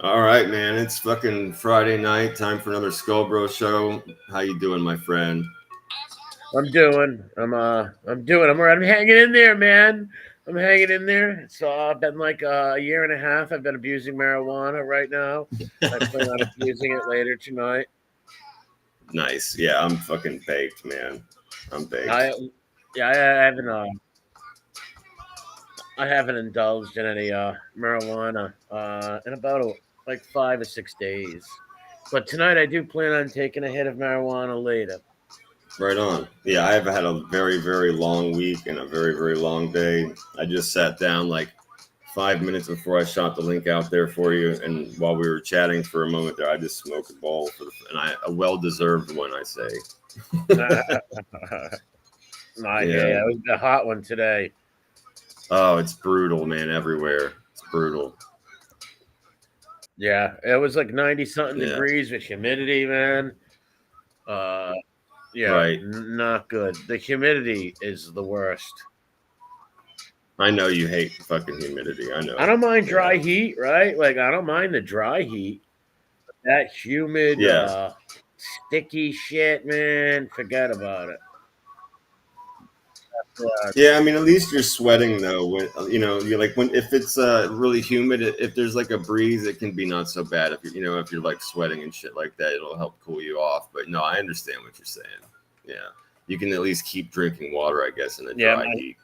All right, man. It's fucking Friday night. Time for another Skullbro show. How you doing, my friend? I'm hanging in there, man. I'm hanging in there. It's been like a year and a half. I've been abusing marijuana right now. I plan on abusing it later tonight. Nice. Yeah, I'm fucking baked, man. I'm baked. I yeah, I haven't indulged in any marijuana in about like 5 or 6 days. But tonight I do plan on taking a hit of marijuana later. Right on. Yeah, I've had a very, very long week and a very, very long day. I just sat down like 5 minutes before I shot the link out there for you, and while we were chatting for a moment there, I just smoked a bowl a well-deserved one, I say. Yeah, it was a hot one today. Oh, it's brutal, man. Everywhere, it's brutal. Yeah, it was like 90 something degrees with humidity, man. Yeah, right. Not good. The humidity is the worst. I know you hate fucking humidity. I know. I don't mind dry heat, right? Like I don't mind the dry heat. That humid, sticky shit, man. Forget about it. Yeah, I mean, at least you're sweating though. When you're like if it's really humid, if there's like a breeze, it can be not so bad. If you're like sweating and shit like that, it'll help cool you off. But no, I understand what you're saying. Yeah, you can at least keep drinking water, I guess, in the dry heat.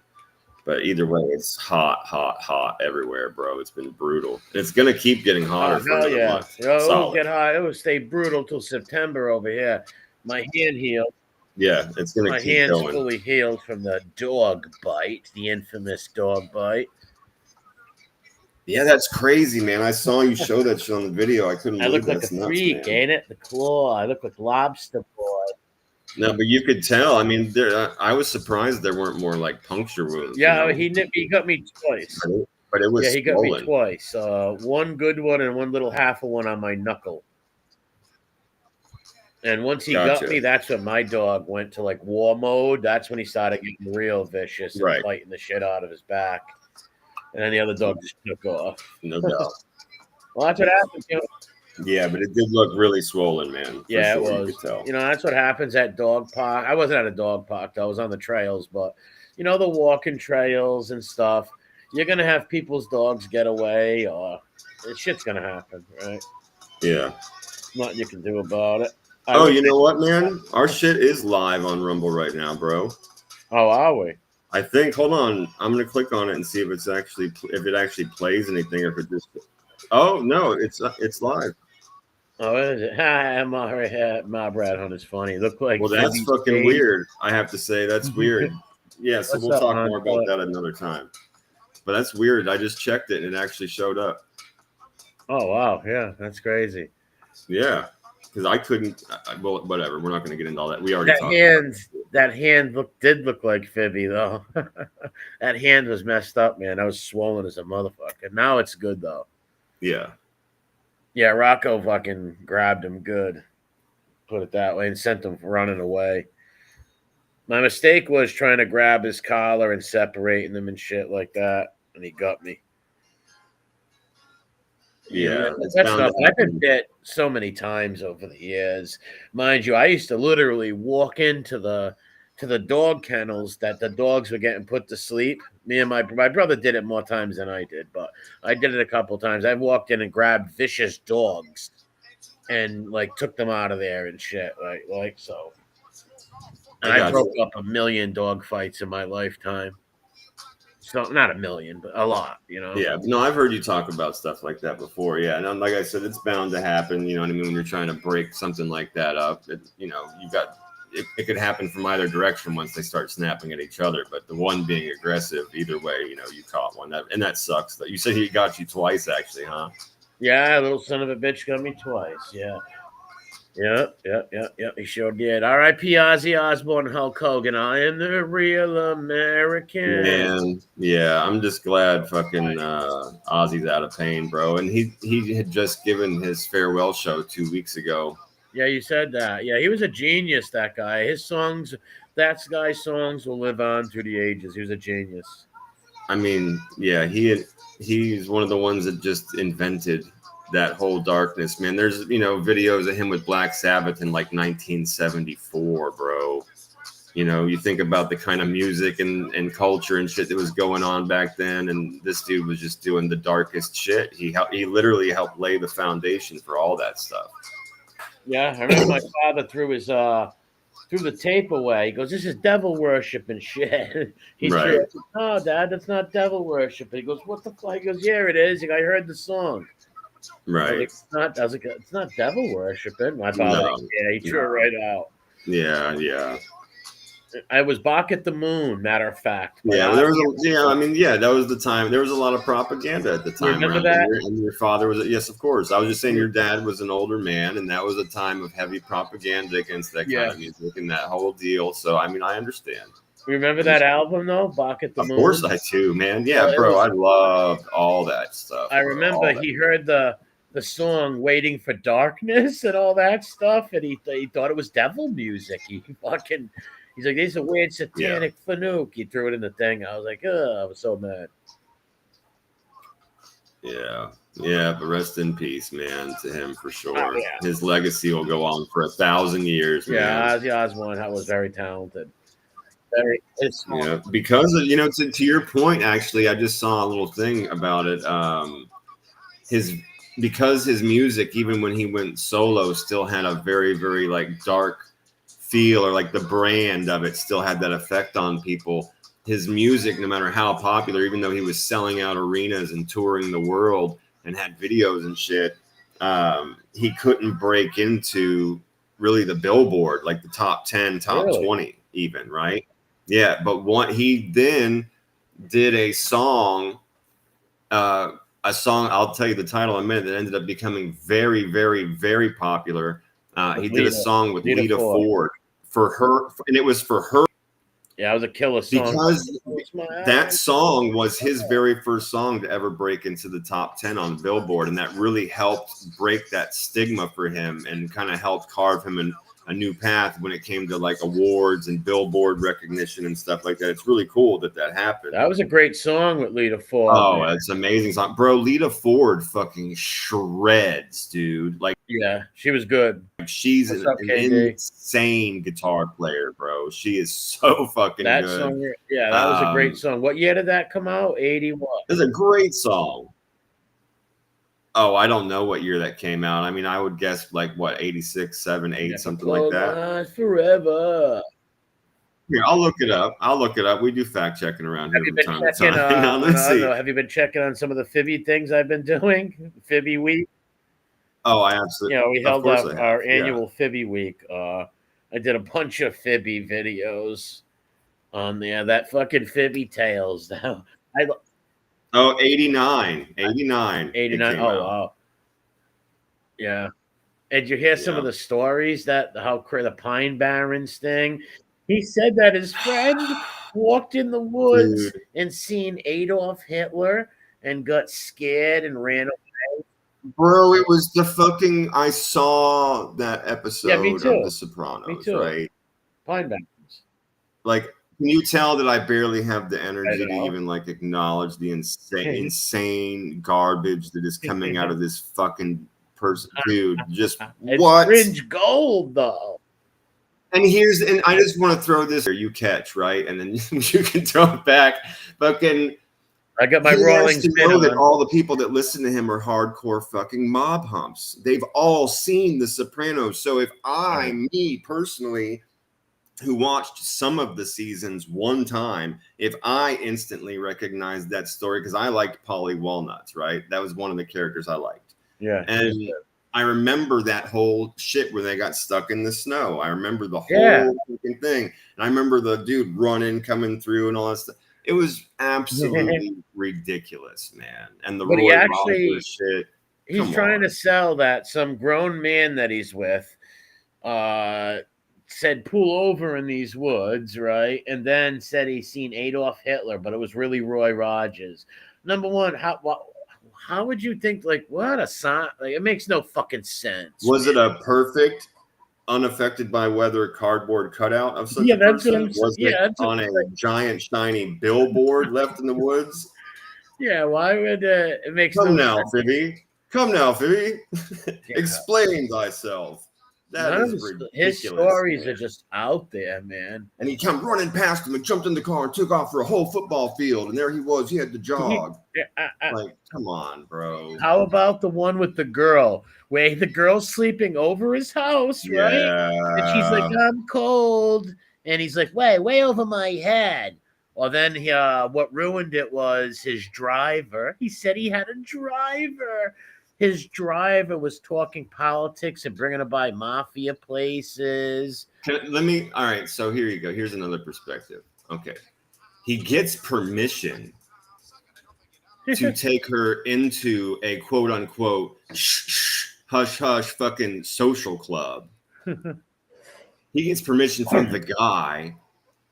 But either way, it's hot everywhere, bro. It's been brutal. It's gonna keep getting hotter for another month. It will get hot. It will stay brutal till September over here. My hand healed. Yeah, it's gonna keep going. My hand's fully healed from the dog bite, the infamous dog bite. Yeah, that's crazy, man. I saw you show that shit on the video. I couldn't believe I look like a freak, ain't it? The claw. I look like lobster boy. No, but you could tell. I mean, I was surprised there weren't more like puncture wounds. Yeah, he got me twice. But it was he got me twice. One good one and one little half of one on my knuckle. And once he got me, that's when my dog went to like war mode. That's when he started getting real vicious and biting the shit out of his back. And then the other dog just took off. No doubt. Well, that's what happened. Yeah, but it did look really swollen, man. Yeah, it was. You could tell. That's what happens at dog park. I wasn't at a dog park. I was on the trails, but the walking trails and stuff. You're gonna have people's dogs get away, or shit's gonna happen, right? Yeah. Nothing you can do about it. Oh, you know what, man? Our shit is live on Rumble right now, bro. Oh, are we? I think. Hold on. I'm gonna click on it and see if it actually plays anything, or if it just. Oh no, it's live. Oh, is it? My Brad Hunt is funny. Look like. Well, that's fucking weird. I have to say that's weird. Yeah, so we'll talk more about that another time. But that's weird. I just checked it and it actually showed up. Oh wow, yeah, that's crazy. Yeah, because I couldn't. Well, whatever. We're not going to get into all that. We already talked. That hand did look like Fibby though. That hand was messed up, man. I was swollen as a motherfucker. Now it's good though. Yeah. Yeah, Rocco fucking grabbed him good. Put it that way, and sent him running away. My mistake was trying to grab his collar and separating them and shit like that, and he got me. Yeah, I've been bit so many times over the years. Mind you, I used to literally walk into the dog kennels that the dogs were getting put to sleep. Me and my brother did it more times than I did, but I did it a couple times. I walked in and grabbed vicious dogs and like took them out of there and shit, like so. And I broke up a million dog fights in my lifetime. So not a million, but a lot, Yeah, no, I've heard you talk about stuff like that before. Yeah, and like I said, it's bound to happen. You know what I mean? When you're trying to break something like that up, it could happen from either direction once they start snapping at each other. But the one being aggressive, either way, you caught one. And that sucks. You said he got you twice, actually, huh? Yeah, little son of a bitch got me twice. Yeah. Yep. He sure did. R.I.P. Ozzy Osbourne and Hulk Hogan. I am the real American. Man, yeah, I'm just glad fucking Ozzy's out of pain, bro. And he had just given his farewell show 2 weeks ago. Yeah, you said that. Yeah, he was a genius, that guy. His songs, that guy's songs will live on through the ages. He was a genius. I mean, yeah, he's one of the ones that just invented that whole darkness, man. There's, you know, videos of him with Black Sabbath in like 1974, bro. You know, you think about the kind of music and culture and shit that was going on back then, and this dude was just doing the darkest shit. He literally helped lay the foundation for all that stuff. Yeah, I remember my father threw the tape away. He goes, "This is devil worship and shit." He's Right. like, "No, Dad, that's not devil worship." He goes, "What the fuck?" He goes, "Yeah, it is." He goes, "I heard the song." Right. I was like, "It's not devil worshiping." My father, No, yeah, he threw it right out. Yeah. I was back at the moon, matter of fact. Yeah, there was I mean, yeah, that was the time. There was a lot of propaganda at the time. Remember that? And your father was, yes, of course. I was just saying your dad was an older man, and that was a time of heavy propaganda against that kind of music and that whole deal. So, I mean, I understand. Remember that album though, Back at the Moon? Of course I do, man. Yeah, bro, I loved all that stuff. I remember he heard the song "Waiting for Darkness" and all that stuff, and he thought it was devil music. He's like, "These are weird satanic fanook." He threw it in the thing. I was like, "Ugh," I was so mad. Yeah, but rest in peace, man, to him for sure. His legacy will go on for 1,000 years, man. Yeah, Ozzy Osbourne was very talented. Because of, you know, to your point, actually, I just saw a little thing about it. Because his music, even when he went solo, still had a very, very like dark feel, or like the brand of it still had that effect on people. His music, no matter how popular, even though he was selling out arenas and touring the world and had videos and shit, he couldn't break into really the Billboard, like the top 10, top 20 even, right? Yeah, but he then did a song, I'll tell you the title in a minute, that ended up becoming very, very, very popular. He did a song with Lita Ford for her, and it was for her. Yeah, it was a killer song. Because that song was his very first song to ever break into the top 10 on Billboard, and that really helped break that stigma for him and kind of helped carve him a new path when it came to like awards and Billboard recognition and stuff like that. It's really cool that happened. That was a great song with Lita Ford. Oh, it's an amazing song, bro. Lita Ford fucking shreds, dude. Like, yeah, she was good. She's an insane guitar player, bro. She is so fucking good. Song, yeah, that was a great song. What year did that come out? 81. It's a great song. Oh, I don't know what year that came out. I mean, I would guess like what, 86, 7, 8, something like that. Forever. Here, I'll look it up. We do fact checking around here from time to time. Have you been checking on some of the Fibby things I've been doing? Fibby week. Oh, I absolutely. You know, we held up our annual Fibby week. I did a bunch of Fibby videos on that fucking Fibby tales. Oh, 89. Oh, wow. Yeah. And you hear some of the stories how the Pine Barrens thing. He said that his friend walked in the woods and seen Adolf Hitler and got scared and ran away. Bro, it was I saw that episode of The Sopranos, right? Pine Barrens. Like, can you tell that I barely have the energy to even like acknowledge the insane garbage that is coming out of this fucking person, dude? Just what? Cringe gold, though. And I just want to throw this. You catch right, and then you can throw it back. Fucking. I got my rolling spin. Know that all the people that listen to him are hardcore fucking mob humps. They've all seen The Sopranos. So if me personally, who watched some of the seasons one time, if I instantly recognized that story, because I liked Polly Walnuts, right? That was one of the characters I liked. Yeah. And I remember that whole shit where they got stuck in the snow. I remember the whole fucking thing. And I remember the dude coming through and all that stuff. It was absolutely ridiculous, man. And the Roy Rogers shit. He's trying to sell that some grown man that he's with said pull over in these woods, right? And then said he's seen Adolf Hitler, but it was really Roy Rogers. Number one, how would you think, like, what a sign? Like, it makes no fucking sense. Was it a perfect, unaffected by weather cardboard cutout of such a person? Was it on a giant shiny billboard left in the woods? Yeah, why would it makes no sense. Fibby. Come now, Fibby. Yeah. Explain thyself. That None of is his ridiculous. stories Man. are just out there, man. And he came running past him and jumped in the car and took off for a whole football field. And there he was. He had to jog. Like, come on, bro. How about the one with the girl where the girl's sleeping over his house, right? And she's like, I'm cold. And he's like, way over my head. Well, then what ruined it was his driver. He said he had a driver. His driver was talking politics and bringing her by mafia places. All right, so here you go. Here's another perspective. Okay. He gets permission to take her into a quote unquote hush hush fucking social club. He gets permission from the guy,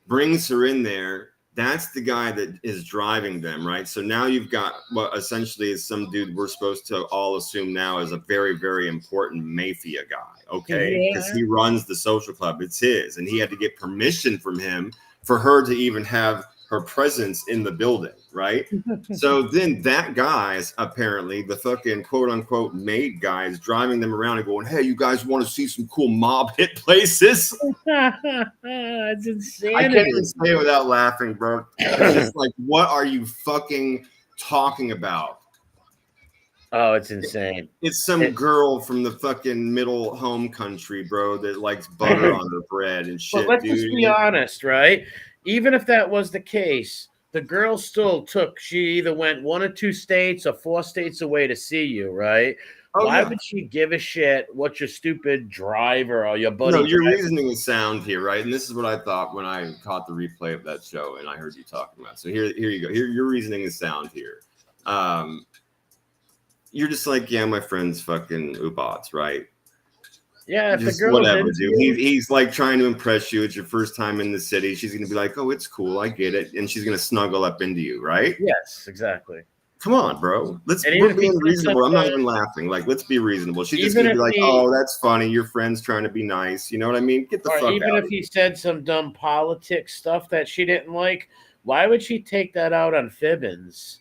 brings her in there. That's the guy that is driving them, right? So now you've got what essentially is some dude we're supposed to all assume now is a very, very important mafia guy, okay? Because he runs the social club. It's his. And he had to get permission from him for her to even have her presence in the building, right? So then that guy's apparently the fucking quote unquote maid guy is driving them around and going, hey, you guys want to see some cool mob hit places? It's insane. I can't even say it without laughing, bro. It's just like, what are you fucking talking about? Oh, it's insane. It's some girl from the fucking middle home country, bro, that likes butter on her bread and shit. But let's just be honest, right? Even if that was the case, the girl still she either went 1 or 2 states or 4 states away to see you, right? Why would she give a shit what your stupid driver or your buddy? No, your reasoning is sound here, right? And this is what I thought when I caught the replay of that show and I heard you talking about. So here you go. Your reasoning is sound here. You're just like, yeah, my friend's fucking ubots, right? Yeah, if just the girl whatever, dude. He's like trying to impress you. It's your first time in the city. She's gonna be like, "Oh, it's cool, I get it," and she's gonna snuggle up into you, right? Yes, exactly. Come on, bro. We're being reasonable. I'm not even laughing. Like, let's be reasonable. She's just gonna be like, "Oh, that's funny. Your friend's trying to be nice." You know what I mean? Get the fuck out. Even if he said some dumb politics stuff that she didn't like, why would she take that out on Fibbins?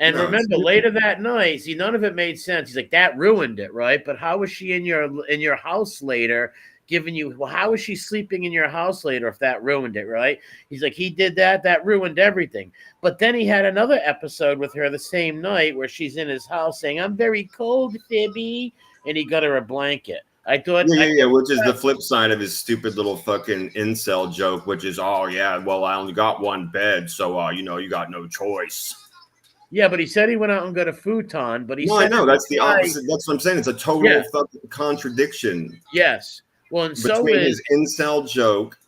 And remember, later that night, see, none of it made sense. He's like, that ruined it, right? But how was she in your house later, giving you? Well, how was she sleeping in your house later if that ruined it, right? He's like, he did that. That ruined everything. But then he had another episode with her the same night where she's in his house saying, "I'm very cold, Fibby," and he got her a blanket. I thought, which is the flip side of his stupid little fucking incel joke, which is, oh yeah, well, I only got one bed, so you got no choice. Yeah, but he said he went out and got a futon. But I know that's the opposite. That's what I'm saying. It's a total fucking contradiction. Yes. Well, and between his incel joke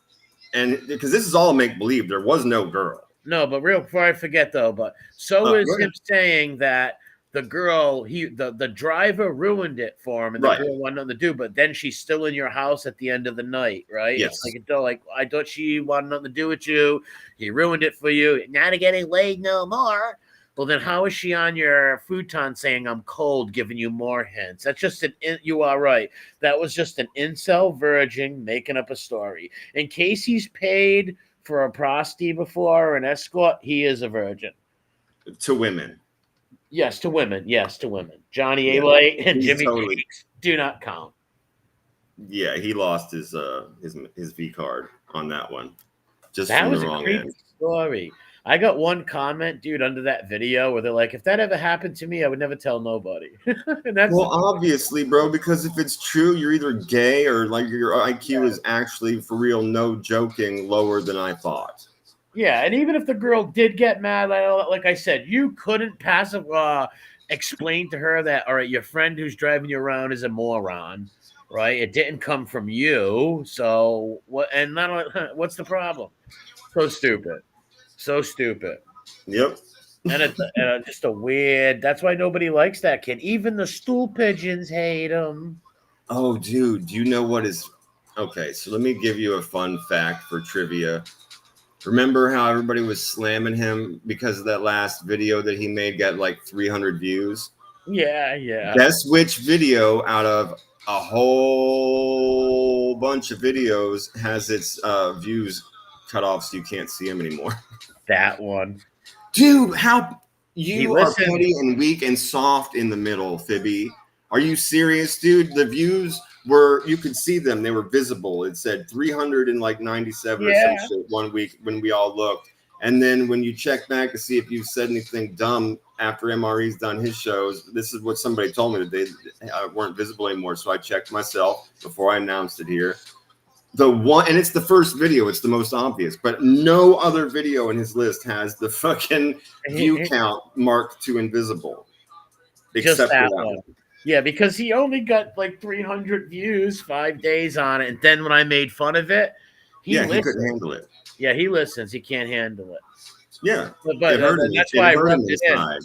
and because this is all make believe. There was no girl. No, but before I forget though, but is him saying that the girl, the driver ruined it for him, and the girl wanted nothing to do. But then she's still in your house at the end of the night, right? Yes. It's like I thought she wanted nothing to do with you. He ruined it for you. Not getting laid no more. Well, then how is she on your futon saying I'm cold, giving you more hints? That's just you are right. That was just an incel virgin making up a story. In case he's paid for a prosti before or an escort, he is a virgin. To women. Yes, to women. Yes, to women. Johnny A. and Jimmy Cheeks do not count. Yeah, he lost his V card on that one. Just that from was the wrong a creepy end. Story. I got one comment, dude, under that video where they're like, if that ever happened to me, I would never tell nobody. And that's obviously, bro, because if it's true, you're either gay or like your IQ is actually for real, no joking, lower than I thought. Yeah, and even if the girl did get mad, like I said, you couldn't explain to her that, all right, your friend who's driving you around is a moron, right? It didn't come from you. So what? And what's the problem? So stupid. So stupid. Yep. And it's just a weird. That's why nobody likes that kid. Even the stool pigeons hate him. Oh, dude. Do you know what is? Okay, so let me give you a fun fact for trivia. Remember how everybody was slamming him because of that last video that he made got like 300 views? Yeah, yeah. Guess which video out of a whole bunch of videos has its views cut off so you can't see him anymore? That one. Dude, how You are petty and weak and soft in the middle, Fibby. Are you serious, dude? The views were, you could see them. They were visible. It said 397 or some shit one week when we all looked. And then when you check back to see if you said anything dumb after MRE's done his shows, this is what somebody told me, that they weren't visible anymore. So I checked myself before I announced it here. The one, and it's the first video, it's the most obvious, but no other video in his list has the fucking view count marked to invisible. Except that one. Yeah, because he only got like 300 views 5 days on it. And then when I made fun of it, he couldn't handle it. Yeah, he listens. He can't handle it. Yeah. But that's why I rubbed it in.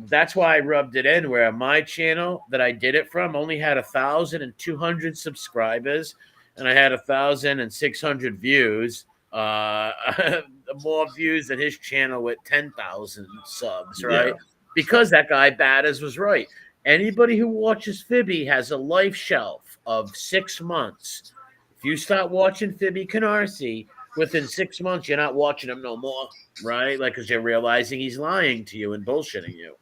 That's why I rubbed it in, where my channel that I did it from only had 1,200 subscribers, and I had 1,600 views. More views than his channel with 10,000 subs, right? Yeah. Because that guy Batters was right. Anybody who watches Fibby has a life shelf of 6 months. If you start watching Fibby Canarsie, within 6 months, you're not watching him no more, right? Like, because you're realizing he's lying to you and bullshitting you.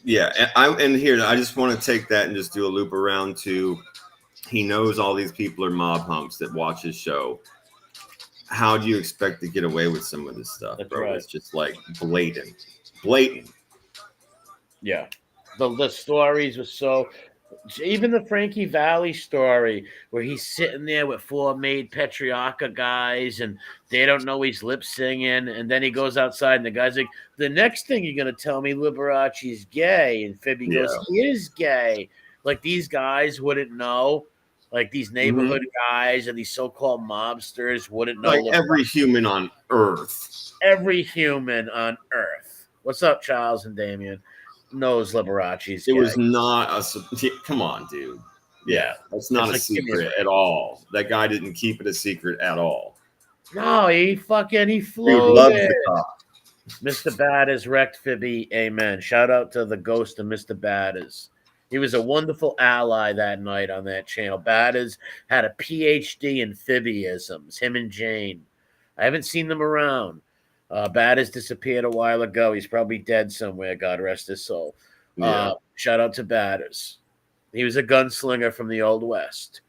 Yeah, and here, I just want to take that and just do a loop around to, he knows all these people are mob humps that watch his show. How do you expect to get away with some of this stuff, That's bro? Right. It's just like blatant. Yeah. The stories were so... Even the Frankie Valli story where he's sitting there with 4 made Patriarcha guys and they don't know he's lip singing, and then he goes outside and the guy's like, the next thing you're going to tell me Liberace's gay, and Fibby goes, he is gay. Like, these guys wouldn't know. Like, these neighborhood guys and these so-called mobsters wouldn't know. Like every human on earth. Every human on earth. What's up, Charles and Damien? Knows Liberace's gay. It was not a... Come on, dude. Yeah, that's not a secret at all. That guy didn't keep it a secret at all. No, he floated. Dude loves the cop. Mr. Batters wrecked Fibby. Amen. Shout out to the ghost of Mr. Batters. He was a wonderful ally that night on that channel. Batters had a PhD in Fibbyisms, him and Jane. I haven't seen them around. Batters disappeared a while ago. He's probably dead somewhere. God rest his soul. Shout out to Batters. He was a gunslinger from the Old West.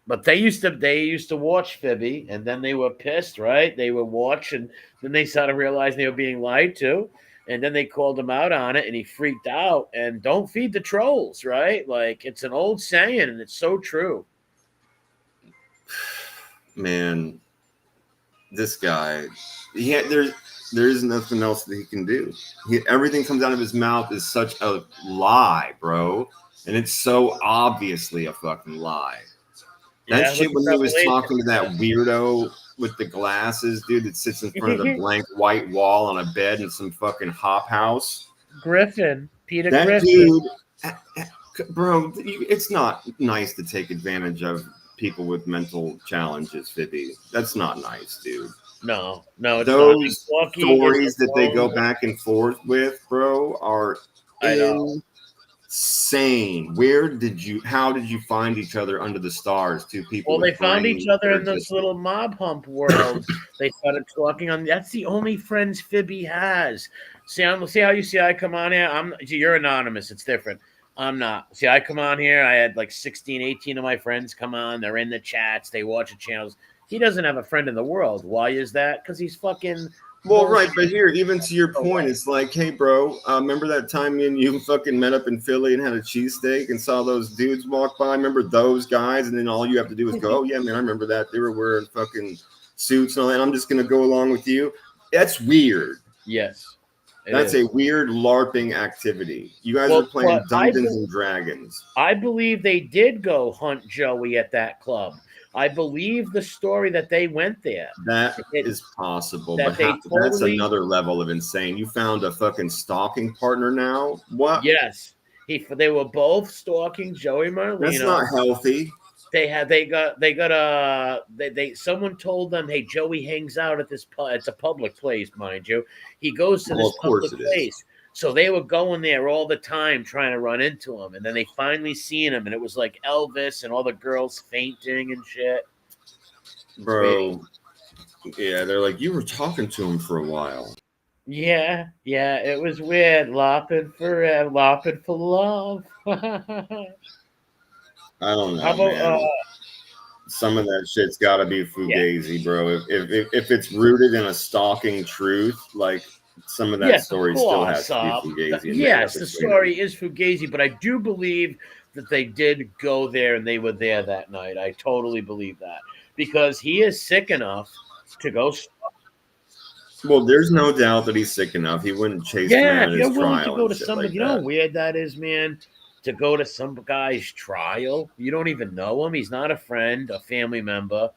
But they used to watch Fibby, and then they were pissed, right? They would watch, and then they started realizing they were being lied to, and then they called him out on it, and he freaked out. And don't feed the trolls, right? Like, it's an old saying, and it's so true. Man, this guy, there is nothing else that he can do. Everything comes out of his mouth is such a lie, bro, and it's so obviously a fucking lie. That shit when he was talking to that weirdo with the glasses, dude, that sits in front of the blank white wall on a bed in some fucking hop house. Griffin, Peter that Griffin. Dude, bro, it's not nice to take advantage of people with mental challenges, Fibby. That's not nice, dude. No, those stories that they go back and forth with, bro, are insane. How did you find each other under the stars? Two people. Well, they found each other in this little mob hump world. They started talking on. That's the only friends Fibby has. See how you see I come on here. You're anonymous. It's different. I'm not. See, I come on here. I had like 16, 18 of my friends come on. They're in the chats. They watch the channels. He doesn't have a friend in the world. Why is that? Because he's fucking... Well, right, but here, even to your point, it's like, hey, bro, remember that time me and you fucking met up in Philly and had a cheesesteak and saw those dudes walk by? Remember those guys? And then all you have to do is go, oh, yeah, man, I remember that. They were wearing fucking suits and all that. I'm just going to go along with you. That's weird. Yes. That's a weird LARPing activity. You guys are playing Dungeons and Dragons. I believe they did go hunt Joey at that club. I believe the story that they went there. That is possible, but that's another level of insane. You found a fucking stalking partner now? What? Yes. They were both stalking Joey Marlino. That's not healthy. Someone told them, hey, Joey hangs out at this it's a public place, mind you. He goes to this public place. So they were going there all the time trying to run into him. And then they finally seen him, and it was like Elvis and all the girls fainting and shit. Bro. Yeah, they're like, you were talking to him for a while. Yeah, yeah, it was weird. Lopping for love. How I don't know, about man. Some of that shit's got to be yeah. fugazi, bro. If it's rooted in a stalking truth, like some of that Yes, of story still course. has to be fugazi and made up Yes, the between them. story is fugazi, but I do believe that they did go there and they were there that night. I totally believe that because he is sick enough to go. Well, there's no doubt that he's sick enough. He wouldn't chase them Yeah, out if at his you're willing to trial go and to shit somebody, like you know how that. weird that is, man. To go to some guy's trial, you don't even know him. He's not a friend, a family member.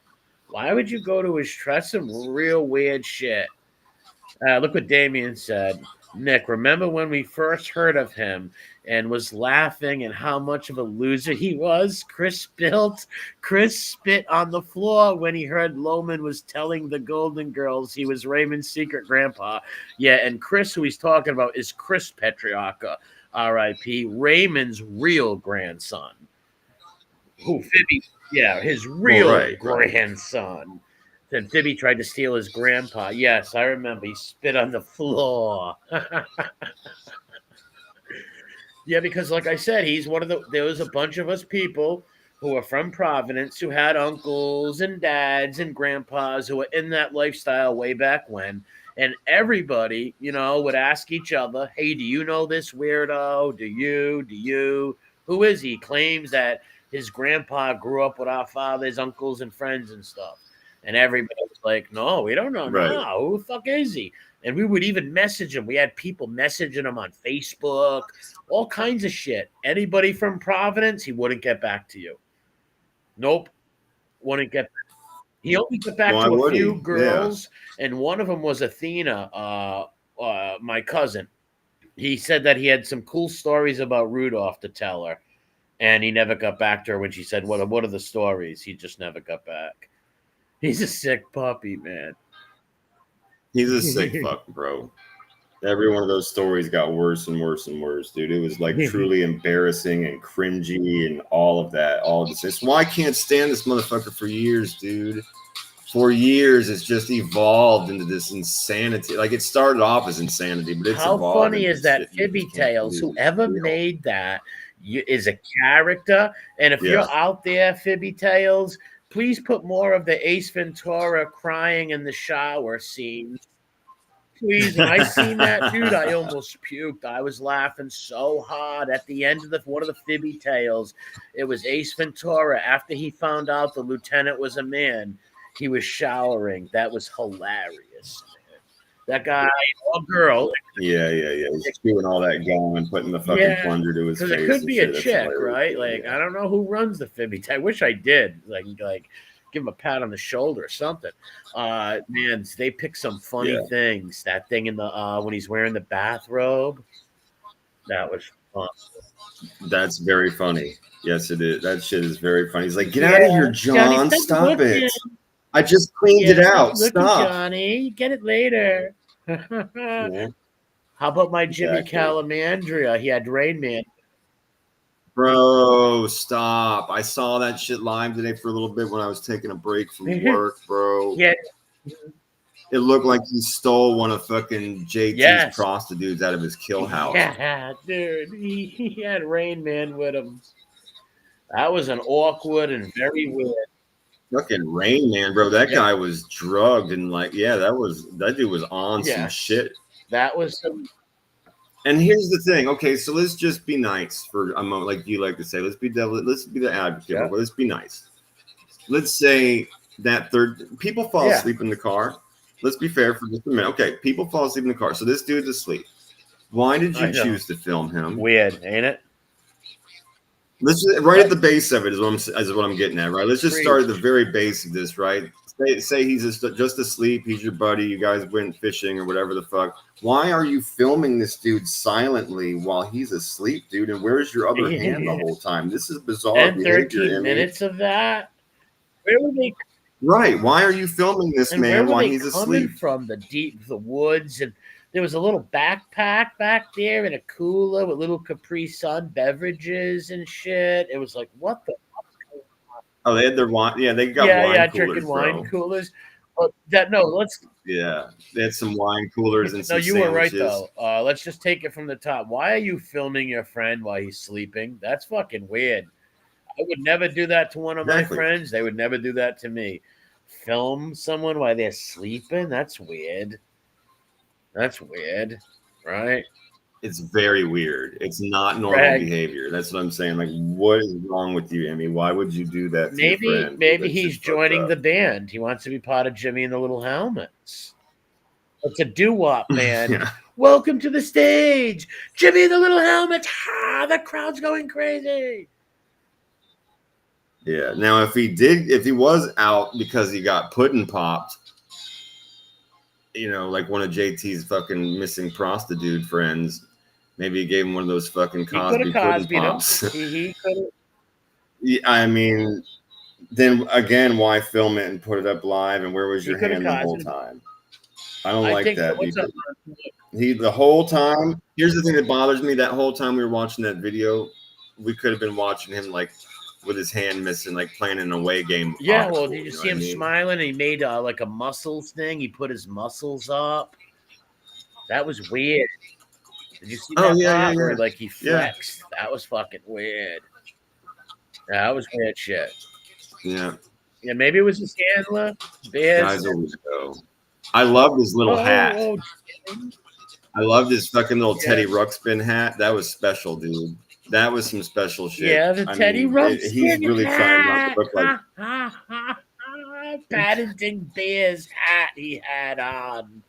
Why would you go to his trial? Some real weird shit. Look what Damien said. Nick, remember when we first heard of him and was laughing and how much of a loser he was? Chris spit on the floor when he heard Loman was telling the Golden Girls he was Raymond's secret grandpa. Yeah, and Chris, who he's talking about, is Chris Petriarca, R.I.P., Raymond's real grandson. Who Fibby? Yeah, his Well, real right, right. grandson. Then Fibby tried to steal his grandpa. Yes, I remember. He spit on the floor. Yeah, because like I said, he's one of the. There was a bunch of us people who are from Providence who had uncles and dads and grandpas who were in that lifestyle way back when. And everybody, would ask each other, "Hey, do you know this weirdo? Do you? Do you? Who is he?" Claims that his grandpa grew up with our father's uncles and friends and stuff. And everybody was like, "No, we don't know. Right. No, who the fuck is he?" And we would even message him. We had people messaging him on Facebook, all kinds of shit. Anybody from Providence, he wouldn't get back to you. Nope, wouldn't get. He only got back Why to a would few he? Yeah. girls, and one of them was Athena, my cousin. He said that he had some cool stories about Rudolph to tell her, and he never got back to her when she said, "What are the stories?" He just never got back. He's a sick puppy, man. He's a sick fuck, bro. Every one of those stories got worse and worse and worse, dude. It was like truly embarrassing and cringy and all of that. All of this. It's why I can't stand this motherfucker for years, dude. For years, it's just evolved into this insanity. Like it started off as insanity, but it's How evolved funny into is that shit you Fibby just can't Tales? believe. Whoever Real. made that is a character. And if Yeah. you're out there, Fibby Tales, please put more of the Ace Ventura crying in the shower scene. Please, when I seen that, dude, I almost puked. I was laughing so hard at the end of one of the Fibby Tales. It was Ace Ventura after he found out the lieutenant was a man. He was showering. That was hilarious. That guy or girl. Yeah. He's chewing all that gum and putting the fucking Yeah, plunger to his because it face could and be a shit. That's chick, hilarious. right? Like Yeah. I don't know who runs the Fibby. I wish I did. Like give him a pat on the shoulder or something. Man, they pick some funny things. That thing in the when he's wearing the bathrobe. That was fun. That's very funny. Yes, it is. That shit is very funny. He's like, get out of here, Johnny, John. stop Stop looking. it. I just cleaned it Stop out. looking, Stop. Johnny. Get it later. Yeah, How about my Jimmy exactly. Calamandria? He had Rain Man. Bro, stop. I saw that shit live today for a little bit when I was taking a break from work, bro. Yeah. It looked like he stole one of fucking JT's prostitutes out of his kill house. Yeah, dude. He had Rain Man with him. That was an awkward and very weird. Fucking Rain Man, bro. That guy was drugged and like, that dude was on some shit. That was some. And here's the thing. Okay, so let's just be nice for a moment, like you like to say. Let's be the advocate, but let's be nice. Let's say that people fall asleep in the car. Let's be fair for just a minute. Okay, people fall asleep in the car. So this dude's asleep. Why did you choose to film him? Weird, ain't it? Let's just, right at the base of it is what I'm getting at, right? Let's just start at the very base of this, right? Say he's just asleep. He's your buddy. You guys went fishing or whatever the fuck. Why are you filming this dude silently while he's asleep, dude? And where's your other hand the whole time? This is bizarre and behavior. 13 minutes of that. Where were they? Right? Why are you filming this man while he's asleep? From the woods, and there was a little backpack back there and a cooler with little Capri Sun beverages and shit. It was like, what the? Oh, they had their wine. Yeah, they got wine coolers, drinking wine bro. coolers. But that no, let's. Yeah, they had some wine coolers and No, some you were right sandwiches. though. Let's just take it from the top. Why are you filming your friend while he's sleeping? That's fucking weird. I would never do that to one of my Exactly. friends. They would never do that to me. Film someone while they're sleeping? That's weird. That's weird, right? It's very weird. It's not normal Greg, behavior. That's what I'm saying. Like, what is wrong with you, Emmy? Why would you do that to your maybe friend? Dude? maybe That's he's just fucked joining up. the band. He wants to be part of Jimmy and the Little Helmets. It's a doo-wop band. Yeah. Welcome to the stage, Jimmy and the Little Helmets. Ah, the crowd's going crazy. Yeah. Now, if he was out because he got pudding popped, you know, like one of JT's fucking missing prostitute friends, maybe he gave him one of those fucking Cosby pudding pops. He could have. Yeah, I mean, then again, why film it and put it up live? And where was your hand the whole time? I don't like that. The whole time. Here's the thing that bothers me. That whole time we were watching that video, we could have been watching him like with his hand missing, like playing an away game. Yeah, well, did you see him smiling? He made like a muscles thing. He put his muscles up. That was weird. Did you see that? Yeah. Where, like he flexed. Yeah. That was fucking weird. Yeah, that was weird shit. Yeah. Yeah, maybe it was his handler. Guys always go. I loved his little hat. I loved his fucking little Teddy Ruxpin hat. That was special, dude. That was some special shit. Yeah, the Teddy Ruxpin he's really trying not to look like Paddington Bear's hat he had on.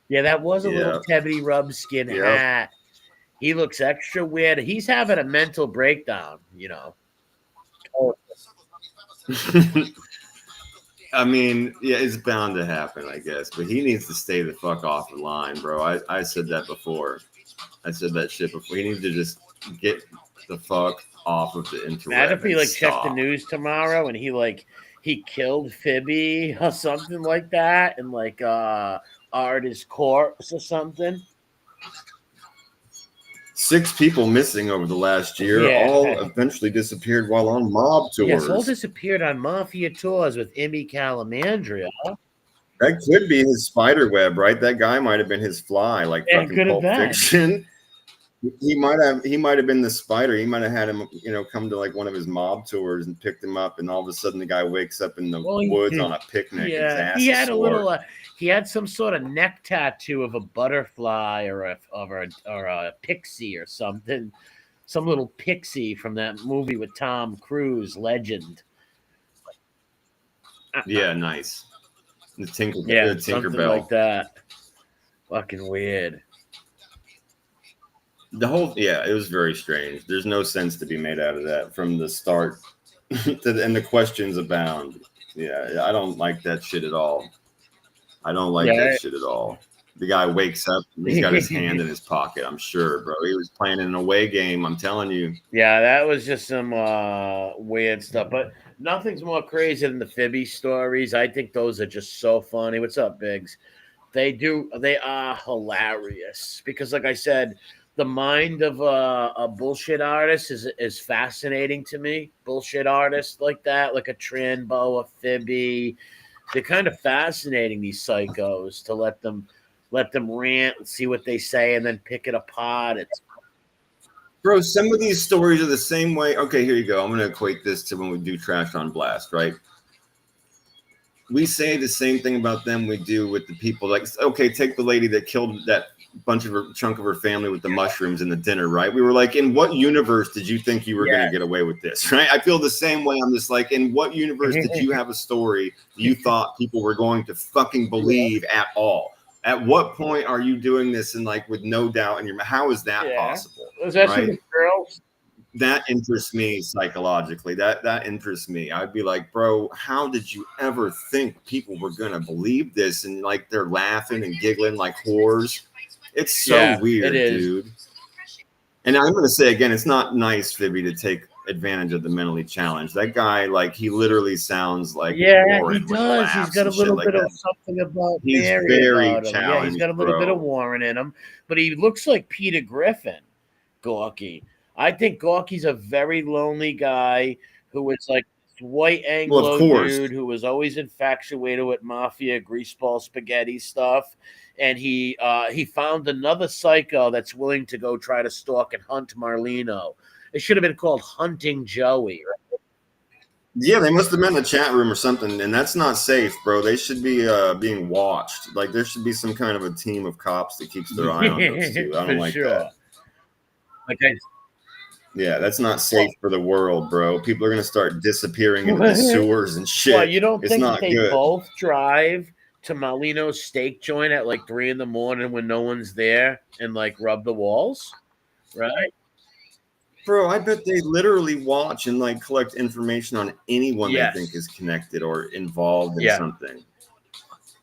Yeah, that was a little Teddy Ruxpin hat. He looks extra weird. He's having a mental breakdown, you know. I mean, yeah, it's bound to happen, I guess. But he needs to stay the fuck off the line, bro. I said that before. I said that shit before. He needs to just get the fuck off of the internet. Imagine if he like checked the news tomorrow and he killed Fibby or something like that, and like artist corpse or something. 6 people missing over the last year, all eventually disappeared while on mob tours. Yes, all disappeared on mafia tours with Emmy Calamandria. That could be his spider web, right? That guy might have been his fly, like fucking Pulp Fiction. He might have been the spider. He might have had him, you know, come to like one of his mob tours and picked him up, and all of a sudden the guy wakes up in the woods on a picnic. Yeah, he had a little. He had some sort of neck tattoo of a butterfly or a pixie or something. Some little pixie from that movie with Tom Cruise, Legend. Yeah, nice. The Tinkerbell, something like that. Fucking weird. It was very strange. There's no sense to be made out of that from the start, and the questions abound. Yeah, I don't like that shit at all. I don't like that shit at all. The guy wakes up and he's got his hand in his pocket. I'm sure, bro. He was playing an away game. I'm telling you. Yeah, that was just some weird stuff. But nothing's more crazy than the Fibby stories. I think those are just so funny. What's up, Biggs? They are hilarious because, like I said, the mind of a bullshit artist is fascinating to me. Bullshit artists like that, like a Trinbo, a Fibby. They're kind of fascinating, these psychos, to let them rant and see what they say and then pick it apart. Bro, some of these stories are the same way. Okay, here you go. I'm going to equate this to when we do Trash on Blast, right? We say the same thing about them we do with the people. Like, okay, take the lady that killed that chunk of her family with the mushrooms in the dinner, right? We were like, in what universe did you think you were going to get away with this, right? I feel the same way. I'm just like, in what universe did you have a story you thought people were going to fucking believe at all? At what point are you doing this and like with no doubt in your mind? How is that possible? Especially with girls. That interests me psychologically. That interests me. I'd be like, bro, how did you ever think people were gonna believe this? And like they're laughing and giggling like whores. It's so weird, dude. And I'm gonna say again, it's not nice, Fibby, to take advantage of the mentally challenged. That guy, like, he literally sounds like Warren, he does. He's got a little bit of something about he's very challenged. Yeah, he's got a little bit of Warren in him, but he looks like Peter Griffin, Gorky. I think Gorky's a very lonely guy who is like white Well, of Anglo course. dude who was always infatuated with mafia, greaseball spaghetti stuff. And he found another psycho that's willing to go try to stalk and hunt Marlino. It should have been called Hunting Joey. Right? Yeah, they must have met in a chat room or something, and that's not safe, bro. They should be being watched. Like there should be some kind of a team of cops that keeps their eye on those two. I don't For like sure. that. Like Yeah, that's not safe for the world, bro. People are gonna start disappearing into the sewers and shit. Well, you don't it's think not they good. both drive to Marlino's steak joint at like 3 in the morning when no one's there and like rub the walls, right? Bro, I bet they literally watch and like collect information on anyone Yes. they think is connected or involved in Yeah. something.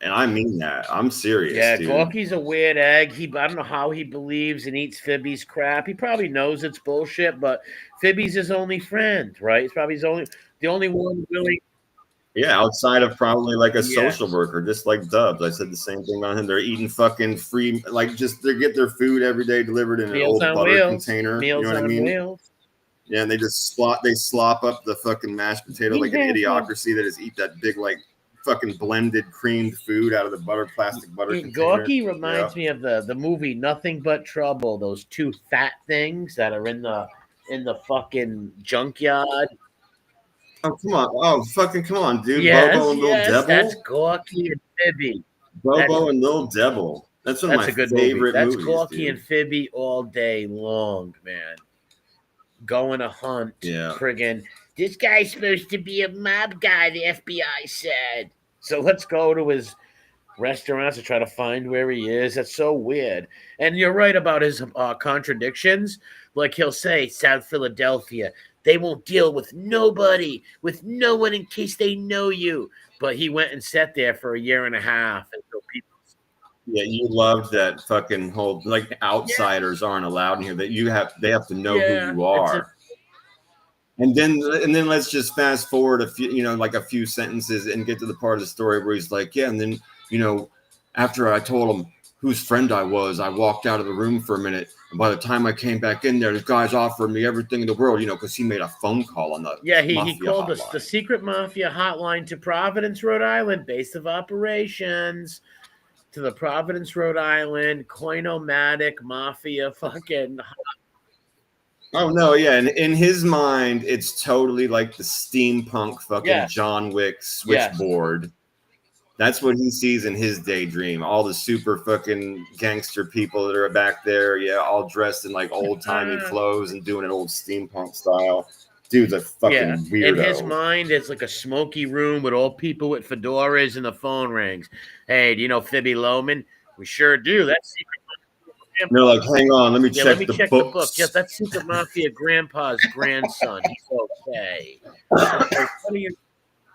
And I mean that. I'm serious, Yeah, dude. Gorky's a weird egg. I don't know how he believes and eats Fibby's crap. He probably knows it's bullshit, but Fibby's his only friend, right? It's probably the only one really. Yeah, outside of probably like a Yes. social worker, just like Dubs. I said the same thing on him. They're eating fucking free, like just they get their food every day delivered in an Meals old on butter wheels. container. Meals You know what on I mean? wheels. Yeah, and they just slop up the fucking mashed potato like an idiocracy that is eat that big like fucking blended creamed food out of the plastic butter container. Gorky reminds me of the movie Nothing But Trouble. Those two fat things that are in the fucking junkyard. Oh come on! Oh fucking come on, dude! Yes, Bobo and Lil Devil. That's Gorky and Fibby. Bobo and Lil Devil. That's one of my favorite movies. That's Gorky dude. and Fibby all day long, man. Going to hunt. Yeah. Friggin', this guy's supposed to be a mob guy, the FBI said. So let's go to his restaurants to try to find where he is. That's so weird. And you're right about his contradictions. Like he'll say, South Philadelphia, they won't deal with nobody, with no one in case they know you. But he went and sat there for a year and a half until people. Yeah, you loved that fucking whole like outsiders aren't allowed in here. That they have to know who you are. And then let's just fast forward a few sentences and get to the part of the story where he's like, yeah, and then after I told him whose friend I was, I walked out of the room for a minute. And by the time I came back in there, the guy's offered me everything in the world, because he made a phone call on the he called the secret mafia hotline to Providence, Rhode Island, base of operations. To the Providence, Rhode Island, coinomatic mafia fucking. Oh, no, yeah. And in his mind, it's totally like the steampunk fucking John Wick switchboard. Yes. That's what he sees in his daydream. All the super fucking gangster people that are back there, all dressed in like old-timey clothes and doing an old steampunk style. Dude's a fucking weirdo. In his mind, it's like a smoky room with all people with fedoras and the phone rings. Hey, do you know Fibby Loman? We sure do. That's Secret Mafia. They're like, hang on, let me check the book. Yeah, that's Secret Mafia Grandpa's grandson. He's okay.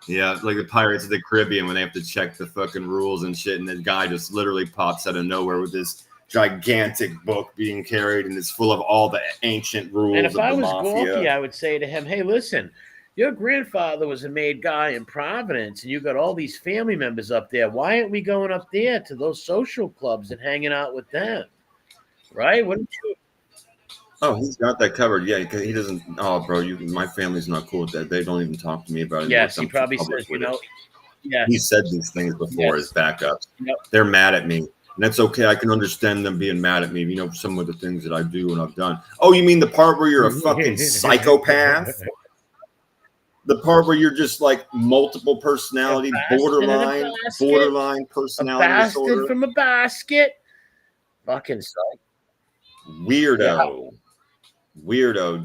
Yeah, like the Pirates of the Caribbean when they have to check the fucking rules and shit, and the guy just literally pops out of nowhere with this gigantic book being carried, and it's full of all the ancient rules. And if I was Gorky, I would say to him, hey, listen, your grandfather was a made guy in Providence, and you got all these family members up there. Why aren't we going up there to those social clubs and hanging out with them? Right? Wouldn't you? Oh, he's got that covered. Yeah, because he doesn't. Oh, bro, my family's not cool with that. They don't even talk to me about it. Yes, he probably says, he said these things before as backups. Yep. They're mad at me. And that's okay. I can understand them being mad at me. Some of the things that I do and I've done. Oh, you mean the part where you're a fucking psychopath? The part where you're just like multiple personality, borderline personality disorder. From a basket. Fucking psych. Weirdo,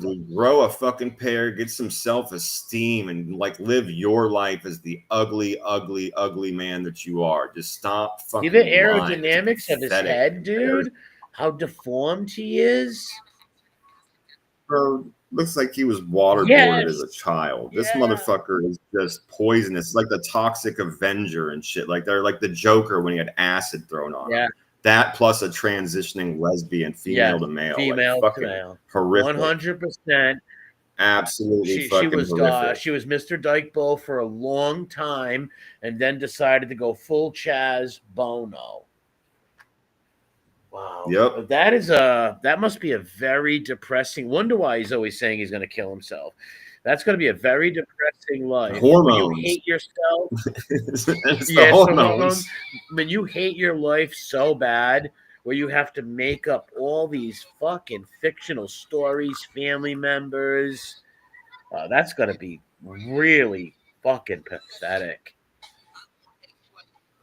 dude. Grow a fucking pair, get some self-esteem, and like live your life as the ugly, ugly, ugly man that you are. Just stop fucking. See the aerodynamics of his head, dude? How deformed he is. Bro, looks like he was waterboarded as a child. This motherfucker is just poisonous. It's like the Toxic Avenger and shit. Like they're like the Joker when he had acid thrown on him. That plus a transitioning lesbian, female to male. Female to male. Horrific. 100%. Absolutely fucking horrific. She was Mr. Dykeball for a long time and then decided to go full Chaz Bono. Wow. Yep. That must be a very depressing. Wonder why he's always saying he's going to kill himself. That's going to be a very depressing life. When you Hormones. hate yourself. It's the Yes, the hormones. hormones. When you hate your life so bad, where you have to make up all these fucking fictional stories, family members, that's going to be really fucking pathetic.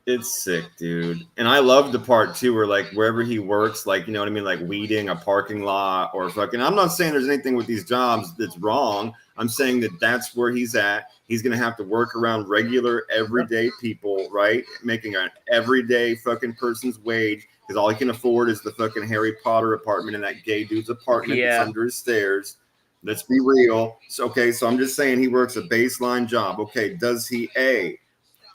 It's sick, dude. And I love the part too where like wherever he works, like, you know what I mean, like weeding a parking lot or fucking, I'm not saying there's anything with these jobs that's wrong. I'm saying that that's where he's at. He's going to have to work around regular everyday people, right? Making an everyday fucking person's wage because all he can afford is the fucking Harry Potter apartment in that gay dude's apartment that's under his stairs. Let's be real. So, okay, so I'm just saying he works a baseline job. Okay, does he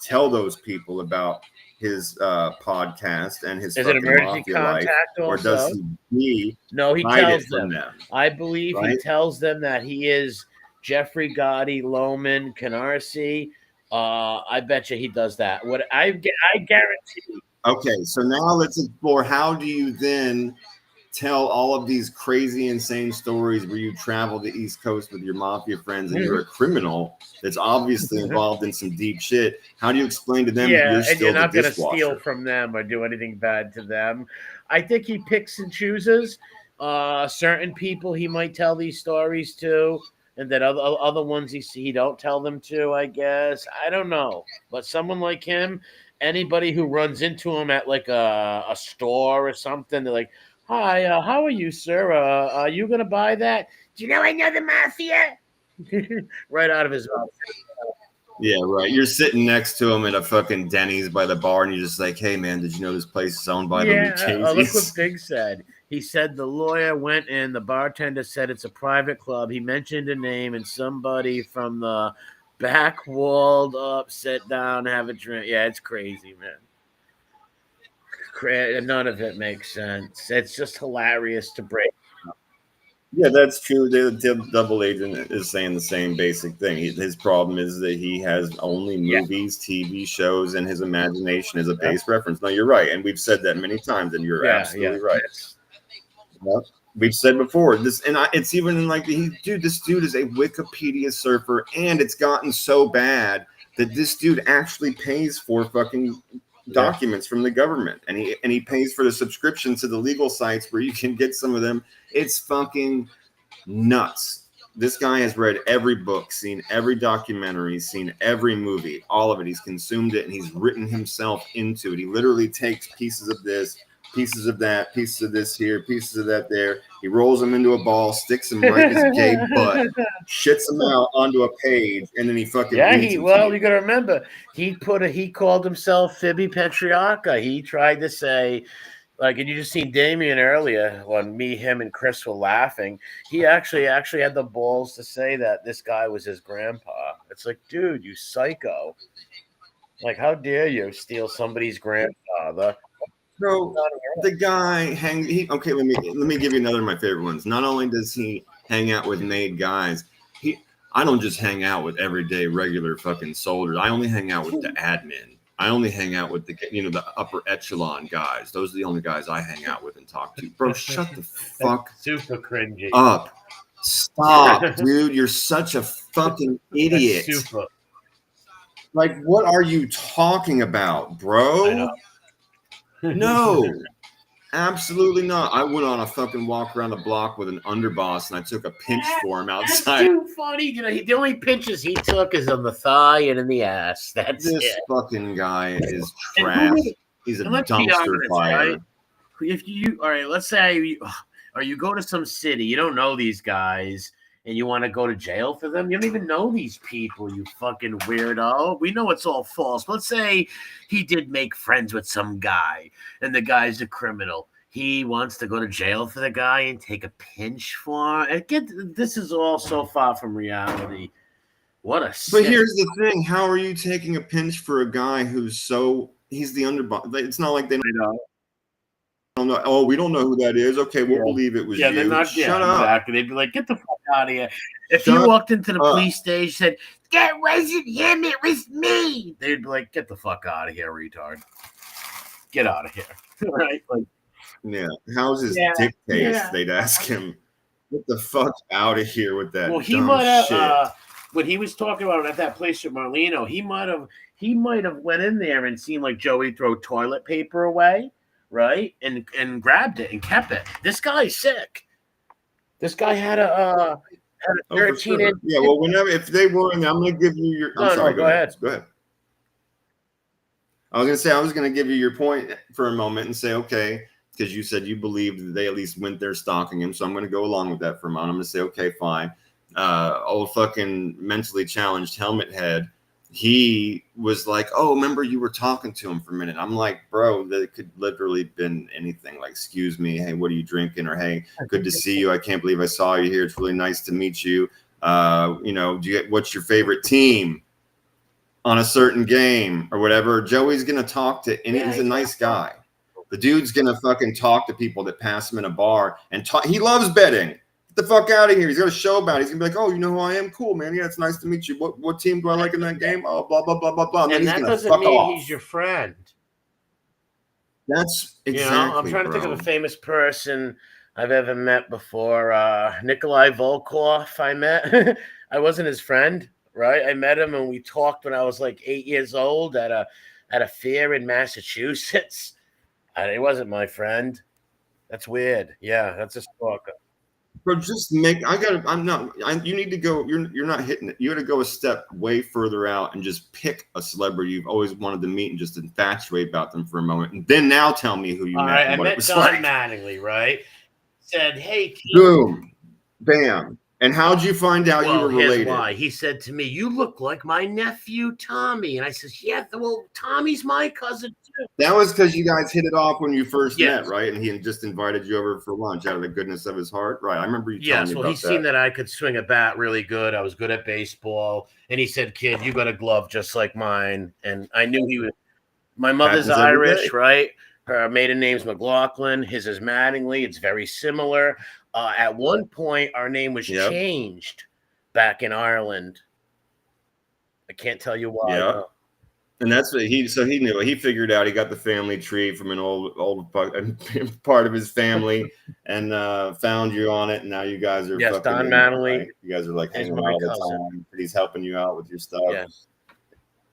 tell those people about his podcast and his Is it fucking emergency mafia life, contact or also? does he No, he hide tells it from them. them? I believe he right? tells them that he is Jeffrey Gotti, Loman, Canarsie. I bet you he does that. What I guarantee. Okay, so now let's explore how do you then tell all of these crazy, insane stories where you travel the East Coast with your mafia friends and you're a criminal that's obviously involved in some deep shit. How do you explain to them that you're and still you're not the going to steal dishwasher? from them or do anything bad to them. I think he picks and chooses certain people he might tell these stories to, and that other ones he don't tell them to. I guess I don't know, but someone like him, anybody who runs into him at like a store or something, they're like, "Hi, how are you, sir? Are you gonna buy that? Do you know I know the mafia?" Right out of his mouth. Yeah, right. You're sitting next to him at a fucking Denny's by the bar, and you're just like, "Hey, man, did you know this place is owned by the Look what Lucchese's?" Big said. He said the lawyer went in, the bartender said it's a private club. He mentioned a name, and somebody from the back walled up, sit down, have a drink. Yeah, it's crazy, man. None of it makes sense. It's just hilarious to break. Yeah, that's true. The double agent is saying the same basic thing. His problem is that he has only movies, TV shows, and his imagination is a base reference. No, you're right, and we've said that many times, and you're absolutely right. Yep. We've said before this, and it's even in like this dude is a Wikipedia surfer, and it's gotten so bad that this dude actually pays for fucking documents from the government, and he pays for the subscription to the legal sites where you can get some of them. It's fucking nuts. This guy has read every book, seen every documentary, seen every movie, all of it. He's consumed it, and he's written himself into it. He literally takes pieces of this, pieces of that, pieces of this here, pieces of that there. He rolls them into a ball, sticks them right in his gay butt, shits them out onto a page, and then he fucking reads them. Well, you got to remember, he called himself Fibby Patriarcha. He tried to say, like, and you just seen Damien earlier when him, and Chris were laughing. He actually had the balls to say that this guy was his grandpa. It's like, dude, you psycho! Like, how dare you steal somebody's grandfather? Bro, the guy okay, let me give you another of my favorite ones. Not only does he hang out with made guys, I don't just hang out with everyday regular fucking soldiers. I only hang out with the admin. I only hang out with the upper echelon guys. Those are the only guys I hang out with and talk to. Bro, shut the fuck super cringy up. Stop, dude. You're such a fucking idiot. Super. Like, what are you talking about, bro? No, absolutely not. I went on a fucking walk around the block with an underboss, and I took a pinch for him outside. That's too funny. The only pinches he took is on the thigh and in the ass. That's this fucking guy is trash. He's a dumpster fire. Right? If you let's say you go to some city, you don't know these guys, and you want to go to jail for them. You don't even know these people, you fucking weirdo. We know it's all false. Let's say he did make friends with some guy, and the guy's a criminal. He wants to go to jail for the guy and take a pinch for it. This is all so far from reality. What a But here's the thing. How are you taking a pinch for a guy he's the underboss? It's not like they don't know. Oh, we don't know who that is. Okay, we'll believe it was you. They're not. Shut up. Exactly. They'd be like, "Get the fuck out of here." If you walked into the police station, said, "That wasn't him. It was me," they'd be like, "Get the fuck out of here, retard. Get out of here." Right? Like, yeah. How's his dick taste? They'd ask him. Get the fuck out of here with that Well, he dumb might have shit. what he was talking about at that place with Marlino. He might have went in there and seen like Joey throw toilet paper away, right? And grabbed it and kept it. This guy's sick. This guy had a Oh, for 13 sure. inch. Yeah. Well, whenever if they were in there, I'm gonna give you your. I'm No, sorry. no, Go go ahead. ahead. Go ahead. I was gonna say I was gonna give you your point for a moment and say okay, because you said you believed that they at least went there stalking him. So I'm gonna go along with that for a moment. I'm gonna say okay, fine. Old fucking mentally challenged helmet head. He was like, "Oh, remember you were talking to him for a minute." I'm like, "Bro, that could literally been anything. Like, excuse me, hey, what are you drinking? Or hey, good to see you. I can't believe I saw you here. It's really nice to meet you. What's your favorite team on a certain game or whatever?" Joey's gonna talk to any. He's a nice guy. The dude's gonna fucking talk to people that pass him in a bar and talk. He loves betting. Get the fuck out of here. He's got a show about it. He's gonna be like, "Oh, you know who I am? Cool, man. Yeah, it's nice to meet you. What team do I like in that game? Oh, blah blah blah blah blah." And then And he's that gonna doesn't fuck mean off. he's your friend. That's exactly. I'm trying to think of bro. a famous person I've ever met before. Nikolai Volkov, I met. I wasn't his friend, right? I met him and we talked when I was like 8 years old at a fair in Massachusetts. He wasn't my friend. That's weird. Yeah, that's a stalker. Bro, just make. I got. I'm not. You need to go. You're not hitting it. You got to go a step way further out and just pick a celebrity you've always wanted to meet and just infatuate about them for a moment, and then now tell me who you All met right, and I what it met was Don like. Mattingly, right? Said, "Hey, kid." Boom, bam. And how'd you find out you Well, were here's related? why. He said to me, "You look like my nephew Tommy," and I says, "Yeah, well, Tommy's my cousin too." That was because you guys hit it off when you first Yes. met, right? And he had just invited you over for lunch out of the goodness of his heart, right? I remember you telling Yes, me well, about he's seen that I could swing a bat really good. I was good at baseball, and he said, "Kid, you got a glove just like mine." And I knew he was. My mother's Happens every Irish, day. right? Her maiden name's McLaughlin. His is Mattingly. It's very similar. At one point, our name was Yep. changed back in Ireland. I can't tell you why. Yeah. No. And that's what he knew. He figured out he got the family tree from an old part of his family and found you on it. And now you guys are Yes, fucking Don in there, Mattingly right? You guys are like is hanging my out all the cousin. time. He's helping you out with your stuff. Yes.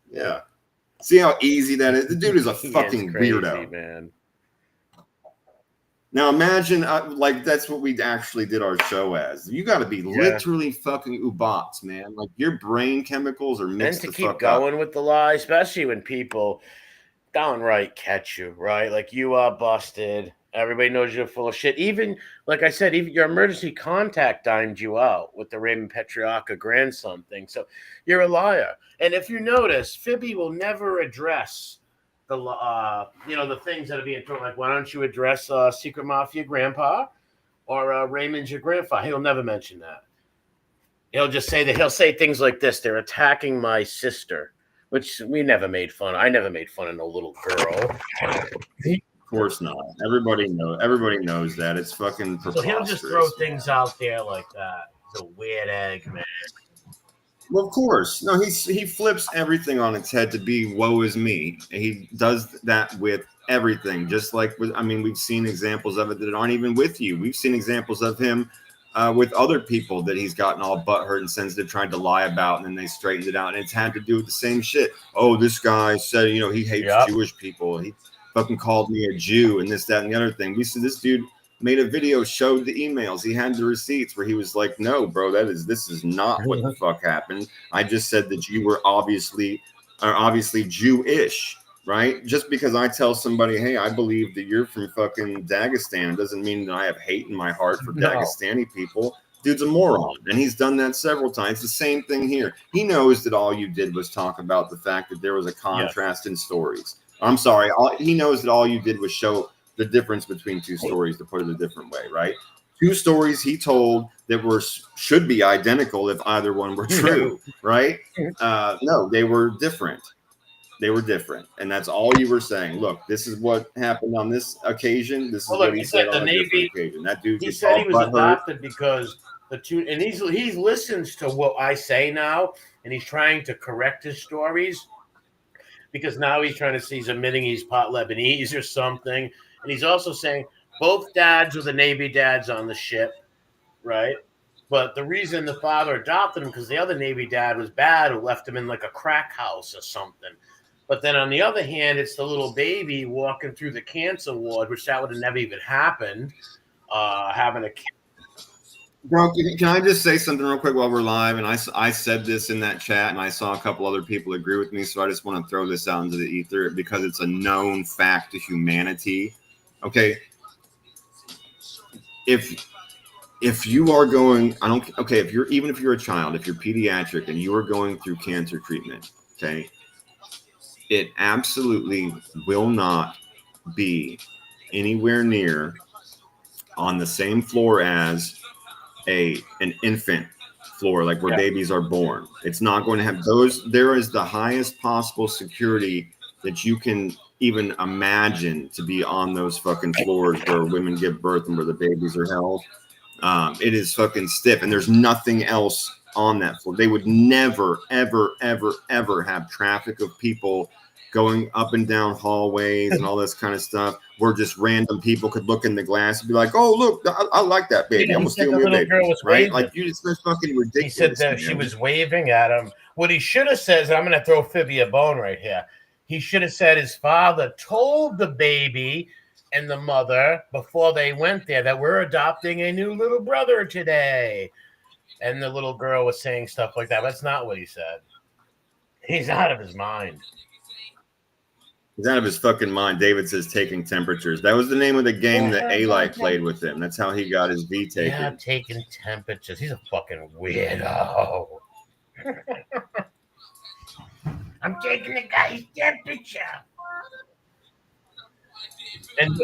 Yeah. See how easy that is? The dude is a He fucking crazy, weirdo. man. Now imagine like that's what we actually did our show as. You got to be literally fucking ubats, man. Like your brain chemicals are mixed And to the keep fuck going up. with the lie, especially when people downright catch you, right? Like you are busted. Everybody knows you're full of shit. Even, like I said, even your emergency contact dimed you out with the Raymond Petriarca grandson thing. So you're a liar. And if you notice, Fibby will never address the things that are being thrown. Like, why don't you address Secret Mafia Grandpa or Raymond's your grandfather? He'll never mention that. He'll just say that he'll say things like this: "They're attacking my sister," which we never made fun. I never made fun of no little girl. Of course not. Everybody knows that. It's fucking preposterous. So he'll just throw things out there like that. It's a weird egg, man. Well, of course. No, he flips everything on its head to be woe is me. He does that with everything. Just like we've seen examples of it that aren't even with you. We've seen examples of him with other people that he's gotten all butthurt and sensitive, trying to lie about, and then they straightened it out. And it's had to do with the same shit. Oh, this guy said, he hates Jewish people. He fucking called me a Jew and this, that, and the other thing. We see this dude made a video, showed the emails. He had the receipts where he was like, "No, bro, this is not what the fuck happened. I just said that you were obviously Jewish." Right? Just because I tell somebody, "Hey, I believe that you're from fucking Dagestan," doesn't mean that I have hate in my heart for Dagestani people. Dude's a moron, and he's done that several times. The same thing here. He knows that all you did was talk about the fact that there was a contrast in stories. I'm sorry. He knows that all you did was show the difference between two stories, to put it a different way, right? Two stories he told that should be identical if either one were true, right? No, they were different. They were different, and that's all you were saying. Look, this is what happened on this occasion. This is what he said on a different occasion. That dude He said he was adopted because the two, and he listens to what I say now, and he's trying to correct his stories because now he's trying to see he's admitting he's part Lebanese or something, and he's also saying both dads were the Navy dads on the ship. right? But the reason the father adopted him because the other Navy dad was bad, who left him in like a crack house or something. But then on the other hand, it's the little baby walking through the cancer ward, which that would have never even happened. Having a kid. Bro, can I just say something real quick while we're live? And I said this in that chat, and I saw a couple other people agree with me, so I just want to throw this out into the ether because it's a known fact to humanity. Okay, if you are going, if you're a child, if you're pediatric and you are going through cancer treatment, okay, it absolutely will not be anywhere near on the same floor as an infant floor, like where babies are born. It's not going to have those. There is the highest possible security that you can even imagine to be on those fucking floors where women give birth and where the babies are held. It is fucking stiff, and there's nothing else on that floor. They would never, ever, ever, ever have traffic of people going up and down hallways and all this kind of stuff where just random people could look in the glass and be like, oh, look, I like that baby. Yeah, I'm going to steal your baby. Right? Waving. Like, it's fucking ridiculous. He said that she was waving at him. What he should have said, I'm going to throw Fibby a bone right here. He should have said his father told the baby and the mother before they went there that we're adopting a new little brother today. And the little girl was saying stuff like that. That's not what he said. He's out of his mind. He's out of his fucking mind. David says taking temperatures. That was the name of the game that A-Light played with him. That's how he got his V taken. Yeah, taking temperatures. He's a fucking weirdo. I'm taking the guy's temperature. And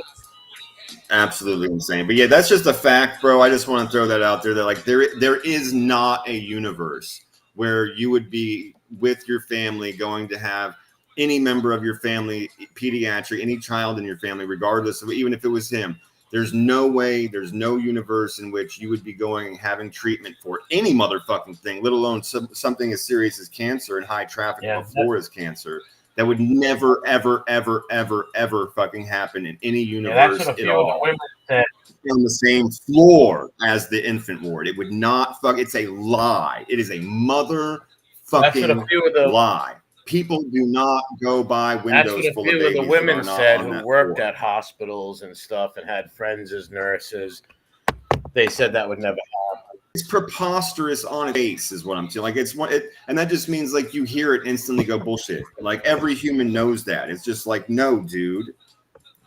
absolutely insane. But yeah, that's just a fact, bro. I just want to throw that out there that like there is not a universe where you would be with your family going to have any member of your family, pediatric, any child in your family, regardless of even if it was him. There's no way, there's no universe in which you would be going and having treatment for any motherfucking thing, let alone something as serious as cancer and high traffic before as cancer. That would never, ever, ever, ever, ever fucking happen in any universe at all. On the same floor as the infant ward. It would not it's a lie. It is a motherfucking lie. People do not go by windows full of babies. That's what a few of the women said who worked at hospitals and stuff and had friends as nurses. They said that would never happen. It's preposterous on its face, is what I'm saying. Like and that just means like you hear it instantly go bullshit. Like every human knows that. It's just like, no, dude,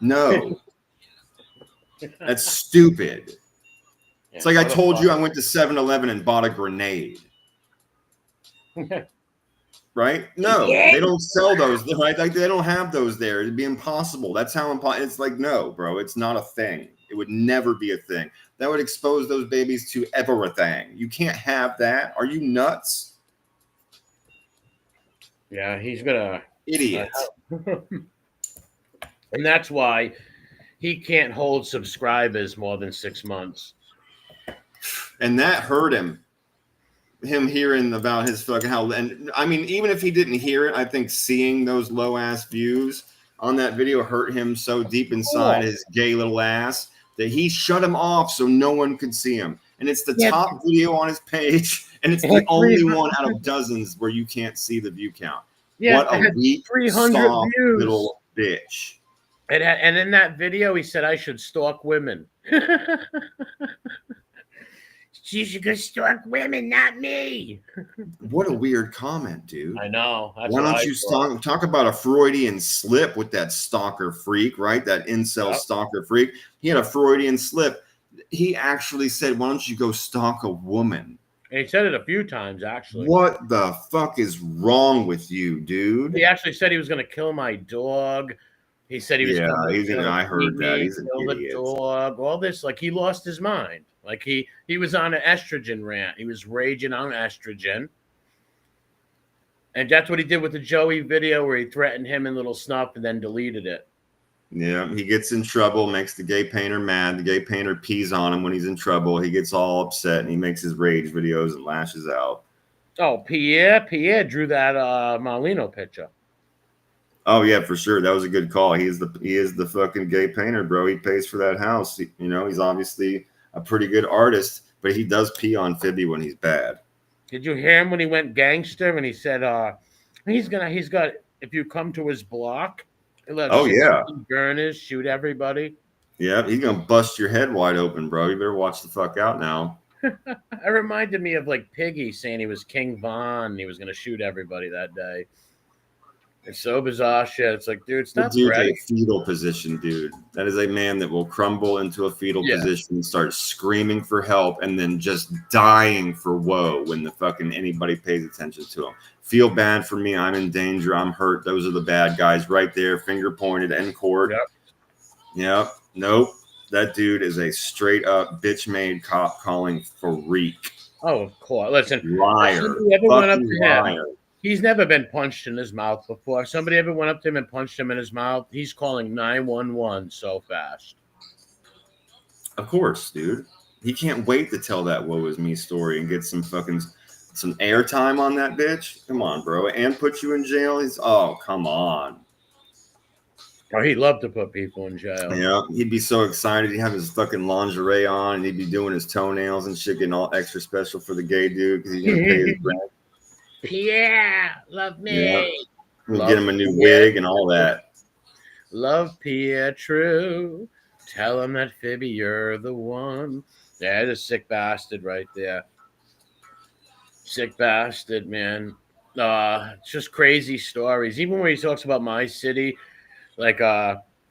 no, that's stupid. Yeah, it's like I told you I went to 7-Eleven and bought a grenade. Right? No, they don't sell those. Right? Like they don't have those there. It'd be impossible. That's how impossible. It's like, no, bro, it's not a thing. It would never be a thing. That would expose those babies to everything. You can't have that. Are you nuts? Yeah, he's gonna idiot. And that's why he can't hold subscribers more than 6 months. And that hurt him. Him hearing about his fucking how, and I mean, even if he didn't hear it, I think seeing those low ass views on that video hurt him so deep inside his gay little ass that he shut him off so no one could see him. And it's the top video on his page, and it's the only one out of dozens where you can't see the view count. Yeah, what a weak, 300 views. Little bitch. And in that video, he said, "I should stalk women." You should go stalk women, not me. What a weird comment, dude. I know. Why don't you talk about a Freudian slip with that stalker freak, right? That incel stalker freak. He had a Freudian slip. He actually said, why don't you go stalk a woman? And he said it a few times, actually. What the fuck is wrong with you, dude? He actually said he was going to kill my dog. He said he was I heard that. He's an idiot. Dog, all this, like he lost his mind. Like he was on an estrogen rant. He was raging on estrogen. And that's what he did with the Joey video where he threatened him and Little Snuff and then deleted it. Yeah, he gets in trouble, makes the gay painter mad. The gay painter pees on him when he's in trouble. He gets all upset and he makes his rage videos and lashes out. Oh, Pierre drew that Marlino picture. Oh yeah, for sure. That was a good call. He is the fucking gay painter, bro. He pays for that house. You know, he's obviously a pretty good artist. but he does pee on Fibby when he's bad. Did you hear him when he went gangster and he said, he's got, if you come to his block, he'll have Oh, yeah. burners, shoot everybody. Yeah, he's going to bust your head wide open, bro. You better watch the fuck out now. It reminded me of like Piggy saying he was King Von and he was going to shoot everybody that day. It's so bizarre shit. It's like, dude, stop. The dude's a fetal position, dude. That is a man that will crumble into a fetal position and start screaming for help and then just dying for woe when the fucking anybody pays attention to him. Feel bad for me. I'm in danger. I'm hurt. Those are the bad guys right there, finger pointed in court. Yep. Nope. That dude is a straight up bitch made cop calling freak. Oh, of course. Listen, liar. Liar. He's never been punched in his mouth before. If somebody ever went up to him and punched him in his mouth, he's calling 911 so fast. Of course, dude. He can't wait to tell that woe is me story and get some airtime on that bitch. Come on, bro. And put you in jail. Come on. Oh, he'd love to put people in jail. Yeah, he'd be so excited. He'd have his fucking lingerie on, and he'd be doing his toenails and shit, getting all extra special for the gay dude because he's gonna pay his rent. Yeah, love me. Yeah. We'll get him a new wig and all that. Love Pietro. Tell him that Fibby, you're the one. Yeah, that's a sick bastard right there. Sick bastard, man. It's just crazy stories. Even when he talks about my city. Like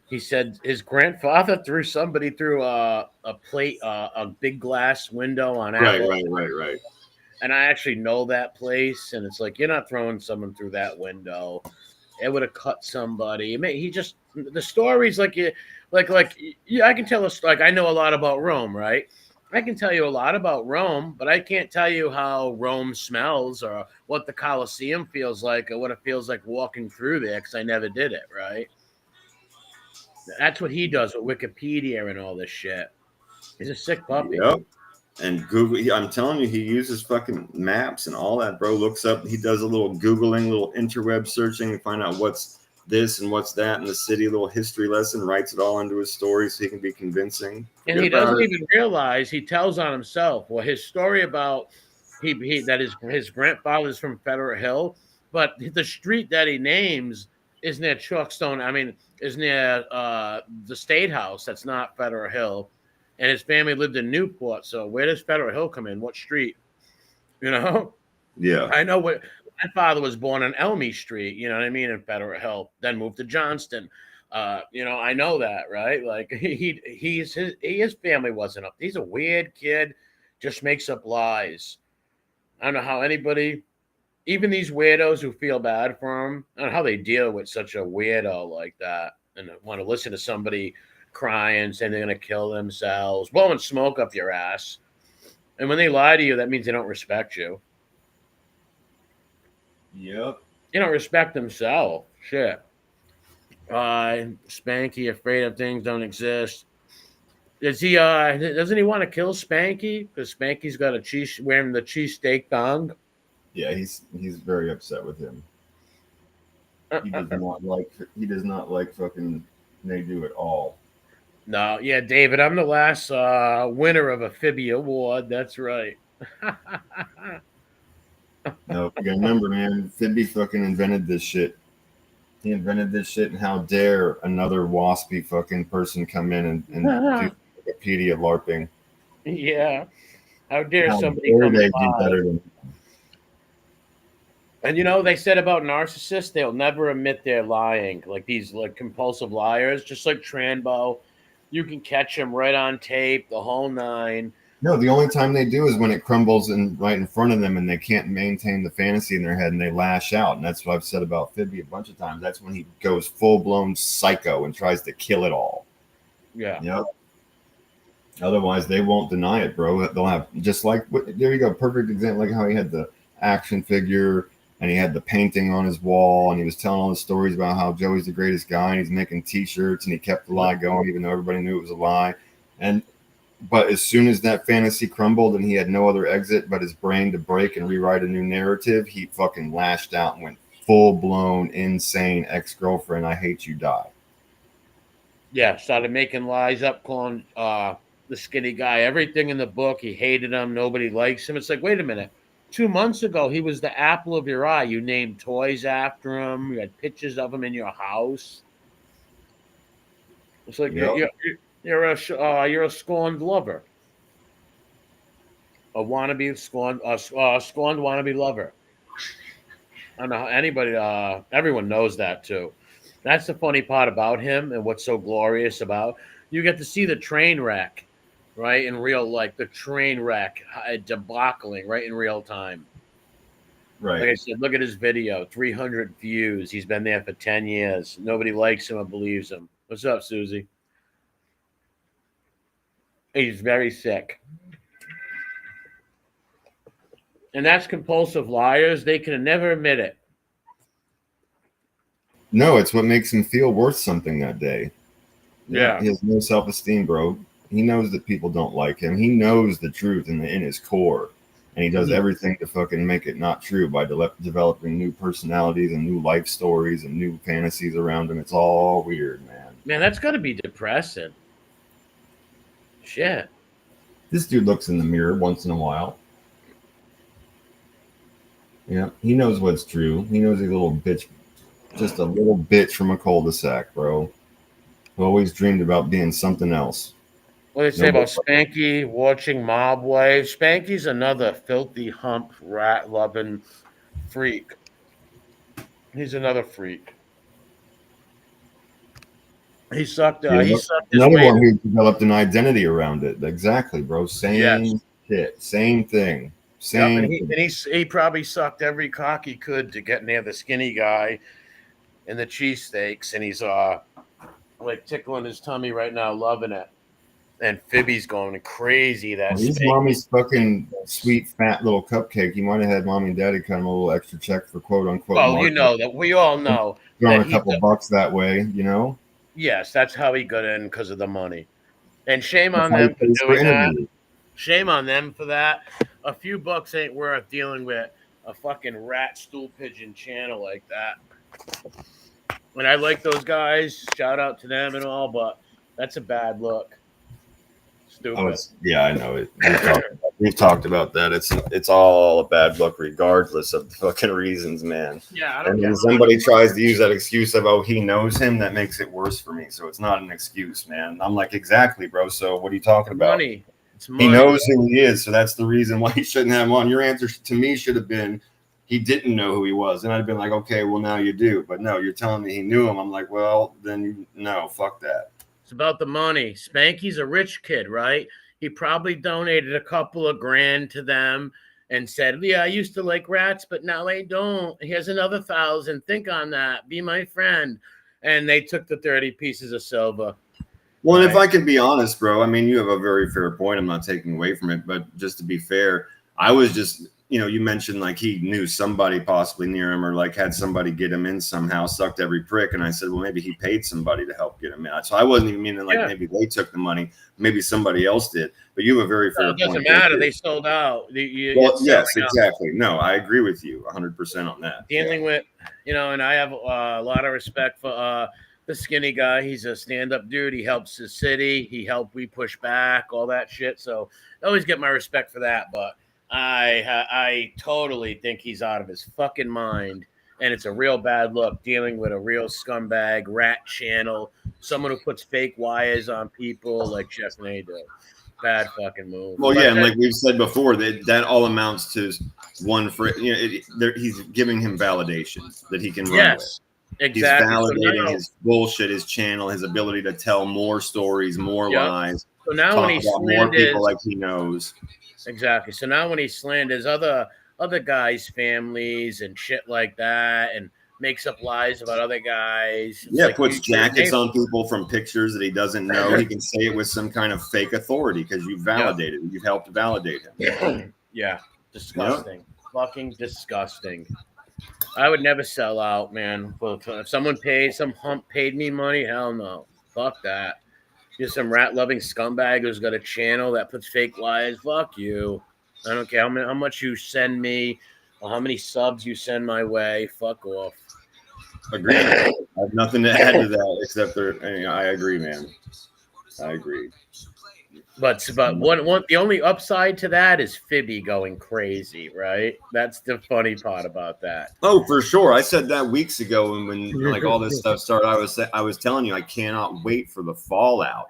he said his grandfather threw somebody through a plate, a big glass window on Apple. Right. And I actually know that place, and it's like you're not throwing someone through that window. It would have cut somebody. He just the stories like I can tell us like I know a lot about Rome, right? I can tell you a lot about Rome, but I can't tell you how Rome smells or what the Colosseum feels like or what it feels like walking through there because I never did it, right? That's what he does with Wikipedia and all this shit. He's a sick puppy. Yep. And Google, I'm telling you, he uses fucking maps and all that, bro. Looks up, he does a little Googling, little interweb searching to find out what's this and what's that in the city, a little history lesson, writes it all into his story so he can be convincing. And he doesn't even realize he tells on himself. Well, his story about his grandfather's from Federal Hill, but the street that he names is near Chalkstone. I mean, is near the State House. That's not Federal Hill. And his family lived in Newport. So where does Federal Hill come in? What street? You know? Yeah. I know my father was born on Elmy Street, you know what I mean, in Federal Hill, then moved to Johnston. I know that, right? Like his family wasn't up. He's a weird kid, just makes up lies. I don't know how anybody, even these weirdos who feel bad for him, I don't know how they deal with such a weirdo like that and want to listen to somebody crying, saying they're going to kill themselves, blowing smoke up your ass. And when they lie to you, that means they don't respect you. Yep. They don't respect themselves. Shit. Spanky, afraid of things don't exist. Doesn't he want to kill Spanky? Because Spanky's got wearing the cheesesteak thong. Yeah, he's very upset with him. He does not like fucking Nadu at all. No, yeah, David, I'm the last winner of a Fibby award. That's right. No, you gotta remember, man, Fibby fucking invented this shit. He invented this shit, and how dare another waspy fucking person come in and do Wikipedia LARPing. Yeah. How dare somebody come they do better than. And they said about narcissists, they'll never admit they're lying. Like these compulsive liars, just like Trambo. You can catch them right on tape, the whole nine. No, the only time they do is when it crumbles right in front of them and they can't maintain the fantasy in their head and they lash out. And that's what I've said about Fibby a bunch of times. That's when he goes full-blown psycho and tries to kill it all. Yeah. Yep. Otherwise, they won't deny it, bro. They'll have there you go. Perfect example, like how he had the action figure and he had the painting on his wall and he was telling all the stories about how Joey's the greatest guy and he's making t-shirts and he kept the lie going even though everybody knew it was a lie. But as soon as that fantasy crumbled and he had no other exit but his brain to break and rewrite a new narrative, he fucking lashed out and went full-blown insane ex-girlfriend, I hate you, die. Yeah, started making lies up, calling the skinny guy. Everything in the book, he hated him. Nobody likes him. It's like, wait a minute. 2 months ago, he was the apple of your eye. You named toys after him. You had pictures of him in your house. It's like Yep. you're a scorned lover, a wannabe scorned, scorned wannabe lover. I don't know how anybody. Everyone knows that too. That's the funny part about him, and what's so glorious about you get to see the train wreck, right, in real, like the train wreck debacling right in real time. Right. Like I said, look at his video, 300 views. He's been there for 10 years. Nobody likes him or believes him. What's up, Susie? He's very sick. And that's compulsive liars. They can never admit it. No, it's what makes him feel worth something that day. Yeah. He has no self-esteem, bro. He knows that people don't like him. He knows the truth in his core. And he does everything to fucking make it not true by developing new personalities and new life stories and new fantasies around him. It's all weird, man. Man, that's got to be depressing. Shit. This dude looks in the mirror once in a while. Yeah, he knows what's true. He knows he's a little bitch, just a little bitch from a cul-de-sac, bro. Who always dreamed about being something else. What do they say about Spanky watching Mob Wave? Spanky's another filthy hump rat loving freak. He's another freak. He sucked. He sucked his another way. one who developed an identity around it. Exactly, bro. Same shit. Same thing. Same. Yep, and he probably sucked every cock he could to get near the skinny guy and the cheesesteaks, and he's like tickling his tummy right now, loving it. And Fibby's going crazy. He's mommy's fucking sweet, fat little cupcake. He might have had mommy and daddy cut him a little extra check for quote unquote. Oh, you know that. We all know. Throwing a couple bucks that way, you know? Yes, that's how he got in, because of the money. And shame on them for doing that. Shame on them for that. A few bucks ain't worth dealing with a fucking rat stool pigeon channel like that. And I like those guys. Shout out to them and all, but that's a bad look. Stupid. Yeah, I know it. We've talked about that. It's all a bad look, regardless of the fucking reasons, man. Yeah, I don't and when somebody tries to use that excuse of, oh, he knows him, that makes it worse for me. So it's not an excuse, man. I'm like, exactly, bro. So what are you talking about? Money. It's money. He knows who he is, so that's the reason why he shouldn't have him on. Your answer to me should have been he didn't know who he was, and I'd have been like, okay, well now you do. But no, you're telling me he knew him. I'm like, well, then no, fuck that. It's about the money. Spanky's a rich kid, right? He probably donated a couple of grand to them and said, yeah, I used to like rats, but now I don't. Here's another 1,000. Think on that. Be my friend. And they took the 30 pieces of silver. Well, and if I can be honest, bro, I mean, you have a very fair point. I'm not taking away from it, but just to be fair, I was just, you mentioned like he knew somebody possibly near him or like had somebody get him in somehow, sucked every prick. And I said, well, maybe he paid somebody to help get him in. So I wasn't even meaning like maybe they took the money, maybe somebody else did. But you have a very fair point. It doesn't matter. They sold out. Well, yes, exactly. No, I agree with you 100% on that. Dealing with, and I have a lot of respect for the skinny guy. He's a stand-up dude. He helps the city. We push back, all that shit. So I always get my respect for that. But I totally think he's out of his fucking mind, and it's a real bad look dealing with a real scumbag rat channel, someone who puts fake wires on people like Jeff May did. Bad fucking move. Well, yeah, and like we've said before, that all amounts to one for he's giving him validation that he can run with. Exactly. He's validating his bullshit, his channel, his ability to tell more stories, more lies. So now when he more people like he knows. Exactly. So now when he slanders other guys' families and shit like that, and makes up lies about other guys, puts jackets on people from pictures that he doesn't know. He can say it with some kind of fake authority because you validated. You've helped validate him. Yeah, disgusting. Fucking disgusting. I would never sell out, man. If someone some hump paid me money, hell no. Fuck that. You're some rat-loving scumbag who's got a channel that puts fake lies. Fuck you. I don't care how much you send me or how many subs you send my way. Fuck off. Agreed. I have nothing to add to that except I agree, man. I agree. But one the only upside to that is Fibby going crazy, right? That's the funny part about that. Oh, for sure. I said that weeks ago when like all this stuff started. I was telling you I cannot wait for the fallout.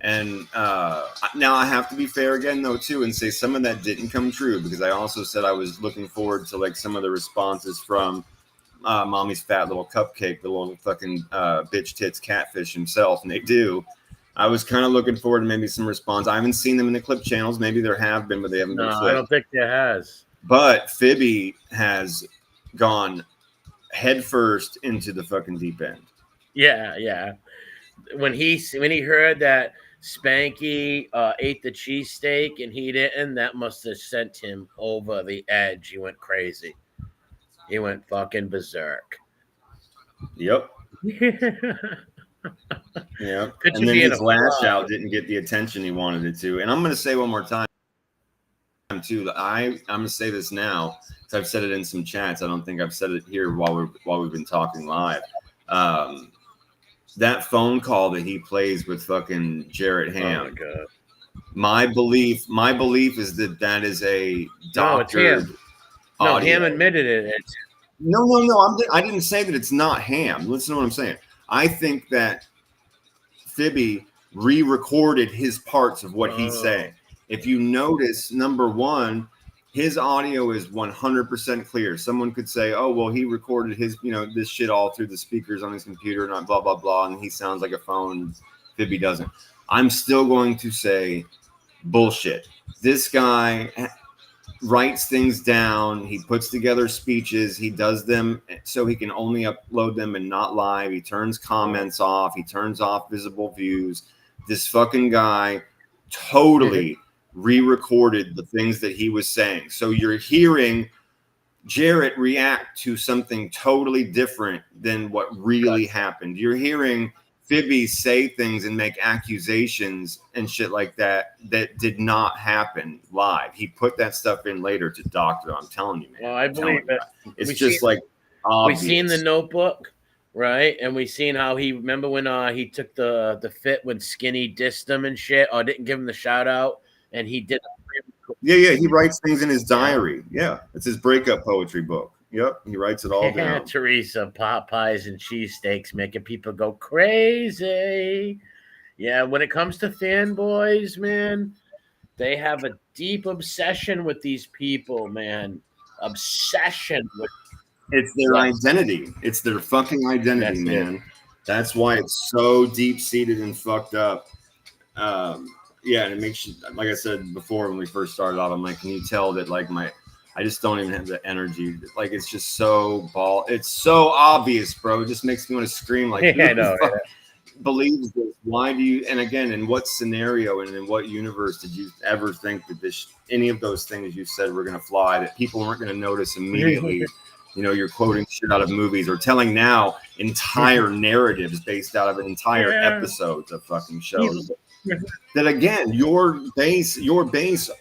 And now I have to be fair again though too and say some of that didn't come true because I also said I was looking forward to like some of the responses from Mommy's fat little cupcake, the little fucking bitch tits catfish himself, and they do. I was kind of looking forward to maybe some response. I haven't seen them in the clip channels. Maybe there have been, but they haven't been clipped. I don't think there has. But Fibby has gone headfirst into the fucking deep end. Yeah. When he heard that Spanky ate the cheesesteak and he didn't, that must have sent him over the edge. He went crazy. He went fucking berserk. Yep. Yeah. And then his lash out didn't get the attention he wanted it to. And I'm going to say one more time too. I'm going to say this now because I've said it in some chats. I don't think I've said it here while we've been talking live. That phone call that he plays with fucking Jarrett Ham. Oh my God. My belief is that is a doctored. No, it's Ham. No, Ham admitted it. No. I didn't say that it's not Ham. Listen to what I'm saying. I think that Fibby re-recorded his parts of what he's saying. If you notice, number one, his audio is 100% clear. Someone could say, oh, well, he recorded his, this shit all through the speakers on his computer, not blah, blah, blah, and he sounds like a phone. Fibby doesn't. I'm still going to say bullshit. This guy writes things down. He puts together speeches. He does them so he can only upload them and not live. He turns comments off. He turns off visible views. This fucking guy totally re-recorded the things that he was saying. So you're hearing Jarrett react to something totally different than what really happened. You're hearing Fibby say things and make accusations and shit like that did not happen live. He put that stuff in later to doctor. I'm telling you, man. Well, I believe it. It's just like obvious. We've seen the Notebook, right? And we've seen how remember when he took the fit when Skinny dissed him and shit, or didn't give him the shout out, and he did. Yeah. He writes things in his diary. Yeah, it's his breakup poetry book. Yep, he writes it all down. Teresa, pot pies and cheesesteaks making people go crazy. Yeah, when it comes to fanboys, man, they have a deep obsession with these people, man. Obsession with. It's their identity. It's their fucking identity, man. That's why it's so deep-seated and fucked up. Yeah, and it makes you, like I said before when we first started off, I'm like, can you tell that like I just don't even have the energy. Like it's just so it's so obvious, bro. It just makes me want to scream like, I know. Believes this? Why do you? And again, in what scenario and in what universe did you ever think that any of those things you said were going to fly? That people weren't going to notice immediately? You're quoting shit out of movies or telling now entire narratives based out of entire episodes of fucking shows. That again, your base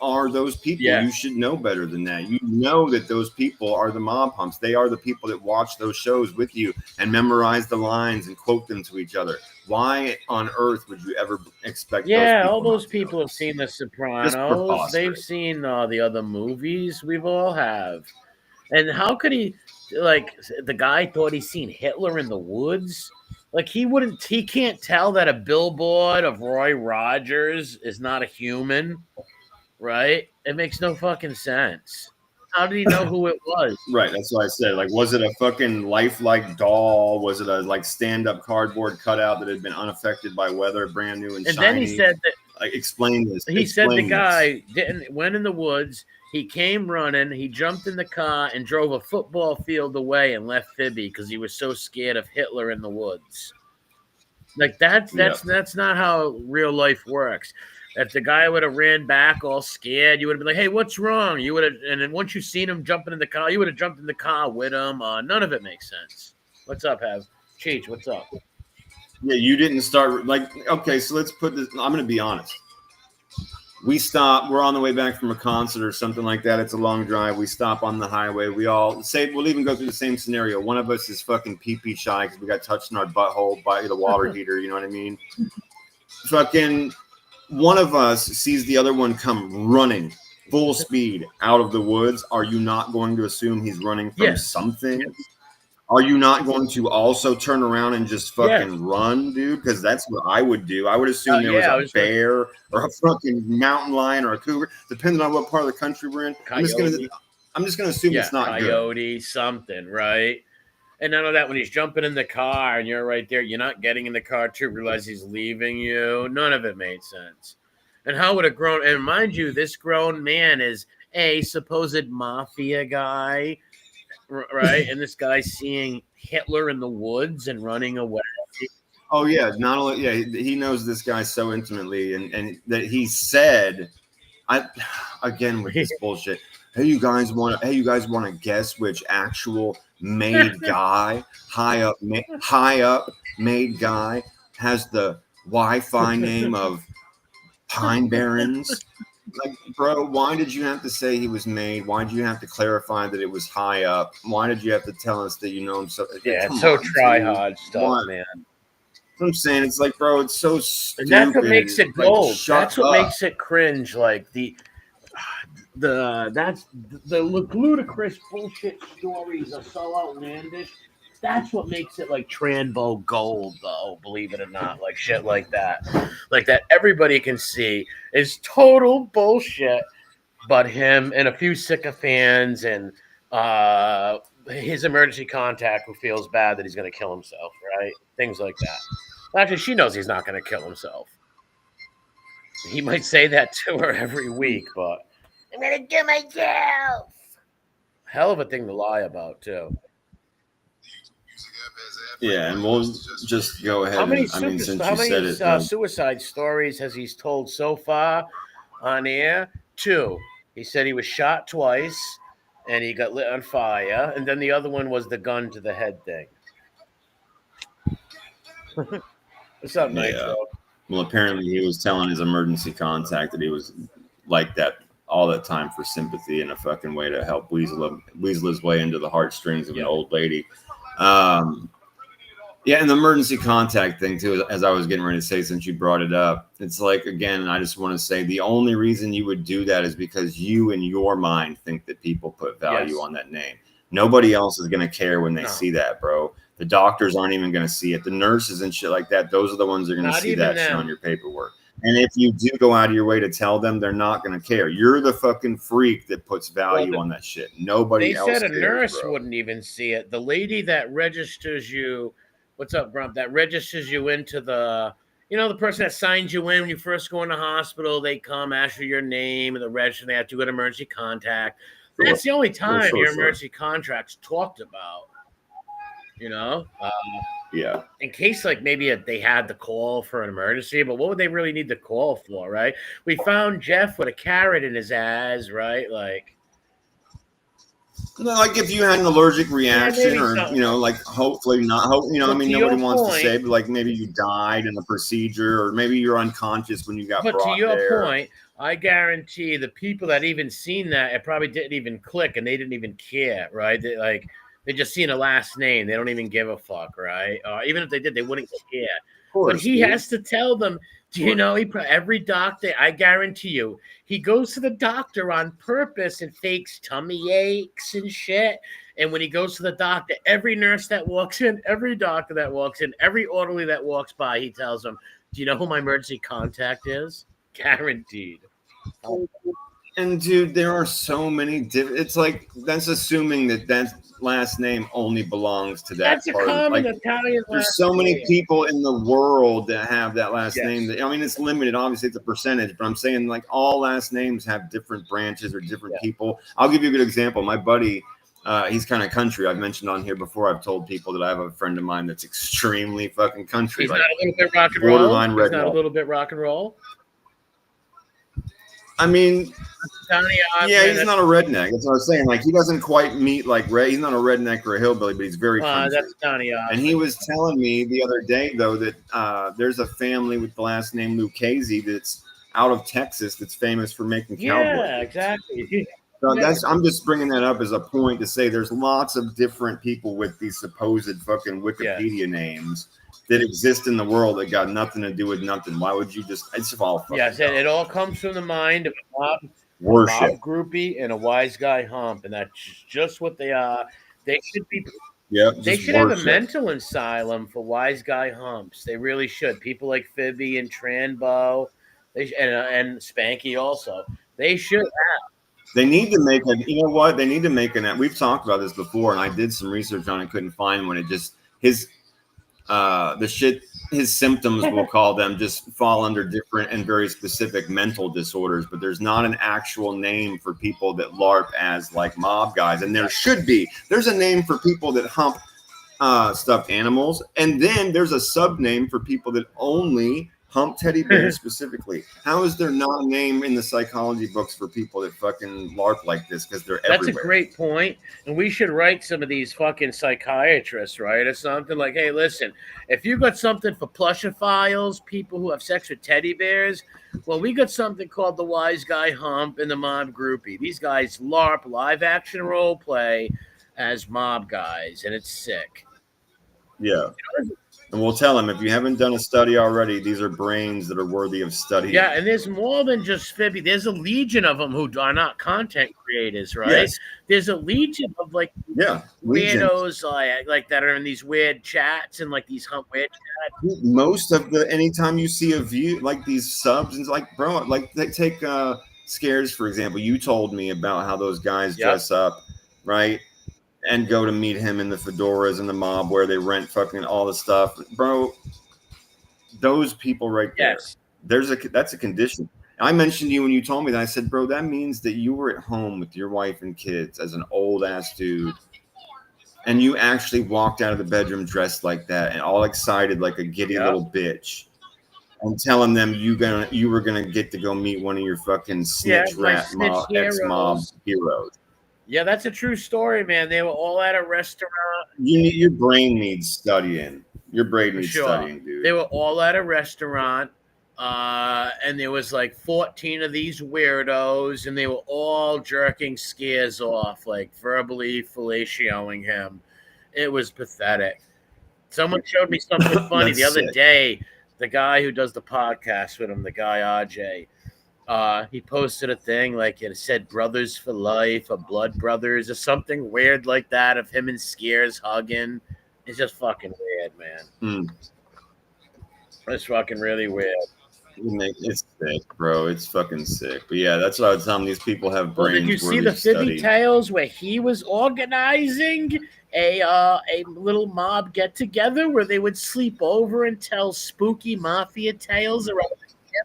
are those people. Yeah. You should know better than that. You know that those people are the mob humps. They are the people that watch those shows with you and memorize the lines and quote them to each other. Why on earth would you ever expect? All those people have seen The Sopranos. They've seen the other movies. We've all have. And how could he? Like the guy thought he seen Hitler in the woods. Like he can't tell that a billboard of Roy Rogers is not a human, right? It makes no fucking sense. How did he know who it was? Right, that's what I said. Like, was it a fucking lifelike doll? Was it a like stand-up cardboard cutout that had been unaffected by weather, brand new and shiny? Then he said that. Like, explain this. He said the guy went in the woods. He came running. He jumped in the car and drove a football field away and left Fibby because he was so scared of Hitler in the woods. Like that's not how real life works. If the guy would have ran back all scared, you would have been like, "Hey, what's wrong?" You would have, and then once you seen him jumping in the car, you would have jumped in the car with him. None of it makes sense. What's up, Have? Cheech, what's up? Yeah, you didn't start okay. So let's put this. I'm going to be honest. We stop. We're on the way back from a concert or something like that. It's a long drive. We stop on the highway. We'll even go through the same scenario. One of us is fucking pee-pee shy because we got touched in our butthole by the water heater. You know what I mean? Fucking, one of us sees the other one come running full speed out of the woods, are you not going to assume he's running from something? Are you not going to also turn around and just fucking run, dude? Because that's what I would do. I would assume there was a bear or a fucking mountain lion or a cougar, depending on what part of the country we're in. I'm just gonna assume it's not coyote, good. Something, right? And none of that when he's jumping in the car and you're right there, you're not getting in the car to realize he's leaving you. None of it made sense. And how would a grown, and mind you, this grown man is a supposed mafia guy, right? And this guy's seeing Hitler in the woods and running away. Oh yeah, not only he knows this guy so intimately, and that he said, again with this bullshit. Hey, you guys want to guess which actual made guy, high up made guy has the Wi-Fi name of Pine Barrens? Like, bro, why did you have to say he was made? Why did you have to clarify that it was high up? Why did you have to tell us that you know him so? Yeah, it's so try-hard stuff, man. I'm saying, it's like, bro, it's so stupid. And that's what makes it gold. That's what makes it cringe. Like that's the ludicrous bullshit stories are so outlandish. That's what makes it like Trambo gold, though. Believe it or not, like shit like that everybody can see is total bullshit. But him and a few sycophants and his emergency contact who feels bad that he's going to kill himself, right? Things like that. Actually, she knows he's not going to kill himself. He might say that to her every week, but I'm going to kill myself. Hell of a thing to lie about, too. Yeah, and we'll just go ahead. How many suicide stories has he told so far on air? 2. He said he was shot twice and he got lit on fire. And then the other one was the gun to the head thing. What's up, Nitro? Well, apparently he was telling his emergency contact that he was like that all that time for sympathy and a fucking way to help weasel his way into the heartstrings of an old lady. Yeah, and the emergency contact thing, too, as I was getting ready to say, since you brought it up, it's like, again, I just want to say the only reason you would do that is because you, in your mind, think that people put value on that name. Nobody else is going to care when they see that, bro. The doctors aren't even going to see it. The nurses and shit like that, those are the ones that are going to see that shit on your paperwork. And if you do go out of your way to tell them, they're not going to care. You're the fucking freak that puts value on that shit. Nobody else cares. They said a nurse wouldn't even see it. The lady that registers you... What's up, Grump? That registers you into the, the person that signs you in when you first go in the hospital. They come, ask you your name and the register. They have to go to emergency contact. That's the only time your emergency contract's talked about. Yeah. In case, like, maybe they had the call for an emergency, but what would they really need the call for, right? We found Jeff with a carrot in his ass, right? Like. No, like if you had an allergic reaction or, like hopefully not, I mean, nobody wants to say, but like maybe you died in a procedure or maybe you're unconscious when you got brought there. But to your point, I guarantee the people that even seen that, it probably didn't even click and they didn't even care, right? They just seen a last name. They don't even give a fuck, right? Even if they did, they wouldn't care. But he has to tell them, every doctor, I guarantee you, he goes to the doctor on purpose and fakes tummy aches and shit. And when he goes to the doctor, every nurse that walks in, every doctor that walks in, every orderly that walks by, he tells them, do you know who my emergency contact is? Guaranteed. And dude, there are so many it's like that's assuming that last name only belongs to that part. That's a common Italian last There's so many people in the world that have that last name. It's limited. Obviously, it's a percentage, but I'm saying like all last names have different branches or different people. I'll give you a good example. My buddy, he's kind of country. I've mentioned on here before. I've told people that I have a friend of mine that's extremely fucking country. He's not a little bit rock and roll. He's not a little bit rock and roll. I mean, he's not a redneck. That's what I was saying. Like, he doesn't quite meet like he's not a redneck or a hillbilly, but he's very country. That's Donnie Osmond. And he was telling me the other day, though, that there's a family with the last name Lucchese that's out of Texas that's famous for making cowboy boots. Exactly. So I'm just bringing that up as a point to say there's lots of different people with these supposed fucking Wikipedia names that exist in the world that got nothing to do with nothing. Why would you just? It's all fucking Yes, and it all comes from the mind of a mob groupie and a wise guy hump, and that's just what they are. They should be. Yep, they should have a mental asylum for wise guy humps. They really should. People like Fibby and Tranbo, and Spanky also. They should have. They need to make a. You know what? They need to make an. We've talked about this before, and I did some research on it. Couldn't find one. It just his symptoms, we'll call them, just fall under different and very specific mental disorders, but there's not an actual name for people that LARP as like mob guys, and there should be. There's a name for people that hump stuffed animals, and then there's a sub name for people that only hump teddy bears specifically. How is there not a name in the psychology books for people that fucking LARP like this? Because they're everywhere. That's a great point, and we should write some of these fucking psychiatrists, right, or something like, hey, listen, if you got something for plushophiles, people who have sex with teddy bears, well, we got something called the wise guy hump and the mob groupie. These guys LARP, live action role play, as mob guys, and it's sick. Yeah. And we'll tell them, if you haven't done a study already, these are brains that are worthy of study. Yeah, and there's more than just Fibby. There's a legion of them who are not content creators, right? Yes. There's a legion of like weirdos like that are in these weird chats and like these hump weird chats. Most of anytime you see a view like these subs, and like, bro, like they take Scares for example. You told me about how those guys dress up, right? And go to meet him in the fedoras and the mob where they rent fucking all the stuff, bro. Those people right there. That's a condition. I mentioned to you when you told me that. I said, bro, that means that you were at home with your wife and kids as an old ass dude, and you actually walked out of the bedroom dressed like that and all excited like a giddy little bitch, and telling them you were gonna get to go meet one of your fucking snitch ex-mob heroes. Yeah, that's a true story, man. They were all at a restaurant. Your brain needs studying. Your brain needs studying, dude. They were all at a restaurant, and there was like 14 of these weirdos, and they were all jerking Scares off, like verbally fellatioing him. It was pathetic. Someone showed me something funny the other day. The guy who does the podcast with him, the guy RJ, he posted a thing like it said brothers for life or blood brothers or something weird like that of him and Scares hugging. It's just fucking weird, man. It's fucking really weird. It's sick, bro. It's fucking sick. But yeah, that's what I was telling these people have brains. Did you see the Fibby Tales where he was organizing a little mob get together where they would sleep over and tell spooky mafia tales around?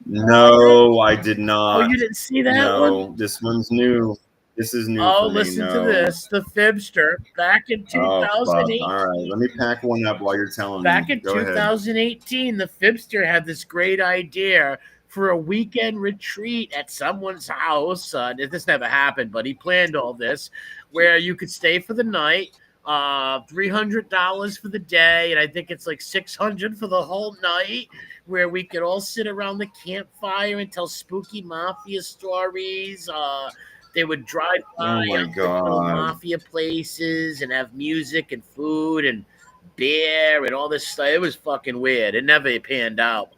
No, I did not. Oh, you didn't see that one? This one's new. This is new. Oh, listen to this. The Fibster back in 2008. All right, let me pack one up while you're telling me. Back in 2018, the Fibster had this great idea for a weekend retreat at someone's house. This never happened, but he planned all this, where you could stay for the night. $300 for the day, and I think it's like $600 for the whole night, where we could all sit around the campfire and tell spooky mafia stories. They would drive by mafia places and have music and food and beer and all this stuff. It was fucking weird. It never panned out.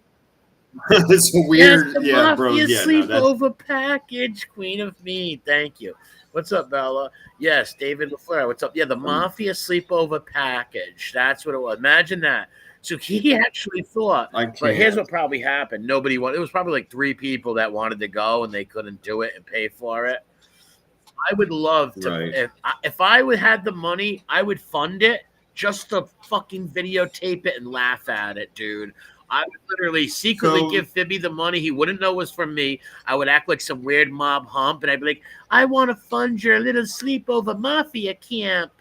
It's weird. Yes, the mafia sleepover package, Queen of Me. Thank you. What's up, Bella? Yes, David LaFleur. What's up? Yeah, the Mafia sleepover package. That's what it was. Imagine that. So he actually thought, but here's what probably happened. Nobody wanted. It was probably like 3 people that wanted to go and they couldn't do it and pay for it. I would love to. If I would had the money, I would fund it just to fucking videotape it and laugh at it, dude. I would literally secretly give Fibby the money. He wouldn't know it was from me. I would act like some weird mob hump, and I'd be like, I want to fund your little sleepover mafia camp.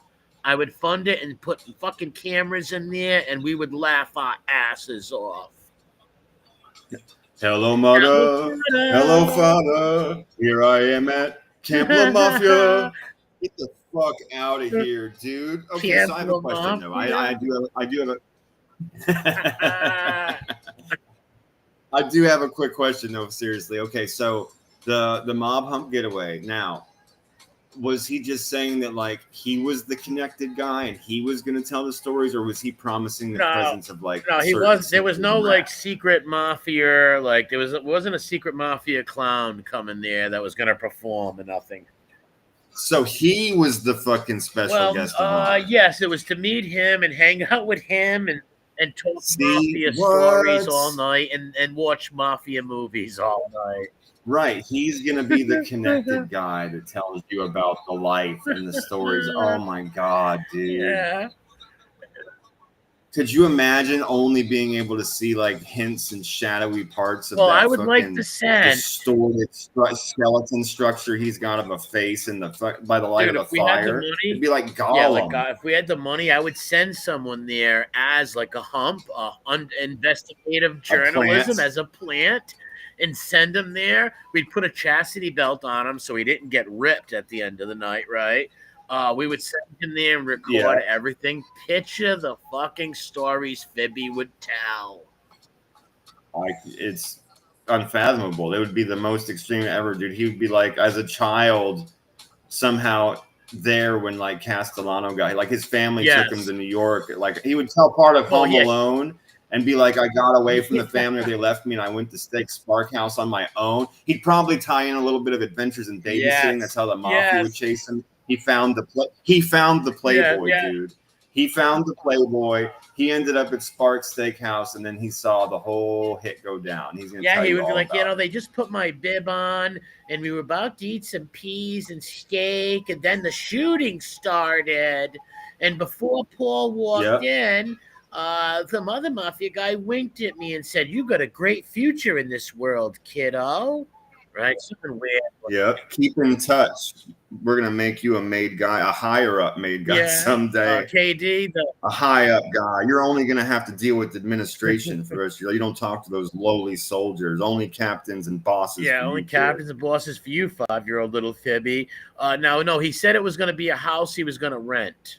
I would fund it and put fucking cameras in there, and we would laugh our asses off. Hello, mother. Hello, father. Here I am at Camp La Mafia. Get the fuck out of here, dude. Okay, Camp so I have a question, though. I do have a... I do have a quick question though, seriously. Okay, so the mob hump getaway. Now, was he just saying that like he was the connected guy and he was going to tell the stories, or was he promising the presence of like? No, he was. There was no like secret mafia. Like it wasn't a secret mafia clown coming there that was going to perform and nothing. So he was the fucking special guest of honor. Yes, it was to meet him and hang out with him and talk mafia stories all night and watch mafia movies all night. Right. He's going to be the connected guy that tells you about the life and the stories. Oh, my God, dude. Yeah. Could you imagine only being able to see, like, hints and shadowy parts of that I would like the sense. distorted skeleton structure he's got of a face and by the light of a fire? It'd be like Gollum. Yeah, like if we had the money, I would send someone there as, like, a hump, investigative journalism as a plant. And send him there. We'd put a chastity belt on him so he didn't get ripped at the end of the night, right? We would send him there and record everything. Picture the fucking stories Fibby would tell. Like, it's unfathomable. It would be the most extreme ever, dude. He would be like, as a child, somehow there when like Castellano got, like his family took him to New York. Like he would tell part of Home Alone. And be like, I got away from the family, they left me, and I went to Steak Spark House on my own. He'd probably tie in a little bit of Adventures in Babysitting. That's how the mafia would chase him. He found the Playboy, dude. He found the Playboy. He ended up at Spark Steakhouse, and then he saw the whole hit go down. He's gonna he would be like, they just put my bib on, and we were about to eat some peas and steak, and then the shooting started. And before Paul walked in, some other mafia guy winked at me and said, "You got a great future in this world, kiddo." Right? Something weird. Yeah. Keep in touch. We're gonna make you a made guy, a higher up made guy someday. KD, a high up guy. You're only gonna have to deal with administration for the rest of your life. You don't talk to those lowly soldiers. Only captains and bosses. Yeah, only captains and bosses for you, 5-year-old little Fibby. No, he said it was gonna be a house he was gonna rent.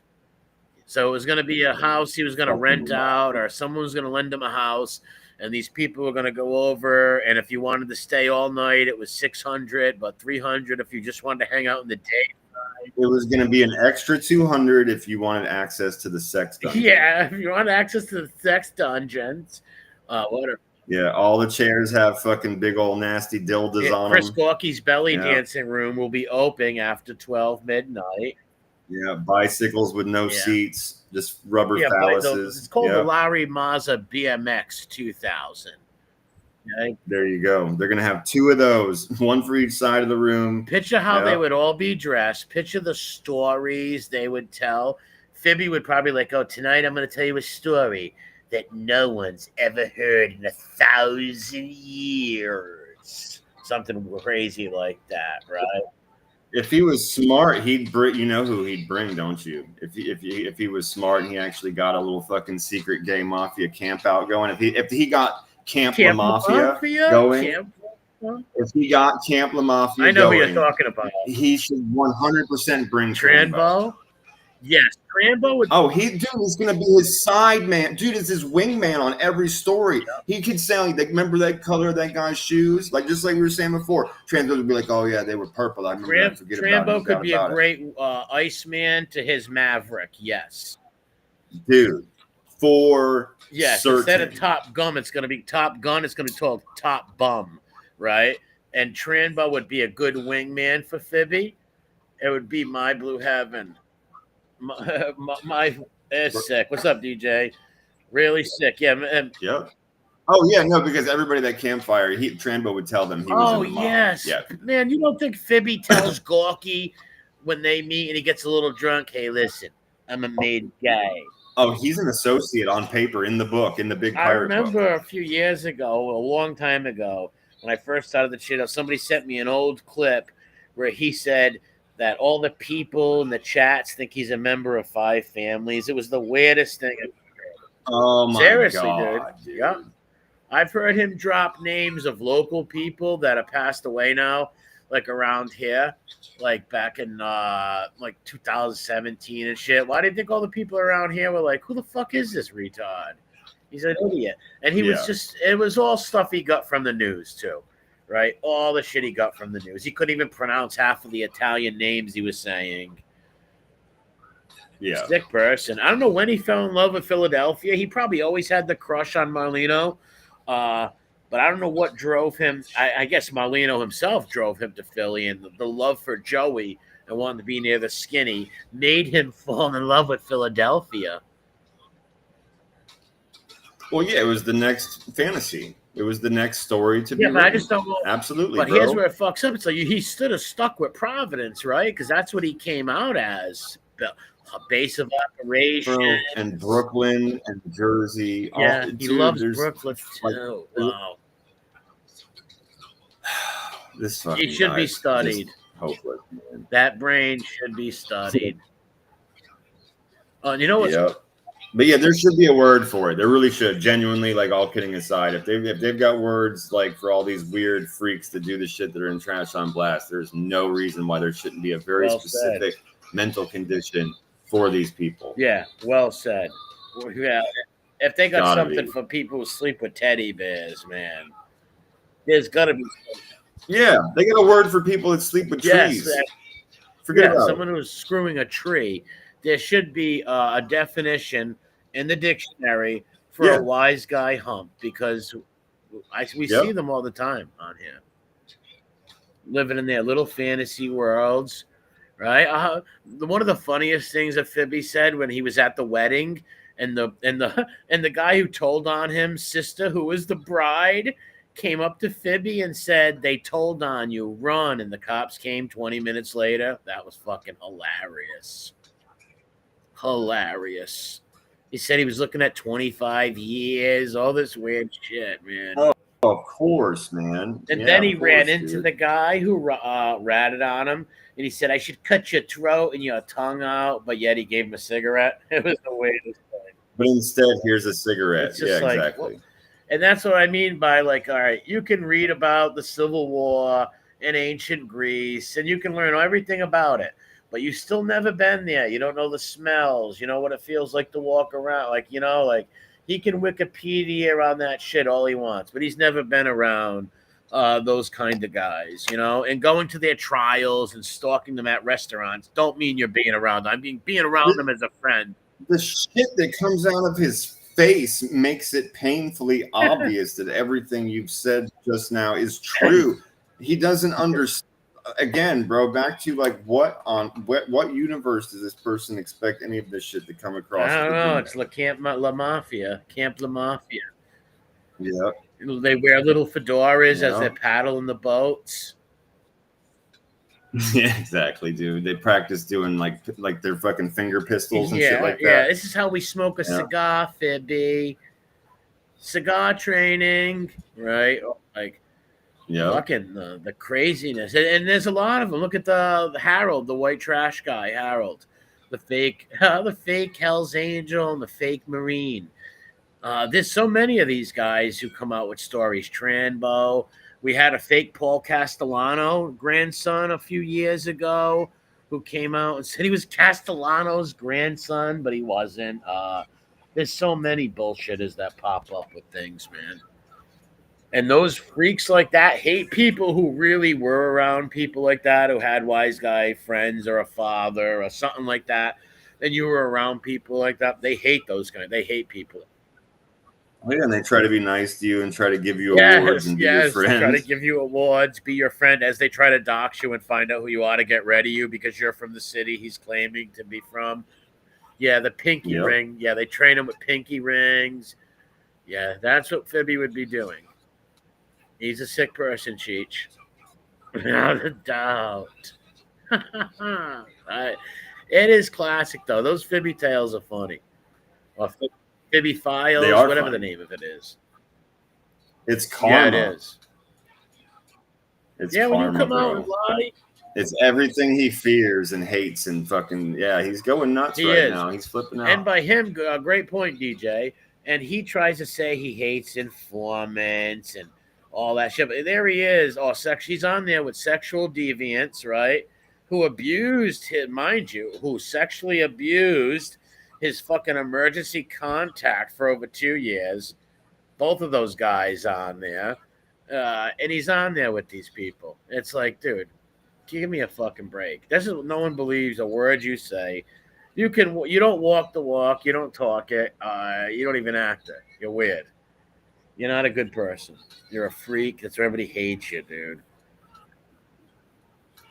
So it was going to be a house he was going to rent out, or someone was going to lend him a house, and these people were going to go over. And if you wanted to stay all night, it was $600, but $300 if you just wanted to hang out in the day. It was going to be an extra $200 if you wanted access to the sex dungeon. Yeah, if you wanted access to the sex dungeons, whatever. Yeah, all the chairs have fucking big old nasty dildos on them. Chris Gorky's belly dancing room will be open after 12 midnight. Yeah, bicycles with no seats, just rubber phalluses. It's called the Larry Mazza BMX 2000. Okay? There you go. They're going to have 2 of those, one for each side of the room. Picture how they would all be dressed. Picture the stories they would tell. Fibby would probably like, tonight I'm going to tell you a story that no one's ever heard in 1,000 years. Something crazy like that, right? If he was smart, he'd bring. You know who he'd bring, don't you? If he was smart and he actually got a little fucking secret gay mafia camp out going. If he got Camp La Mafia going. If he got Camp La Mafia I know who you're talking about. He should 100% bring Trambo. Yes, Trambo would. He's gonna be his side man. Dude, is his wingman on every story. Yeah. He could sound like, remember that color of that guy's shoes? Like just like we were saying before. Trambo would be like, oh yeah, they were purple. I remember that. Forget about it. Trambo could be a great Iceman to his Maverick. Yes, dude. For certain. Instead of Top Gun, it's gonna be Top Gun. It's gonna be called Top Bum, right? And Trambo would be a good wingman for Fibby. It would be My Blue Heaven. My sick. What's up, DJ? Really sick. Yeah. Yep. Oh yeah, no, because everybody at that campfire, Trambo would tell them he was in the yes. Yeah. Man, you don't think Fibby tells Gorky when they meet and he gets a little drunk, hey, listen, I'm a made guy. Oh, he's an associate on paper in the book, in the big pirate book. I remember a few years ago, a long time ago, when I first started the shit up, somebody sent me an old clip where he said that all the people in the chats think he's a member of 5 families. It was the weirdest thing. Oh my Seriously, God, dude. Yeah. I've heard him drop names of local people that have passed away now, like around here, like back in like 2017 and shit. Why do you think all the people around here were like, who the fuck is this retard? He's an idiot. And he was just, it was all stuff he got from the news too. right? All the shit he got from the news. He couldn't even pronounce half of the Italian names he was saying. Yeah. Sick person. I don't know when he fell in love with Philadelphia. He probably always had the crush on Marleno. But I don't know what drove him. I guess Marleno himself drove him to Philly, and the love for Joey and wanting to be near the skinny made him fall in love with Philadelphia. Well, yeah, it was the next fantasy. It was the next story to be Yeah, but I written. just don't know. Absolutely, But bro. here's where it fucks up. It's like he stood a stuck with Providence, right? Because that's what he came out as. A base of operation. Bro, and Brooklyn and Jersey. Yeah, he loves Brooklyn like, too. Wow. This fucking He should be guy's studied. just hopeless, man. That brain should be studied. You know what? Yep. But yeah, there should be a word for it. There really should. Genuinely, like, all kidding aside, if they've got words like for all these weird freaks that do the shit that are in Trash on Blast, there's no reason why there shouldn't be a very specific mental condition for these people. Yeah, well said. Yeah, if they got something for people who sleep with teddy bears, man, there's gotta be. Yeah, they got a word for people that sleep with trees. Forget about someone who's screwing a tree. There should be a definition in the dictionary for a wise guy hump, because we see them all the time on here, living in their little fantasy worlds, right? One of the funniest things that Fibby said when he was at the wedding, and the guy who told on him, sister, who was the bride, came up to Fibby and said, "They told on you, run," and the cops came 20 minutes later. That was fucking hilarious. Hilarious. He said he was looking at 25 years, all this weird shit, man. Oh, of course, man. And then he ran into the guy who ratted on him, and he said, "I should cut your throat and your tongue out," but yet he gave him a cigarette. It was the weirdest thing. But instead, here's a cigarette. Yeah, like, exactly. Well, and that's what I mean by, like, all right, you can read about the Civil War in ancient Greece, and you can learn everything about it, but you still never been there. You don't know the smells. You know what it feels like to walk around. Like, like he can Wikipedia on that shit all he wants, but he's never been around those kind of guys, and going to their trials and stalking them at restaurants don't mean you're being around them. I mean, being around them as a friend. The shit that comes out of his face makes it painfully obvious that everything you've said just now is true. He doesn't understand. Again, bro, back to like what universe does this person expect any of this shit to come across? I don't know. It's Camp La Mafia. Yeah. They wear little fedoras as they're paddling the boats. Yeah, exactly, dude. They practice doing like their fucking finger pistols and shit like that. Yeah, this is how we smoke a cigar, Fibby. Cigar training, right? Like, fucking the craziness. And there's a lot of them. Look at the Harold, the white trash guy, Harold. The fake Hell's Angel and the fake Marine. There's so many of these guys who come out with stories. Tranbo. We had a fake Paul Castellano grandson a few years ago who came out and said he was Castellano's grandson, but he wasn't. There's so many bullshitters that pop up with things, man. And those freaks like that hate people who really were around people like that, who had wise guy friends or a father or something like that. And you were around people like that. They hate those guys. They hate people. Yeah, and they try to be nice to you and try to give you awards and be your friend. Try to give you awards, be your friend, as they try to dox you and find out who you are to get rid of you because you're from the city he's claiming to be from. Yeah, the pinky ring. Yeah, they train him with pinky rings. Yeah, that's what Fibby would be doing. He's a sick person, Cheech. Without a doubt. It is classic, though. Those Fibby tales are funny. Or Fibby Files, whatever the name of it is. It's karma. Yeah, it is. It's karma, when you come bro. out and lie. It's everything he fears and hates and fucking, he's going nuts now. He's flipping out. And by him, a great point, DJ. And he tries to say he hates informants and all that shit. But there he is. He's on there with sexual deviants, right? Who abused him, mind you, who sexually abused his fucking emergency contact for over 2 years. Both of those guys on there. And he's on there with these people. It's like, dude, give me a fucking break. This is no one believes a word you say. You don't walk the walk, you don't talk it, you don't even act it. You're weird. You're not a good person. You're a freak. That's why everybody hates you, dude.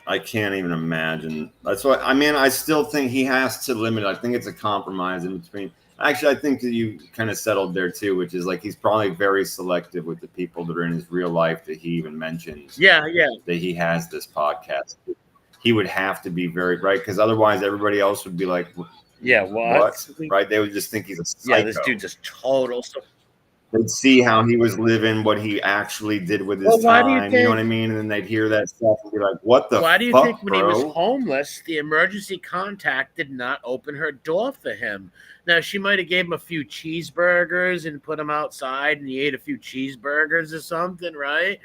I can't even imagine. That's what I mean. I still think he has to limit it. I think it's a compromise in between. Actually, I think that you kind of settled there too, which is like he's probably very selective with the people that are in his real life that he even mentions. Yeah. That he has this podcast. He would have to be very right because otherwise everybody else would be like, yeah, what? Right? They would just think he's a psycho. Yeah, this dude's just total. They'd see how he was living, what he actually did with his time. You know what I mean? And then they'd hear that stuff and be like, "What the? Why do you fuck, think when bro? he was homeless, the emergency contact did not open her door for him? Now she might have gave him a few cheeseburgers and put him outside, and he ate a few cheeseburgers or something, right?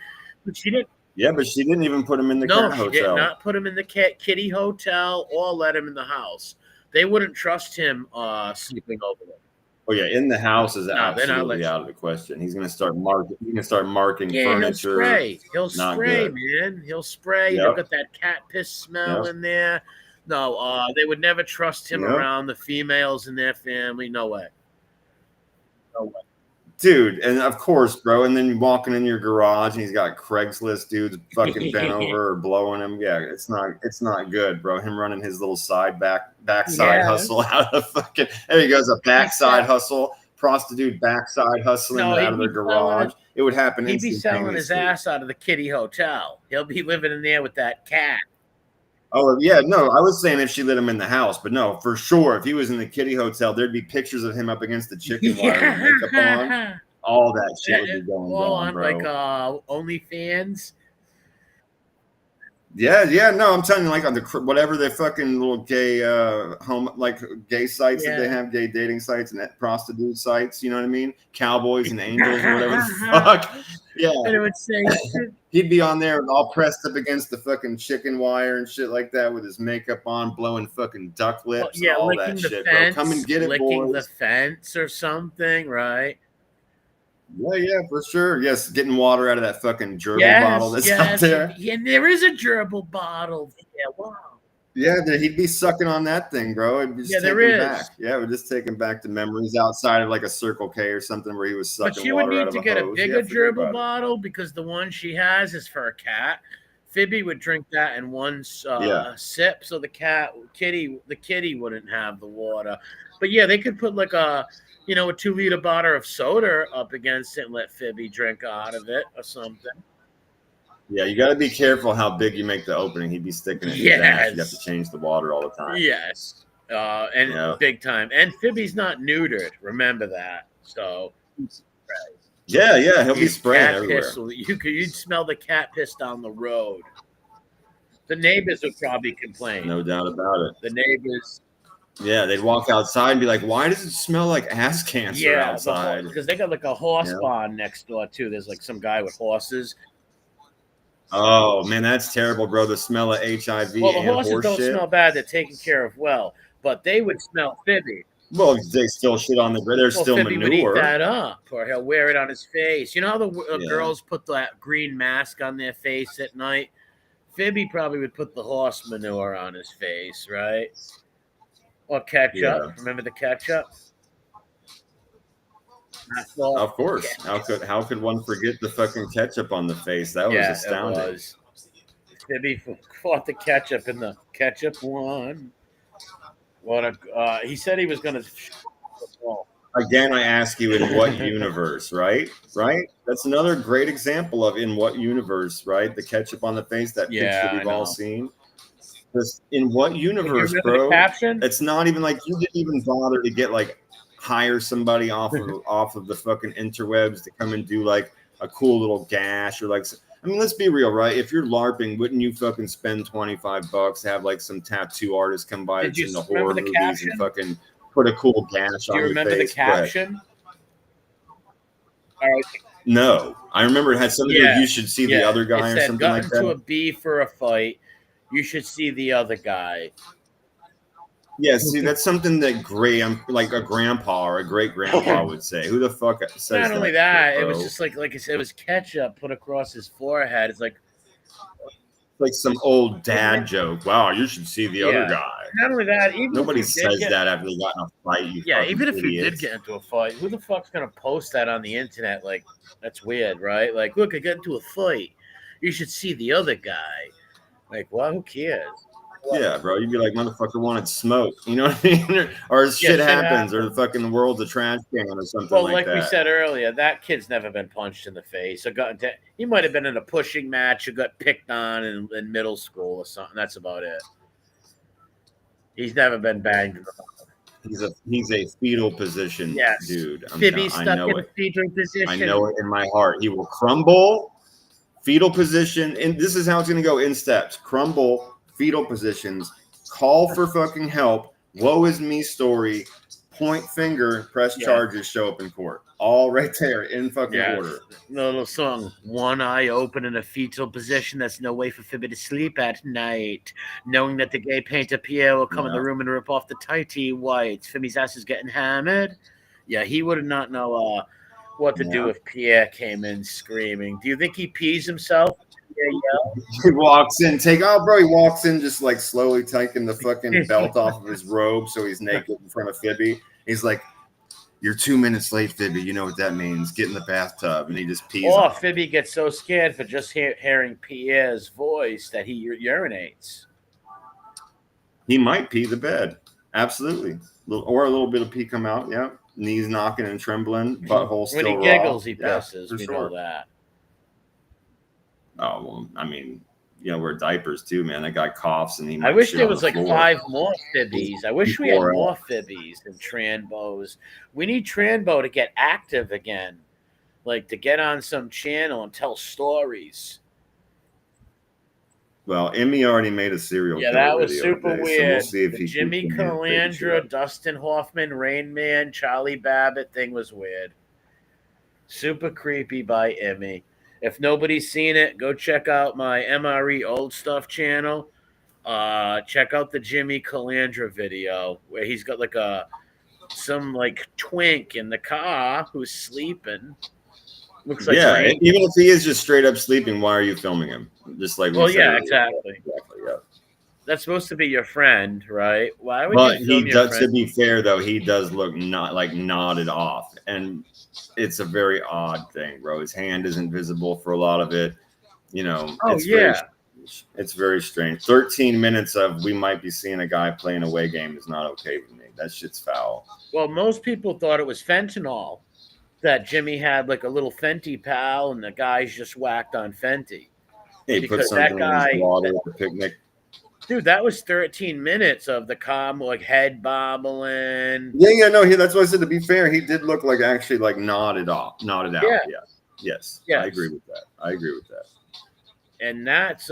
But she didn't. Yeah, but she didn't even put him in the cat hotel. No, she did not put him in the kitty hotel or let him in the house. They wouldn't trust him sleeping over there. Oh yeah, in the house is absolutely out of the question. He's gonna start marking. He's gonna start marking furniture. He'll spray, man. He'll spray. They'll get that cat piss smell in there. No, they would never trust him around the females in their family. No way. No way. Dude, and of course, bro. And then walking in your garage, and he's got Craigslist dudes fucking bent over or blowing him. Yeah, it's not good, bro. Him running his little backside hustle out of fucking. There he goes, a backside hustle, prostitute backside hustling out of their garage. It would happen. He'd be selling his ass out of the kitty hotel. He'll be living in there with that cat. Oh yeah, no, I was saying if she let him in the house, but no, for sure, if he was in the kitty hotel, there'd be pictures of him up against the chicken wire with makeup on. All that shit would be going on, bro. Like OnlyFans. Yeah, no, I'm telling you, like on the whatever the fucking little gay gay sites that they have, gay dating sites and prostitute sites, you know what I mean? Cowboys and angels or whatever the fuck. Yeah. And it would say he'd be on there all pressed up against the fucking chicken wire and shit like that with his makeup on, blowing fucking duck lips and all that shit, bro. Come and get it, licking the fence or something, right? Yeah, for sure. Yes, getting water out of that fucking gerbil bottle that's out there. Yeah, there is a gerbil bottle. Yeah, wow. Yeah, he'd be sucking on that thing, bro. It'd be just taking back. Yeah, we'd just take him back to memories outside of like a Circle K or something where he was sucking water out of a hose. But she would need to get a bigger gerbil bottle because the one she has is for a cat. Fibby would drink that in one sip, so the kitty wouldn't have the water. But yeah, they could put like a 2-liter bottle of soda up against it and let Fibby drink out of it or something. Yeah, you got to be careful how big you make the opening. He'd be sticking it in his ass. You have to change the water all the time. Yes, big time. And Fibby's not neutered. Remember that. So yeah, he'll be spraying everywhere. You'd smell the cat piss down the road. The neighbors would probably complain. No doubt about it. The neighbors. Yeah, they'd walk outside and be like, "Why does it smell like ass cancer outside?" Because they got like a horse barn next door too. There's like some guy with horses. Oh man, that's terrible, bro. The smell of HIV. Well, the horses don't smell bad; they're taken care of well. But they would smell Fibby. Well, they still shit on the grid. There's still Fibby manure. Would eat that up, or he'll wear it on his face. You know how the girls put that green mask on their face at night? Fibby probably would put the horse manure on his face, right? Or ketchup. Yeah. Remember the ketchup? Of course. How could one forget the fucking ketchup on the face? That was astounding. It was. Fibby fought the ketchup in the ketchup one. He said he was going to. Again, I ask you, in what universe, right? Right? That's another great example of in what universe, right? The ketchup on the face, that picture we've all seen. In what universe, bro? It's not even like you didn't even bother to get hire somebody off of the fucking interwebs to come and do like a cool little gash or like. I mean, let's be real, right? If you're LARPing, wouldn't you fucking spend $25 to have like some tattoo artist come by that's in the horror movies and fucking put a cool gash on your face? Do you remember the caption? No, I remember it had something to do. You should see the other guy or something like that. Got into a bee for a fight. You should see the other guy. Yeah, see, that's something that like a grandpa or a great grandpa would say. Who the fuck says Not only that shit, that, it was bro? just like I said, it was ketchup put across his forehead. It's like, Like some old dad joke. Wow, you should see the other yeah. guy. Not only that, even if Nobody you did says get, that after they got in a fight, you yeah, fucking even if you did idiots. get into a fight, who the fuck's gonna post that on the internet? Like, that's weird, right? Like, look, I got into a fight. You should see the other guy. Like, well, who cares? Yeah, bro. You'd be like, motherfucker wanted smoke. You know what I mean? or Yeah, shit shit happens, or happens. the fucking world's a trash can or something Well, like like we that. said earlier, that kid's never been punched in the face. Or got into, he might have been in a pushing match or got picked on in middle school or something. That's about it. He's never been banged in the He's a fetal position Yes. dude. Fibby I stuck know in a it. fetal I position. know it in my heart. He will crumble, fetal position, and this is how it's gonna go in steps. Crumble, fetal positions, call for fucking help, woe is me story, point finger, press Yeah. charges, show up in court. All right there in fucking Yes. order. The little song, one eye open in a fetal position. That's no way for Fibby to sleep at night. Knowing that the gay painter Pierre will come in the room and rip off the tighty whites. Fibby's ass is getting hammered. Yeah, he would not know what to do if Pierre came in screaming. Do you think he pees himself? Yeah. He walks in, he walks in just like slowly taking the fucking belt off of his robe so he's naked in front of Fibby. He's like, "You're 2 minutes late, Fibby. You know what that means. Get in the bathtub." And he just pees. Or Fibby gets so scared for just hearing Pierre's voice that he urinates. He might pee the bed. Absolutely. Or a little bit of pee come out. Yeah. Knees knocking and trembling, butthole still When he raw. giggles, he pisses. Yeah, we sure. know that. Oh, well, I mean, wear diapers too, man. That guy coughs and he might I wish shit there on was the like floor. 5 more Fibbies. I wish we had more Fibbies and Tranbos. We need Tranbo to get active again. Like to get on some channel and tell stories. Well, Emmy already made a serial killer that was video super today, weird. so we'll see if he Jimmy Calandra, Dustin Hoffman, Rain Man, Charlie Babbitt thing was weird. Super creepy by Emmy. If nobody's seen it, go check out my MRE Old Stuff channel. Check out the Jimmy Calandra video where he's got like some twink in the car who's sleeping. Looks like even if he is just straight up sleeping, why are you filming him? Just like we said earlier. Exactly. Yeah. That's supposed to be your friend, right? Why would But you film he your does, friend? to be fair though, he does look not like nodded off, and it's a very odd thing, bro. His hand isn't visible for a lot of it. It's very strange. 13 minutes of we might be seeing a guy playing away game is not okay with me. That shit's foul. Well, most people thought it was fentanyl. That Jimmy had like a little Fenty pal, and the guys just whacked on Fenty. He put something in his water at the picnic. Dude, that was 13 minutes of the calm, like head bobbling. Yeah, no, that's why I said, to be fair, he did look like actually like nodded out. Yeah. Yes. I agree with that. And that's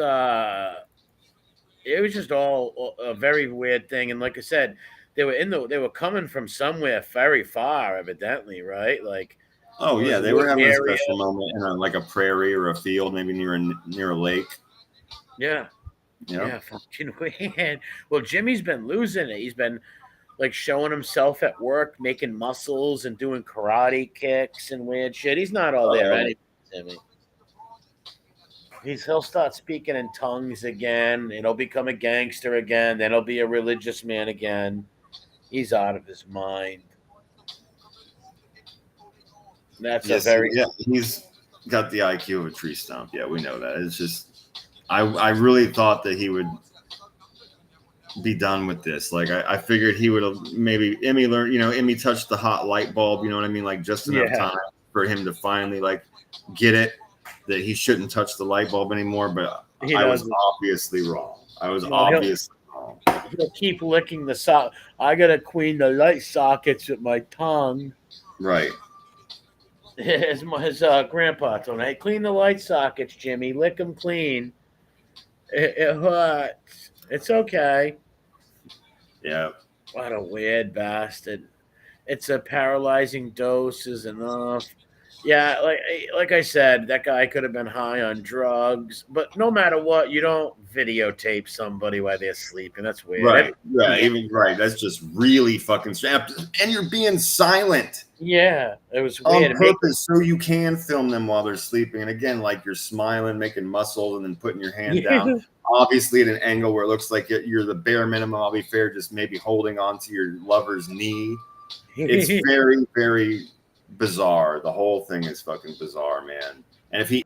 it was just all a very weird thing. And like I said, they were coming from somewhere very far, evidently, right? Like, oh yeah, they were having a special moment in like a prairie or a field, maybe near a lake. Yeah. Yeah, fucking weird. Well, Jimmy's been losing it. He's been like showing himself at work, making muscles and doing karate kicks and weird shit. He's not all there anyway, Jimmy. He'll start speaking in tongues again. He'll become a gangster again. Then he'll be a religious man again. He's out of his mind. That's he's got the IQ of a tree stump. Yeah, we know that. It's just I really thought that he would be done with this. Like I figured he would have maybe Emmy learned, Emmy touched the hot light bulb, you know what I mean? Like just enough time for him to finally like get it that he shouldn't touch the light bulb anymore. But I was obviously wrong. He'll keep licking the sock. I gotta clean the light sockets with my tongue. Right. His grandpa told me, "Hey, clean the light sockets, Jimmy. Lick them clean. It hurts. It's okay." Yeah. What a weird bastard. It's a paralyzing dose is enough. Yeah, like I said, that guy could have been high on drugs, but no matter what, you don't videotape somebody while they're sleeping. That's weird. Right. Yeah. Even right. That's just really fucking strapped. And you're being silent Yeah, it was on weird. purpose so you can film them while they're sleeping. And again, like you're smiling, making muscles, and then putting your hand down. Obviously, at an angle where it looks like you're the bare minimum. I'll be fair, just maybe holding onto your lover's knee. It's very, very bizarre. The whole thing is fucking bizarre, man. And if he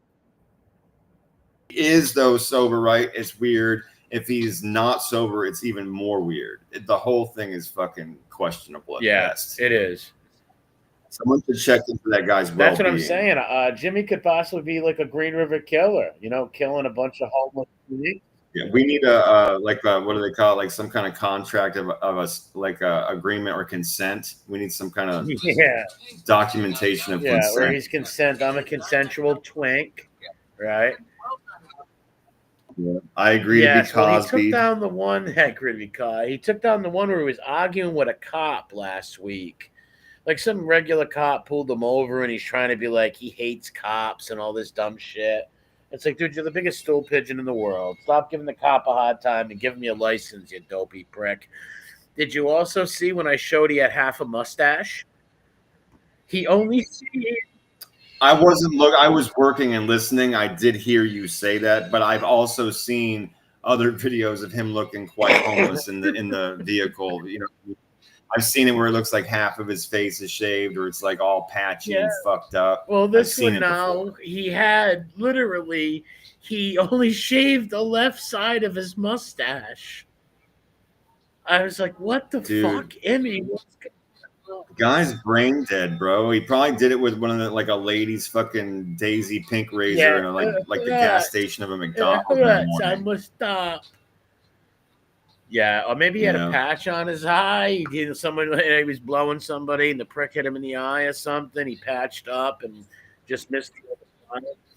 is though sober, right, it's weird. If he's not sober, it's even more weird. The whole thing is fucking questionable at best. It is. Someone should check into that guy's well-being. That's what I'm saying. Jimmy could possibly be like a Green River killer, killing a bunch of homeless people. Yeah, we need a what do they call it? Like some kind of contract of a like a agreement or consent. We need some kind of documentation of consent. Where he's consent. I'm a consensual twink, right? Yeah, I agree to be Cosby. He took down the one. He took down the one where he was arguing with a cop last week. Like some regular cop pulled him over, and he's trying to be like he hates cops and all this dumb shit. It's like, dude, you're the biggest stool pigeon in the world. Stop giving the cop a hard time and give him your license, you dopey prick. Did you also see when I showed he had half a mustache? He only I was working and listening. I did hear you say that, but I've also seen other videos of him looking quite homeless in the vehicle. I've seen it where it looks like half of his face is shaved, or it's like all patchy and fucked up. Well, this one now, he had literally, he only shaved the left side of his mustache. I was like, what the fuck, Emmy? The guy's brain dead, bro. He probably did it with one of the like a lady's fucking Daisy pink razor and like the gas station of a McDonald's. I must stop. Yeah, or maybe he had a patch on his eye. He was blowing somebody, and the prick hit him in the eye or something. He patched up and just missed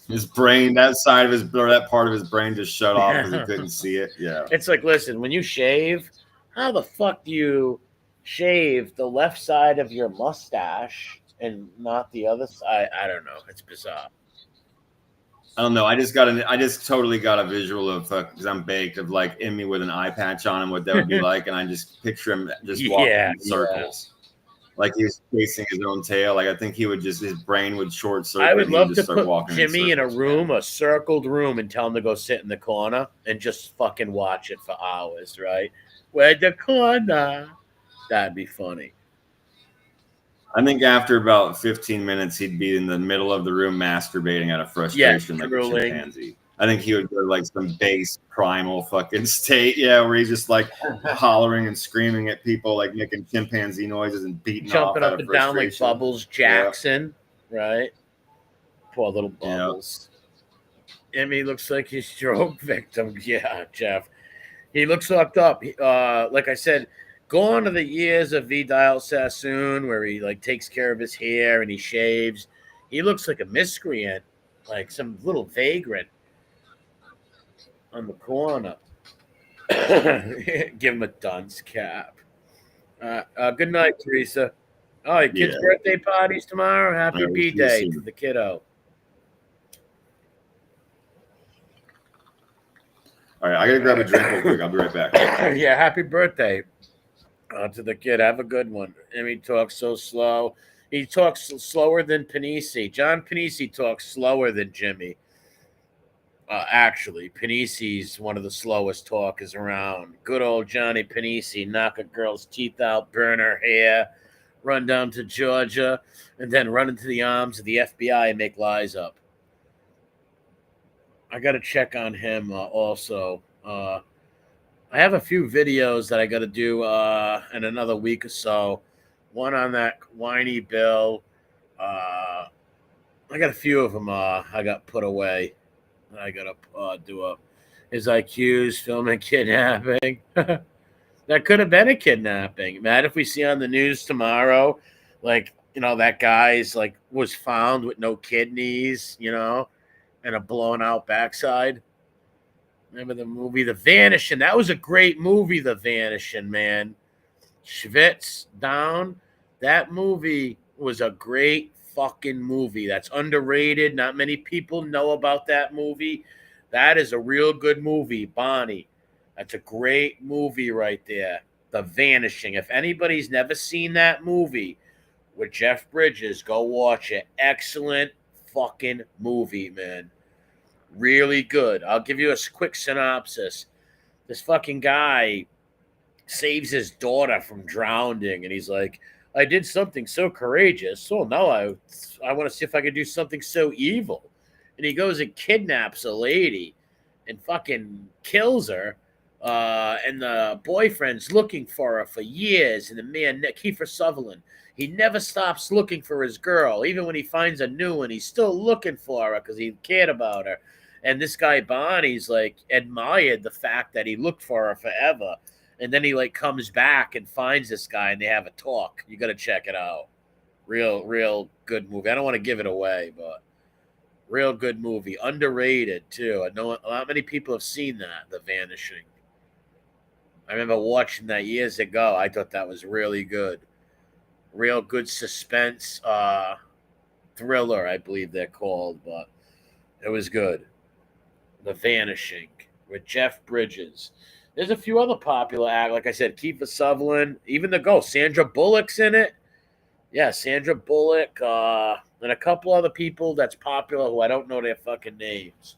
his brain. That part of his brain just shut off because he couldn't see it. Yeah, it's like, listen, when you shave, how the fuck do you shave the left side of your mustache and not the other side? I don't know. It's bizarre. I don't know. I just totally got a visual of because I'm baked of like Emmy with an eye patch on him, what that would be like, and I just picture him just walking in circles, like he was chasing his own tail. Like I think his brain would short circuit. I would love to put Jimmy in a room, a circled room, and tell him to go sit in the corner and just fucking watch it for hours. Right? Where the corner? That'd be funny. I think after about 15 minutes, he'd be in the middle of the room masturbating out of frustration like a chimpanzee. I think he would go like some base primal fucking state, where he's just like hollering and screaming at people, like making chimpanzee noises and beating jumping up and down like Bubbles Jackson, right? Poor little Bubbles. Emmy looks like he's stroke victim. Yeah, Jeff. He looks fucked up. Like I said, gone are the years of Vidal Sassoon where he like takes care of his hair and he shaves. He looks like a miscreant, like some little vagrant on the corner. Give him a dunce cap. Good night, Teresa. Oh, your kid's birthday party's tomorrow. Happy B-Day to the kiddo. All right, I gotta grab a drink real quick. I'll be right back. Happy birthday to the kid. Have a good one. And he talks so slow. He talks slower than Panisi. John Panisi talks slower than Jimmy. Actually, Panisi's one of the slowest talkers around. Good old Johnny Panisi, knock a girl's teeth out, burn her hair, run down to Georgia, and then run into the arms of the FBI and make lies up. I got to check on him also. I have a few videos that I got to do in another week or so. One on that whiny Bill. I got a few of them I got put away. I got to do up. His IQs, filming kidnapping. That could have been a kidnapping. Matt, if we see on the news tomorrow, like, that guy's like was found with no kidneys, and a blown out backside. Remember the movie The Vanishing? That was a great movie, The Vanishing, man. Schwitz down. That movie was a great fucking movie. That's underrated. Not many people know about that movie. That is a real good movie, Bonnie. That's a great movie right there. The Vanishing. If anybody's never seen that movie with Jeff Bridges, go watch it. Excellent fucking movie, man. Really good. I'll give you a quick synopsis. This fucking guy saves his daughter from drowning, and he's like, I did something so courageous, so now I want to see if I can do something so evil. And he goes and kidnaps a lady and fucking kills her. And the boyfriend's looking for her for years. And the man, Kiefer Sutherland, he never stops looking for his girl. Even when he finds a new one, he's still looking for her because he cared about her. And this guy, Bonnie's like admired the fact that he looked for her forever. And then he like comes back and finds this guy and they have a talk. You got to check it out. Real good movie. I don't want to give it away, but real good movie. Underrated too. I know not many people have seen that, The Vanishing. I remember watching that years ago. I thought that was really good. Real good suspense thriller, I believe they're called, but it was good. The Vanishing with Jeff Bridges. There's a few other popular actors, like I said, Kiefer Sutherland, even the ghost, Sandra Bullock's in it. Yeah, Sandra Bullock, and a couple other people that's popular who I don't know their fucking names,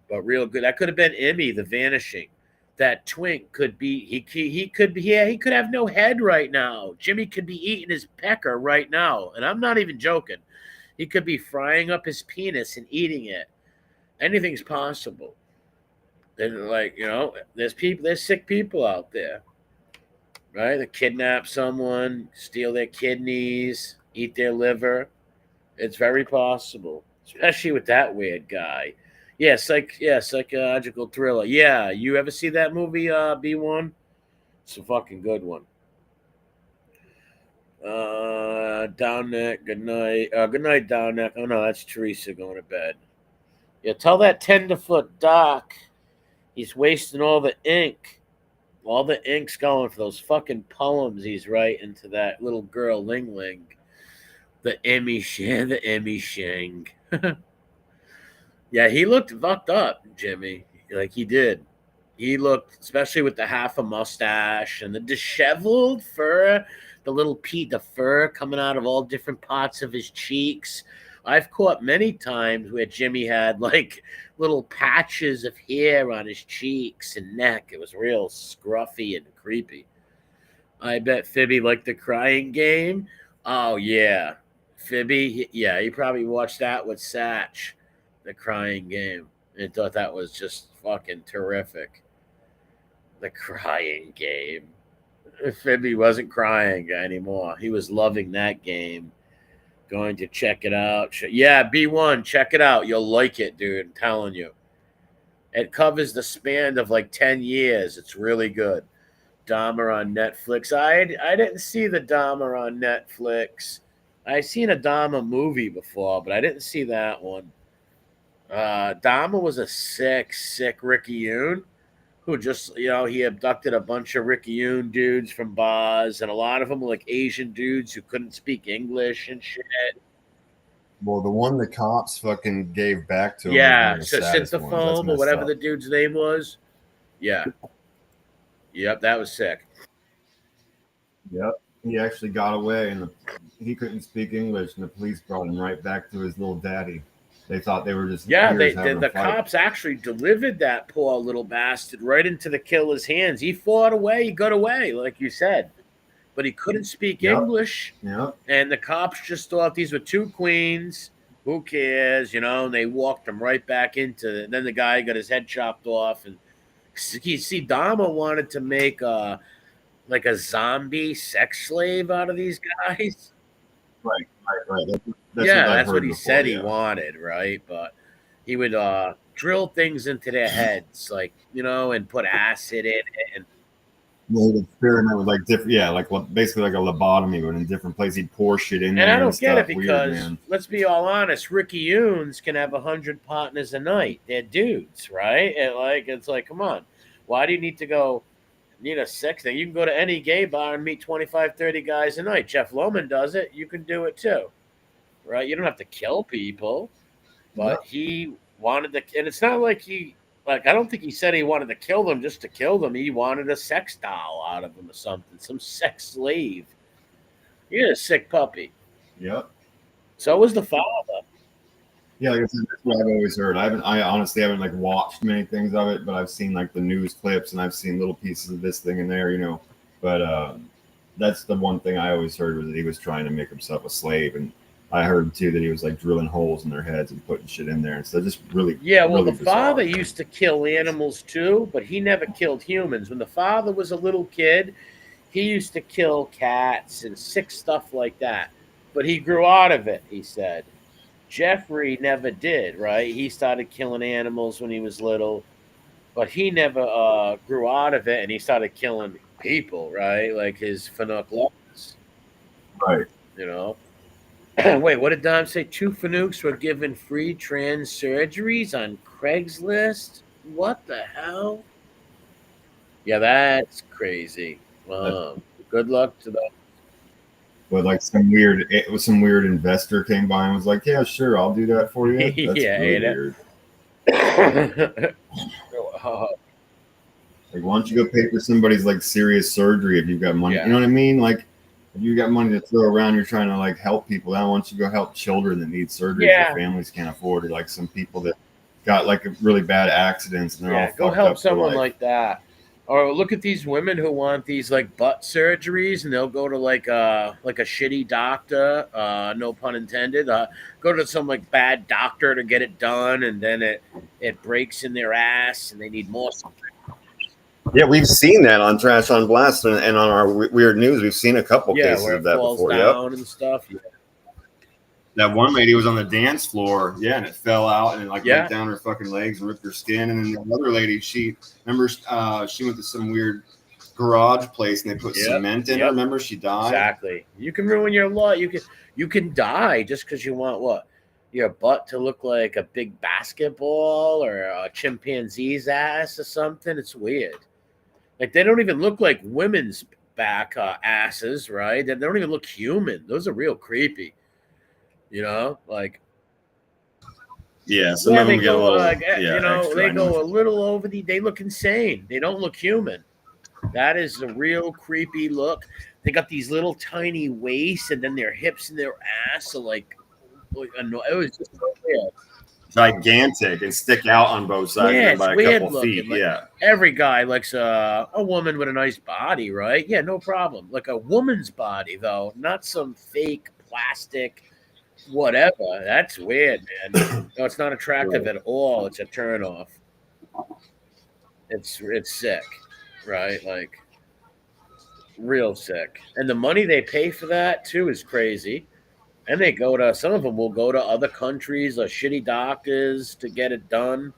but real good. That could have been Emmy, The Vanishing. That twink could be he could be he could have no head right now. Jimmy could be eating his pecker right now, and I'm not even joking. He could be frying up his penis and eating it. Anything's possible. And like, there's sick people out there, right? They kidnap someone, steal their kidneys, eat their liver. It's very possible, especially with that weird guy. Yeah, psychological thriller. Yeah, you ever see that movie, B1? It's a fucking good one. Down neck, good night. Good night, down neck. Oh no, that's Teresa going to bed. Yeah, tell that tenderfoot Doc he's wasting all the ink. All the ink's going for those fucking poems he's writing to that little girl, Ling Ling. The Emmy Shang. Yeah, he looked fucked up, Jimmy. Like he did. He looked, especially with the half a mustache and the disheveled fur, the fur coming out of all different parts of his cheeks. I've caught many times where Jimmy had like little patches of hair on his cheeks and neck. It was real scruffy and creepy. I bet Fibby liked The Crying Game. Oh, yeah. Fibby, yeah, he probably watched that with Satch, The Crying Game, and thought that was just fucking terrific. The Crying Game. Fibby wasn't crying anymore. He was loving that game. Going to check it out. Yeah, B1, check it out. You'll like it, dude. I'm telling you. It covers the span of like 10 years. It's really good. Dahmer on Netflix. I didn't see the Dahmer on Netflix. I seen a Dahmer movie before, but I didn't see that one. Dahmer was a sick Ricky Yoon who just, he abducted a bunch of Ricky Yoon dudes from bars, and a lot of them were like Asian dudes who couldn't speak English and shit. Well, the one the cops fucking gave back to him. Yeah, so Synthophone or whatever the dude's name was. Yeah. Yep, that was sick. Yep. He actually got away, and he couldn't speak English, and the police brought him right back to his little daddy. They thought they were just the cops actually delivered that poor little bastard right into the killer's hands. He fought away, he got away, like you said, but he couldn't speak English. Yep. And the cops just thought these were two queens. Who cares, And they walked him right back into. And then the guy got his head chopped off, and you see, Dahmer wanted to make like a zombie sex slave out of these guys. Right. That's what he said he wanted, right? But he would drill things into their heads, like, and put acid in it. And he'd experiment with like different, like basically like a lobotomy, but in different places he'd pour shit in there. And I don't get it because, let's be all honest, Ricky Yoons can have 100 partners a night. They're dudes, right? And it's like, come on. Why do you need a sex thing? You can go to any gay bar and meet 25, 30 guys a night. Jeff Lohman does it. You can do it too. right? You don't have to kill people, No. but he wanted to, and it's not like I don't think he said he wanted to kill them just to kill them. He wanted a sex doll out of them or something, some sex slave. You're a sick puppy. Yep. So was the father. Yeah, like I said, that's what I've always heard. I honestly haven't like watched many things of it, but I've seen like the news clips and I've seen little pieces of this thing in there, you know. But that's the one thing I always heard was that he was trying to make himself a slave, and I heard too that he was like drilling holes in their heads and putting shit in there, and so just really, Yeah, well, really the father bizarre. used to kill animals too, but he never killed humans. When the father was a little kid, he used to kill cats and sick stuff like that. But he grew out of it, he said. Jeffrey never did, right? He started killing animals when he was little, but he never grew out of it, and he started killing people, right? Like his Fanuc lovers, Right. you know. Wait, what did Dom say? Two Fanooks were given free trans surgeries on Craigslist? What the hell? Yeah, that's crazy. Good luck to them. But like some weird investor came by and was like, "Yeah, sure, I'll do that for you." That's Yeah, really ain't weird. it? Like, why don't you go pay for somebody's like serious surgery if you've got money? Yeah. You know what I mean? Like, if you got money to throw around, you're trying to like help people. Now, why don't you go help children that need surgeries Yeah. their families can't afford, or like some people that got like really bad accidents and they're all Go fucked help up for someone life. like that. Or look at these women who want these like butt surgeries, and they'll go to like a shitty doctor, no pun intended. Go to some like bad doctor to get it done, and then it breaks in their ass, and they need more. Yeah, we've seen that on Trash on Blast and on our weird news. We've seen a couple cases where of it that falls before. down Yep. and stuff. Yeah. That one lady was on the dance floor, yeah, and it fell out and it like Yeah. went down her fucking legs and ripped her skin. And then the other lady, she went to some weird garage place and they put cement in her. Remember, she died. Exactly. You can ruin your life. You can die just because you want what? Your butt to look like a big basketball or a chimpanzee's ass or something. It's weird. Like they don't even look like women's back asses, right? They don't even look human. Those are real creepy. You know, like yeah, some of them they get go, a little, extra. They go a little over the. They look insane. They don't look human. That is a real creepy look. They got these little tiny waists, and then their hips and their ass are like it was just so weird. gigantic and stick out on both sides Yeah, of them it's by a weird couple looking. feet. Like Yeah. every guy likes a woman with a nice body, right? Yeah, no problem. Like a woman's body, though, not some fake plastic whatever. That's weird, man. No, it's not attractive at all. It's a turnoff. It's sick, right? Like real sick. And the money they pay for that too is crazy. And they go to some of them will go to other countries or shitty doctors to get it done.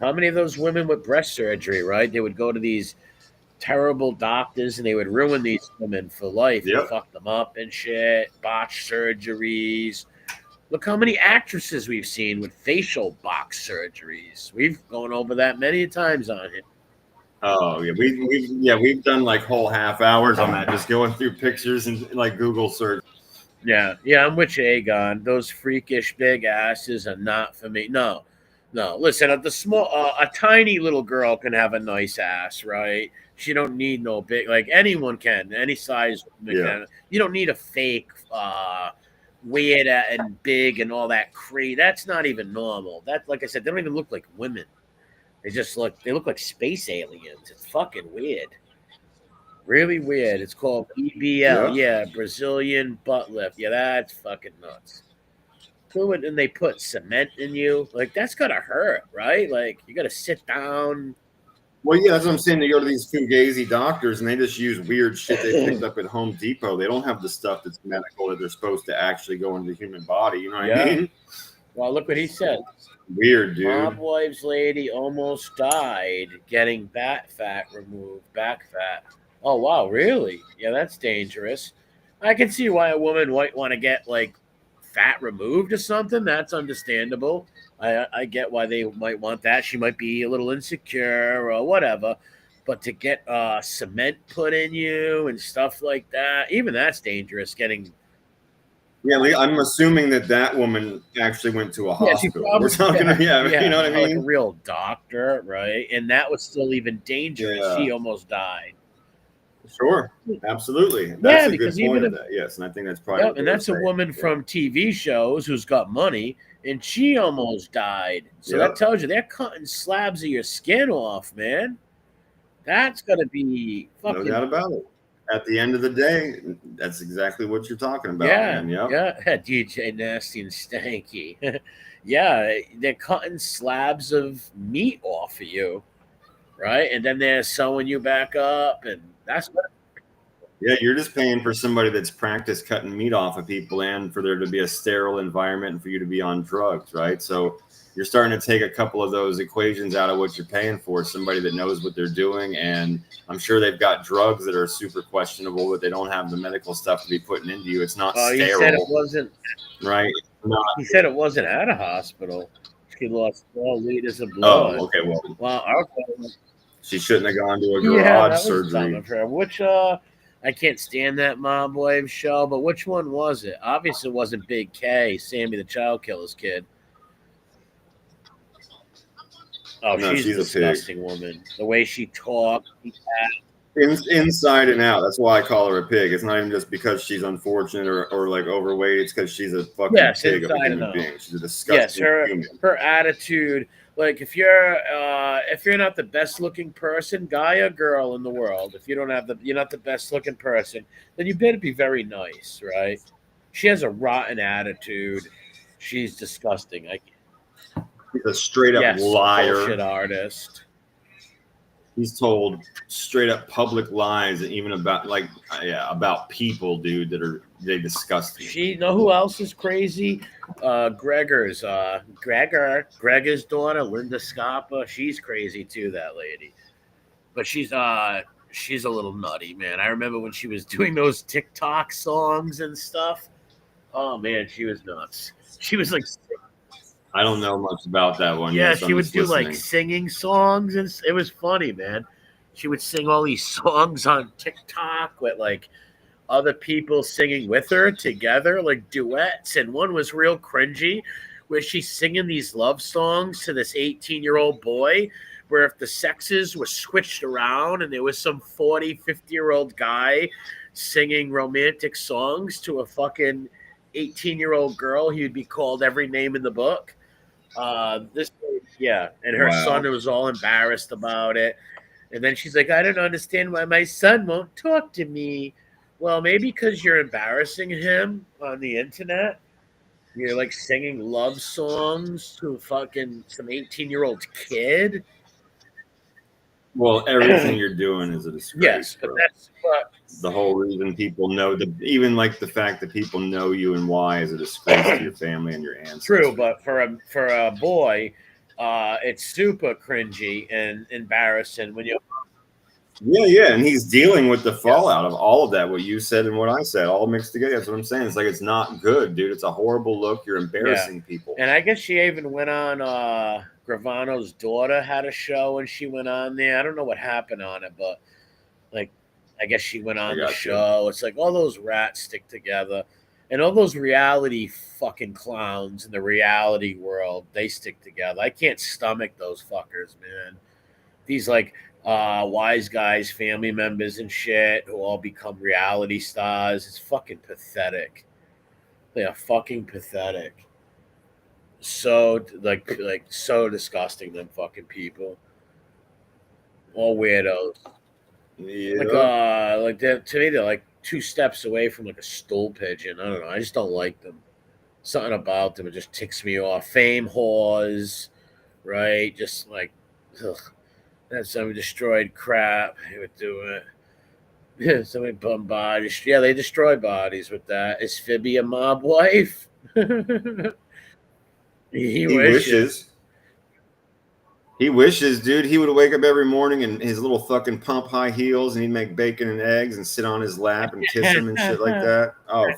How many of those women with breast surgery, right? They would go to these terrible doctors and they would ruin these women for life and fuck them up and shit, botch surgeries. Look how many actresses we've seen with facial box surgeries. We've gone over that many times on here. Oh yeah, we've done like whole half hours on that, just going through pictures and like Google search. Yeah, I'm with you, Aegon. Those freakish big asses are not for me. No. Listen, a tiny little girl can have a nice ass, right? She don't need no big. Like anyone can, any size. Can. You don't need a fake, weird and big and all that crazy. That's not even normal. That, like I said, they don't even look like women. They look like space aliens. It's fucking weird. Really weird. It's called BBL. Yeah, Brazilian butt lift. Yeah, that's fucking nuts. Do it and they put cement in you. Like that's gotta hurt, right? Like you gotta sit down. Well, yeah, that's what I'm saying. They go to these fugazi doctors and they just use weird shit they picked up at Home Depot. They don't have the stuff that's medical that they're supposed to actually go into the human body. You know what I mean? Well, look what he said. Weird, dude. Mob wives lady almost died getting back fat removed. Back fat. Oh wow, really? Yeah, that's dangerous. I can see why a woman might want to get like fat removed or something. That's understandable. I get why they might want that. She might be a little insecure or whatever. But to get cement put in you and stuff like that, even that's dangerous. Getting Yeah, I'm assuming that woman actually went to a Yeah, she hospital. probably We're talking, you know what I like a mean? real doctor, right? And that was still even dangerous. Yeah, She almost died. sure, absolutely. That's Yeah, a good because point even of if that. Yes, and I think that's probably yep, what and they were that's a saying. woman Yeah. from TV shows who's got money, and she almost died. So that Yep. tells you they're cutting slabs of your skin off, man. That's gonna be No fucking doubt about it. At the end of the day, that's exactly what you're talking about, yeah, man. Yep. yeah. DJ Nasty and Stanky. Yeah, they're cutting slabs of meat off of you, right? And then they're sewing you back up, and that's what. Yeah, you're just paying for somebody that's practiced cutting meat off of people and for there to be a sterile environment and for you to be on drugs, right? So you're starting to take a couple of those equations out of what you're paying for. Somebody that knows what they're doing, and I'm sure they've got drugs that are super questionable, but they don't have the medical stuff to be putting into you. It's not He said it sterile, wasn't. right? It's not. He said it wasn't at a hospital. She lost 12 liters of blood. Oh, okay. Well, Wow. she shouldn't have gone to a Yeah, garage that was dumb surgery. of her. Which I can't stand that Mob Wave show, but which one was it? Obviously, it wasn't Big K, Sammy the Child Killer's kid. Oh, No, she's a she's a pig. disgusting woman. The way she talked. Inside and out. That's why I call her a pig. It's not even just because she's unfortunate or like overweight. It's because she's a fucking pig of a human being. She's a disgusting human. Her attitude. Like if you're not the best looking person, guy or girl in the world, if you're not the best looking person, then you better be very nice, right? She has a rotten attitude. She's disgusting. He's a straight up liar. Bullshit artist. He's told straight up public lies, even about about people, dude. They disgust me. She know who else is crazy? Gregor's daughter, Linda Scappa. She's crazy too. That lady, but she's a little nutty, man. I remember when she was doing those TikTok songs and stuff. Oh man, she was nuts. She was like, I don't know much about that one. yeah, so she I'm would just do listening. like singing songs, and it was funny, man. She would sing all these songs on TikTok with like other people singing with her together, like duets. And one was real cringy, where she's singing these love songs to this 18-year-old boy, where if the sexes were switched around and there was some 40, 50-year-old guy singing romantic songs to a fucking 18-year-old girl, he would be called every name in the book. And her son was all embarrassed about it. And then she's like, I don't understand why my son won't talk to me. Well, maybe because you're embarrassing him on the internet. You're like singing love songs to fucking some 18-year-old kid. Well, everything you're doing is a disgrace. Yes, but that's the whole reason people know even like the fact that people know you and why is a disgrace to your family and your ancestors. True, but for a boy, it's super cringy and embarrassing when you. Yeah, and he's dealing with the fallout of all of that, what you said and what I said, all mixed together. That's what I'm saying. It's like it's not good, dude. It's a horrible look. You're embarrassing people. And I guess she even went on. Gravano's daughter had a show, and she went on there. I don't know what happened on it, but like, I guess she went on the show. It's like all those rats stick together, and all those reality fucking clowns in the reality world, they stick together. I can't stomach those fuckers, man. These like wise guys, family members and shit who all become reality stars. It's fucking pathetic. They are fucking pathetic. So like so disgusting, them fucking people. All weirdos. Yeah. Like to me they're like 2 steps away from like a stool pigeon. I don't know. I just don't like them. Something about them, it just ticks me off. Fame whores, right? Just like, ugh. That's some destroyed crap. They would do it. Yeah, somebody bombarded. Yeah, they destroy bodies with that. Is Fibby a mob wife? He wishes. He wishes, dude. He would wake up every morning in his little fucking pump high heels, and he'd make bacon and eggs and sit on his lap and kiss him and shit like that. Oh,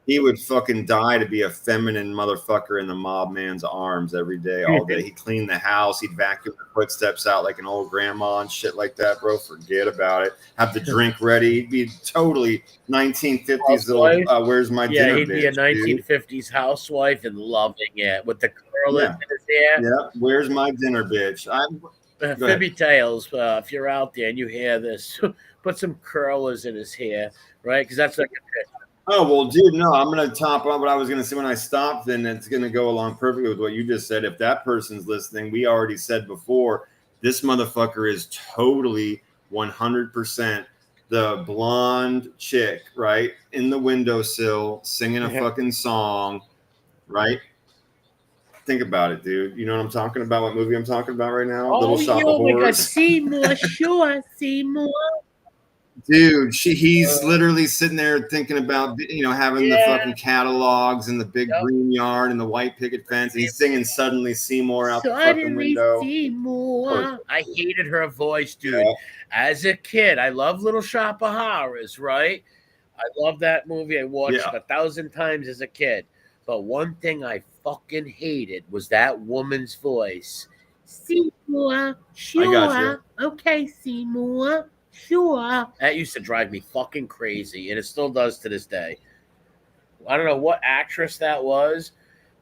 He would fucking die to be a feminine motherfucker in the mob man's arms every day, all day. He'd clean the house. He'd vacuum the footsteps out like an old grandma and shit like that, bro. Forget about it. Have the drink ready. He'd be totally 1950s little, where's my dinner, he'd be a bitch, 1950s housewife and loving it with the curlers Yeah. in his hair. Yeah, where's my dinner, bitch? Go Fibby Tales, if you're out there and you hear this, put some curlers in his hair, right? Because that's like a Oh, well, dude, no, I'm going to top on what I was going to say when I stopped. Then it's going to go along perfectly with what you just said. If that person's listening, we already said before, this motherfucker is totally 100% the blonde chick, right? In the windowsill, singing a fucking song, right? Think about it, dude. You know what I'm talking about? What movie I'm talking about right now? Little Shop of Horrors. Seymour, sure, Seymour. Dude, he's literally sitting there thinking about, having the fucking catalogs and the big green yard and the white picket fence. And he's singing Suddenly Seymour out the fucking window. Seymour. I hated her voice, dude. Yeah. As a kid, I love Little Shop of Horrors, right? I love that movie. I watched it 1,000 times as a kid. But one thing I fucking hated was that woman's voice. Seymour, sure. I got you. Okay, Seymour. Sure. That used to drive me fucking crazy, and it still does to this day. I don't know what actress that was,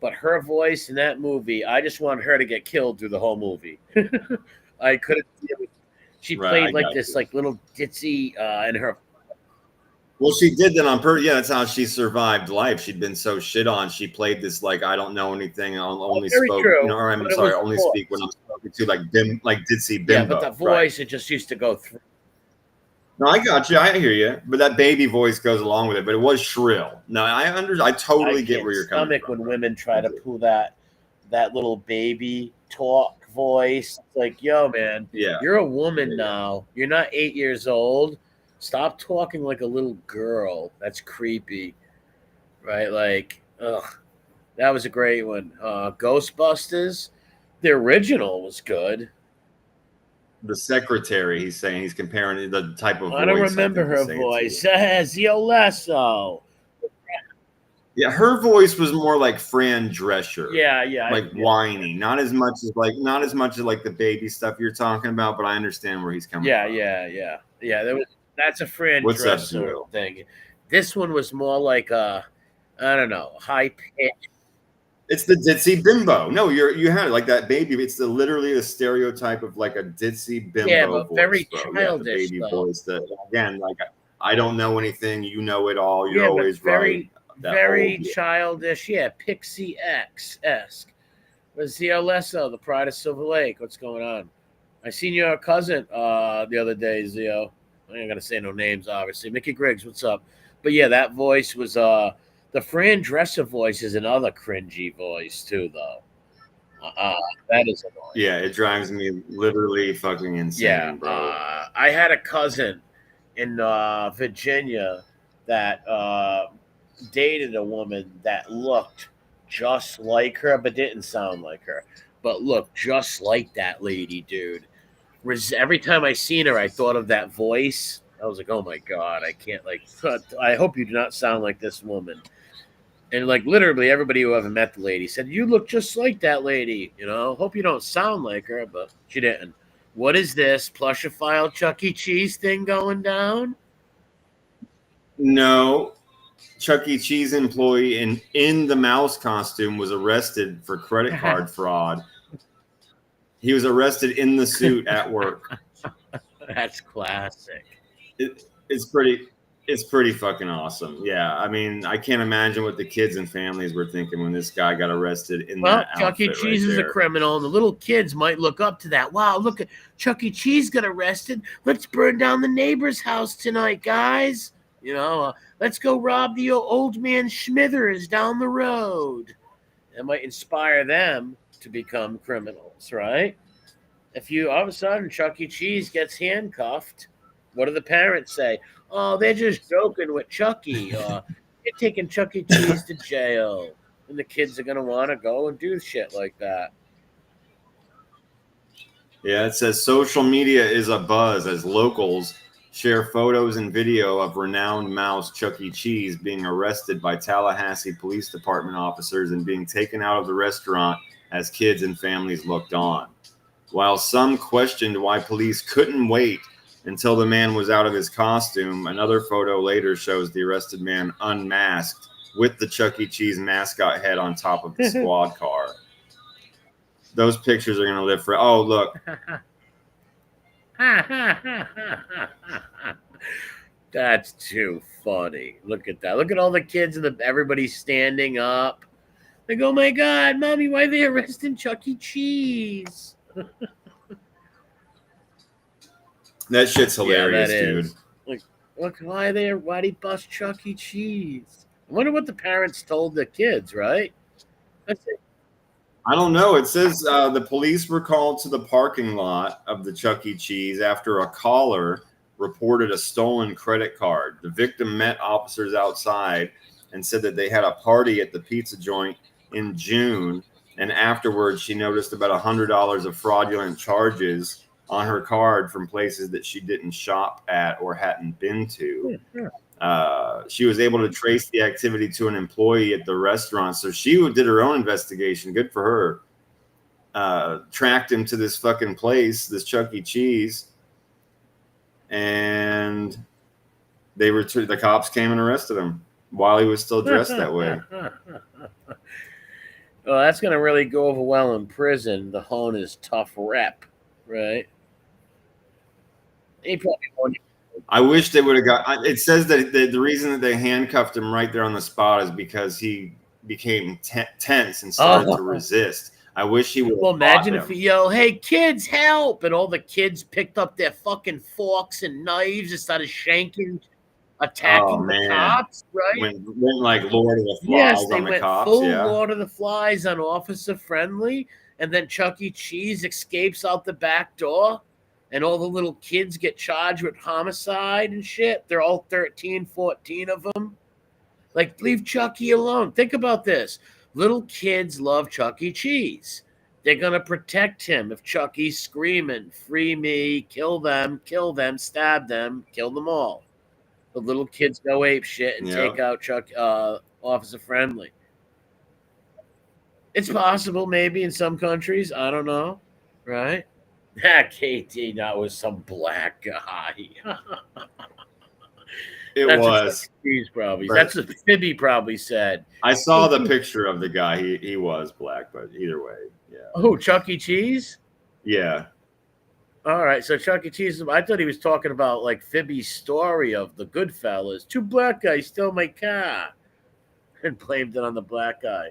but her voice in that movie, I just wanted her to get killed through the whole movie. I couldn't. She played like this, like little ditzy in her. Well, she did that on purpose. Yeah, that's how she survived life. She'd been so shit on. She played this like I don't know anything. I'll only spoke. True, or I'm sorry, only speak when I'm spoken to, like ditzy bimbo. Yeah, but the voice it just used to go through. No, I got you. I hear you. But that baby voice goes along with it. But it was shrill. No, I totally get where you're coming from. When women try to pull that little baby talk voice, it's like, yo, man, you're a woman now. You're not 8 years old. Stop talking like a little girl. That's creepy, right? Like, ugh, that was a great one. Ghostbusters, the original was good. The secretary, he's saying, he's comparing the type of voice. I don't remember her voice. Zio Lesso. Yeah, her voice was more like Fran Drescher. Yeah. Like whiny. Not as much as like the baby stuff you're talking about, but I understand where he's coming from. Yeah. That's a Fran Drescher thing. This one was more like I don't know, high pitch. It's the ditzy bimbo. No, you had it like that baby. It's literally a stereotype of like a ditzy bimbo voice, very bro. childish. The baby voice that again, like I don't know anything. You know it all. You're always very, right. Very childish. Yeah, Pixie X-esque. Was Zio Lesso, the Pride of Silver Lake? What's going on? I seen your cousin the other day, Zio. I ain't gonna say no names, obviously. Mickey Griggs, what's up? But yeah, that voice was the Fran Drescher voice is another cringy voice too, though. That is annoying. Yeah, it drives me literally fucking insane, bro. I had a cousin in Virginia that dated a woman that looked just like her, but didn't sound like her, but looked just like that lady, dude. Every time I seen her, I thought of that voice. I was like, oh my God, I can't I hope you do not sound like this woman. And like literally everybody who ever met the lady said, you look just like that lady, hope you don't sound like her, but she didn't. What is this plushophile Chuck E. Cheese thing going down? No. Chuck E. Cheese employee in the mouse costume was arrested for credit card fraud. He was arrested in the suit at work. That's classic. It's pretty fucking awesome. Yeah, I mean, I can't imagine what the kids and families were thinking when this guy got arrested in that outfit. Chuck E. Cheese is a criminal, and the little kids might look up to that. Wow, look at Chuck E. Cheese got arrested. Let's burn down the neighbor's house tonight, guys. Let's go rob the old man Smithers down the road. It might inspire them to become criminals, right? If you all of a sudden Chuck E. Cheese gets handcuffed, what do the parents say? Oh, they're just joking with Chucky. They're taking Chuck E. Cheese to jail. And the kids are going to want to go and do shit like that. Yeah, it says social media is a buzz as locals share photos and video of renowned mouse Chuck E. Cheese being arrested by Tallahassee Police Department officers and being taken out of the restaurant as kids and families looked on. While some questioned why police couldn't wait until the man was out of his costume, another photo later shows the arrested man unmasked with the Chuck E. Cheese mascot head on top of the squad car. Those pictures are going to live for... Oh, look. That's too funny. Look at that. Look at all the kids and everybody's standing up. Like, oh my God, Mommy, why are they arresting Chuck E. Cheese? That shit's hilarious, dude. Like, look, why did he bust Chuck E. Cheese? I wonder what the parents told the kids, right? That's it. I don't know. It says the police were called to the parking lot of the Chuck E. Cheese after a caller reported a stolen credit card. The victim met officers outside and said that they had a party at the pizza joint in June, and afterwards she noticed about $100 of fraudulent charges on her card from places that she didn't shop at or hadn't been to. She was able to trace the activity to an employee at the restaurant, so she did her own investigation. Good for her. Tracked him to this fucking place, this Chuck E. Cheese, and the cops came and arrested him while he was still dressed that way. Well, that's going to really go over well in prison. The Hone is tough rep, right? He probably won't. I wish they would have got. It says that the reason that they handcuffed him right there on the spot is because he became tense and started to resist. I wish he would. Well, imagine if he yelled, "Hey, kids, help!" and all the kids picked up their fucking forks and knives and started shanking, attacking the cops. Right? Went like Lord of the Flies. Yes, they on the went cops, full Lord of the Flies on Officer Friendly, and then Chuck E. Cheese escapes out the back door. And all the little kids get charged with homicide and shit. They're all 13, 14 of them. Like, leave Chucky alone. Think about this. Little kids love Chuck E. Cheese. They're going to protect him if Chucky's screaming, free me, kill them, stab them, kill them all. The little kids go ape shit and take out Officer Friendly. It's possible maybe in some countries. I don't know. Right? KT, that was some black guy. That's was. He's probably. That's what Fibby probably said. I saw the picture of the guy. He was black, but either way, yeah. Oh, Chuck E. Cheese? Yeah. All right, so Chuck E. Cheese. I thought he was talking about like Fibby's story of the Goodfellas. 2 black guys stole my car and blamed it on the black guy.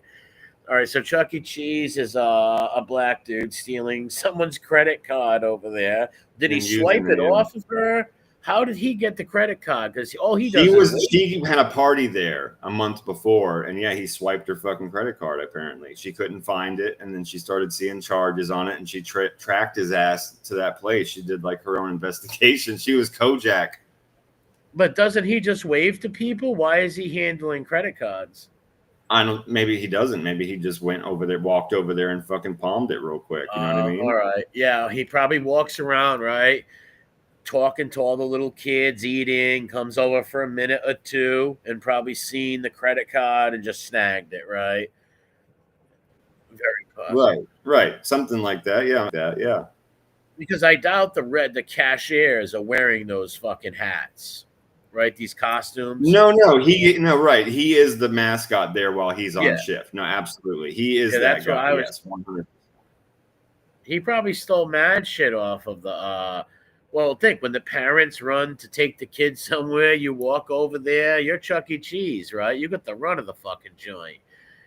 All right, so Chuck E. Cheese is a black dude stealing someone's credit card over there. Did he swipe it off of her? How did he get the credit card? Because she had a party there a month before, and he swiped her fucking credit card. Apparently, she couldn't find it, and then she started seeing charges on it, and she tracked his ass to that place. She did like her own investigation. She was Kojak. But doesn't he just wave to people? Why is he handling credit cards? I don't. Maybe he doesn't. Maybe he just went over there, walked over there, and fucking palmed it real quick. You know what I mean? All right. Yeah, he probably walks around, right, talking to all the little kids, eating, comes over for a minute or two, and probably seen the credit card and just snagged it, right? Very possible. Right. Something like that. Yeah. Because I doubt the cashiers are wearing those fucking hats. Right, these costumes. No, right. He is the mascot there while he's on shift. No, absolutely, he is that guy. Yes, 100%. He probably stole mad shit off of the. Well, think when the parents run to take the kids somewhere, you walk over there. You're Chuck E. Cheese, right? You got the run of the fucking joint.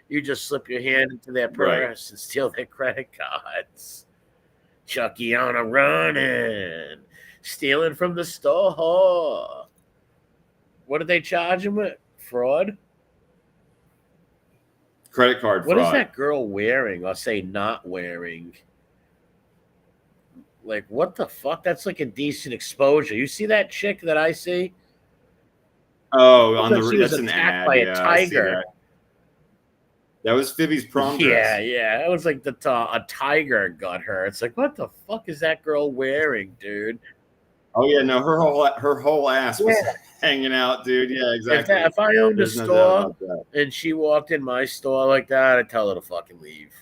You just slip your hand into their purse and steal their credit cards. Chucky on a running, stealing from the store. What did they charge him with? Fraud? Credit card fraud. What is that girl wearing? I'll say not wearing. Like, what the fuck? That's like a decent exposure. You see that chick that I see? Oh, she was attacked by a tiger. That was Fibby's prom dress. Yeah. It was like a tiger got her. It's like, what the fuck is that girl wearing, dude? Oh yeah, no, her whole ass was Yeah. hanging out, dude. Yeah, exactly. If I owned There's a no doubt store about that. and she walked in my store like that, I'd tell her to fucking leave.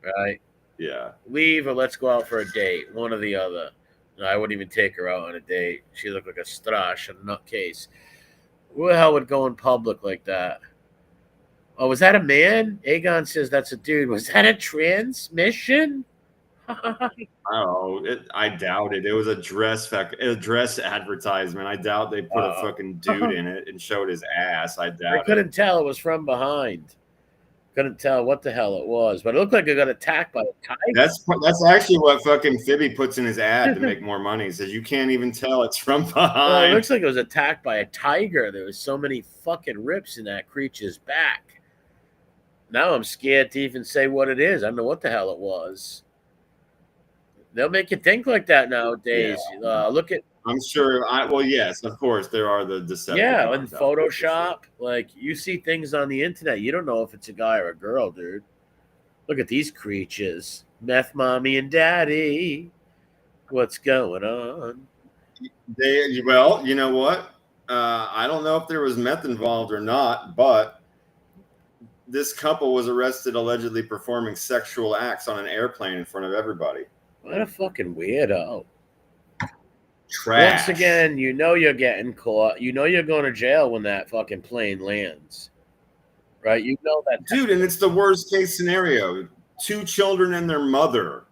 Right? Yeah. Leave or let's go out for a date, one or the other. No, I wouldn't even take her out on a date. She looked like a strash, a nutcase. Who the hell would go in public like that? Oh, was that a man? Aegon says that's a dude. Was that a transmission? Oh, I doubt it. It was a dress advertisement. I doubt they put a fucking dude in it and showed his ass. I I doubt couldn't it. tell it was from behind. Couldn't tell what the hell it was, but it looked like it got attacked by a tiger. That's actually what fucking Fibby puts in his ad to make more money. He says you can't even tell it's from Well, it behind. looks like it was attacked by a tiger. There was so many fucking rips in that creature's back. Now I'm scared to even say what it is. I don't know what the hell it was. They'll make you think like that nowadays. Yeah. Look at I'm sure. Well, yes, of course, there are the Decepticons. yeah, in out there for sure. Photoshop, like you see things on the internet. You don't know if it's a guy or a girl, dude. Look at these creatures. Meth mommy and daddy. What's going on? Well, you know what? I don't know if there was meth involved or not, but this couple was arrested allegedly performing sexual acts on an airplane in front of everybody. What a fucking weirdo. Trash. Once again, you know you're getting caught. You know you're going to jail when that fucking plane lands. Right? You know that. Dude, and it's the worst case scenario. 2 children and their mother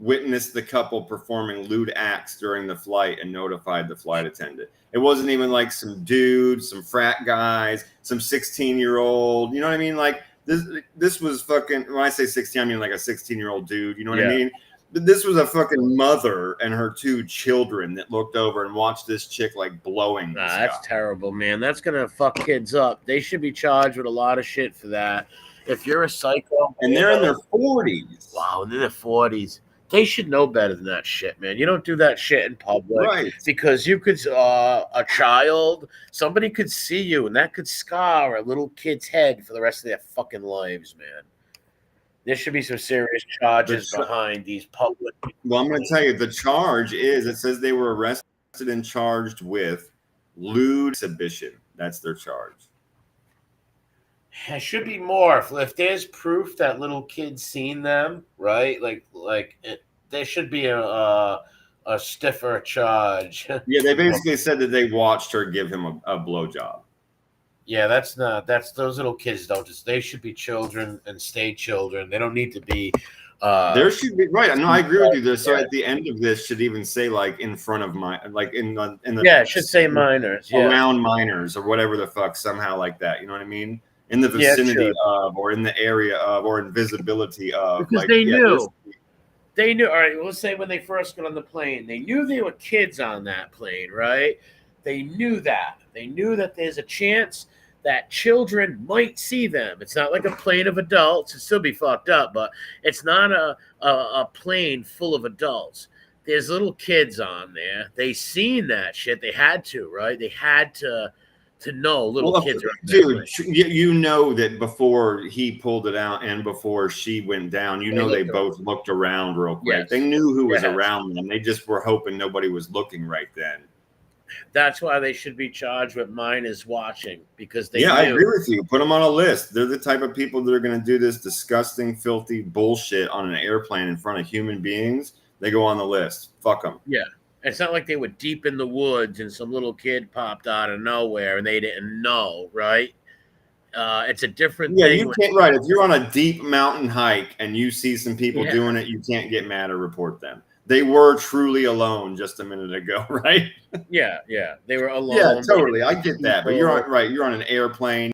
witnessed the couple performing lewd acts during the flight and notified the flight attendant. It wasn't even like some dudes, some frat guys, some 16-year-old. You know what I mean? Like this was fucking. When I say 16, I mean like a 16-year-old dude. You know what I mean? But this was a fucking mother and her 2 children that looked over and watched this chick like blowing. That's terrible, man. That's gonna fuck kids up. They should be charged with a lot of shit for that. If you're a psycho, and they're in their 40s. Wow, in their 40s. They should know better than that shit, man. You don't do that shit in public, right? Because you could, a child, somebody could see you, and that could scar a little kid's head for the rest of their fucking lives, man. There should be some serious charges behind these public. Well, I'm going to tell you, the charge is, it says they were arrested and charged with lewd exhibition. That's their charge. It should be more. If there's proof that little kids seen them, right? There should be a stiffer charge. Yeah, they basically said that they watched her give him a blowjob. Yeah, that's those little kids they should be children and stay children. They don't need to be. There should be right. No, I agree with you. So at the end of this, should even say like in front of in the it should say minors, around minors or whatever the fuck, somehow like that. You know what I mean? In the vicinity of, or in the area of, or in visibility of. Because they knew. They knew. All right, let's say when they first got on the plane, they knew there were kids on that plane, right? They knew that. They knew that there's a chance that children might see them. It's not like a plane of adults. It'd still be fucked up, but it's not a plane full of adults. There's little kids on there. They seen that shit. They had to, right? They had to know little kids are. Dude, you know that before he pulled it out and before she went down, they both looked around real quick. Yes. They knew who was around them. They just were hoping nobody was looking right then. That's why they should be charged with minors watching, because they. Yeah, I agree with you. Put them on a list. They're the type of people that are going to do this disgusting, filthy bullshit on an airplane in front of human beings. They go on the list. Fuck them. Yeah. It's not like they were deep in the woods and some little kid popped out of nowhere and they didn't know, right? It's a different thing. Yeah, you can't. Right. If you're on a deep mountain hike and you see some people doing it, you can't get mad or report them. They were truly alone just a minute ago, right? Yeah. They were alone. Yeah, totally. I get that. But you're on, you're on an airplane.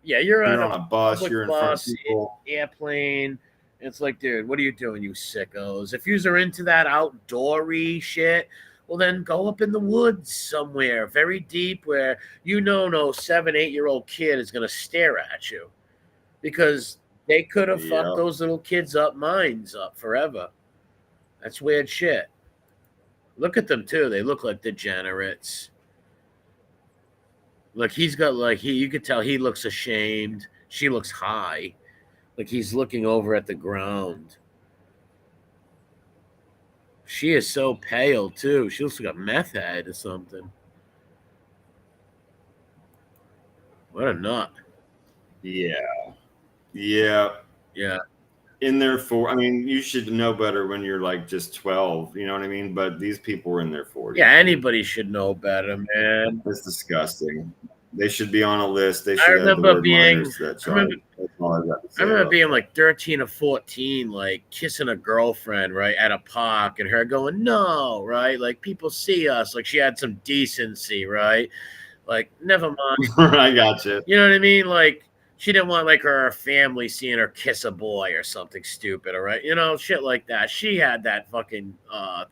Yeah, you're on a bus. You're in front of people. Airplane. It's like, dude, what are you doing, you sickos? If yous are into that outdoory shit, well, then go up in the woods somewhere very deep where no 7, 8-year-old kid is going to stare at you, because they could have fucked those little kids' minds up forever. That's weird shit. Look at them, too. They look like degenerates. Look, he's got you could tell he looks ashamed. She looks high. Like he's looking over at the ground. She is so pale too. She looks like a meth head or something. What a nut. Yeah. Yeah. Yeah. In their I mean, you should know better when you're like just 12, you know what I mean? But these people were in their 40s. Yeah, anybody should know better, man. It's disgusting. They should be on a list. They I should have the remember word being, minors to that I charge. remember, That's all I got to say I remember about being that. like 13 or 14, like kissing a girlfriend, right, at a park, and her going, no, right? Like people see us. Like she had some decency, right? Like, never mind. I got you. You know what I mean? Like, she didn't want like her family seeing her kiss a boy or something stupid, all right? You know, shit like that. She had that fucking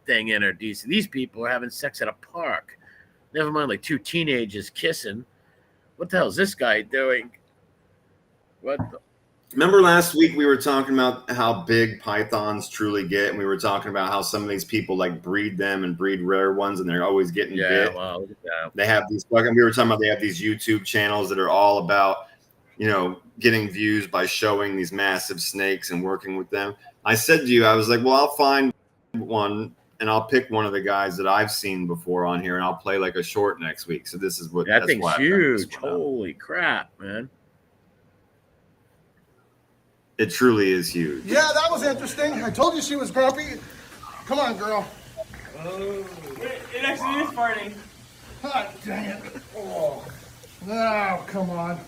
thing in her decency. These people are having sex at a park. Never mind, like two teenagers kissing. What the hell is this guy doing? What? Remember last week we were talking about how big pythons truly get, and we were talking about how some of these people like breed them and breed rare ones, and they're always getting bit. Wow, look at that. They have these fucking. We were talking about they have these YouTube channels that are all about, you know, getting views by showing these massive snakes and working with them. I said to you, I was like, well, I'll find one and I'll pick one of the guys that I've seen before on here, and I'll play like a short next week. So this is what that thing's huge. Holy crap, man! It truly is huge. Yeah, that was interesting. I told you she was grumpy. Come on, girl. It actually is farting. God dang it. Oh, come on.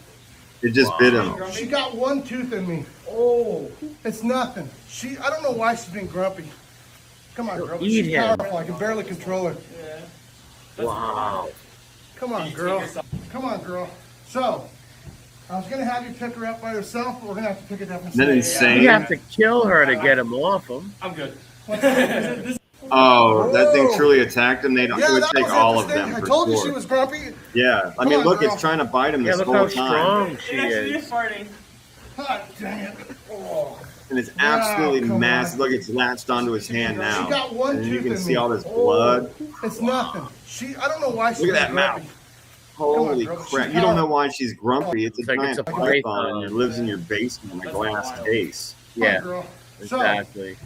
It just bit him. She got one tooth in me. Oh, it's nothing. I don't know why she's being grumpy. Come on, girl. Eat She's him. powerful. I can barely control her. Yeah. Wow. Come on, girl. Come on, girl. So, I was going to have you pick her up by herself, but we're going to have to pick a different Isn't that snake. insane? You have to kill her to get him off him. I'm good. Oh, that thing truly attacked him. They don't. Yeah, It would that take was all of interesting. them. I For told you sure. she was grumpy. Yeah, I Come mean, on, look, girl. it's trying to bite him Yeah, this look whole how time, strong she It actually is. is farting. God dang it. Oh. and it's absolutely come massive. on. Look, it's latched onto his hand now. She got one and tooth you can in see me. all this blood. It's nothing. I don't know why she's Look at that being mouth. grumpy. Holy girl, crap! she's You don't know powerful. why she's grumpy. It's a It's like giant it's a python, and it python. lives in your basement in a glass wild. case. Come on, Yeah, girl. So, exactly.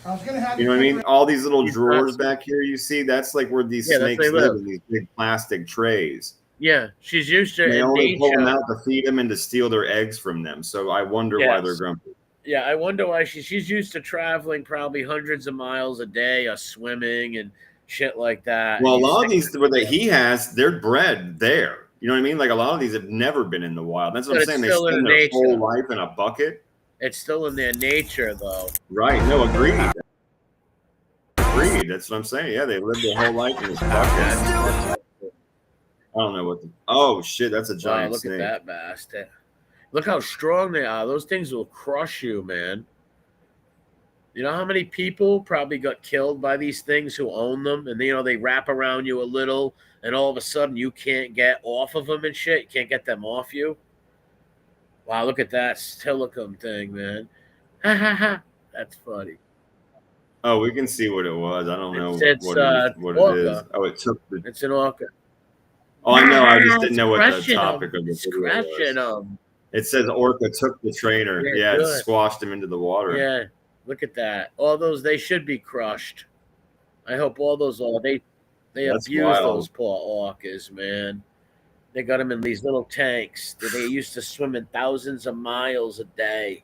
I was going to have You know what I pick mean? her up. All these little These drawers nuts. back here, you see, that's like where these Yeah, that's snakes where they live live. in these big plastic trays. Yeah, she's used to They in only pull them nature. out to feed them and to steal their eggs from them. So I wonder why they're Yes. grumpy. Yeah, I wonder why she's used to traveling probably hundreds of miles a day or swimming and shit like that. Well, a And you lot of think- these that he has, they're bred there. You know what I mean? Like a lot of these have never been in the wild. That's what But I'm it's saying. They still in spend their nature. whole life in a bucket. It's still in their nature, though. Right. No, agreed. Agreed. That's what I'm saying. Yeah, they live their whole life in this bucket. I don't know what the. Oh, shit. That's a Wow, giant look snake. at that bastard. Look how strong they are. Those things will crush you, man. You know how many people probably got killed by these things who own them? And, you know, they wrap around you a little, and all of a sudden you can't get off of them and shit. You can't get them off you. Wow, look at that silicone thing, man. Ha, ha, ha. That's funny. Oh, we can see what it was. I don't know It's, what it is. orca. Oh, it took the. It's an orca. Oh, I know. I just It's didn't know what the crushing topic 'em. of the It's video crushing was. 'em. It says orca took the trainer. Yeah, Yeah, it good. squashed him into the water. Yeah, look at that. All those, they should be crushed. I hope all those are. They That's abuse wild. those poor orcas, man. They got them in these little tanks that they used to swim in thousands of miles a day.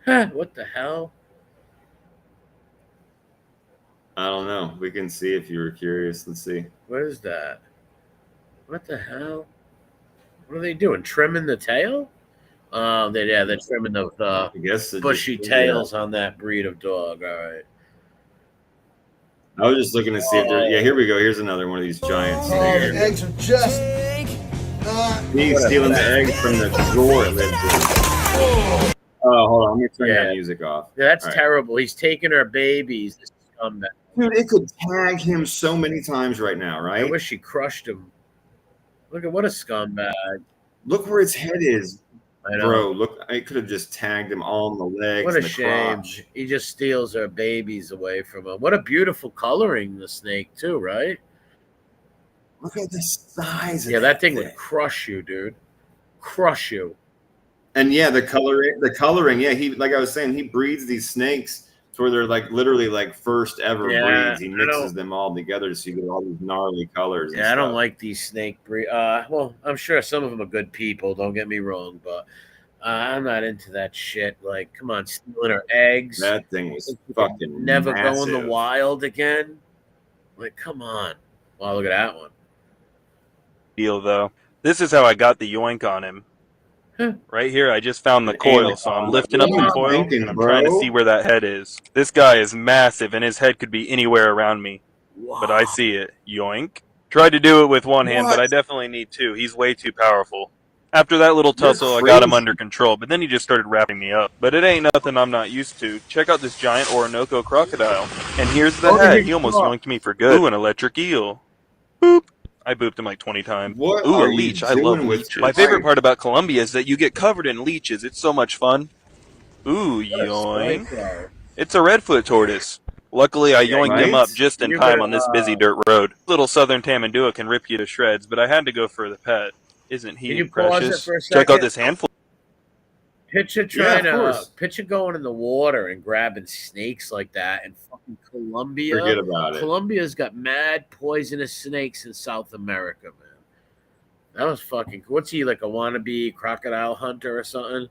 Huh, what the hell? I don't know. We can see if you were curious. Let's see. What is that? What the hell? What are they doing? Trimming the tail? They're trimming the I guess it bushy just, tails on that breed of dog. All right. I was just looking to see if there. Yeah, here we go. Here's another one of these giants. Oh, the eggs are just. He's stealing the eggs from the drawer it lives in. Oh, hold on. Let me turn Yeah. that music off. Yeah, that's All right. terrible. He's taking her babies. This scumbag. Dude, it could tag him so many times right now, I right? wish she crushed him. Look at what a scumbag. Look where its head is, I know. bro. Look, I could have just tagged him all in the legs What a and the shame. crotch. He just steals her babies away from her. What a beautiful coloring, the snake, too, right? Look at the size of Yeah, that thing would crush you, dude. Crush you. And yeah, the coloring, yeah, he, like I was saying, he breeds these snakes It's where they're like literally like first ever Yeah, breeds. He mixes them all together so you get all these gnarly colors. Yeah, I don't like these snake breed. Well, I'm sure some of them are good people. Don't get me wrong, but I'm not into that shit. Like, come on, stealing our eggs. That thing was fucking never massive. go in the wild again. Like, come on. Wow, look at that one. Deal though. This is how I got the yoink on him. Right here, I just found the coil, so I'm lifting up the coil, and I'm trying to see where that head is. This guy is massive, and his head could be anywhere around me. Wow. But I see it. Yoink. Tried to do it with one hand, but I definitely need two. He's way too powerful. After that little tussle, I got him under control, but then he just started wrapping me up. But it ain't nothing I'm not used to. Check out this giant Orinoco crocodile. And here's the head. He almost yoinked me for good. Ooh, an electric eel. Boop. I booped him like 20 times. What Ooh, a leech. I love leeches. My favorite part about Colombia is that you get covered in leeches. It's so much fun. Ooh, yoink. It's a redfoot tortoise. Luckily, I yoinked him up just in time on this busy dirt road. Little southern tamandua can rip you to shreds, but I had to go for the pet. Isn't he precious? Check out this handful. Picture picture going in the water and grabbing snakes like that in fucking Colombia. Forget about it. Colombia's got mad poisonous snakes in South America, man. That was fucking cool. What's he, like a wannabe crocodile hunter or something?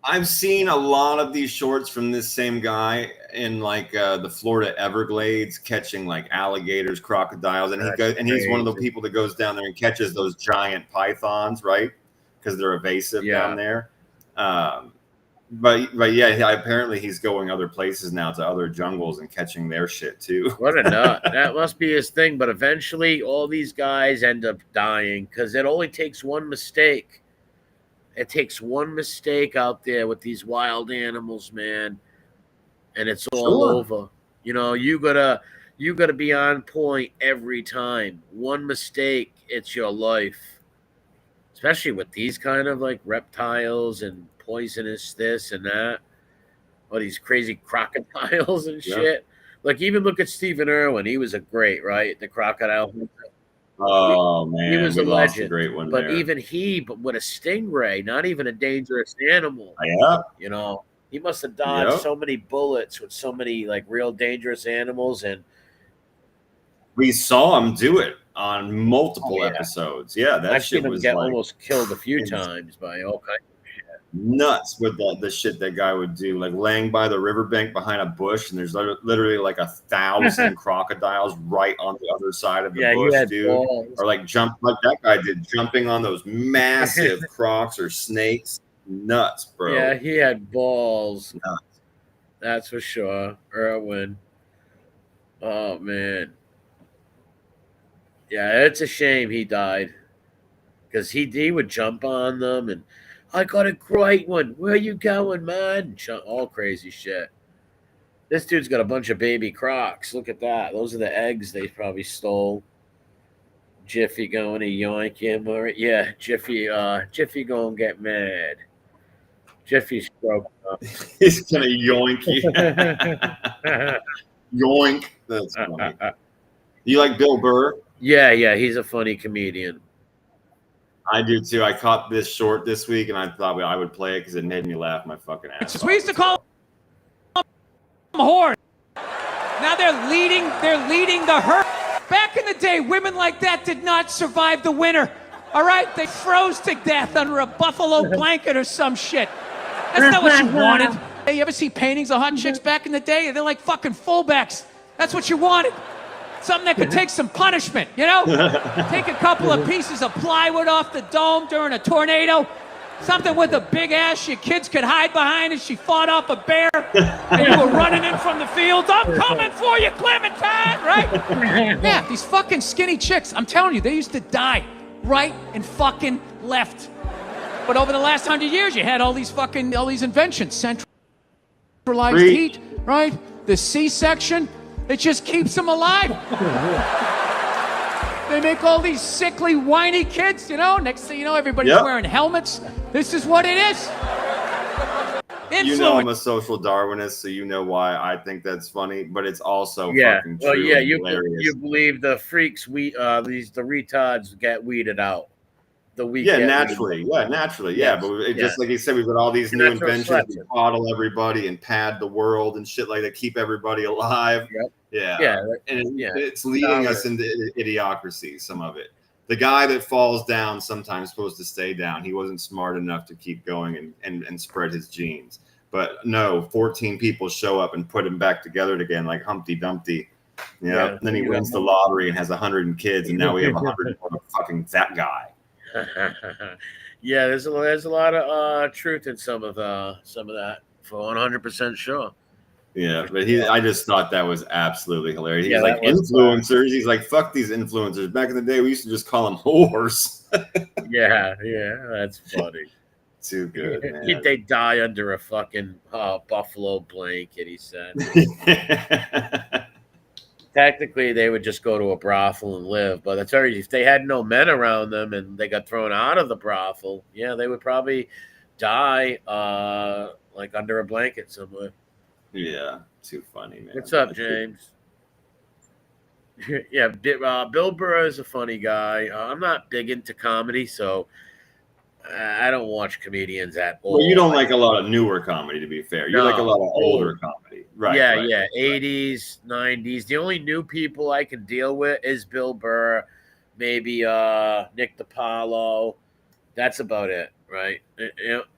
I've seen a lot of these shorts from this same guy in like the Florida Everglades catching like alligators, crocodiles, and he's one of the people that goes down there and catches those giant pythons, right? Because they're evasive down there. But yeah, apparently he's going other places now to other jungles and catching their shit too. What a nut. That must be his thing. But eventually all these guys end up dying because it only takes one mistake. It takes one mistake out there with these wild animals, man, and it's all over. You know, you gotta be on point every time. One mistake, it's your life. Especially with these kind of like reptiles and poisonous this and that. All these crazy crocodiles and shit. Like, even look at Stephen Irwin. He was a great, right? The crocodile. Oh, man. He was a legend. A great one but there. even but with a stingray, not even a dangerous animal. Yeah. You know, he must have dodged so many bullets with so many like real dangerous animals. And we saw him do it on multiple episodes. Yeah, that I've shit seen him was get like, almost killed a few times by all kinds of shit. Nuts with the shit that guy would do, like laying by the riverbank behind a bush, and there's literally like 1,000 crocodiles right on the other side of the bush, dude. Balls. Or like jump like that guy did, jumping on those massive crocs or snakes. Nuts, bro. Yeah, he had balls. Nuts. That's for sure. Irwin. Oh, man. Yeah, it's a shame he died. Because he would jump on them and, I got a great one. Where you going, man? All crazy shit. This dude's got a bunch of baby crocs. Look at that. Those are the eggs they probably stole. Jiffy going to yoink him. Or, yeah, Jiffy going to get mad. Jiffy's broke up. He's going to yoink you. Yoink. That's funny. You like Bill Burr? Yeah, he's a funny comedian. I do too. I caught this short this week, and I thought I would play it because it made me laugh my fucking ass off. We used to call them horse. Now they're leading the herd. Back in the day, women like that did not survive the winter. All right, they froze to death under a buffalo blanket or some shit. That's not what you wanted. Hey, you ever see paintings of hot chicks back in the day? They're like fucking fullbacks. That's what you wanted. Something that could take some punishment, you know? Take a couple of pieces of plywood off the dome during a tornado. Something with a big ass your kids could hide behind as she fought off a bear. And you were running in from the fields. I'm coming for you, Clementine, right? Yeah, these fucking skinny chicks, I'm telling you, they used to die right and fucking left. But over the last 100 years, you had all these inventions. Centralized heat, right? The C-section. It just keeps them alive. They make all these sickly, whiny kids, you know? Next thing you know, everybody's wearing helmets. This is what it is. You know I'm a social Darwinist, so you know why I think that's funny, but it's also fucking true. Well, yeah, you hilarious. believe the freaks, the retards get weeded out. the weekend. Yeah, naturally. Yes. But just like you said, we've got all these new inventions. We bottle everybody and pad the world and shit like that. Keep everybody alive. Yep. Yeah. And it's leading us into idiocracy, some of it. The guy that falls down sometimes supposed to stay down. He wasn't smart enough to keep going and spread his genes. But no, 14 people show up and put him back together again like Humpty Dumpty. Yeah. And then he wins the lottery and has 100 kids, and now we have 100 more fucking that guy. Yeah, there's a lot of truth in some of that, for 100% sure. Yeah, but I just thought that was absolutely hilarious. He's like influencers. He's like, fuck these influencers. Back in the day, we used to just call them whores. yeah, that's funny. Too good, man. They die under a fucking buffalo blanket, he said. Technically, they would just go to a brothel and live, but that's already, if they had no men around them and they got thrown out of the brothel, yeah, they would probably die like under a blanket somewhere. Yeah, too funny, man. What's up, James? Yeah, Bill Burr is a funny guy. I'm not big into comedy, so I don't watch comedians at all. Well, you don't like a lot of newer comedy, to be fair. You like a lot of older comedy. Right. Yeah. 80s, 90s. The only new people I can deal with is Bill Burr, maybe Nick DiPaolo. That's about it, right?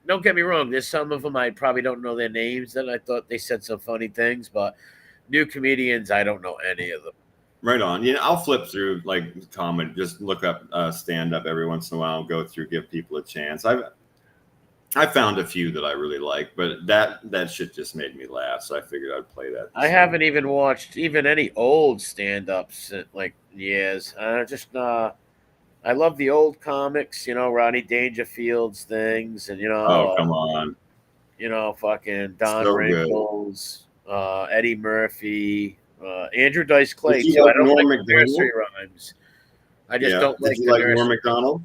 Don't get me wrong. There's some of them I probably don't know their names, and I thought they said some funny things, but new comedians, I don't know any of them. Right on. I'll flip through like comedy, just look up stand up every once in a while, go through, give people a chance. I found a few that I really like, but that shit just made me laugh, so I figured I'd play that. I haven't even watched any old stand ups in like years. I love the old comics, Rodney Dangerfield's things, and oh, come on, fucking Don Rickles, Eddie Murphy. Andrew Dice Clay. So I don't like the nursery rhymes. I just don't like. Did you like Norm Macdonald?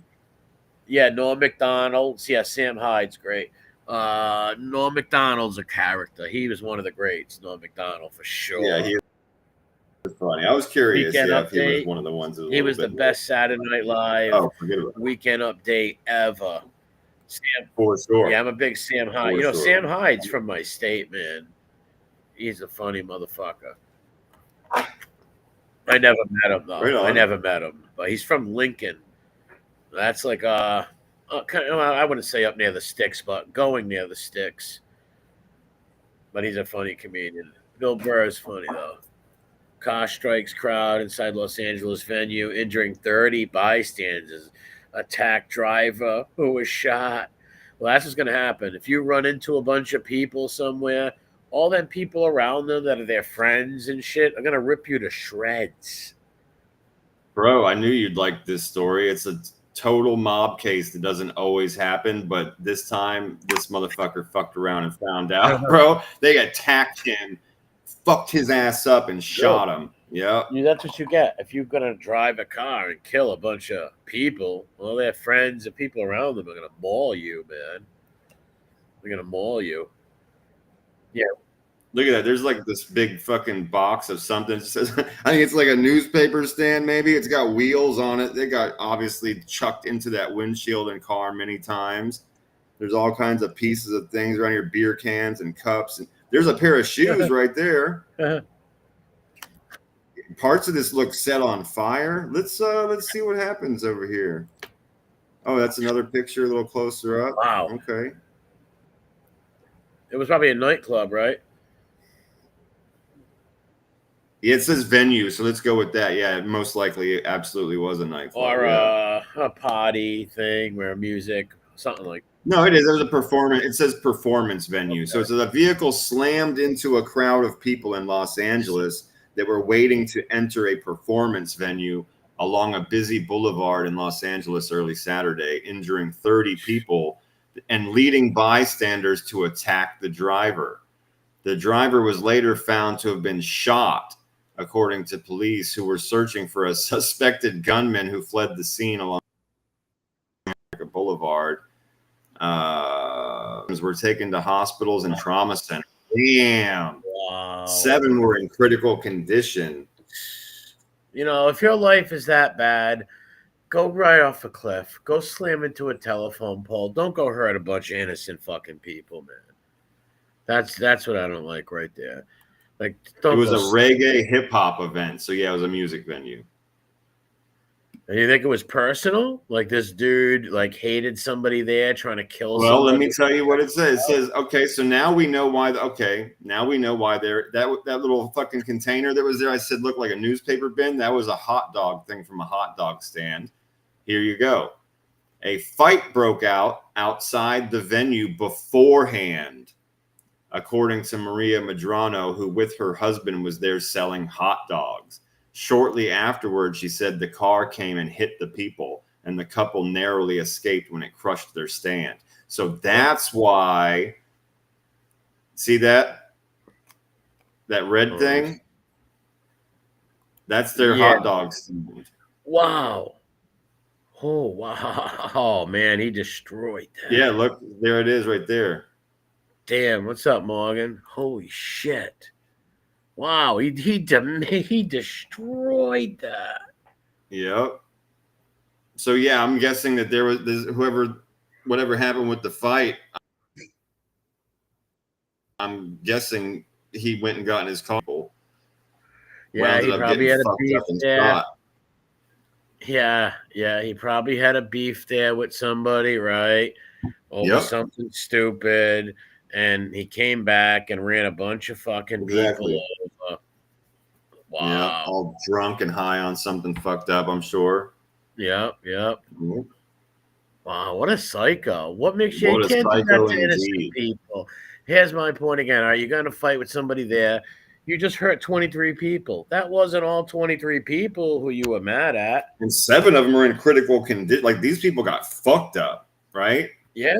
Yeah, Norm Macdonald. Yeah, Sam Hyde's great. Norm Macdonald's a character. He was one of the greats. Norm Macdonald for sure. Yeah, he was funny. I was curious if he was one of the ones. He was the best Saturday Night Live Weekend Update ever. Sam, for sure. Yeah, I'm a big Sam Hyde. Sam Hyde's from my state, man. He's a funny motherfucker. I never met him though. I never met him, but he's from Lincoln. That's like I wouldn't say up near the sticks, but going near the sticks. But he's a funny comedian. Bill Burr is funny though. Car strikes crowd inside Los Angeles venue, injuring 30 bystanders. Attack driver who was shot. Well, that's what's going to happen if you run into a bunch of people somewhere. All them people around them that are their friends and shit are gonna rip you to shreds. Bro, I knew you'd like this story. It's a total mob case that doesn't always happen, but this time this motherfucker fucked around and found out, bro. They attacked him, fucked his ass up, and shot him. Yeah. That's what you get if you're gonna drive a car and kill a bunch of people. All their friends and people around them are gonna maul you, man. They're gonna maul you. Yeah. Look at that. There's like this big fucking box of something. It says, I think it's like a newspaper stand, maybe. It's got wheels on it. They got obviously chucked into that windshield and car many times. There's all kinds of pieces of things around here, beer cans and cups. And there's a pair of shoes right there. Parts of this look set on fire. Let's see what happens over here. Oh, that's another picture a little closer up. Wow. Okay. It was probably a nightclub, right? Yeah, it says venue, so let's go with that. Yeah, most likely it absolutely was a nightclub. Or a party thing where music, something like that. No, it is. There's a performance. It says performance venue. Okay. So it's a vehicle slammed into a crowd of people in Los Angeles that were waiting to enter a performance venue along a busy boulevard in Los Angeles early Saturday, injuring 30 people and leading bystanders to attack the driver. The driver was later found to have been shot, according to police who were searching for a suspected gunman who fled the scene along Boulevard. Were taken to hospitals and trauma centers. Damn. Wow. 7 were in critical condition. If your life is that bad, Go right off a cliff. Go slam into a telephone pole. Don't go hurt a bunch of innocent fucking people, man. That's what I don't like right there. Like, it was a reggae hip hop event, so yeah, it was a music venue. And you think it was personal? Like this dude like hated somebody there trying to kill Well, somebody? let me tell you what it says. It says, okay, so now we know why. Now we know why that little fucking container that was there. I said looked like a newspaper bin. That was a hot dog thing from a hot dog stand. Here you go. A fight broke out outside the venue beforehand, according to Maria Madrano, who with her husband was there selling hot dogs. Shortly afterwards, she said the car came and hit the people, and the couple narrowly escaped when it crushed their stand. So that's why, see that red thing? That's their hot dog stand. Wow. Oh, wow. Oh, man, he destroyed that. Yeah, look, there it is right there. Damn, what's up, Morgan? Holy shit. Wow, he destroyed that. Yep. So yeah, I'm guessing that there was whatever happened with the fight. I'm guessing he went and got in his car. Yeah, he probably had a beef there. Yeah, he probably had a beef there with somebody, right? Over something stupid. And he came back and ran a bunch of fucking people over. Wow. Yeah, all drunk and high on something fucked up, I'm sure. Yep. Mm-hmm. Wow, what a psycho. What makes you can't do that to innocent people? Here's my point again. Are you going to fight with somebody there? You just hurt 23 people. That wasn't all 23 people who you were mad at. And 7 of them were in critical condition. Like, these people got fucked up, right? Yeah,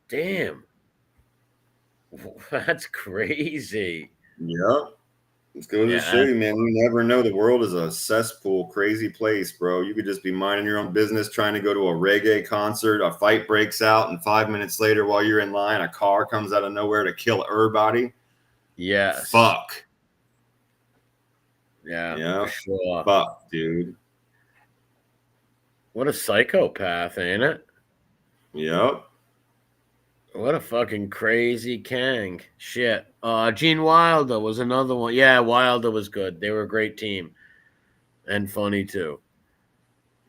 damn. That's crazy. Yep. Let's go to the show you, man. We never know. The world is a cesspool, crazy place, bro. You could just be minding your own business, trying to go to a reggae concert. A fight breaks out, and 5 minutes later, while you're in line, a car comes out of nowhere to kill everybody. Yes. Fuck. Yeah, for sure. Fuck, dude. What a psychopath, ain't it? Yep. What a fucking crazy Kang. Shit. Gene Wilder was another one. Yeah, Wilder was good. They were a great team. And funny, too.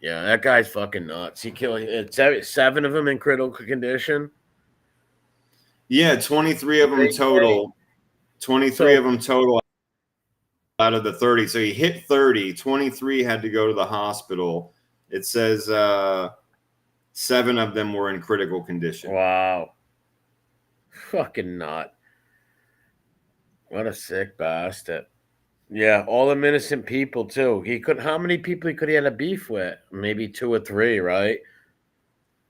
Yeah, that guy's fucking nuts. He killed 7 of them in critical condition. Yeah, 23 of them total. 23 of them total out of the 30. So he hit 30. 23 had to go to the hospital. It says 7 of them were in critical condition. Wow. Fucking nut. What a sick bastard. Yeah, all them innocent people too. How many people could he have a beef with? Maybe 2 or 3, right?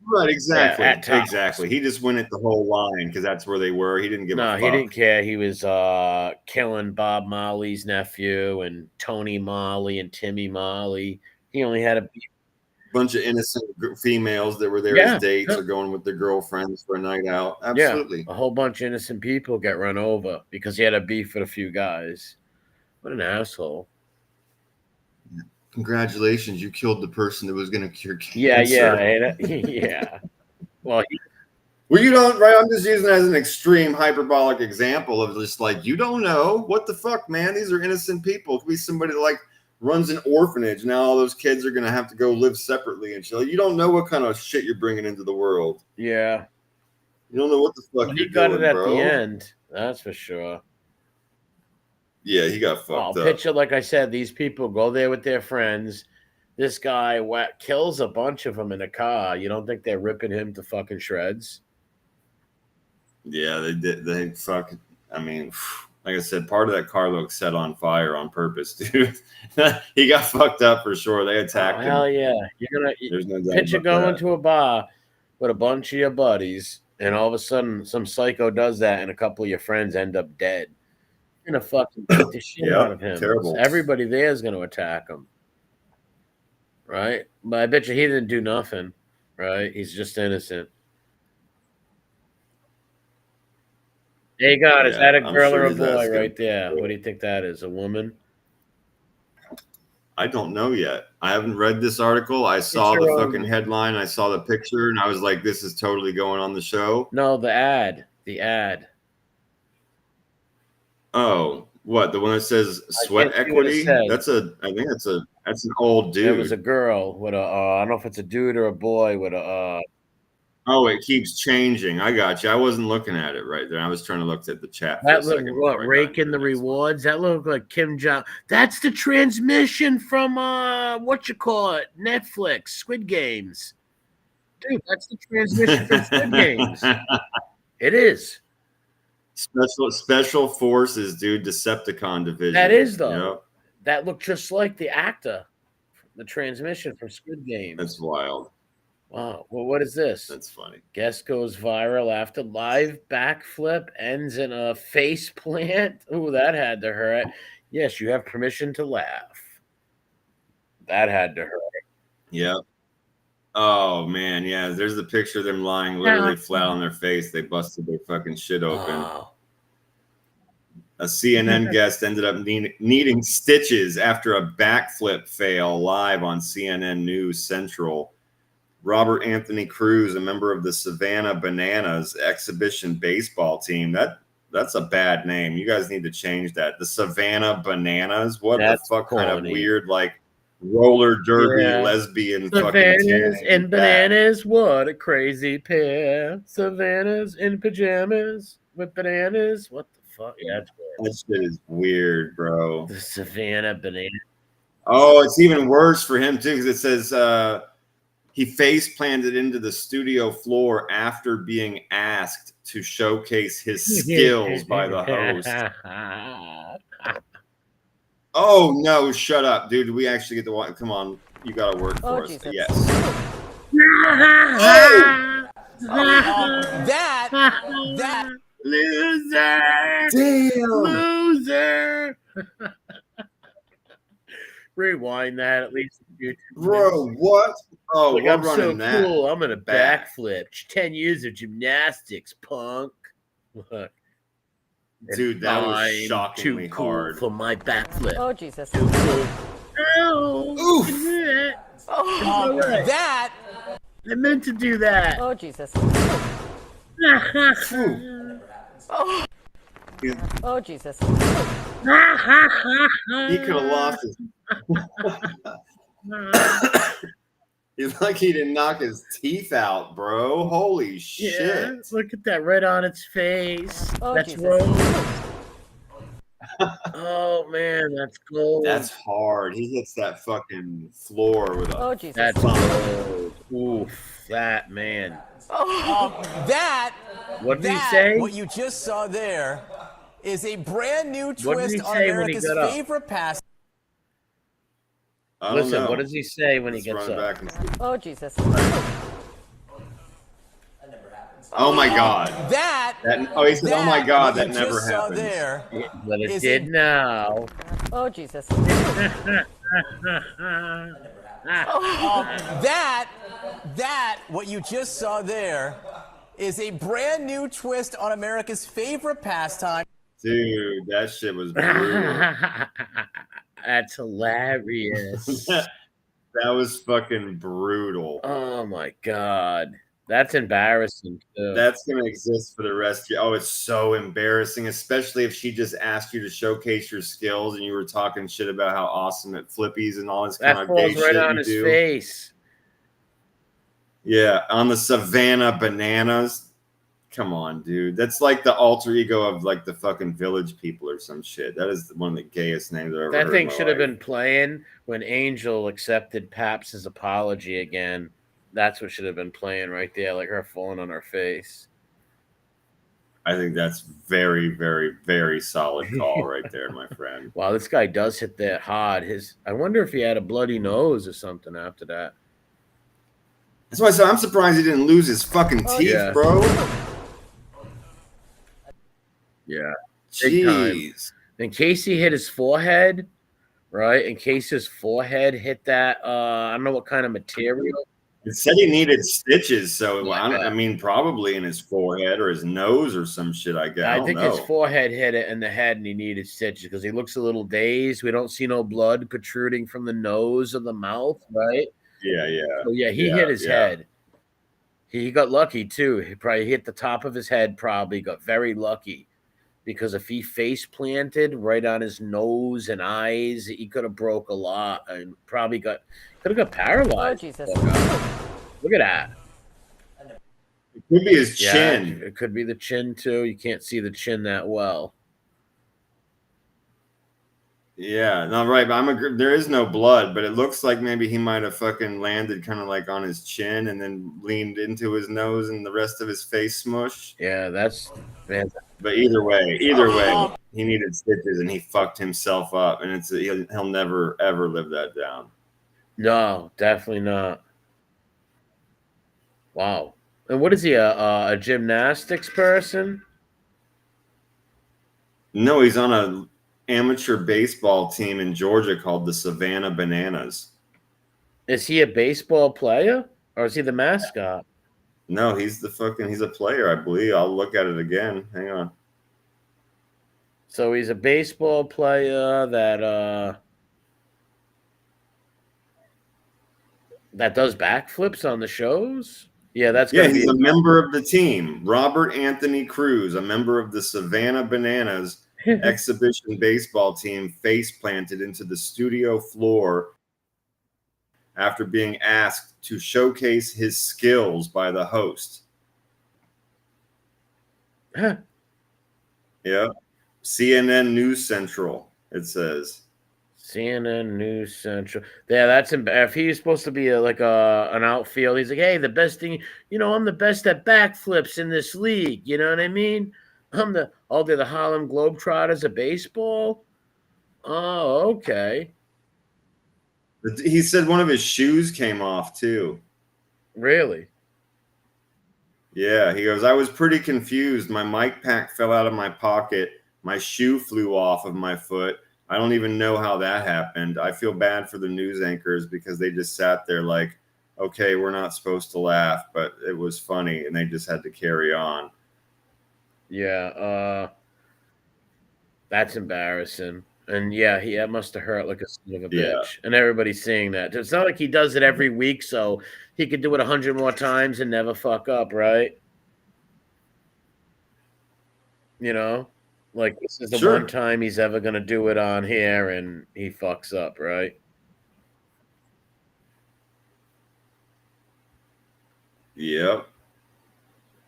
Right, exactly. Yeah, exactly. He just went at the whole line because that's where they were. He didn't give a fuck. No, he didn't care. He was killing Bob Marley's nephew and Tony Marley and Timmy Marley. He only had a beef. Bunch of innocent females that were there as dates or going with their girlfriends for a night out. Absolutely. Yeah, a whole bunch of innocent people get run over because he had a beef with a few guys. What an asshole. Congratulations, you killed the person that was going to cure cancer. Yeah. Well, you don't, right? I'm just using it as an extreme hyperbolic example of just like, you don't know. What the fuck, man? These are innocent people. It could be somebody that like runs an orphanage. Now all those kids are going to have to go live separately and shit. You don't know what kind of shit you're bringing into the world. Yeah. You don't know what the fuck you're doing, it at the end. That's for sure. Yeah, he got fucked up. Picture, like I said, these people go there with their friends. This guy kills a bunch of them in a car. You don't think they're ripping him to fucking shreds? Yeah, they did. They fucking, I mean, like I said, part of that car looks set on fire on purpose, dude. He got fucked up for sure. They attacked him. Hell yeah. There's no doubt picture going to a bar with a bunch of your buddies, and all of a sudden some psycho does that, and a couple of your friends end up dead. You're going to fucking beat the shit out of him. Terrible. Everybody there is going to attack him. Right? But I bet you he didn't do nothing. Right? He's just innocent. There you go. Is that a girl or a boy right there? What do you think that is? A woman? I don't know yet. I haven't read this article. I saw the fucking headline. I saw the picture, and I was like, "This is totally going on the show." No, the ad. The ad. Oh, what? The one that says sweat equity? That's a. I think that's a. That's an old dude. It was a girl with a. I don't know if it's a dude or a boy with a. Oh, it keeps changing. I got you. I wasn't looking at it right there. I was trying to look at the chat. That looked what? Raking the rewards. That looked like Kim Jong. That's the transmission from what you call it? Netflix, Squid Games. Dude, that's the transmission from Squid Games. It is. Special forces, dude. Decepticon division. That is though. Yep. That looked just like the actor, the transmission from Squid Games. That's wild. Wow. Well, what is this? That's funny. Guest goes viral after live backflip ends in a face plant. Ooh, that had to hurt. Yes, you have permission to laugh. That had to hurt. Yep. Oh man, yeah. There's the picture of them lying literally flat on their face. They busted their fucking shit open. Wow. A CNN guest ended up needing stitches after a backflip fail live on CNN News Central. Robert Anthony Cruz, a member of the Savannah Bananas exhibition baseball team. That's a bad name. You guys need to change that. The Savannah Bananas. What the fuck kind of weird like roller derby lesbian fucking Savannahs and bananas. What a crazy pair. Savannahs in pajamas with bananas. What the fuck? Yeah, that's weird. That shit is weird, bro. The Savannah Banana. Oh, it's even worse for him too because it says he face planted into the studio floor after being asked to showcase his skills by the host. Oh, no, shut up, dude. We actually get to watch. Come on. You got to work for us. Jesus. Yes. That loser. Damn. Loser. Rewind that at least. Bro, what? Oh, like, we're I'm running so that. Cool. I'm gonna backflip. 10 years of gymnastics, punk. Look, dude, that was shockingly too cool hard for my backflip. Oh Jesus! Too cool. Oh, oof. That. I meant to do that. Oh Jesus! Oh Jesus! He could have lost his. He's like he didn't knock his teeth out, bro. Holy shit. Yeah, look at that red on its face. Oh, that's Jesus. Oh, man, that's gold. That's hard. He hits that fucking floor with a... Oh, Jesus. That's gold. Oof, that, man. What did he say? What you just saw there is a brand new twist on America's favorite pastime. Listen, what does he say when he gets up? Oh, Jesus. Oh, my God. He said, oh, my God, that never happened. But it did now. Oh, Jesus. What you just saw there is a brand new twist on America's favorite pastime. Dude, that shit was brutal. That's hilarious. That was fucking brutal. Oh my God. That's embarrassing too. That's gonna exist for the rest of you. Oh, it's so embarrassing, especially if she just asked you to showcase your skills and you were talking shit about how awesome at flippies and all this kind of gay shit. That falls right on his face. Yeah, on the Savannah Bananas. Come on, dude. That's like the alter ego of like the fucking Village People or some shit. That is one of the gayest names I've ever heard. That thing should have been playing when Angel accepted Paps's apology again. That's what should have been playing right there, like her falling on her face. I think that's very, very, very solid call right there, my friend. Wow, this guy does hit that hard. I wonder if he had a bloody nose or something after that. That's why I said I'm surprised he didn't lose his fucking teeth, bro. Yeah. Jeez. In case he hit his forehead, right? In case his forehead hit that, I don't know what kind of material. It said he needed stitches, so I mean, probably in his forehead or his nose or some shit. I guess I think his forehead hit it in the head, and he needed stitches because he looks a little dazed. We don't see no blood protruding from the nose or the mouth, right? Yeah, yeah. So yeah, he hit his head. He got lucky too. He probably hit the top of his head. Probably got very lucky because if he face planted right on his nose and eyes, he could have broke a lot and probably could have got paralyzed. Oh Jesus! Look at that. It could be his chin. It could be the chin too. You can't see the chin that well. Yeah, no, right. But there is no blood, but it looks like maybe he might have fucking landed kind of like on his chin and then leaned into his nose and the rest of his face smushed. Yeah, that's man. But either way, he needed stitches and he fucked himself up, and he'll never ever live that down. No, definitely not. Wow. And what is he, a gymnastics person? No, he's on a amateur baseball team in Georgia called the Savannah Bananas. Is he a baseball player or is he the mascot? No, he's a player, I believe. I'll look at it again. Hang on. So he's a baseball player that does backflips on the shows. Yeah, he's a member of the team. Robert Anthony Cruz, a member of the Savannah Bananas exhibition baseball team, face planted into the studio floor after being asked to showcase his skills by the host. Huh. Yeah. CNN News Central, it says. CNN News Central. Yeah, that's if he's supposed to be an outfield. He's like, hey, the best thing, I'm the best at backflips in this league. You know what I mean? They're the Harlem Globetrotters of baseball. Oh, okay. He said one of his shoes came off too. Really? Yeah, he goes, I was pretty confused. My mic pack fell out of my pocket. My shoe flew off of my foot. I don't even know how that happened. I feel bad for the news anchors because they just sat there like, okay, we're not supposed to laugh, but it was funny, and they just had to carry on. Yeah, that's embarrassing. And yeah, that must have hurt like a son of a bitch. And everybody's seeing that. It's not like he does it every week, so he could do it 100 more times and never fuck up, right? Like this is the one time he's ever gonna do it on here, and he fucks up, right? Yep.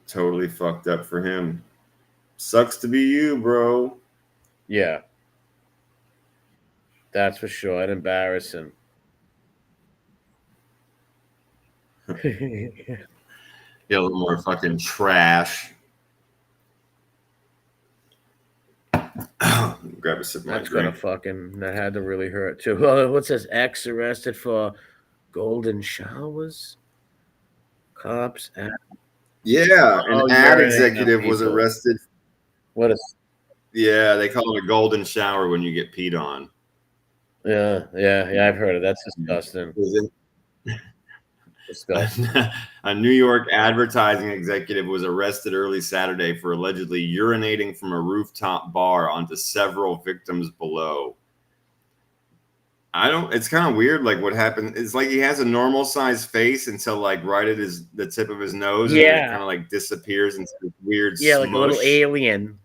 Totally fucked up for him. Sucks to be you, bro. Yeah. That's for sure. And embarrassing. Yeah, a little more fucking trash. Grab a sip of my drink. That had to really hurt too. Well, what says ex arrested for golden showers? Cops at an ad executive was arrested. Yeah, they call it a golden shower when you get peed on. Yeah, I've heard it. That's disgusting. Disgusting. A New York advertising executive was arrested early Saturday for allegedly urinating from a rooftop bar onto several victims below. It's kind of weird, like what happened. It's like he has a normal sized face until like right at the tip of his nose, and then it kind of like disappears into this weird smush. Like a little alien.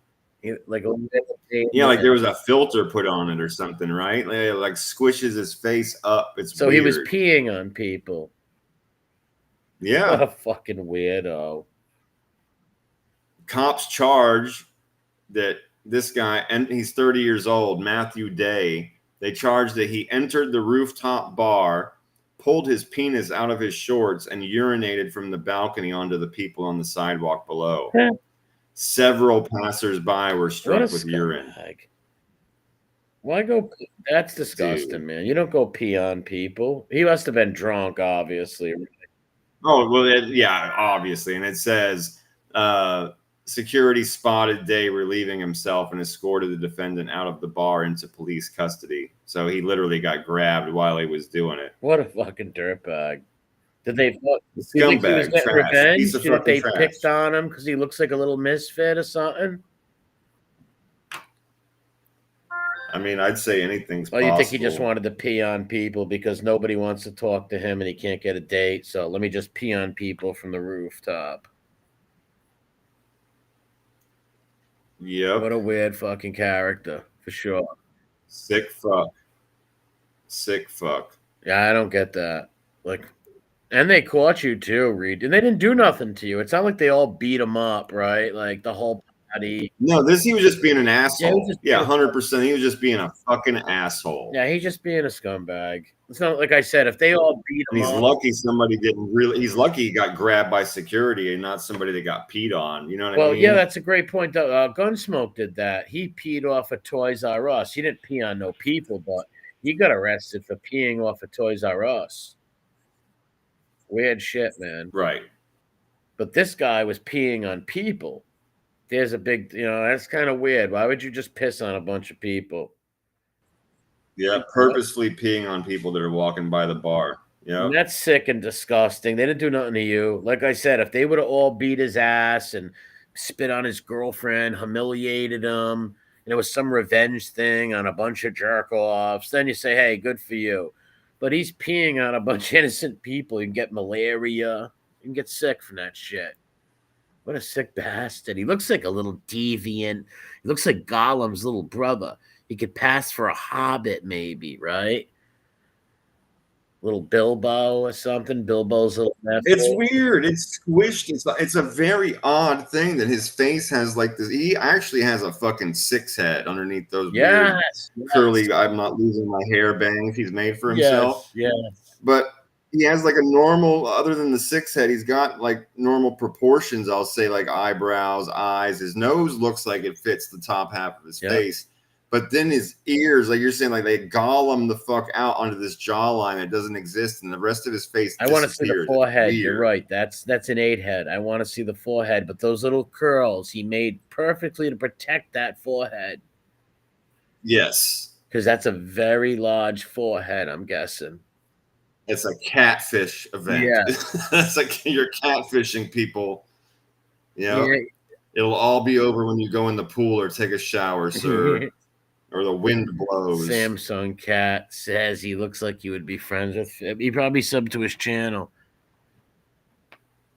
Like there was a filter put on it or something, right? Like squishes his face up. So weird. He was peeing on people. Yeah. What a fucking weirdo. Cops charge that this guy, and he's 30 years old, Matthew Day, they charged that he entered the rooftop bar, pulled his penis out of his shorts, and urinated from the balcony onto the people on the sidewalk below. Several passersby were struck with urine. Why go? That's disgusting, man. You don't go pee on people. He must have been drunk, obviously. Oh, well, yeah, obviously. And it says security spotted Day relieving himself and escorted the defendant out of the bar into police custody. So he literally got grabbed while he was doing it. What a fucking dirtbag. Did they? Do you think he was Scumbag, getting trash, revenge? piece of Did fucking they trash. picked on him because he looks like a little misfit or something? I mean, I'd say anything's Oh, possible. you think he just wanted to pee on people because nobody wants to talk to him and he can't get a date? So let me just pee on people from the rooftop. Yep. What a weird fucking character, for sure. Sick fuck. Sick fuck. Yeah, I don't get that. Like, and they caught you too, Reed. And they didn't do nothing to you. It's not like they all beat him up, right? Like the whole party. No, he was just being an asshole. Yeah, 100%. He was just being a fucking asshole. Yeah, he's just being a scumbag. It's not like I said, if they all beat him And he's up. lucky somebody didn't really. He's lucky he got grabbed by security and not somebody that got peed on. You know what I mean? Well, yeah, that's a great point. Gunsmoke did that. He peed off a Toys R Us. He didn't pee on no people, but he got arrested for peeing off a Toys R Us. Weird shit, man. Right. But this guy was peeing on people. There's a big, that's kind of weird. Why would you just piss on a bunch of people? Yeah, purposefully peeing on people that are walking by the bar. Yeah, that's sick and disgusting. They didn't do nothing to you. Like I said, if they would have all beat his ass and spit on his girlfriend, humiliated him, and it was some revenge thing on a bunch of jerk-offs, then you say, hey, good for you. But he's peeing on a bunch of innocent people. You can get malaria. You can get sick from that shit. What a sick bastard. He looks like a little deviant. He looks like Gollum's little brother. He could pass for a hobbit, maybe, right? Little Bilbo or something. Bilbo's little nephew. It's weird. It's squished. It's a very odd thing that his face has like this. He actually has a fucking 6 head underneath those weird curly. I'm not losing my hair bangs he's made for himself. Yes. But he has like a normal, other than the 6 head, he's got like normal proportions. I'll say like eyebrows, eyes. His nose looks like it fits the top half of his face. But then his ears, like you're saying, like they Gollum the fuck out onto this jawline that doesn't exist, and the rest of his face I want to see the forehead. You're right. That's an 8 head. I want to see the forehead. But those little curls he made perfectly to protect that forehead. Yes. Because that's a very large forehead, I'm guessing. It's a catfish event. Yeah. It's like you're catfishing people. Yeah. It'll all be over when you go in the pool or take a shower, sir. Or the wind blows. Samsung Cat says he looks like you would be friends with Fibby. He probably subbed to his channel.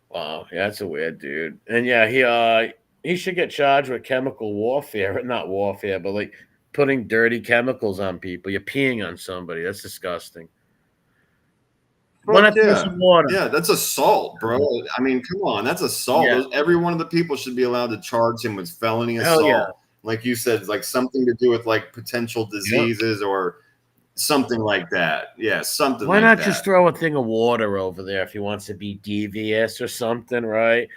Wow, yeah, that's a weird dude. And yeah, he should get charged with chemical warfare. Not warfare, but like putting dirty chemicals on people. You're peeing on somebody. That's disgusting. Yeah, that's assault, bro. I mean, come on, that's assault. Yeah. Every one of the people should be allowed to charge him with felony assault. Yeah. Like you said, like something to do with like potential diseases or something like that. Yeah, something. Why like not that. just throw a thing of water over there if he wants to be devious or something, right?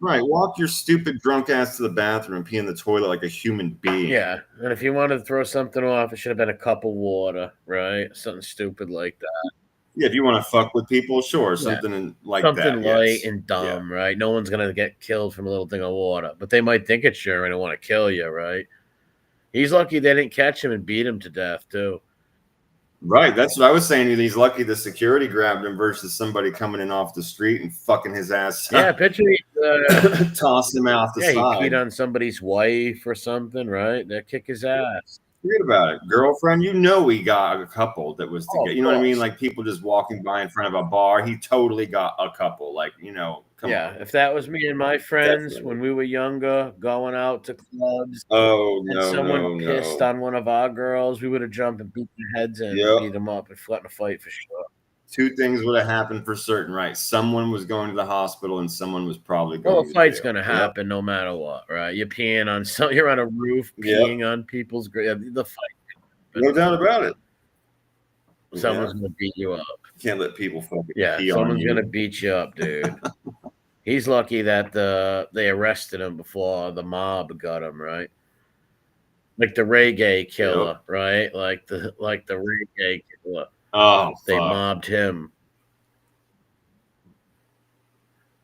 Right, walk your stupid drunk ass to the bathroom and pee in the toilet like a human being. Yeah, and if you wanted to throw something off, it should have been a cup of water, right? Something stupid like that. Yeah, if you want to fuck with people, sure, something like that. Something light and dumb, right? No one's gonna get killed from a little thing of water, but they might think it's sure and want to kill you, right? He's lucky they didn't catch him and beat him to death, too. Right, that's what I was saying. He's lucky the security grabbed him versus somebody coming in off the street and fucking his ass. Yeah, picture toss him out the side. He peed on somebody's wife or something, right? They'll kick his ass. Forget about it, girlfriend. You know he got a couple that was together. You know what I mean? Like people just walking by in front of a bar. He totally got a couple. Like come on. If that was me and my friends when we were younger, going out to clubs. And someone pissed on one of our girls, we would have jumped and beat their heads in, and beat them up, and fought in a fight for sure. 2 things would have happened for certain, right? Someone was going to the hospital, and someone was probably going. Well, a fight's going to happen no matter what, right? You're peeing on you're on a roof peeing on people's grave. The fight. No doubt about it. Someone's going to beat you up. You can't let people fucking pee on you. Someone's going to beat you up, dude. He's lucky that they arrested him before the mob got him, right? Like the reggae killer, right? Like the reggae killer. Oh, they mobbed him.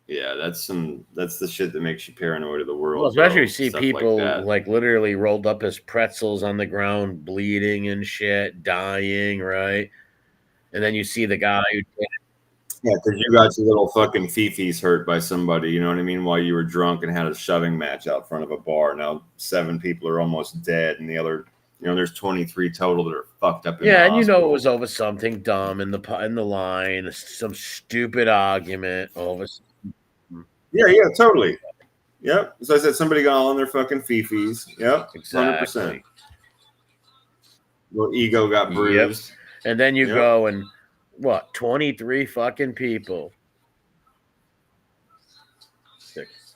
Yeah, that's the shit that makes you paranoid of the world. Well, especially you see people like literally rolled up as pretzels on the ground, bleeding and shit, dying, right? And then you see the guy who did it. Yeah, because you got your little fucking fifis hurt by somebody, you know what I mean, while you were drunk and had a shoving match out front of a bar. Now 7 people are almost dead, and the other, there's 23 total that are fucked up in the and hospital. it was over something dumb in the line, some stupid argument over. Yeah, totally. Yep. So I said somebody got all in their fucking fifis. Yep. Exactly. 100%. Little ego got bruised. Yep. And then you go and 23 fucking people. 6.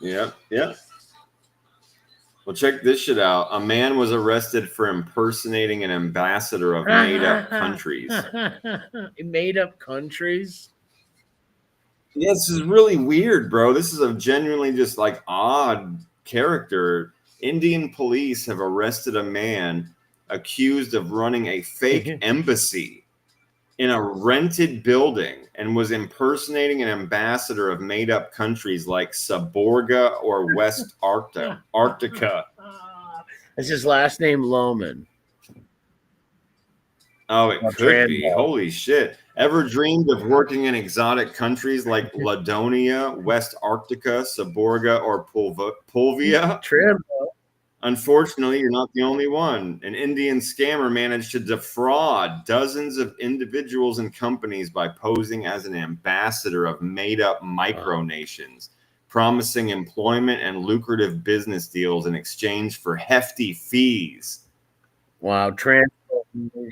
Yep. Well, check this shit out. A man was arrested for impersonating an ambassador of made-up countries. Made-up countries? Yeah, this is really weird, bro. This is a genuinely just like odd character. Indian police have arrested a man accused of running a fake embassy in a rented building and was impersonating an ambassador of made-up countries like Saborga or West Arctica. Is his last name Lohman? Oh, it could be. Holy shit. Ever dreamed of working in exotic countries like Ladonia, West Arctica, Saborga, or Pulvia? Trimbo. Unfortunately, you're not the only one. An Indian scammer managed to defraud dozens of individuals and companies by posing as an ambassador of made-up micronations, promising employment and lucrative business deals in exchange for hefty fees. Wow,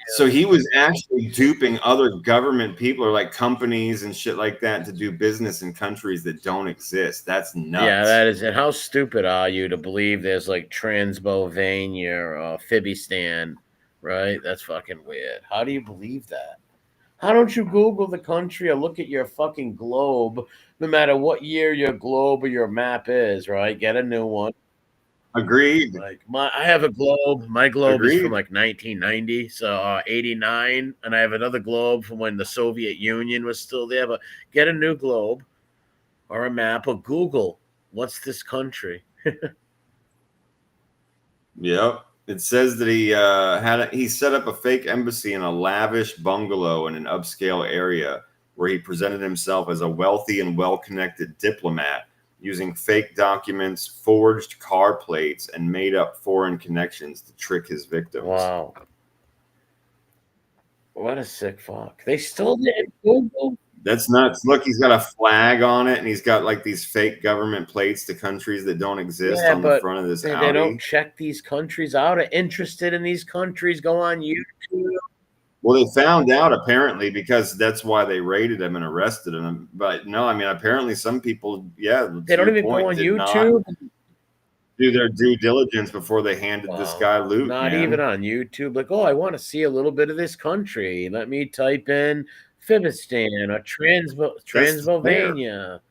So he was actually duping other government people or like companies and shit like that to do business in countries that don't exist. That's nuts. Yeah, that is it. How stupid are you to believe there's like Transylvania or Fibby, right? That's fucking weird. How do you believe that? How don't you Google the country or look at your fucking globe, no matter what year your globe or your map is, right? Get a new one. Agreed. Like I have a globe. My globe is from like 1990, so 89, and I have another globe from when the Soviet Union was still there. But get a new globe or a map or Google. What's this country? Yep. It says that he set up a fake embassy in a lavish bungalow in an upscale area where he presented himself as a wealthy and well-connected diplomat, using fake documents, forged car plates, and made up foreign connections to trick his victims. Wow. What a sick fuck. They still did Google. That's nuts. Look, he's got a flag on it, and he's got like these fake government plates to countries that don't exist on the front of this Audi. They don't check these countries out. Are interested in these countries, go on YouTube. Well, they found out apparently because that's why they raided him and arrested him. But no, I mean, apparently some people, they don't even go on YouTube. Do their due diligence before they handed this guy loot. Not even on YouTube. Like, I want to see a little bit of this country. Let me type in Fibistan or Transylvania.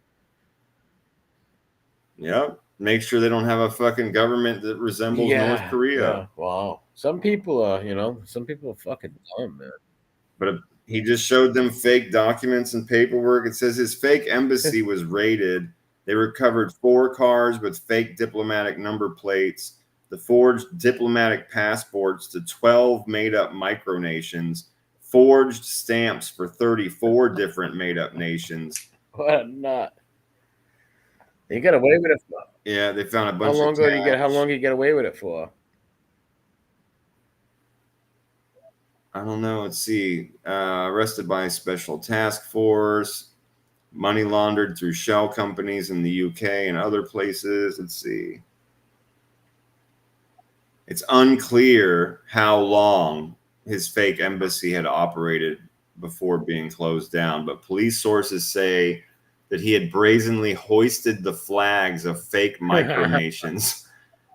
Yep. Make sure they don't have a fucking government that resembles North Korea. Yeah. Wow. Some people are, some people are fucking dumb, man. But he just showed them fake documents and paperwork. It says his fake embassy was raided. They recovered 4 cars with fake diplomatic number plates, the forged diplomatic passports to 12 made-up micronations, forged stamps for 34 different made-up nations. What a nut. They got away with it for. Yeah, they found a bunch How long of tags. How long did you get away with it for? I don't know. Let's see. Arrested by a special task force. Money laundered through shell companies in the UK and other places. Let's see. It's unclear how long his fake embassy had operated before being closed down, but police sources say that he had brazenly hoisted the flags of fake micronations.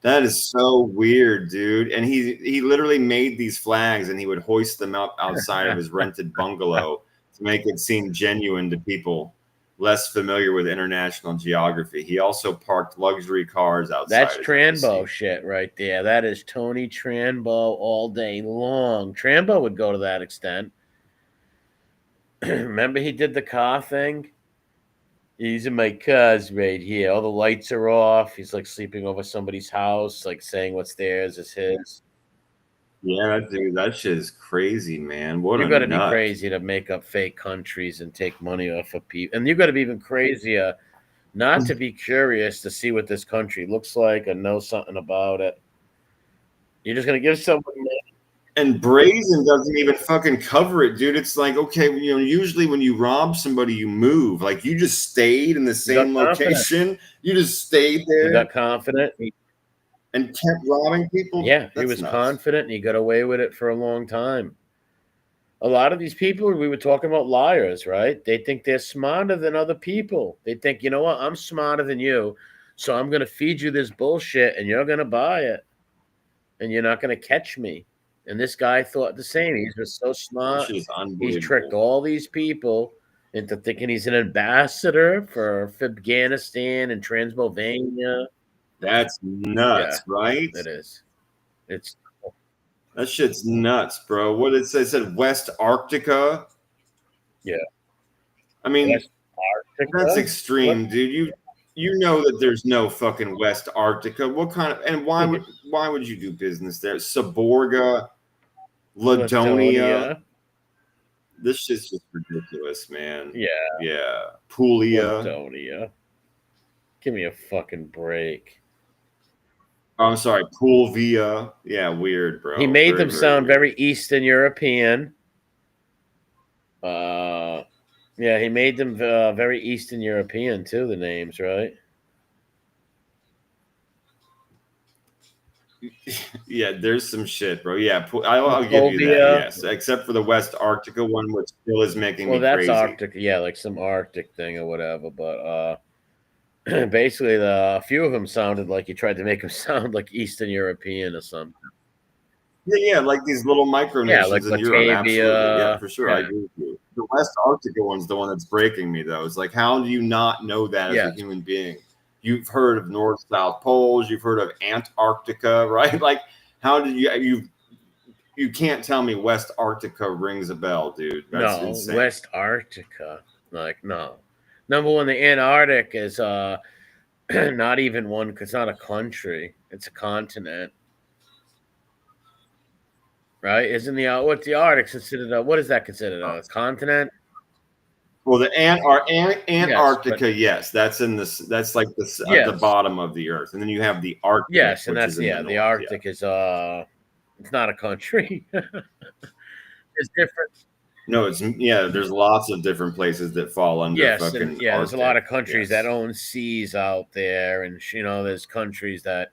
That is so weird, dude. And he literally made these flags and he would hoist them up outside of his rented bungalow to make it seem genuine to people less familiar with international geography. He also parked luxury cars outside. That's Trambo shit right there. That is Tony Trambo all day long. Trambo would go to that extent. Remember he did the car thing? These are my cars right here. All the lights are off. He's like sleeping over somebody's house, like saying what's theirs is his. Yeah, dude, that shit is crazy, man. What You a got to be nut. crazy to make up fake countries and take money off of people, and you got to be even crazier not to be curious to see what this country looks like or know something about it. You're just gonna give someone money. And brazen doesn't even fucking cover it, dude. It's like, okay, you know, usually when you rob somebody, you move. Like you just stayed in the same location. You just stayed there. You got confident and kept robbing people. Yeah, That's he was nuts. confident and he got away with it for a long time. A lot of these people, we were talking about liars, right? They think they're smarter than other people. They think, you know what, I'm smarter than you, so I'm going to feed you this bullshit and you're going to buy it. And you're not going to catch me. And this guy thought the same. He's just so smart. He's tricked all these people into thinking he's an ambassador for Afghanistan and Transylvania. That's nuts, right? It is. It's that shit's nuts, bro. What did it say? It said West Arctica. Yeah. I mean, that's extreme, dude. You know that there's no fucking West Arctica. What kind of and why would you do business there? Saborga, Ladonia. This shit's just ridiculous, man. Yeah. Yeah. Puglia. Ladonia. Give me a fucking break. Oh, I'm sorry, Pulvia. Yeah, weird, bro. He made them sound very Eastern European. Yeah, he made them very Eastern European too. The names, right? Yeah, there's some shit, bro. Yeah, I'll give you that. Yes, except for the West Arctica one, which still is making me crazy. Well, that's Arctic. Yeah, like some Arctic thing or whatever. But basically, a few of them sounded like you tried to make them sound like Eastern European or something. Yeah, like these little micronations like in Europe. Absolutely, yeah, for sure. I agree with you. The West Arctica one's the one that's breaking me, though. It's like, how do you not know that as a human being? You've heard of North South Poles. You've heard of Antarctica, right? Like, how did you can't tell me West Arctica rings a bell, dude. That's insane. West Arctica. Like, no. Number one, the Antarctic is not even one. It's not a country. It's a continent. Right? Isn't what's the Arctic considered? What is that considered? A continent? Well, the Antarctica, yes, that's in this. That's like this at the bottom of the Earth, and then you have the Arctic. Yes, and that's the Arctic is it's not a country. It's different. No, it's there's lots of different places that fall under. Fucking and, there's a lot of countries that own seas out there, and there's countries that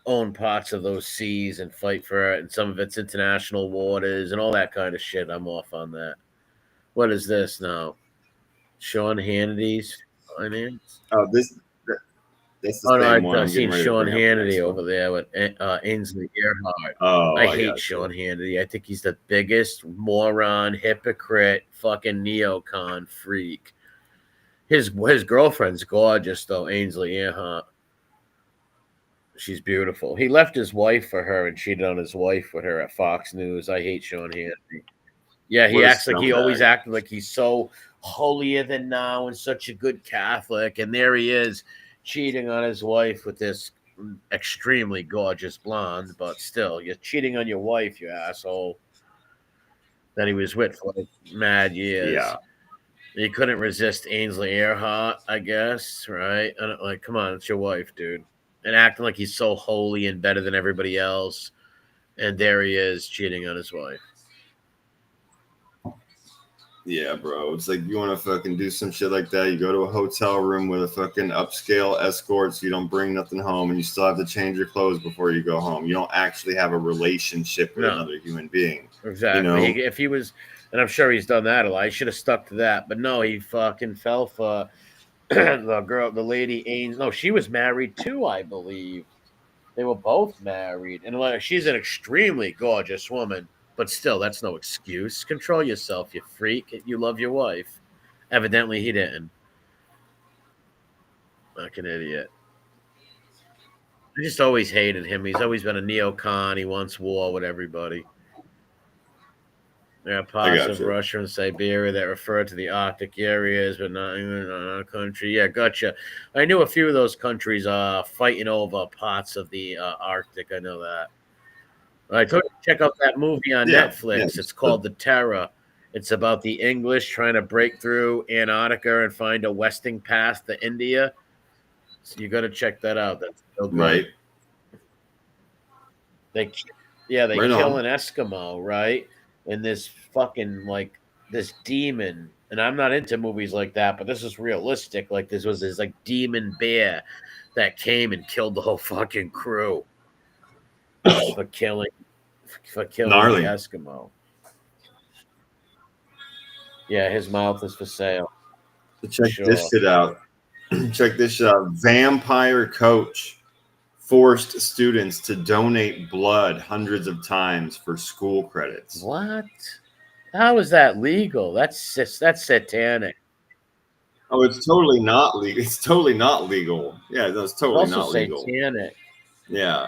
own parts of those seas and fight for it, and some of it's international waters and all that kind of shit. I'm off on that. What is this now? Sean Hannity's finance? Oh, that's the same one. I've seen Sean Hannity over there with Ainsley Earhart. Oh, I hate Sean Hannity. I think he's the biggest moron, hypocrite, fucking neocon freak. His girlfriend's gorgeous, though, Ainsley Earhart. She's beautiful. He left his wife for her and cheated on his wife with her at Fox News. I hate Sean Hannity. Yeah, he acts like he always acted like he's so holier than thou and such a good Catholic. And there he is cheating on his wife with this extremely gorgeous blonde. But still, you're cheating on your wife, you asshole. That he was with for like mad years. Yeah. He couldn't resist Ainsley Earhart, I guess, right? Like, come on, it's your wife, dude. And acting like he's so holy and better than everybody else. And there he is cheating on his wife. Yeah, bro. It's like you want to fucking do some shit like that. You go to a hotel room with a fucking upscale escort so you don't bring nothing home and you still have to change your clothes before you go home. You don't actually have a relationship with another human being. Exactly. If he was, and I'm sure he's done that a lot, he should have stuck to that. But no, he fucking fell for the lady Ains. No, she was married too, I believe. They were both married. And like, she's an extremely gorgeous woman. But still, that's no excuse. Control yourself, you freak. You love your wife. Evidently, he didn't. Like an idiot. I just always hated him. He's always been a neocon. He wants war with everybody. There are parts of Russia and Siberia that refer to the Arctic areas, but not even a country. Yeah, gotcha. I knew a few of those countries are fighting over parts of the Arctic. I know that. I told you to check out that movie on Yeah, Netflix. yeah. It's called The Terror. It's about the English trying to break through Antarctica and find a westing path to India. So you got to check that out. That's so good. Right. They Right kill on. an Eskimo, right? And this fucking like this demon. And I'm not into movies like that, but this is realistic. Like this was this like demon bear that came and killed the whole fucking crew for killing Gnarly. the Eskimo. Yeah, his mouth is for sale. Check this shit out. Check this shit out. Vampire coach forced students to donate blood hundreds of times for school credits. What? How is that legal? That's satanic. Oh, it's totally not legal. It's totally not legal. Yeah, that's totally Also not legal. satanic. Yeah.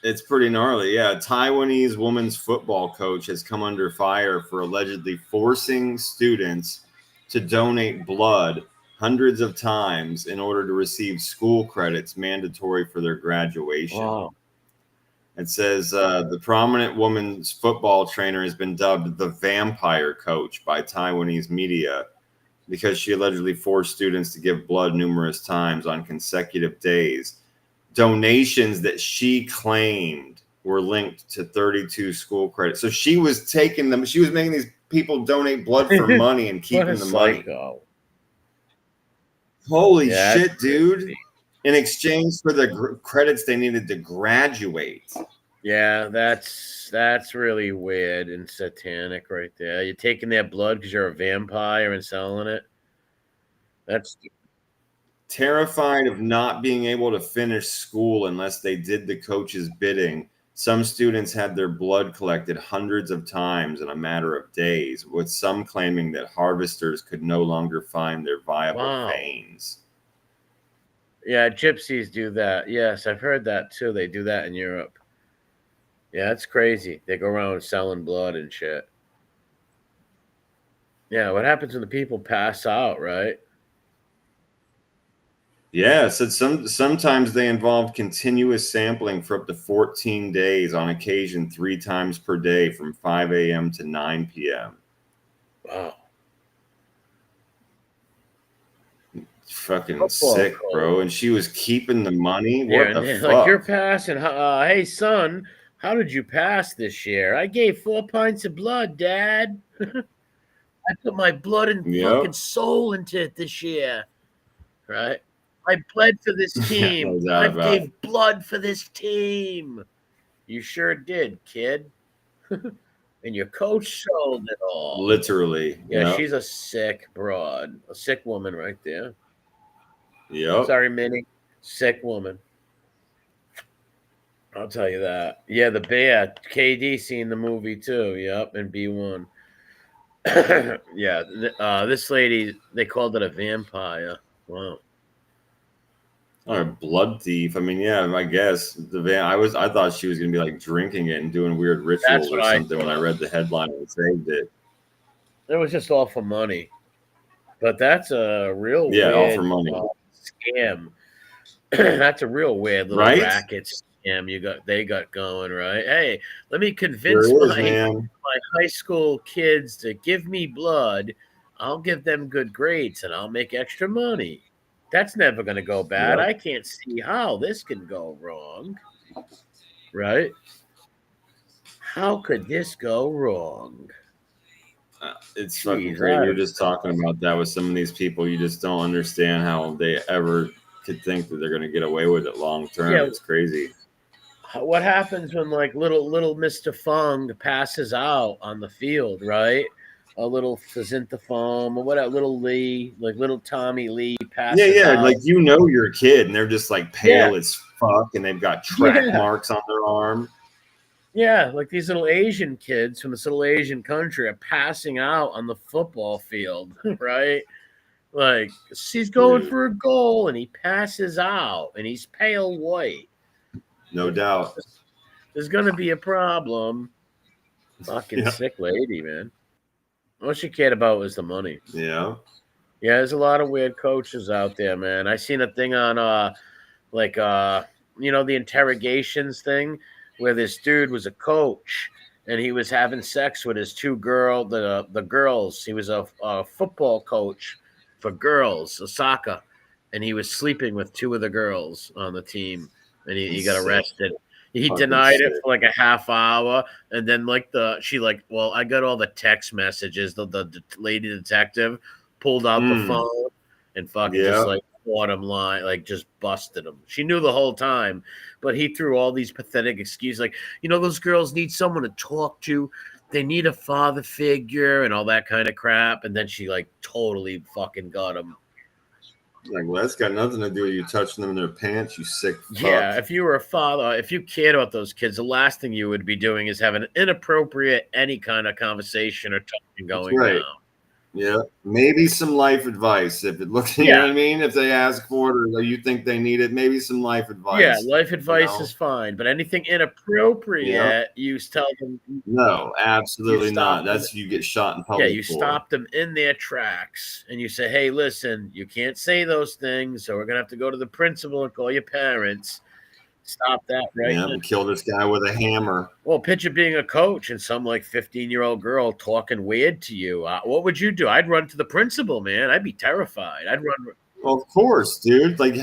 It's pretty gnarly. Yeah, a Taiwanese women's football coach has come under fire for allegedly forcing students to donate blood hundreds of times in order to receive school credits mandatory for their graduation. Wow. It says the prominent women's football trainer has been dubbed the vampire coach by Taiwanese media because she allegedly forced students to give blood numerous times on consecutive days. Donations that she claimed were linked to 32 school credits. So she was taking them. She was making these people donate blood for money and keeping the money. Holy shit, dude. In exchange for the credits they needed to graduate. Yeah, that's really weird and satanic right there. You're taking their blood because you're a vampire and selling it. That's terrified of not being able to finish school unless they did the coach's bidding. Some students had their blood collected hundreds of times in a matter of days, with some claiming that harvesters could no longer find their viable veins. Yeah, gypsies do that. Yes, I've heard that too. They do that in Europe. Yeah, it's crazy. They go around selling blood and shit. Yeah, what happens when the people pass out, right? Yeah, so sometimes they involve continuous sampling for up to 14 days, on occasion 3 times per day from 5 a.m. to 9 p.m. Wow. Fucking sick, bro. And she was keeping the money. What the fuck? Like, you're passing. Hey, son, how did you pass this year? I gave 4 pints of blood, Dad. I put my blood and fucking soul into it this year. Right? I bled for this team. I gave blood for this team. You sure did, kid. And your coach sold it all. Literally. Yeah, she's a sick broad. A sick woman right there. Yep. Sorry, Minnie. Sick woman. I'll tell you that. Yeah, the bear. KD seen the movie too. Yep, and B1. Yeah, this lady, they called it a vampire. Wow. Or a blood thief. I mean, yeah, I guess I thought she was gonna be like drinking it and doing weird rituals or something when I read the headline and saved it. It was just all for money. But that's a real weird, all for money. Scam. That's a real weird little racket scam they got going, right? Hey, let me convince my high school kids to give me blood. I'll give them good grades and I'll make extra money. That's never going to go bad. I can't see how this can go wrong. Right? How could this go wrong? It's fucking great. We were just talking about that with some of these people. You just don't understand how they ever could think that they're going to get away with it long term. Yeah. It's crazy. What happens when like little Mr. Fung passes out on the field, right? A little Foam or whatever, little Lee, like little Tommy Lee passes out. Like you're a kid and they're just like pale as fuck and they've got track marks on their arm. Yeah, like these little Asian kids from this little Asian country are passing out on the football field, right? Like he's going for a goal and he passes out and he's pale white. No doubt. There's gonna be a problem. Fucking sick lady, man. All she cared about was the money. Yeah. Yeah, there's a lot of weird coaches out there, man. I seen a thing on the interrogations thing where this dude was a coach and he was having sex with his the girls. He was a football coach for girls, a soccer, and he was sleeping with two of the girls on the team, and he got arrested. He denied it for like a half hour, and then I got all the text messages. The lady detective pulled out the phone and fucking just like bottom line, like just busted him. She knew the whole time, but he threw all these pathetic excuses, like, those girls need someone to talk to. They need a father figure and all that kind of crap. And then she like totally fucking got him. Like, well, that's got nothing to do with you touching them in their pants, you sick fuck. Yeah, if you were a father, if you cared about those kids, the last thing you would be doing is having an inappropriate any kind of conversation or talking going on. Yeah, maybe some life advice if it looks. You know what I mean? If they ask for it or you think they need it, maybe some life advice. Yeah, life advice is fine, but anything inappropriate, you tell them. No, absolutely not. That's you get shot in public. Yeah, you stop them in their tracks and you say, "Hey, listen, you can't say those things, so we're gonna have to go to the principal and call your parents. Stop that right now. And kill this guy with a hammer." Well, picture being a coach and some like 15-year-old girl talking weird to you. What would you do? I'd run to the principal, man. I'd be terrified. I'd run. Well, of course, dude. Like,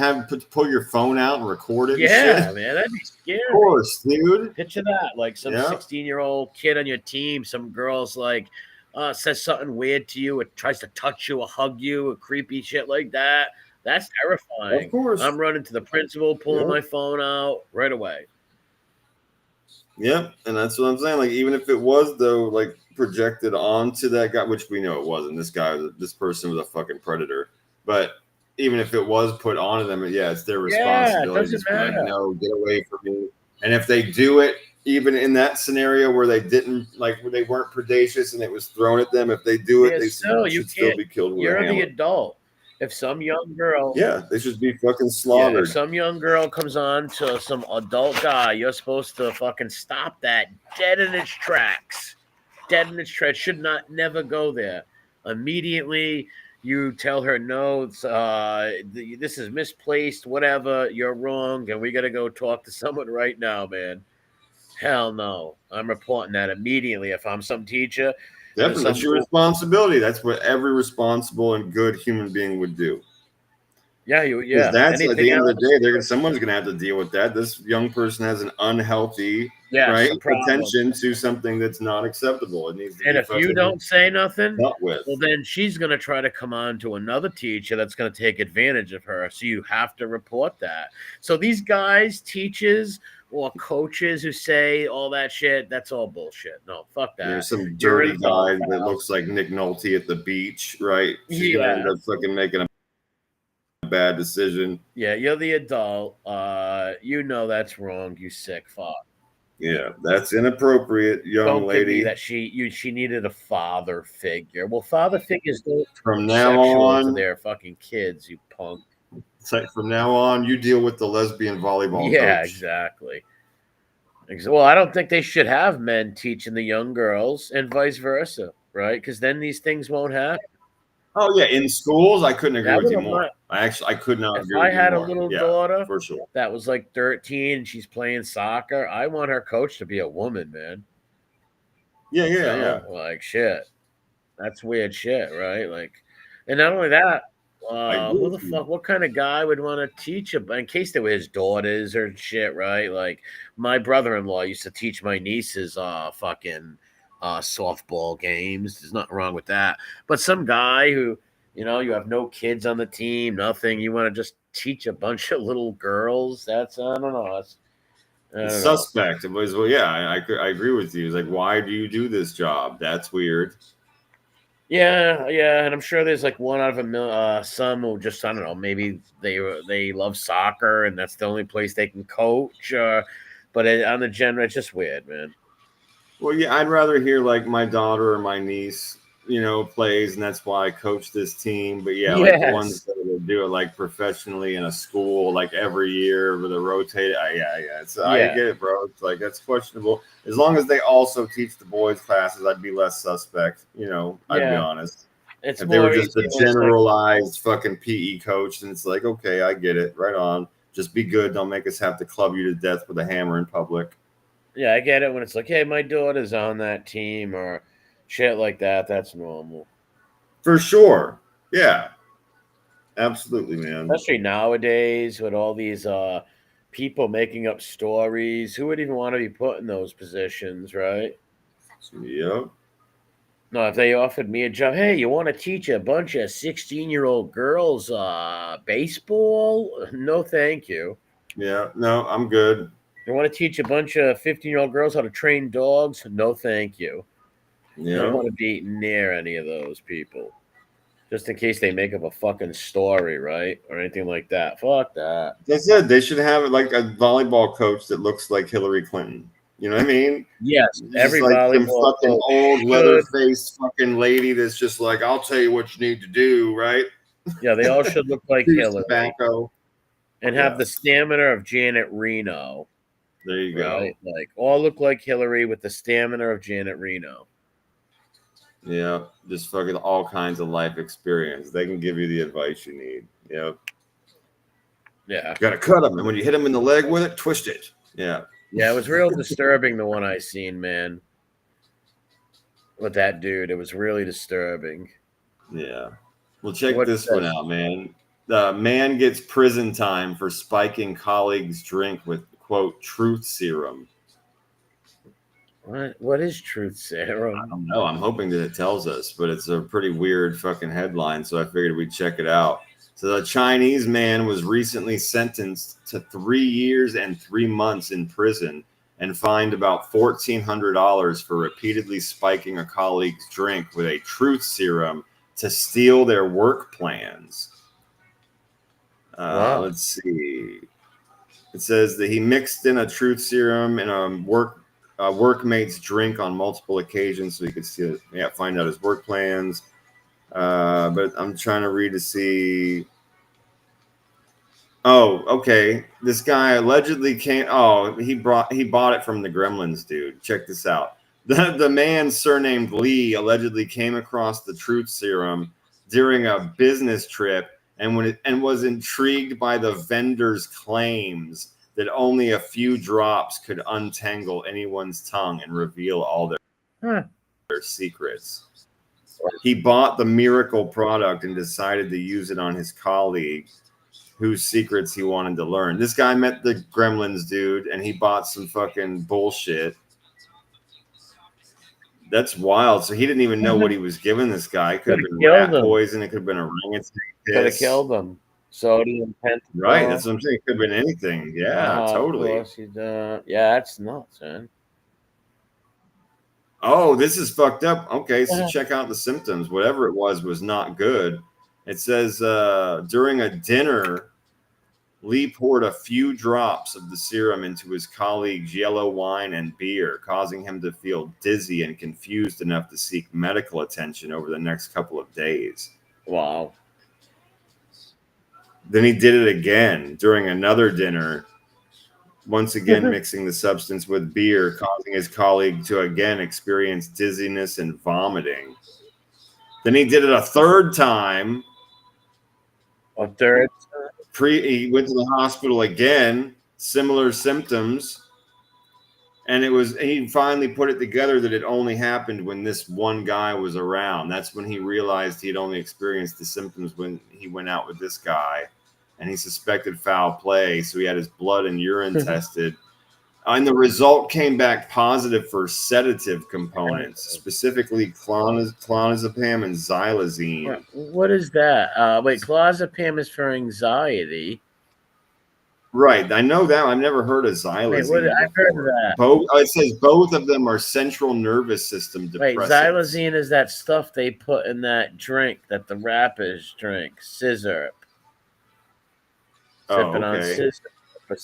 pull your phone out and record it. Yeah, man, that'd be scary. Of course, dude. Picture that, like some 16-year-old kid on your team. Some girl's like says something weird to you, or tries to touch you, or hug you, or creepy shit like that. That's terrifying. Of course. I'm running to the principal, pulling my phone out right away. Yep, and that's what I'm saying. Like, even if it was, though, like, projected onto that guy, which we know it wasn't. This person was a fucking predator. But even if it was put onto them, it's their responsibility. It doesn't matter. Like, no, get away from me. And if they do it, even in that scenario where they didn't, like, where they weren't predacious and it was thrown at them, if they do it, they should still be killed with a hammer. You're the adult. If some young girl, they should be fucking slaughtered. If some young girl comes on to some adult guy, you're supposed to fucking stop that dead in its tracks. Dead in its tracks. Should never go there. Immediately, you tell her, no, this is misplaced, whatever, you're wrong, and we got to go talk to someone right now, man. Hell no. I'm reporting that immediately. If I'm some teacher, definitely, that's your responsibility. That's what every responsible and good human being would do. Yeah. That's at the end of the day, someone's going to have to deal with that. This young person has an unhealthy attention to something that's not acceptable. It needs to and if you don't say nothing, well, then she's going to try to come on to another teacher that's going to take advantage of her. So you have to report that. So these guys, teachers, or coaches who say all that shit, that's all bullshit. No, fuck that. There's some dirty guy that looks like Nick Nolte at the beach, right? She's gonna end up fucking making a bad decision. Yeah, you're the adult. You know that's wrong, you sick fuck. Yeah, that's inappropriate, young lady. That she needed a father figure. Well, father figures don't from now on to their fucking kids, you punk. It's like from now on, you deal with the lesbian volleyball coach. Yeah, exactly. Well, I don't think they should have men teaching the young girls and vice versa, right? Because then these things won't happen. Oh, yeah. In schools, I couldn't agree with you more. I could not agree with you more. If I had a little daughter for sure, that was like 13 and she's playing soccer, I want her coach to be a woman, man. Yeah. Like, shit. That's weird shit, right? Like, and not only that, who the fuck? What kind of guy would want to teach him in case they were his daughters or shit, right? Like my brother-in-law used to teach my nieces fucking softball games. There's nothing wrong with that. But some guy who, you have no kids on the team, nothing. You want to just teach a bunch of little girls? That's I don't know. That's suspect. It was I agree with you. It's like, why do you do this job? That's weird. Yeah, and I'm sure there's like one out of a million. Some who just, I don't know, maybe they love soccer and that's the only place they can coach. But on the general, it's just weird, man. Well, yeah, I'd rather hear like my daughter or my niece, plays, and that's why I coach this team. But like the ones that will do it like professionally in a school, like every year with a rotate. I get it, bro. It's like that's questionable. As long as they also teach the boys' classes, I'd be less suspect. I'd be honest. If they were just a generalized fucking PE coach, then it's like, okay, I get it. Right on. Just be good. Don't make us have to club you to death with a hammer in public. Yeah, I get it when it's like, hey, my daughter's on that team or shit like that. That's normal. For sure. Yeah. Absolutely, man. Especially nowadays with all these people making up stories. Who would even want to be put in those positions, right? Yep. No, if they offered me a job, hey, you want to teach a bunch of 16-year-old girls baseball? No, thank you. Yeah. No, I'm good. You want to teach a bunch of 15-year-old girls how to train dogs? No, thank you. Yeah. I don't want to be near any of those people. Just in case they make up a fucking story, right? Or anything like that. Fuck that. They said they should have like a volleyball coach that looks like Hillary Clinton. You know what I mean? Yes, every just like some volleyball fucking coach old should. leather-faced fucking lady that's just like, I'll tell you what you need to do, right? Yeah, they all should look like Hillary. Tobacco. And have the stamina of Janet Reno. There you right? go. Like all look like Hillary with the stamina of Janet Reno. Yeah, just fucking all kinds of life experience. They can give you the advice you need. Yep. Yeah. Got to cut them, and when you hit them in the leg with it, twist it. Yeah. Yeah, it was real disturbing, the one I seen, man. With that dude. It was really disturbing. Yeah. Well, check this one out, man. The man gets prison time for spiking colleagues' drink with, quote, Truth Serum. What is Truth Serum? I don't know. I'm hoping that it tells us, but it's a pretty weird fucking headline, so I figured we'd check it out. So the Chinese man was recently sentenced to 3 years and 3 months in prison and fined about $1,400 for repeatedly spiking a colleague's drink with a Truth Serum to steal their work plans. Wow. Let's see. It says that he mixed in a Truth Serum in a workmate's drink on multiple occasions so he could see, find out his work plans. But I'm trying to read to see. Oh, okay. This guy allegedly came. Oh, he bought it from the Gremlins dude. Check this out. The man surnamed Lee allegedly came across the Truth Serum during a business trip and was intrigued by the vendor's claims that only a few drops could untangle anyone's tongue and reveal all their secrets. He bought the miracle product and decided to use it on his colleague whose secrets he wanted to learn. This guy met the Gremlins dude and he bought some fucking bullshit. That's wild. So he didn't even know what he was giving this guy. It could have been rat poison. It could have been a orangutan piss. Could have killed him. Sodium pentothal. Right. That's what I'm saying. It could have been anything. Yeah, totally. Of course yeah, that's nuts, man. Oh, this is fucked up. Okay, so check out the symptoms. Whatever it was not good. It says during a dinner, Lee poured a few drops of the serum into his colleague's yellow wine and beer, causing him to feel dizzy and confused enough to seek medical attention over the next couple of days. Wow. Then he did it again during another dinner, once again mixing the substance with beer, causing his colleague to again experience dizziness and vomiting. Then he did it a third time. A third time? He went to the hospital again, similar symptoms, and he finally put it together that it only happened when this one guy was around. That's when he realized he'd only experienced the symptoms when he went out with this guy, and he suspected foul play, so he had his blood and urine tested. And the result came back positive for sedative components, specifically clonazepam and xylazine. What is that? Wait, clonazepam is for anxiety. Right. I know that. I've never heard of xylazine. Wait, I've heard of that. It says both of them are central nervous system depressants. Wait, xylazine is that stuff they put in that drink that the rappers drink, scissor. Sipping on scissor.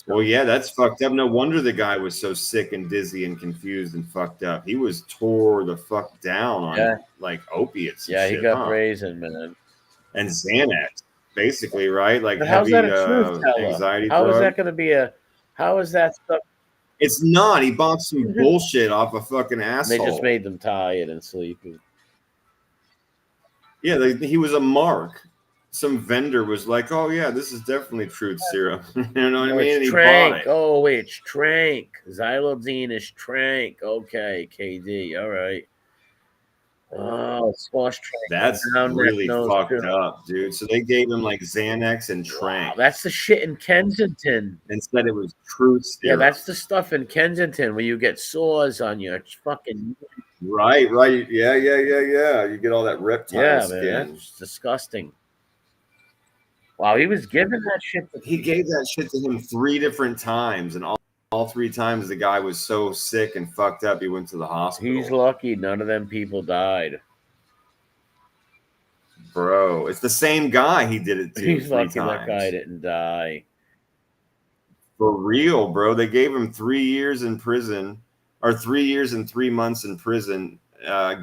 Well, yeah, that's fucked up. No wonder the guy was so sick and dizzy and confused and fucked up. He was tore the fuck down on like opiates. Yeah, he got brazen, man. And Xanax, basically, right? Like how's heavy that a truth anxiety How drug. is that going to be how is that stuff? It's not. He bought some bullshit off a fucking asshole. They just made them tired and sleepy. Yeah, he was a mark. some vendor was like, "Oh yeah, this is definitely Truth Serum." You know what I mean? It's And he Trank. bought it. Oh wait, it's Trank. Xylazine is Trank. Okay, KD. All right. Oh, squash Trank. That's Down neck really nose, fucked too. up, dude. So they gave him like Xanax and Trank. Wow, that's the shit in Kensington. Instead, it was Truth Yeah, Serum. that's the stuff in Kensington where you get sores on your fucking. Right. Yeah. You get all that reptile skin. Man, that's disgusting. Wow, he was giving that shit. He gave that shit to him 3 different times, and all 3 times the guy was so sick and fucked up he went to the hospital. He's lucky none of them people died. Bro, it's the same guy he did it to. He's 3 lucky times. that guy didn't die. For real, bro. They gave him 3 years in prison, or 3 years and 3 months in prison,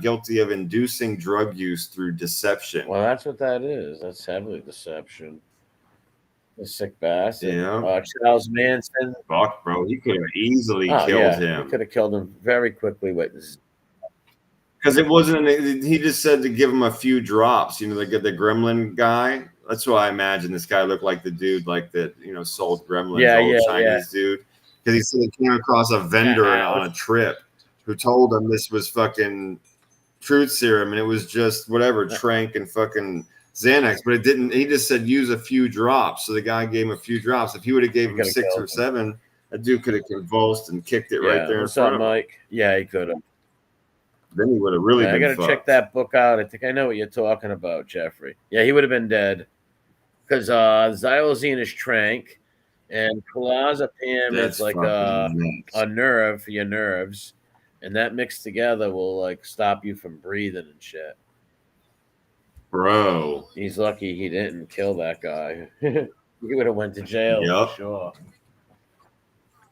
guilty of inducing drug use through deception. Well, that's what that is. That's heavily deception. The sick bastard. Yeah. Charles Manson. Fuck, bro. He could have easily killed him. He could have killed him very quickly with this. Because it wasn't. He just said to give him a few drops. You know, the gremlin guy. That's why I imagine this guy looked like the dude, like that. You know, sold gremlins, Chinese dude. Because he said he came across a vendor on a trip who told him this was fucking Truth Serum, and it was just whatever Trank and fucking Xanax, but it didn't. He just said use a few drops. So the guy gave him a few drops. If he would have gave him 6 or 7, that dude could have convulsed and kicked it right there in front of him. Mike? Yeah, he could have. Then he would have really been I gotta fucked. check that book out. I think I know what you're talking about, Jeffrey. Yeah, he would have been dead. Because xylazine is Trank, and clozapam is like a nerve for your nerves, and that mixed together will like stop you from breathing and shit. Bro, he's lucky he didn't kill that guy. He would have went to jail for sure.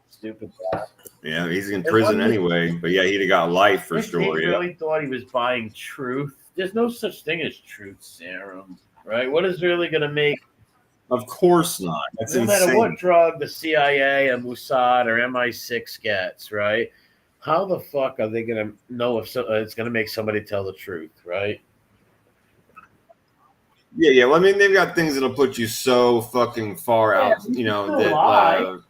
Stupid bastard. Yeah, he's in prison anyway. But yeah, he'd have got life for sure. He really thought he was buying truth. There's no such thing as Truth Serum, right? What is really going to make? Of course not. That's no insane. matter what drug the CIA or Mossad or MI6 gets, right? How the fuck are they going to know if it's going to make somebody tell the truth, right? Yeah. Well, I mean, they've got things that'll put you so fucking far out, you know, that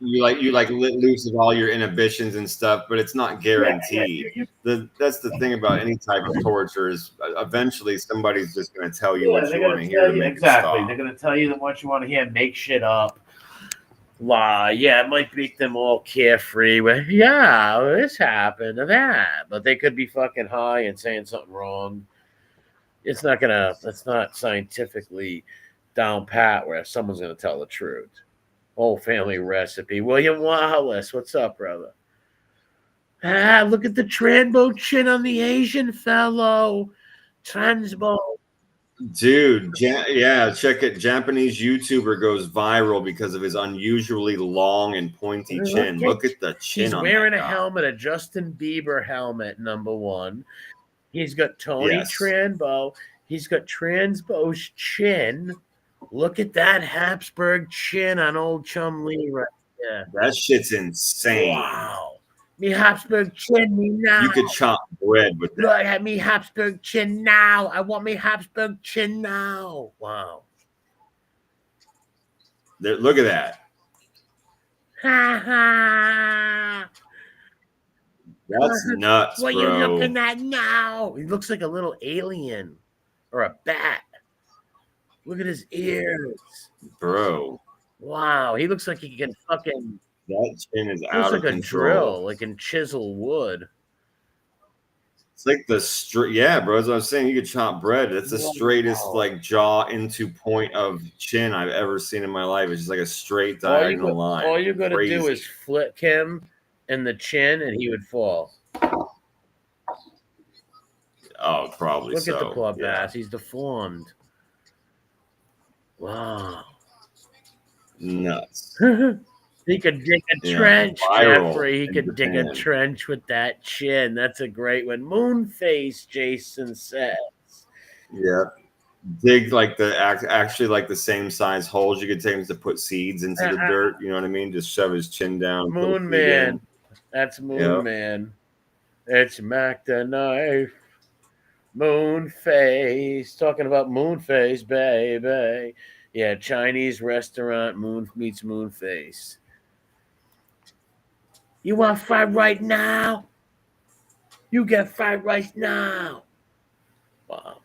you let loose of all your inhibitions and stuff, but it's not guaranteed. That's the thing about any type of torture is eventually somebody's just going to tell you what you want to hear to make it stop. They're going to tell you what you want to hear, make shit up. Lie. Yeah, it might make them all carefree. Yeah, this happened or that, but they could be fucking high and saying something wrong. It's not scientifically down pat where someone's going to tell the truth. Whole family recipe. William Wallace, what's up, brother? Look at the Tranbo chin on the Asian fellow. Transbo. Dude, check it. Japanese YouTuber goes viral because of his unusually long and pointy chin. Look at the chin. He's on wearing that a guy. helmet, a Justin Bieber helmet, number one. He's got Tony Tranbo. He's got Transbo's chin. Look at that Habsburg chin on old Chum Lee right there. That shit's insane. Wow. Me Habsburg chin me now. You could chop bread with that. Look at me Habsburg chin now. I want me Habsburg chin now. Wow. Look at that. Ha ha. That's nuts, what bro. What you looking at now? He looks like a little alien or a bat. Look at his ears. Bro. Wow. He looks like he can fucking... That chin is out of control. A drill, like in chisel wood. It's like the straight, bro. As I was saying, you could chop bread. That's the straightest, like jaw into point of chin I've ever seen in my life. It's just like a straight diagonal line. All you got to do is flick him in the chin, and he would fall. Oh, probably. Look at the poor bass. He's deformed. Wow. Nuts. He could dig a trench, Jeffrey. He could dig a trench with that chin. That's a great one. Moonface, Jason says. Yeah. Dig like actually like the same size holes you could take him to put seeds into the dirt. You know what I mean? Just shove his chin down. Moon Man. That's Moon Man. It's Mac the Knife. Moonface. Talking about Moonface, baby. Yeah, Chinese restaurant, Moon meets Moonface. You want fried right now? You get fried rice now. Wow.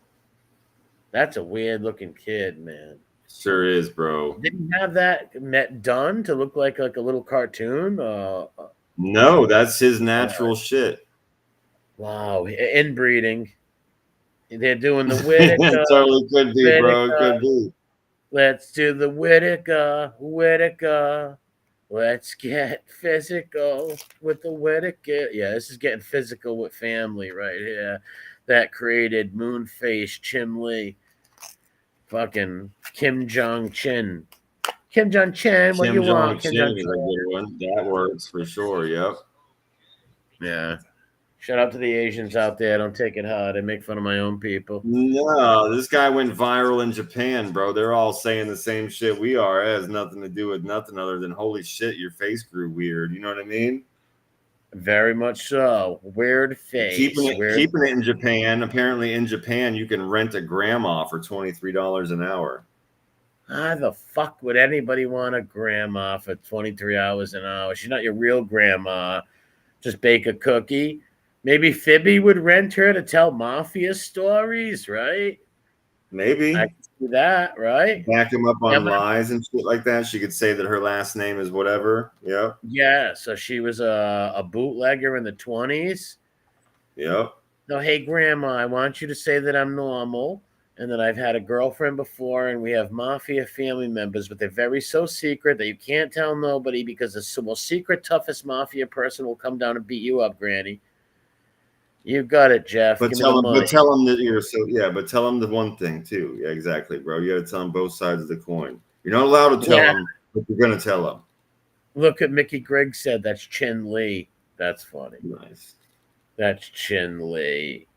That's a weird looking kid, man. Sure is, bro. Didn't have that done to look like a little cartoon. No, that's his natural shit. Wow, inbreeding. They're doing the Whittaker. Totally could be, bro. It could be. Let's do the Whittaker. Let's get physical with the Whittaker. Yeah, this is getting physical with family right here. That created Moonface Chim-Lee. Fucking Kim Jong-chin. Kim Jong-chin, what do you want? Kim Jong-chin. That works for sure, yep. Yeah. Shout out to the Asians out there. Don't take it hard. I make fun of my own people. No, this guy went viral in Japan, bro. They're all saying the same shit we are. It has nothing to do with nothing other than holy shit, your face grew weird. You know what I mean? Very much so. Weird face. Keeping it in Japan. Apparently in Japan, you can rent a grandma for $23 an hour. How the fuck would anybody want a grandma for 23 hours an hour? She's not your real grandma. Just bake a cookie. Maybe Fibby would rent her to tell mafia stories, right? Maybe. I can see that, right? Back him up on lies and shit like that. She could say that her last name is whatever. Yep. Yeah, so she was a bootlegger in the 20s. Yep. No, hey, Grandma, I want you to say that I'm normal and that I've had a girlfriend before and we have mafia family members, but they're very so secret that you can't tell nobody because the most secret, toughest mafia person will come down and beat you up, Granny. You got it, Jeff. But tell him that you're but tell him the one thing too. Yeah, exactly, bro. You got to tell him both sides of the coin. You're not allowed to tell him, but you're gonna tell him. Look at Mickey Griggs said that's Chin-Lee. That's funny. Nice. That's Chin-Lee.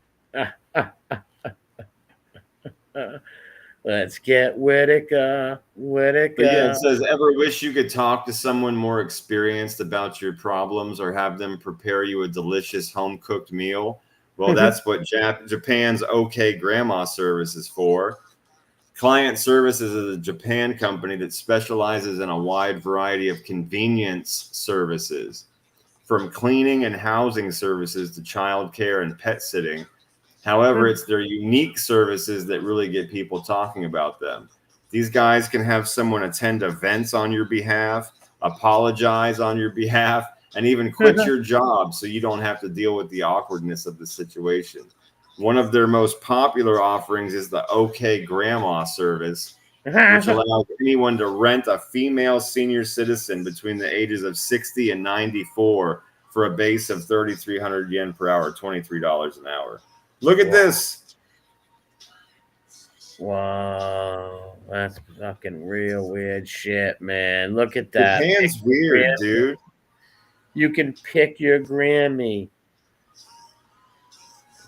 Let's get Whittaker. Yeah, it says, ever wish you could talk to someone more experienced about your problems or have them prepare you a delicious home-cooked meal? Well, that's what Japan's OK Grandma service is for. Client Services is a Japan company that specializes in a wide variety of convenience services, from cleaning and housing services to childcare and pet sitting. However, it's their unique services that really get people talking about them. These guys can have someone attend events on your behalf, apologize on your behalf, and even quit your job so you don't have to deal with the awkwardness of the situation. One of their most popular offerings is the OK Grandma service, which allows anyone to rent a female senior citizen between the ages of 60 and 94 for a base of 3,300 yen per hour, $23 an hour. Look at this. Wow. That's fucking real weird shit, man. Look at that. Japan's weird, dude. You can pick your Grammy.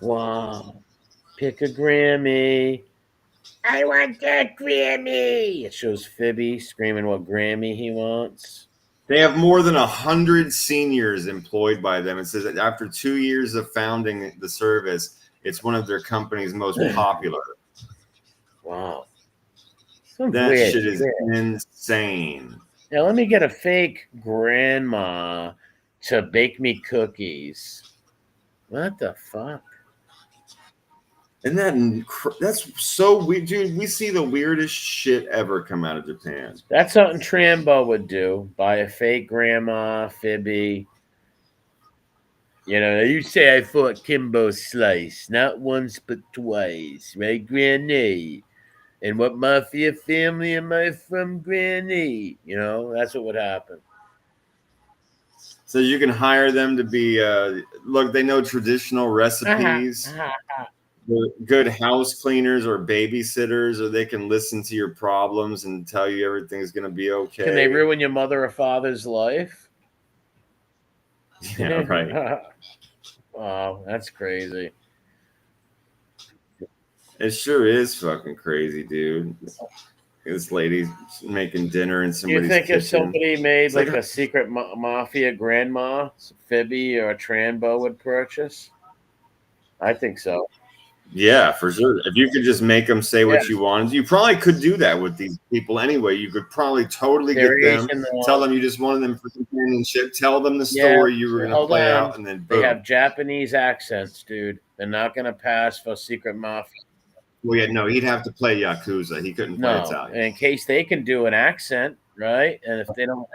Wow. Pick a Grammy. I want that Grammy. It shows Fibby screaming what Grammy he wants. They have more than 100 seniors employed by them. It says that after 2 years of founding the service, it's one of their company's most popular. Wow. That shit is insane. Now, let me get a fake grandma to bake me cookies. What the fuck? And that's so weird, dude. We see the weirdest shit ever come out of Japan. That's something Trambo would do. Buy a fake grandma, Fibby. You know, you say I fought Kimbo Slice, not once but twice, right, Granny? And what mafia family am I from, Granny? You know, that's what would happen. So you can hire them to be, look, they know traditional recipes. They're good house cleaners or babysitters, or they can listen to your problems and tell you everything's going to be okay. Can they ruin your mother or father's life? Yeah, right. Wow, that's crazy. It sure is fucking crazy, dude. This lady's making dinner in somebody's You think kitchen. if somebody made like a secret mafia grandma, Fibby or a Trambo would purchase? I think so. Yeah, for sure. If you could just make them say what you wanted, you probably could do that with these people anyway. You could probably totally get them, tell them you just wanted them for companionship, tell them the story you were going to play out, and then boom. They have Japanese accents, dude. They're not going to pass for secret mafia. Well, yeah, no, he'd have to play Yakuza. He couldn't play Italian. In case they can do an accent, right? And if they don't,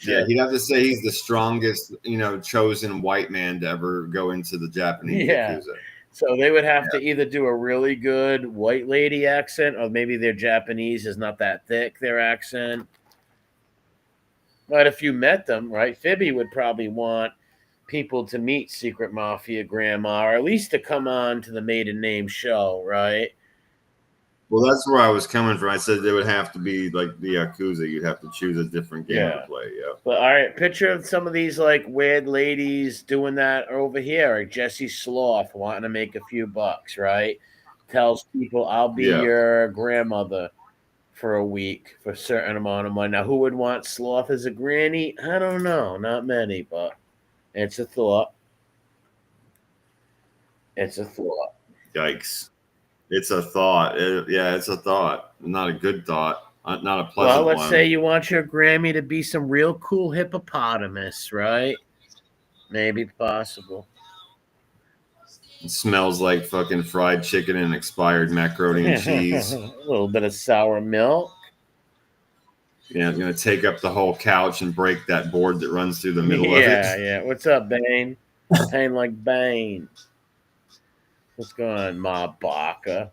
he'd have to say he's the strongest, chosen white man to ever go into the Japanese Yakuza. So they would have to either do a really good white lady accent, or maybe their Japanese is not that thick, their accent. But if you met them, right, Fibby would probably want people to meet Secret Mafia Grandma, or at least to come on to the Maiden Name show, right? Well, that's where I was coming from. I said they would have to be like the Yakuza. You'd have to choose a different game to play. Yeah. But all right, picture some of these like weird ladies doing that over here. Like Jessie Sloth wanting to make a few bucks, right? Tells people, I'll be your grandmother for a week for a certain amount of money. Now, who would want Sloth as a granny? I don't know. Not many, but it's a thought. It's a thought. Yikes. It's a thought. It's a thought. Not a good thought. Not a pleasant one. Well, let's say you want your Grammy to be some real cool hippopotamus, right? Maybe possible. It smells like fucking fried chicken and expired macaroni and cheese. A little bit of sour milk. Yeah, it's going to take up the whole couch and break that board that runs through the middle of it. Yeah. What's up, Bane? Pain like Bane. What's going on, Ma Baka?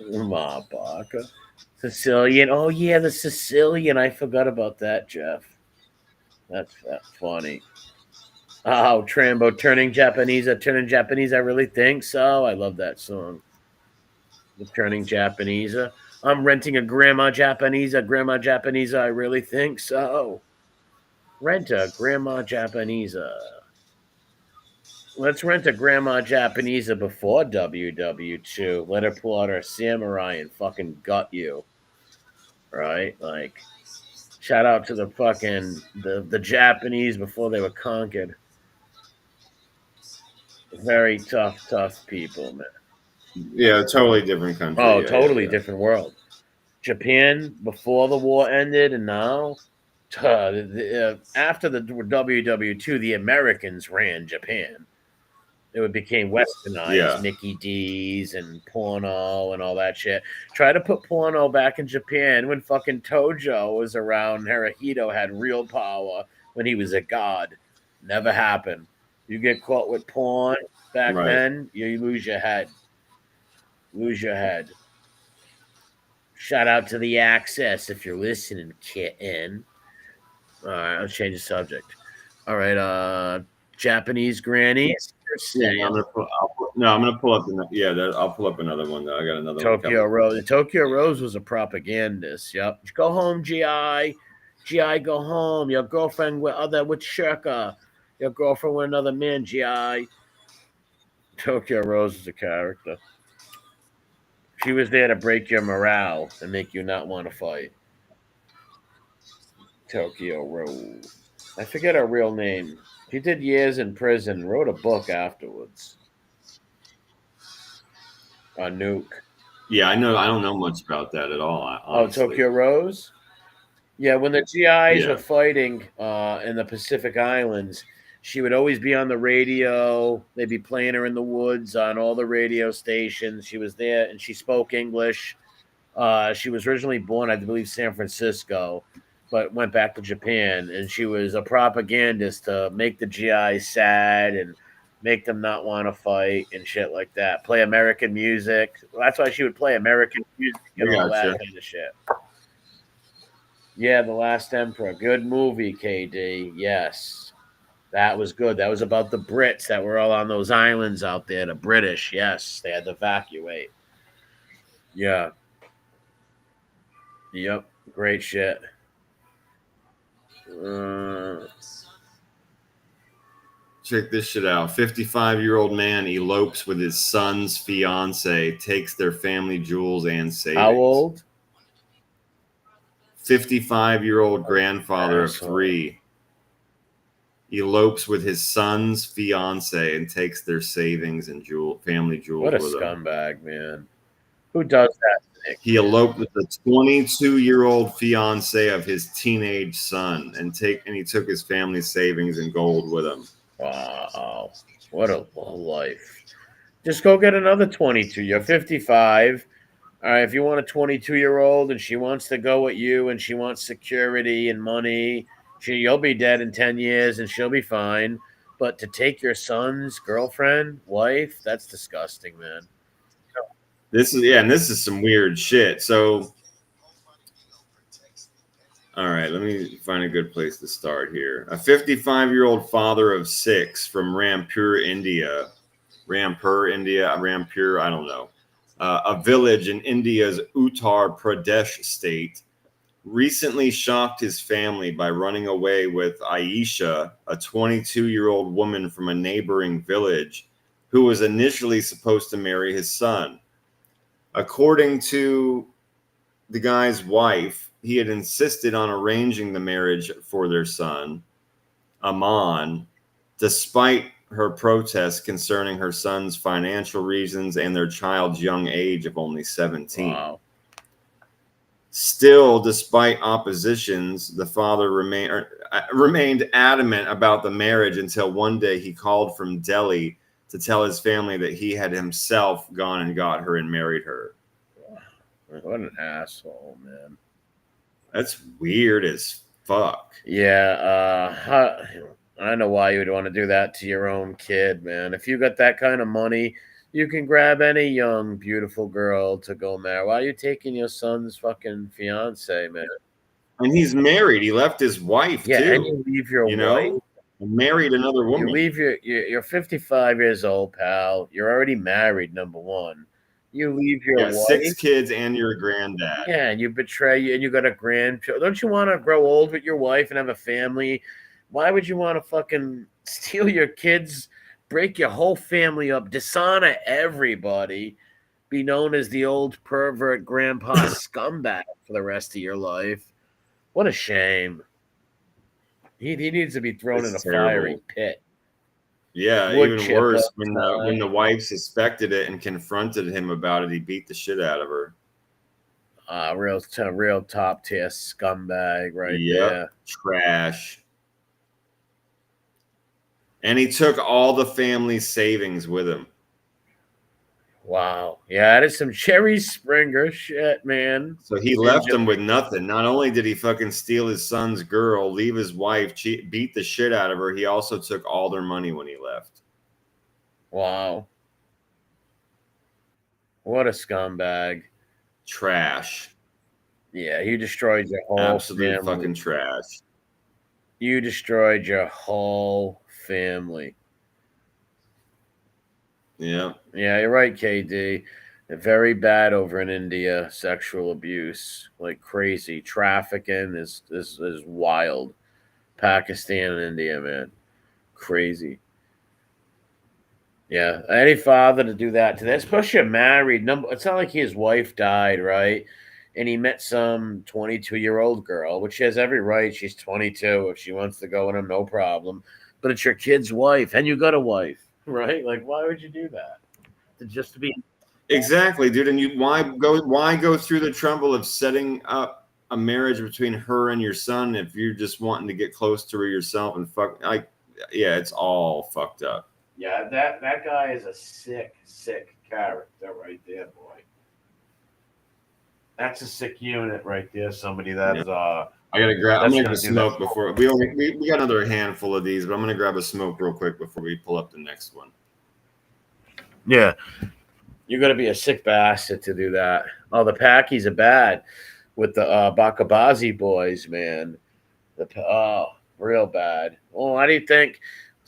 Ma Baka. Sicilian. Oh, yeah, the Sicilian. I forgot about that, Jeff. That's funny. Oh, Trambo, turning Japanese. I really think so. I love that song. The Turning Japanese. I'm renting a Grandma Japanese. I really think so. Rent a Grandma Japanese. Let's rent a Grandma Japanese before WW2. Let her pull out her samurai and fucking gut you. Right? Like, shout out to the fucking the Japanese before they were conquered. Very tough people, man. Yeah, totally different country. Oh, totally different world. Japan before the war ended, and now after the WW2, the Americans ran Japan. It became westernized, Mickey D's and porno and all that shit. Try to put porno back in Japan when fucking Tojo was around. Hirohito had real power when he was a god. Never happened. You get caught with porn back then, you lose your head. Shout out to the Access if you're listening, kitten. All right, let's change the subject. All right, Japanese grannies. Yeah, I'm gonna pull up. I'll pull up another one. I got another Tokyo Rose. Tokyo Rose was a propagandist. Yep. Go home, GI. GI, go home. Your girlfriend with Shirka. Your girlfriend with another man, GI. Tokyo Rose is a character. She was there to break your morale and make you not want to fight. Tokyo Rose. I forget her real name. She did years in prison and wrote a book afterwards. Nuke. Yeah, I know. I don't know much about that at all. Honestly. Tokyo Rose? Yeah, when the GIs were fighting in the Pacific Islands, she would always be on the radio. They'd be playing her in the woods on all the radio stations. She was there, and she spoke English. She was originally born, I believe, San Francisco, but went back to Japan. And she was a propagandist to make the GIs sad and make them not want to fight and shit like that. Play American music. That's why she would play American music and all that kind of shit. Yeah, The Last Emperor. Good movie, KD. Yes. That was good. That was about the Brits that were all on those islands out there. The British, yes. They had to evacuate. Yeah. Yep. Great shit. Check this shit out. 55-year-old man elopes with his son's fiance, takes their family jewels and savings. How old? 55-year-old grandfather of 3. elopes with his son's fiance and takes their savings and family jewels What a with him. scumbag, man. Who does that? Nick? He eloped with the 22-year-old fiance of his teenage son and he took his family savings and gold with him. Wow. What a low life. Just go get another 22. You're 55. All right, if you want a 22-year-old and she wants to go with you and she wants security and money, you'll be dead in 10 years and she'll be fine. But to take your son's girlfriend, wife, that's disgusting, man. This is some weird shit. So, all right, let me find a good place to start here. A 55-year-old father of 6 from Rampur, India, I don't know, a village in India's Uttar Pradesh state, recently shocked his family by running away with Aisha, a 22-year-old woman from a neighboring village who was initially supposed to marry his son. According to the guy's wife, he had insisted on arranging the marriage for their son, Aman, despite her protests concerning her son's financial reasons and their child's young age of only 17. Wow. Still, despite oppositions, the father remained adamant about the marriage until one day he called from Delhi to tell his family that he had himself gone and got her and married her. What an asshole, man. That's weird as fuck. Yeah, I know why you would want to do that to your own kid, man. If you got that kind of money, you can grab any young, beautiful girl to go marry. Why are you taking your son's fucking fiance, man? And he's married. He left his wife, too. And you leave your wife. Married another woman. You leave you're 55 years old, pal. You're already married, number one. You leave your wife. 6 kids and your granddad. Yeah, and you betray and you got a grandchild. Don't you want to grow old with your wife and have a family? Why would you want to fucking steal your kids, break your whole family up, dishonor everybody, be known as the old pervert grandpa scumbag for the rest of your life? What a shame. He needs to be thrown in a fiery pit. Yeah, even worse, when the wife suspected it and confronted him about it, he beat the shit out of her. Real top tier scumbag right there. Trash. And he took all the family's savings with him. Wow. Yeah, that is some Jerry Springer shit, man. So he left him with nothing. Not only did he fucking steal his son's girl, leave his wife, beat the shit out of her, he also took all their money when he left. Wow. What a scumbag. Trash. Yeah, you destroyed your whole Absolute family. Fucking trash. You destroyed your whole family. Yeah. Yeah, you're right, KD. Very bad over in India. Sexual abuse, like crazy. Trafficking is wild. Pakistan and India, man. Crazy. Yeah. Any father to do that to that, especially a married number. It's not like his wife died, right? And he met some 22-year-old girl, which she has every right. She's 22. If she wants to go with him, no problem. But it's your kid's wife, and you got a wife. Right? Like, why would you do that? Just to be exactly, dude. And why go through the trouble of setting up a marriage between her and your son if you're just wanting to get close to her yourself and fuck? It's all fucked up. Yeah, that guy is a sick character right there, boy. That's a sick unit right there. Somebody that's I gotta grab. I'm gonna smoke before we got another handful of these, but I'm gonna grab a smoke real quick before we pull up the next one. Yeah, you're gonna be a sick bastard to do that. Oh, the Packies are bad with the Bakabazi boys, man. Real bad. Oh, I didn't think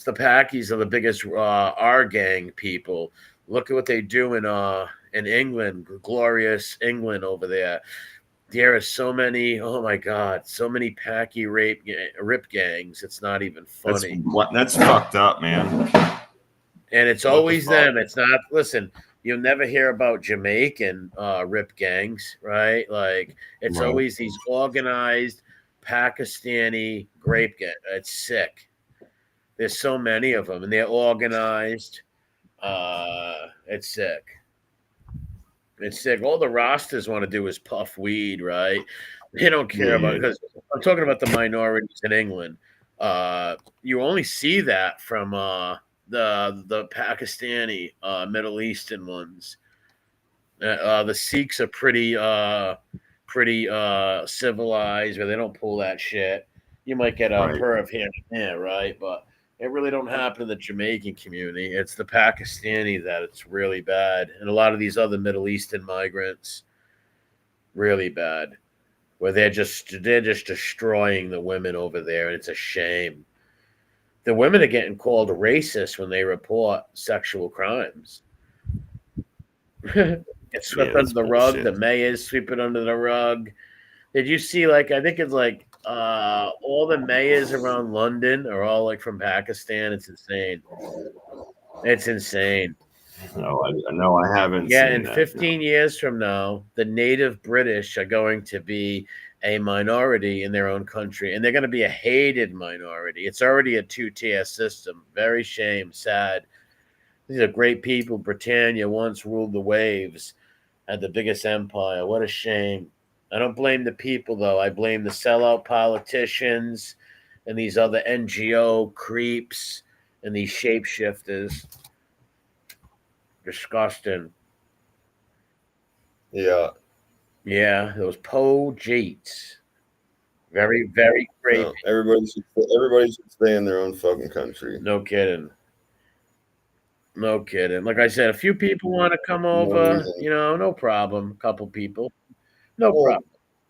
the Packies are the biggest R gang people. Look at what they do in England, glorious England over there. There are so many, oh my God, so many Packy rip gangs. It's not even funny. That's fucked up, man. And it's always them. It's not, listen, you'll never hear about Jamaican rip gangs, right? Like, it's always these organized Pakistani grape gangs. It's sick. There's so many of them, and they're organized. It's sick. It's sick. All the rosters want to do is puff weed, right? They don't care about it, because I'm talking about the minorities in England. You only see that from the Pakistani, Middle Eastern ones. The Sikhs are pretty civilized, where they don't pull that shit. You might get a perv here and there, right? But it really don't happen in the Jamaican community. It's the Pakistani that it's really bad, and a lot of these other Middle Eastern migrants, really bad, where they're just destroying the women over there, and it's a shame. The women are getting called racist when they report sexual crimes. It's swept under the rug. The mayors sweep it under the rug. Did you see, like, I think it's like all the mayors around London are all like from Pakistan. It's insane. It's insane. No, I haven't. Yeah, seen in that, 15 years from now, the native British are going to be a minority in their own country, and they're going to be a hated minority. It's already a two-tier system. Very sad. These are great people. Britannia once ruled the waves, had the biggest empire. What a shame. I don't blame the people, though. I blame the sellout politicians and these other NGO creeps and these shapeshifters. Disgusting. Yeah. Yeah, those Poe Jeets. Very, very great. No, everybody should stay in their own fucking country. No kidding. No kidding. Like I said, a few people want to come over, no problem. A couple people. No problem.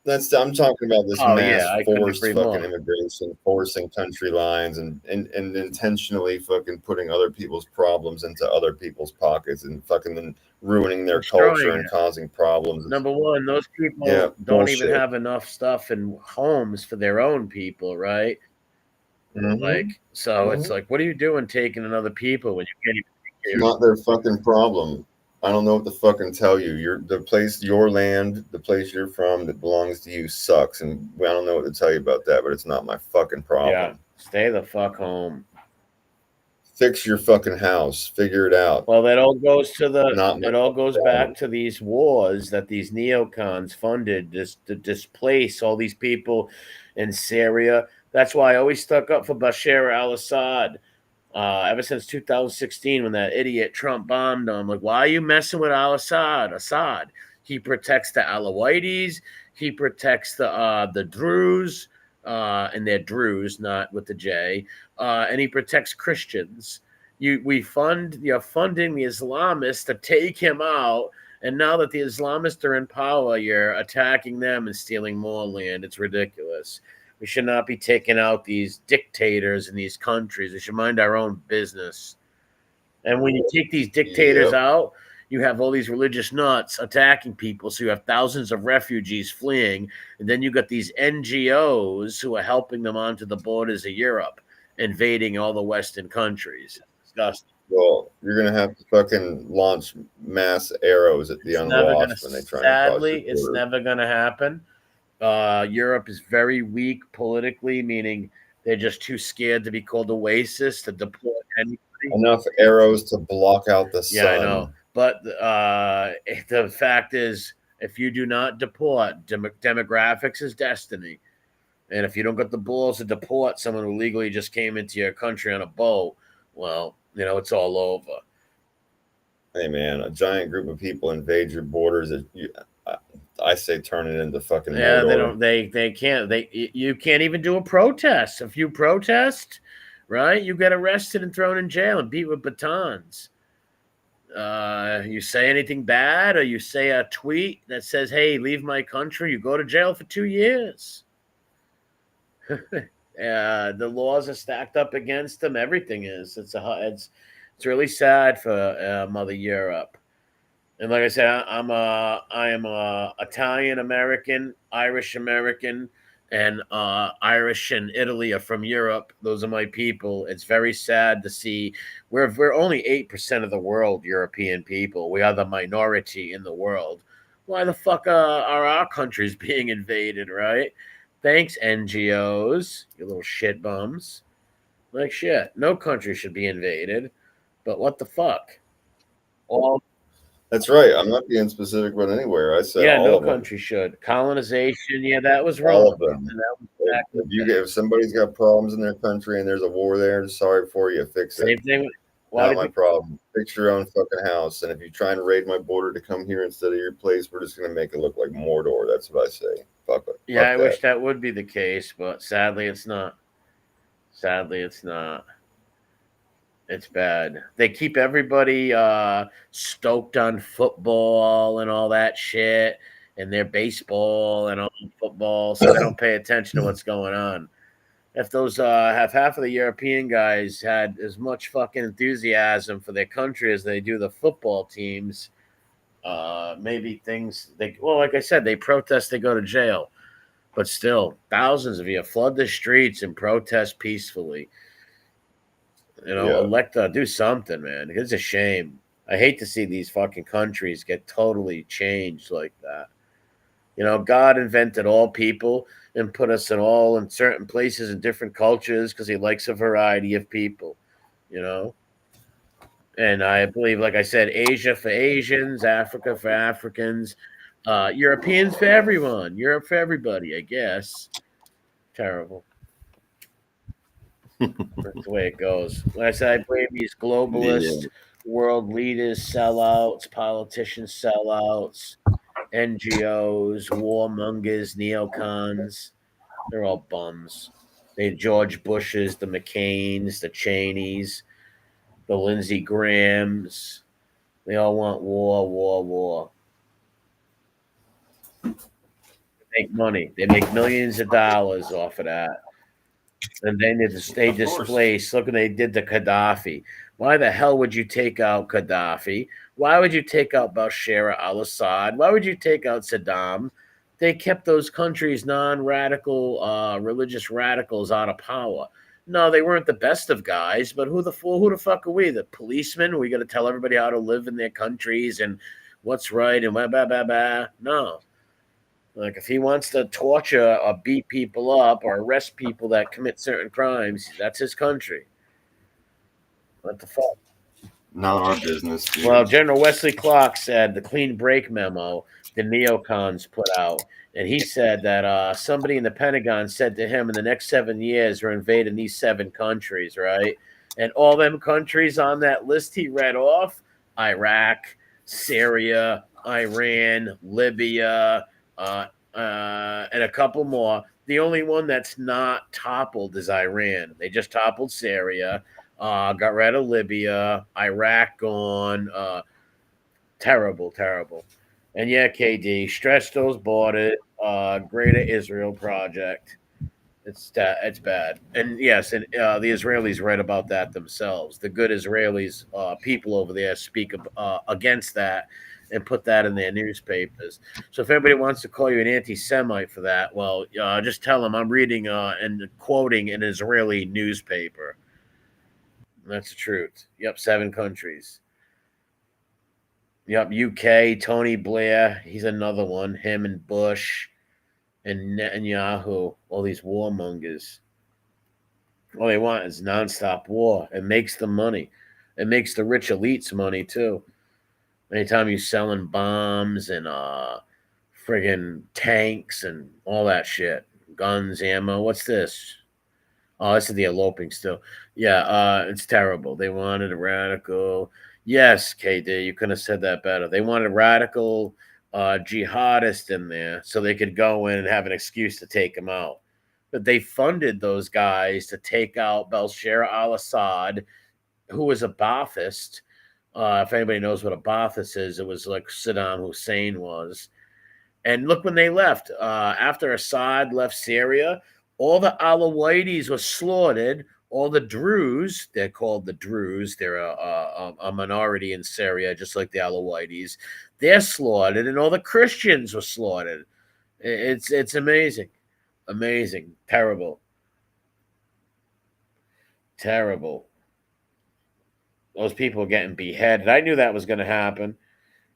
I'm talking about this mass forced fucking fucking immigration, forcing country lines and intentionally fucking putting other people's problems into other people's pockets and fucking then ruining their culture and causing problems. Number one, those people don't even have enough stuff in homes for their own people, right? Mm-hmm. Like, so it's like, what are you doing taking in other people when you can't even take care of not their fucking problem? I don't know what to fucking tell you. Your land, the place you're from that belongs to you sucks. And I don't know what to tell you about that, but it's not my fucking problem. Yeah, stay the fuck home. Fix your fucking house. Figure it out. Well, that all goes to back to these wars that these neocons funded to displace all these people in Syria. That's why I always stuck up for Bashar al-Assad. Ever since 2016, when that idiot Trump bombed him, like, why are you messing with Assad? He protects the Alawites. He protects the Druze, and they're Druze, not with the J. And he protects Christians. You're funding the Islamists to take him out. And now that the Islamists are in power, you're attacking them and stealing more land. It's ridiculous. We should not be taking out these dictators in these countries. We should mind our own business. And when you take these dictators out, you have all these religious nuts attacking people. So you have thousands of refugees fleeing. And then you got these NGOs who are helping them onto the borders of Europe, invading all the Western countries. It's disgusting. Well, you're going to have to fucking launch mass arrows at the unwashed when they try sadly, it's never going to happen. Europe is very weak politically, meaning they're just too scared to be called oasis to deploy anybody. Enough arrows to block out the sun. Yeah, I know. But the fact is, if you do not deport, demographics is destiny. And if you don't got the balls to deport someone who legally just came into your country on a boat, well, it's all over. Hey, man, a giant group of people invade your borders. I say turn it into fucking Mordor. They can't. You can't even do a protest. If you protest, right, you get arrested and thrown in jail and beat with batons. You say anything bad or you say a tweet that says, "Hey, leave my country," you go to jail for 2 years. The laws are stacked up against them. Everything is. It's really sad for Mother Europe. And like I said, I am a Italian American, Irish American, and Irish and Italy are from Europe. Those are my people. It's very sad to see we're only 8% of the world, European people. We are the minority in the world. Why the fuck are our countries being invaded, right? Thanks, NGOs, you little shit bums. Like shit. No country should be invaded. But what the fuck? All That's right. I'm not being specific about anywhere. I said all no of them. country should. Colonization, that was All wrong. of them. And that was back in the day. If somebody's got problems in their country and there's a war there, sorry for you, fix it. Same thing. Not my problem. Fix your own fucking house. And if you try and raid my border to come here instead of your place, we're just gonna make it look like Mordor. That's what I say. Fuck it. Yeah, Fuck I that. wish that would be the case, but sadly it's not. Sadly it's not. It's bad. They keep everybody stoked on football and all that shit, and their baseball and all football, so they don't pay attention to what's going on. If those have half of the European guys had as much fucking enthusiasm for their country as they do the football teams, maybe things like I said, they protest, they go to jail. But still, thousands of you flood the streets and protest peacefully. Elect do something, man. It's a shame. I hate to see these fucking countries get totally changed like that. God invented all people and put us all in certain places in different cultures because he likes a variety of people, And I believe, like I said, Asia for Asians, Africa for Africans, Europeans for everyone, Europe for everybody, I guess. Terrible. That's the way it goes. Like I said, I blame these globalists, world leaders, sellouts, politicians, sellouts, NGOs, warmongers, neocons. They're all bums. They George Bushes, the McCains, the Cheneys, the Lindsey Grahams. They all want war, war, war. They make money. They make millions of dollars off of that. And then they displace. Look what they did to Gaddafi. Why the hell would you take out Gaddafi? Why would you take out Bashar al-Assad? Why would you take out Saddam? They kept those countries' non-radical, religious radicals out of power. No, they weren't the best of guys, but who the fuck are we? The policemen? We got to tell everybody how to live in their countries and what's right and blah, blah, blah, blah. No. Like, if he wants to torture or beat people up or arrest people that commit certain crimes, that's his country. What the fuck? Not our business. Dude. Well, General Wesley Clark said the clean break memo the neocons put out, and he said that somebody in the Pentagon said to him in the next 7 years we're invading these 7 countries, right? And all them countries on that list he read off, Iraq, Syria, Iran, Libya, and a couple more. The only one that's not toppled is Iran. They just toppled Syria, got rid of Libya, Iraq gone. Terrible, terrible. And yeah, KD, stretch those borders, Greater Israel Project. It's bad. And yes, and the Israelis read about that themselves. The good Israelis, people over there speak against that and put that in their newspapers. So if anybody wants to call you an anti-Semite for that, well, just tell them I'm reading and quoting an Israeli newspaper. That's the truth. Yep, 7 countries. Yep, UK, Tony Blair, he's another one. Him and Bush and Netanyahu, all these warmongers. All they want is nonstop war. It makes them money. It makes the rich elites money, too. Anytime you're selling bombs and friggin' tanks and all that shit, guns, ammo. What's this? Oh, this is the eloping still. Yeah, it's terrible. They wanted a radical. Yes, KD, you could have said that better. They wanted radical jihadists in there so they could go in and have an excuse to take them out. But they funded those guys to take out Bashar al-Assad, who was a Ba'athist. If anybody knows what a Ba'athist is, it was like Saddam Hussein was. And look when they left. After Assad left Syria, all the Alawites were slaughtered. All the Druze, they're called the Druze. They're a minority in Syria, just like the Alawites. They're slaughtered, and all the Christians were slaughtered. It's amazing. Amazing. Terrible. Terrible. Those people were getting beheaded. I knew that was going to happen.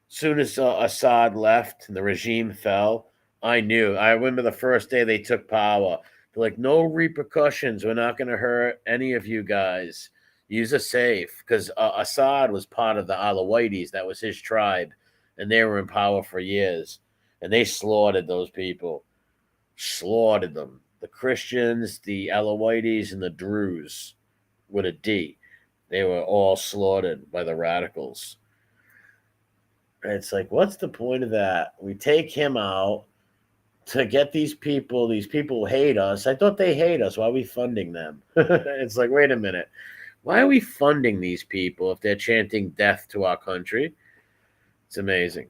Soon as Assad left and the regime fell, I knew. I remember the first day they took power. They're like, no repercussions. We're not going to hurt any of you guys. Use a safe. Because Assad was part of the Alawites. That was his tribe. And they were in power for years. And they slaughtered those people. Slaughtered them. The Christians, the Alawites, and the Druze with a D. They were all slaughtered by the radicals. And it's like, what's the point of that? We take him out to get these people who hate us. I thought they hate us. Why are we funding them? It's like, wait a minute. Why are we funding these people if they're chanting death to our country? It's amazing.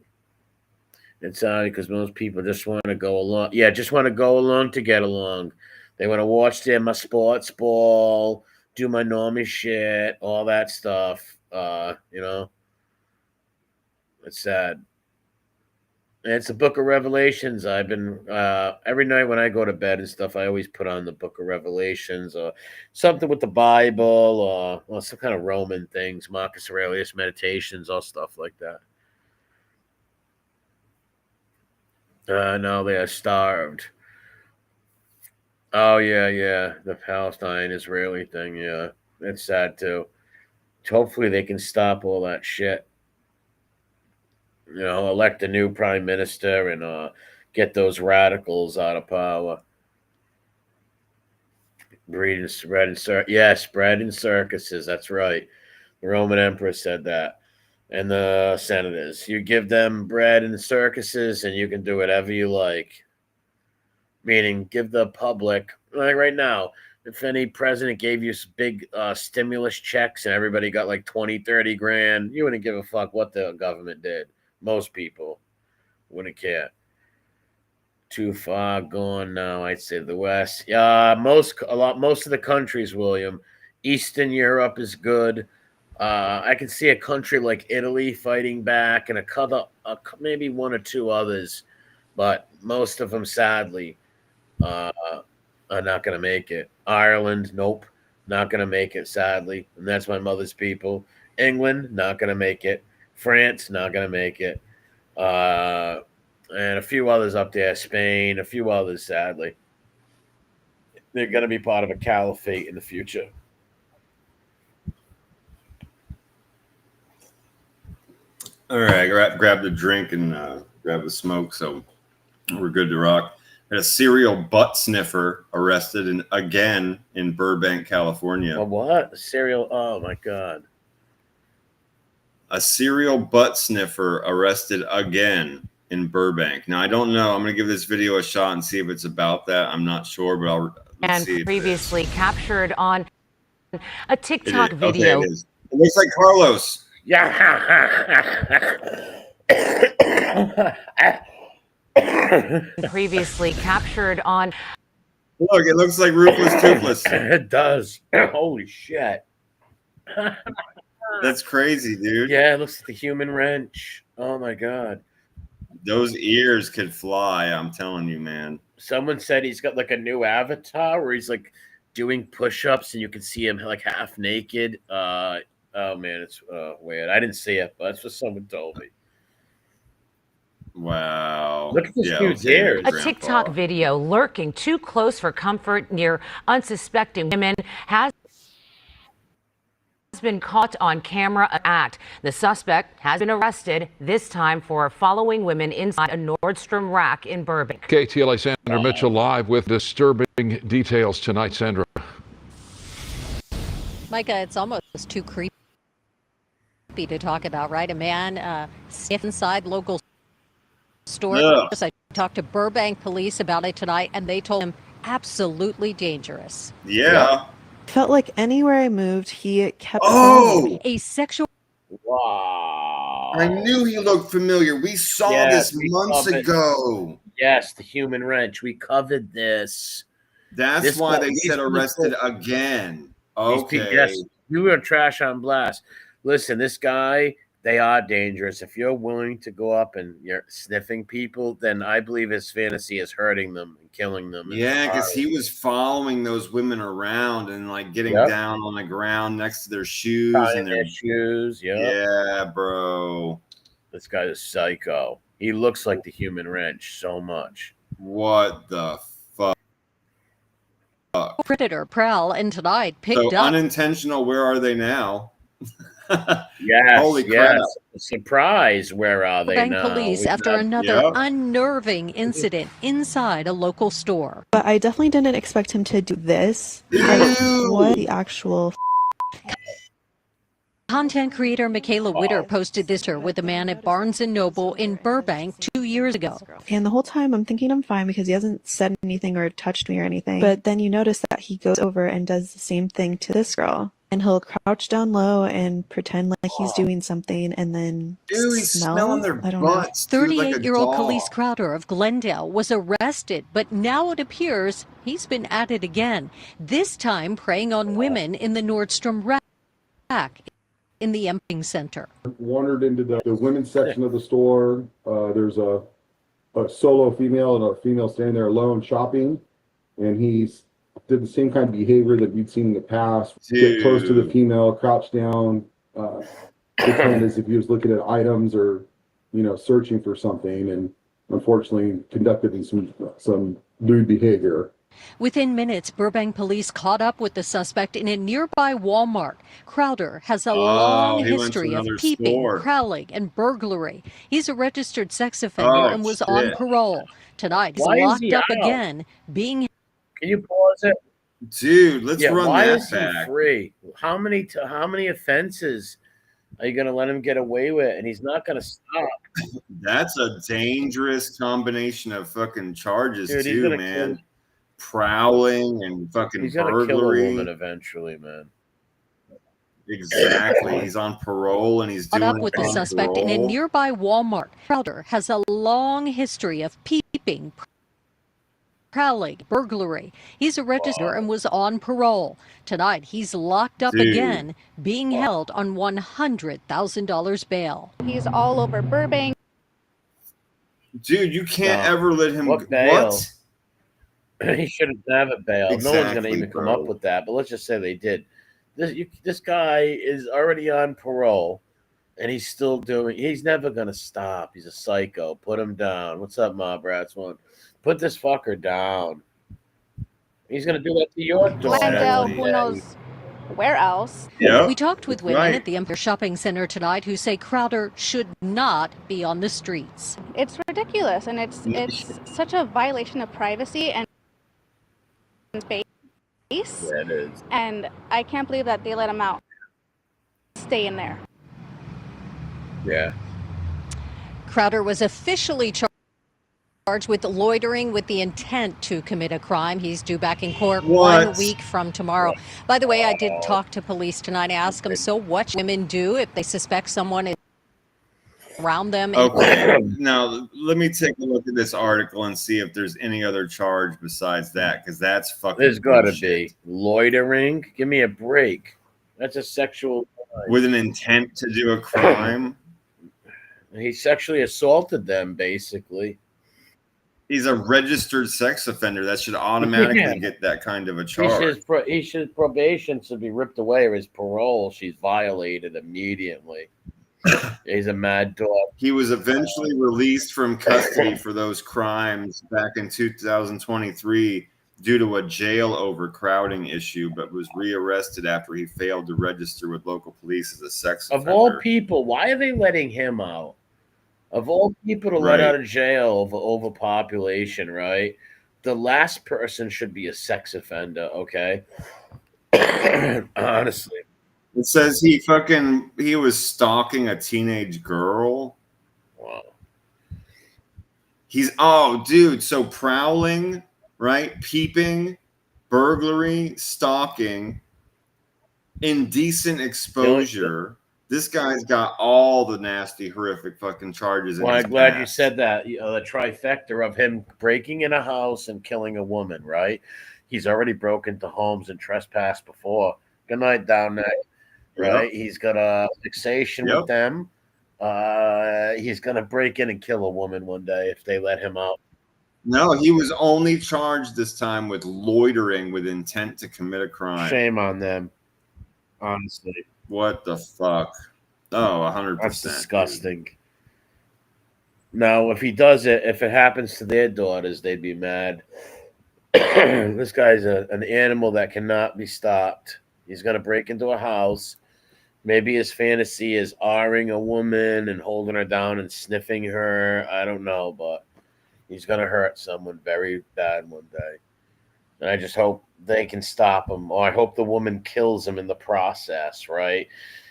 It's because most people just want to go along. Yeah, just want to go along to get along. They want to watch my sports ball, do my normie shit, all that stuff. It's sad. It's the Book of Revelations. I've been every night when I go to bed and stuff, I always put on the Book of Revelations or something with the Bible or some kind of Roman things, Marcus Aurelius meditations, all stuff like that. No, they are starved. Oh, yeah. The Palestine-Israeli thing, yeah. It's sad, too. Hopefully they can stop all that shit. Elect a new prime minister and get those radicals out of power. Breed and spread in circuses. That's right. The Roman emperor said that. And the senators. You give them bread and circuses and you can do whatever you like. Meaning give the public, like right now, if any president gave you big stimulus checks and everybody got like 20, 30 grand, you wouldn't give a fuck what the government did. Most people wouldn't care. Too far gone now, I'd say the West. Yeah, most of the countries, William. Eastern Europe is good. I can see a country like Italy fighting back and maybe one or two others, but most of them, sadly, are not going to make it. Ireland, nope, not going to make it, sadly, and that's my mother's people. England, not going to make it. France, not going to make it. And a few others up there. Spain, a few others, sadly. They're going to be part of a caliphate in the future. All right, grab the drink and grab the smoke, so we're good to rock. A serial butt sniffer arrested again in Burbank, California. A what? A serial? Oh, my God. A serial butt sniffer arrested again in Burbank. Now, I don't know. I'm going to give this video a shot and see if it's about that. I'm not sure, but let's see. And previously captured on a TikTok video. Okay, it looks like Carlos. Yeah. Previously captured on. Look, it looks like Ruthless Toothless. It does. Holy shit. That's crazy, dude. Yeah, it looks like the human wrench. Oh, my God. Those ears could fly, I'm telling you, man. Someone said he's got like a new avatar where he's like doing push-ups and you can see him like half naked. Oh, man, it's weird. I didn't see it, but that's what someone told me. Wow. Look at this dude's ears. A TikTok video lurking too close for comfort near unsuspecting women has been caught on camera act. The suspect has been arrested, this time for following women inside a Nordstrom rack in Burbank. KTLA Sandra Mitchell live with disturbing details tonight, Sandra. Micah, it's almost too creepy to talk about, right? A man sniffed inside local store. I talked to Burbank police about it tonight, and they told him absolutely dangerous. Yeah. Felt like anywhere I moved, he kept a sexual. Wow. I knew he looked familiar. We saw this months ago. Yes, the human wrench. We covered this. That's why they said arrested again. Okay. Yes, you were trash on blast. Listen, this guy, they are dangerous. If you're willing to go up and you're sniffing people, then I believe his fantasy is hurting them and killing them. Yeah, because he was following those women around and like getting down on the ground next to their shoes and their shoes. Yeah, bro. This guy is psycho. He looks like the human wrench so much. What the fuck? predator prowl and tonight picked So up. unintentional, where are they now? Yes, Holy crap. Surprise, where are they Burbank now? police after another unnerving incident inside a local store. But I definitely didn't expect him to do this. Like, what the actual Content creator Michaela Witter posted this with a man at Barnes & Noble in Burbank 2 years ago. And the whole time I'm thinking I'm fine because he hasn't said anything or touched me or anything. But then you notice that he goes over and does the same thing to this girl. And he'll crouch down low and pretend like he's doing something and then he's smelling their butts. 38-year-old Khalees Crowder of Glendale was arrested, but now it appears he's been at it again, this time preying on women in the Nordstrom rack in the emptying center. Wandered into the women's section of the store. There's a solo female and a female standing there alone shopping, and he's did the same kind of behavior that you'd seen in the past. Get close to the female, crouch down, pretend as if he was looking at items or, searching for something, and unfortunately conducted some lewd behavior. Within minutes, Burbank police caught up with the suspect in a nearby Walmart. Crowder has a long history of peeping, prowling, and burglary. He's a registered sex offender and was on parole. Tonight, he's locked up again, being... Can you pause it? Dude, let's run why that is he back. free? How many offenses are you going to let him get away with? And he's not going to stop. That's a dangerous combination of fucking charges, Dude, too, man. Prowling and fucking he's gonna burglary. Kill a woman eventually, man. Exactly. He's on parole and he's doing up with the suspect in a nearby Walmart. Crowder has a long history of peeping, prowling, burglary. He's a registered and was on parole. Tonight, he's locked up again, being held on $100,000 bail. He's all over Burbank. Dude, you can't ever let him. What bail? What? He shouldn't have a bail. Exactly, no one's going to even come up with that. But let's just say they did. This guy is already on parole, and he's still doing. He's never going to stop. He's a psycho. Put him down. What's up, Mob Rats? One. Put this fucker down. He's going to do that to your daughter. Glendale, who knows where else? Yep. We talked with women at the Empire Shopping Center tonight who say Crowder should not be on the streets. It's ridiculous, and it's such a violation of privacy and space. Yeah, it is. And I can't believe that they let him out. Stay in there. Yeah. Crowder was officially charged with loitering with the intent to commit a crime. He's due back in court 1 week from tomorrow. By the way, I did talk to police tonight. I asked them, so what women do if they suspect someone is around them? Okay, now let me take a look at this article and see if there's any other charge besides that, because that's fucking There's got to be. Loitering? Give me a break. That's a sexual crime. With an intent to do a crime? He sexually assaulted them, basically. He's a registered sex offender. That should automatically get that kind of a charge. His probation should be ripped away, or his parole. She's violated immediately. He's a mad dog. He was eventually released from custody for those crimes back in 2023 due to a jail overcrowding issue, but was rearrested after he failed to register with local police as a sex offender. Of all people, why are they letting him out? Of all people to let out of jail over overpopulation, right? The last person should be a sex offender, okay? Honestly. It says he was stalking a teenage girl. Wow. Dude, so prowling, right? Peeping, burglary, stalking, indecent exposure. This guy's got all the nasty, horrific fucking charges. Well, I'm glad you said that. The trifecta of him breaking in a house and killing a woman, right? He's already broken into homes and trespassed before. Good night, down there. Right? Yep. He's got a fixation with them. He's going to break in and kill a woman one day if they let him out. No, he was only charged this time with loitering with intent to commit a crime. Shame on them, honestly. What the fuck? Oh, 100%. That's disgusting. Dude. Now, if he does it, if it happens to their daughters, they'd be mad. This guy's an animal that cannot be stopped. He's going to break into a house. Maybe his fantasy is R-ing a woman and holding her down and sniffing her. I don't know, but he's going to hurt someone very bad one day. And I just hope they can stop him, or I hope the woman kills him in the process, right?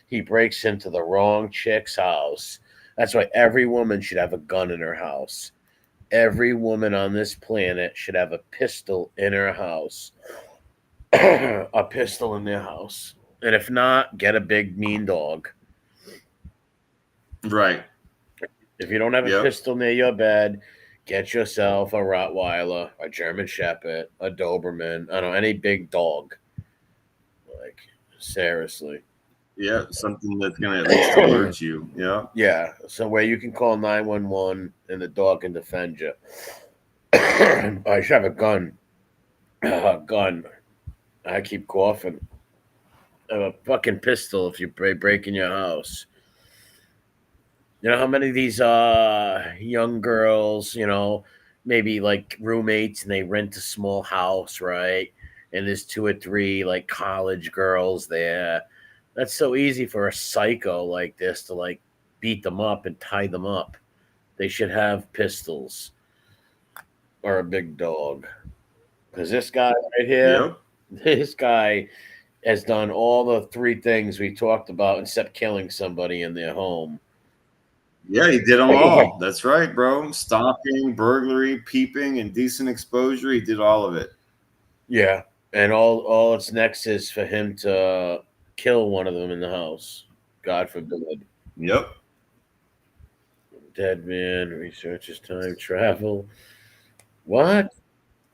He breaks into the wrong chick's house. That's why every woman should have a gun in her house. Every woman on this planet should have a pistol in her house. A pistol in their house. And if not, get a big mean dog. Right. If you don't have a pistol near your bed, get yourself a Rottweiler, a German Shepherd, a Doberman. I don't know, any big dog. Like, seriously. Yeah, something that's going to at least alert you. Yeah. Yeah, so where you can call 911 and the dog can defend you. I should have a gun. Gun. I keep coughing. I have a fucking pistol if you break in your house. You know how many of these young girls, you know, maybe like roommates and they rent a small house, right? And there's 2 or 3 like college girls there. That's so easy for a psycho like this to like beat them up and tie them up. They should have pistols or a big dog. Because this guy right here, this guy has done all the 3 things we talked about except killing somebody in their home. Yeah, he did them all. That's right, bro. Stalking, burglary, peeping, indecent exposure. He did all of it. Yeah. And all it's next is for him to kill one of them in the house. God forbid. Yep. Dead man researches time travel. What?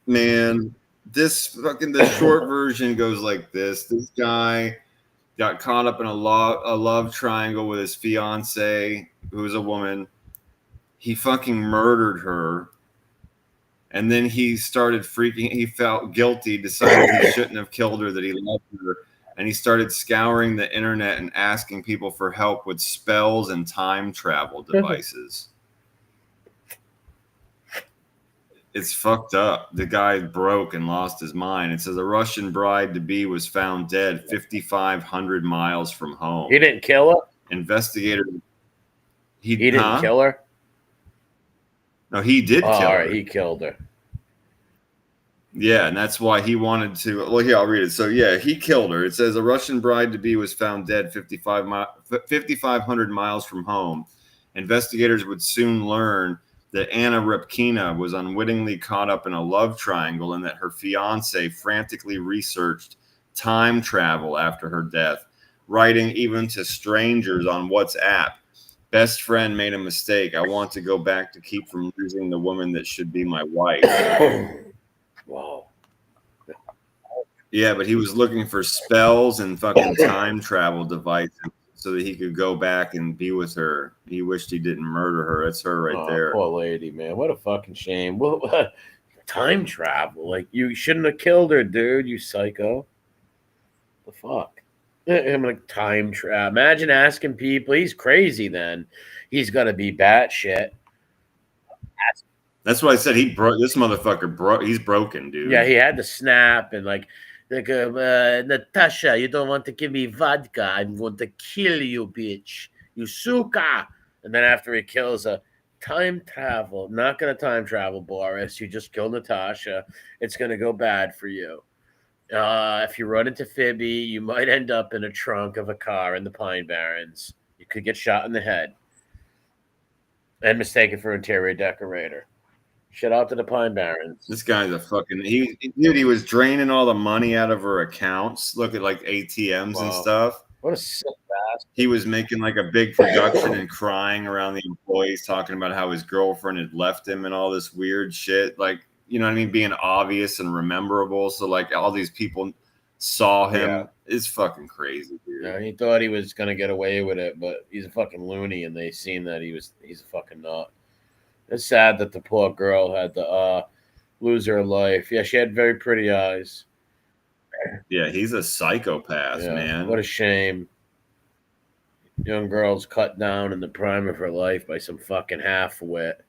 Man, the short version goes like this. This guy got caught up in a love triangle with his fiance, who was a woman. He fucking murdered her. And then he started freaking. He felt guilty, decided he shouldn't have killed her, that he loved her. And he started scouring the internet and asking people for help with spells and time travel devices. It's fucked up. The guy broke and lost his mind. It says a Russian bride-to-be was found dead 5,500 miles from home. He didn't kill her? Investigators. He didn't kill her? No, he did kill her. All right, he killed her. Yeah, and that's why he wanted to. Well, here, I'll read it. So, yeah, he killed her. It says a Russian bride-to-be was found dead 5,500 miles from home. Investigators would soon learn that Anna Repkina was unwittingly caught up in a love triangle and that her fiance frantically researched time travel after her death, writing even to strangers on WhatsApp. Best friend made a mistake. I want to go back to keep from losing the woman that should be my wife. Wow. Yeah, but he was looking for spells and fucking time travel devices so that he could go back and be with her. He wished he didn't murder her. That's her right there. Poor lady, man. What a fucking shame. What time travel? Like, you shouldn't have killed her, dude, you psycho. The fuck? I'm like, time travel. Imagine asking people. He's crazy then. He's going to be batshit. That's why I said he broke. This motherfucker he's broken, dude. Yeah, he had to snap and like Natasha, you don't want to give me vodka. I'm going to kill you, bitch. You suka. And then after he kills her, time travel. Not going to time travel, Boris. You just killed Natasha. It's going to go bad for you. If you run into Fibby, you might end up in a trunk of a car in the Pine Barrens. You could get shot in the head and mistaken for interior decorator. Shout out to the Pine Barrens. This guy's a fucking he was draining all the money out of her accounts. Look at like ATMs and stuff. What a sick bastard. He was making like a big production and crying around the employees, talking about how his girlfriend had left him and all this weird shit. Like, you know what I mean? Being obvious and rememberable. So like all these people saw him. Yeah. It's fucking crazy, dude. Yeah, he thought he was gonna get away with it, but he's a fucking loony, and they seen that he's a fucking nut. It's sad that the poor girl had to lose her life. Yeah, she had very pretty eyes. Yeah, he's a psychopath, man. What a shame. Young girl's cut down in the prime of her life by some fucking half-wit.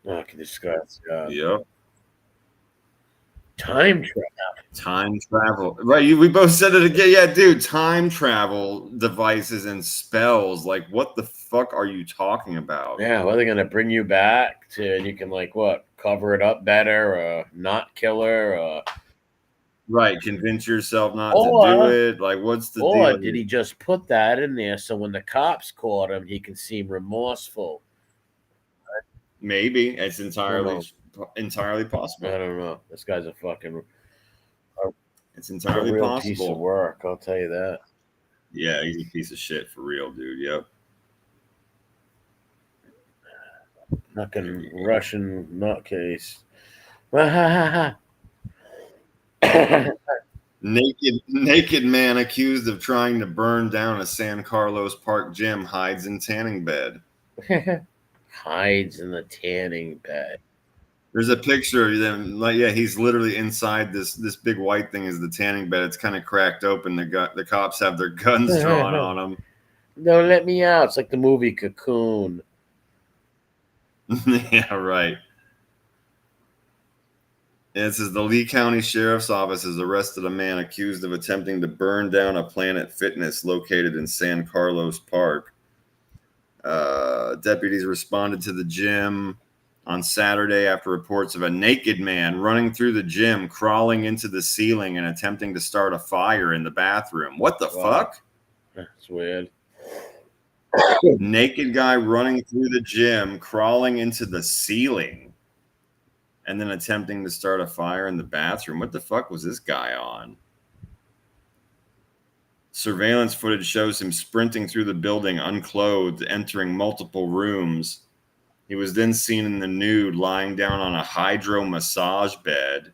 Oh, I can discuss. Yep. Time travel. Time travel. Right. We both said it again. Yeah, dude. Time travel devices and spells. Like, what the fuck are you talking about? Yeah, well, they're gonna bring you back to, and you can like what, cover it up better, or not kill her, or right, convince yourself not to do it. Like, what's the deal? Or did he just put that in there so when the cops caught him, he can seem remorseful? Maybe it's entirely possible. I don't know. This guy's a fucking. It's entirely real possible. Piece of work, I'll tell you that. Yeah, he's a piece of shit for real, dude. Yep. Fucking Russian nutcase. Naked man accused of trying to burn down a San Carlos Park gym hides in tanning bed. Hides in the tanning bed. There's a picture of them. Like, yeah, he's literally inside this big white thing is the tanning bed. It's kind of cracked open. The cops have their guns drawn on him. Don't let me out. It's like the movie Cocoon. Yeah, right. And it says the Lee County Sheriff's Office has arrested a man accused of attempting to burn down a Planet Fitness located in San Carlos Park. Deputies responded to the gym on Saturday after reports of a naked man running through the gym, crawling into the ceiling, and attempting to start a fire in the bathroom. What the fuck? That's weird. Naked guy running through the gym, crawling into the ceiling, and then attempting to start a fire in the bathroom. What the fuck was this guy on? Surveillance footage shows him sprinting through the building unclothed, entering multiple rooms. He was then seen in the nude, lying down on a hydro massage bed.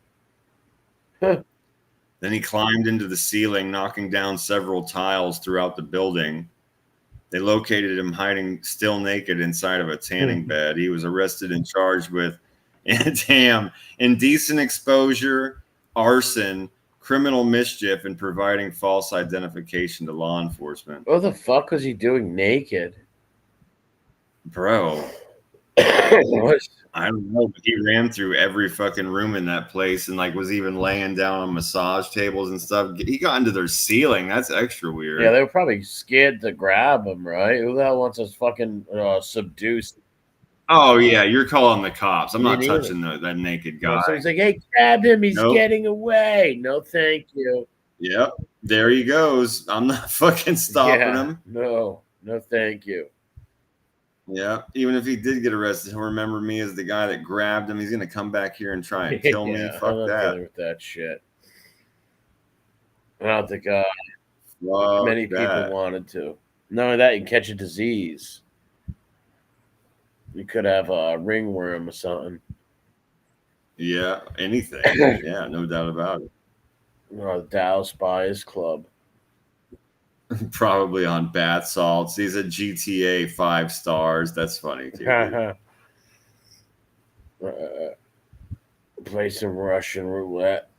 Then he climbed into the ceiling, knocking down several tiles throughout the building. They located him hiding still naked inside of a tanning bed. He was arrested and charged with indecent exposure, arson, criminal mischief, and providing false identification to law enforcement. What the fuck was he doing naked? Bro. I don't know, but he ran through every fucking room in that place and like was even laying down on massage tables and stuff. He got into their ceiling. That's extra weird. Yeah, they were probably scared to grab him, right? Who the hell wants us fucking subdue? Oh yeah, you're calling the cops. I'm not touching that naked guy. So he's like, "Hey, grab him! He's getting away." No, thank you. Yep, there he goes. I'm not fucking stopping him. No, thank you. Yeah, even if he did get arrested, he'll remember me as the guy that grabbed him. He's gonna come back here and try and kill me. Fuck I'm not that. dealing with that shit. I don't think many people wanted to. Not only that, you can catch a disease. You could have a ringworm or something. Yeah, anything. Yeah, no doubt about it. Or the Dallas Buyers Club. Probably on bath salts. He's a GTA 5 stars. That's funny too. Play some Russian roulette.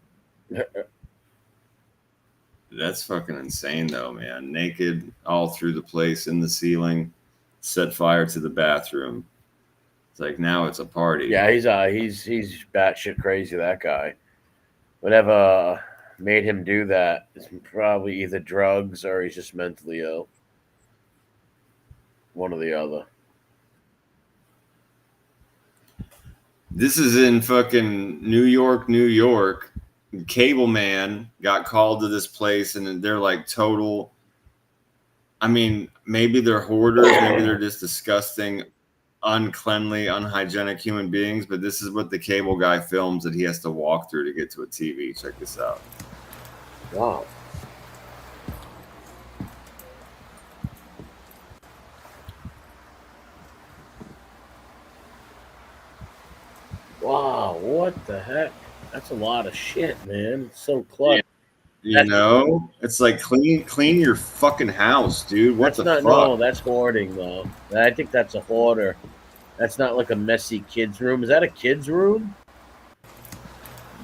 That's fucking insane though, man. Naked all through the place, in the ceiling, set fire to the bathroom. It's like now it's a party. Yeah, he's batshit crazy, that guy. Whatever made him do that is probably either drugs or he's just mentally ill. One or the other. This is in fucking New York, New York. Cable man got called to this place and they're like total. I mean, maybe they're hoarders, maybe they're just disgusting, uncleanly, unhygienic human beings, but this is what the cable guy films that he has to walk through to get to a TV. Check this out. Wow. Wow, what the heck? That's a lot of shit, man. It's so cluttered. You know, it's like clean your fucking house, dude. What the fuck? No, that's hoarding though. I think that's a hoarder. That's not like a messy kid's room. Is that a kid's room?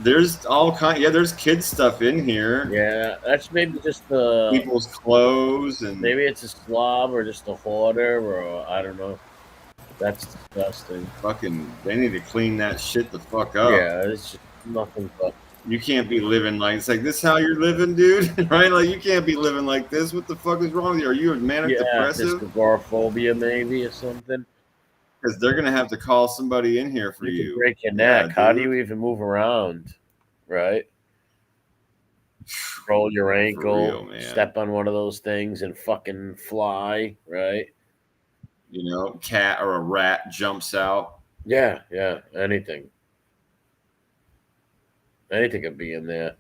There's all kind. Yeah, there's kids stuff in here. Yeah, that's maybe just the people's clothes and maybe it's a slob or just a hoarder or I don't know. That's disgusting. Fucking, they need to clean that shit the fuck up. Yeah, it's just nothing but. You can't be living like, it's like, this how you're living, dude? Right? Like, you can't be living like this. What the fuck is wrong with you? Are you a manic depressive? Agoraphobia maybe or something. Because they're going to have to call somebody in here for you. Can break your neck. How do you even move around? Right? Roll your ankle, real, step on one of those things and fucking fly, right? You know, cat or a rat jumps out. Yeah, anything. Anything could be in there.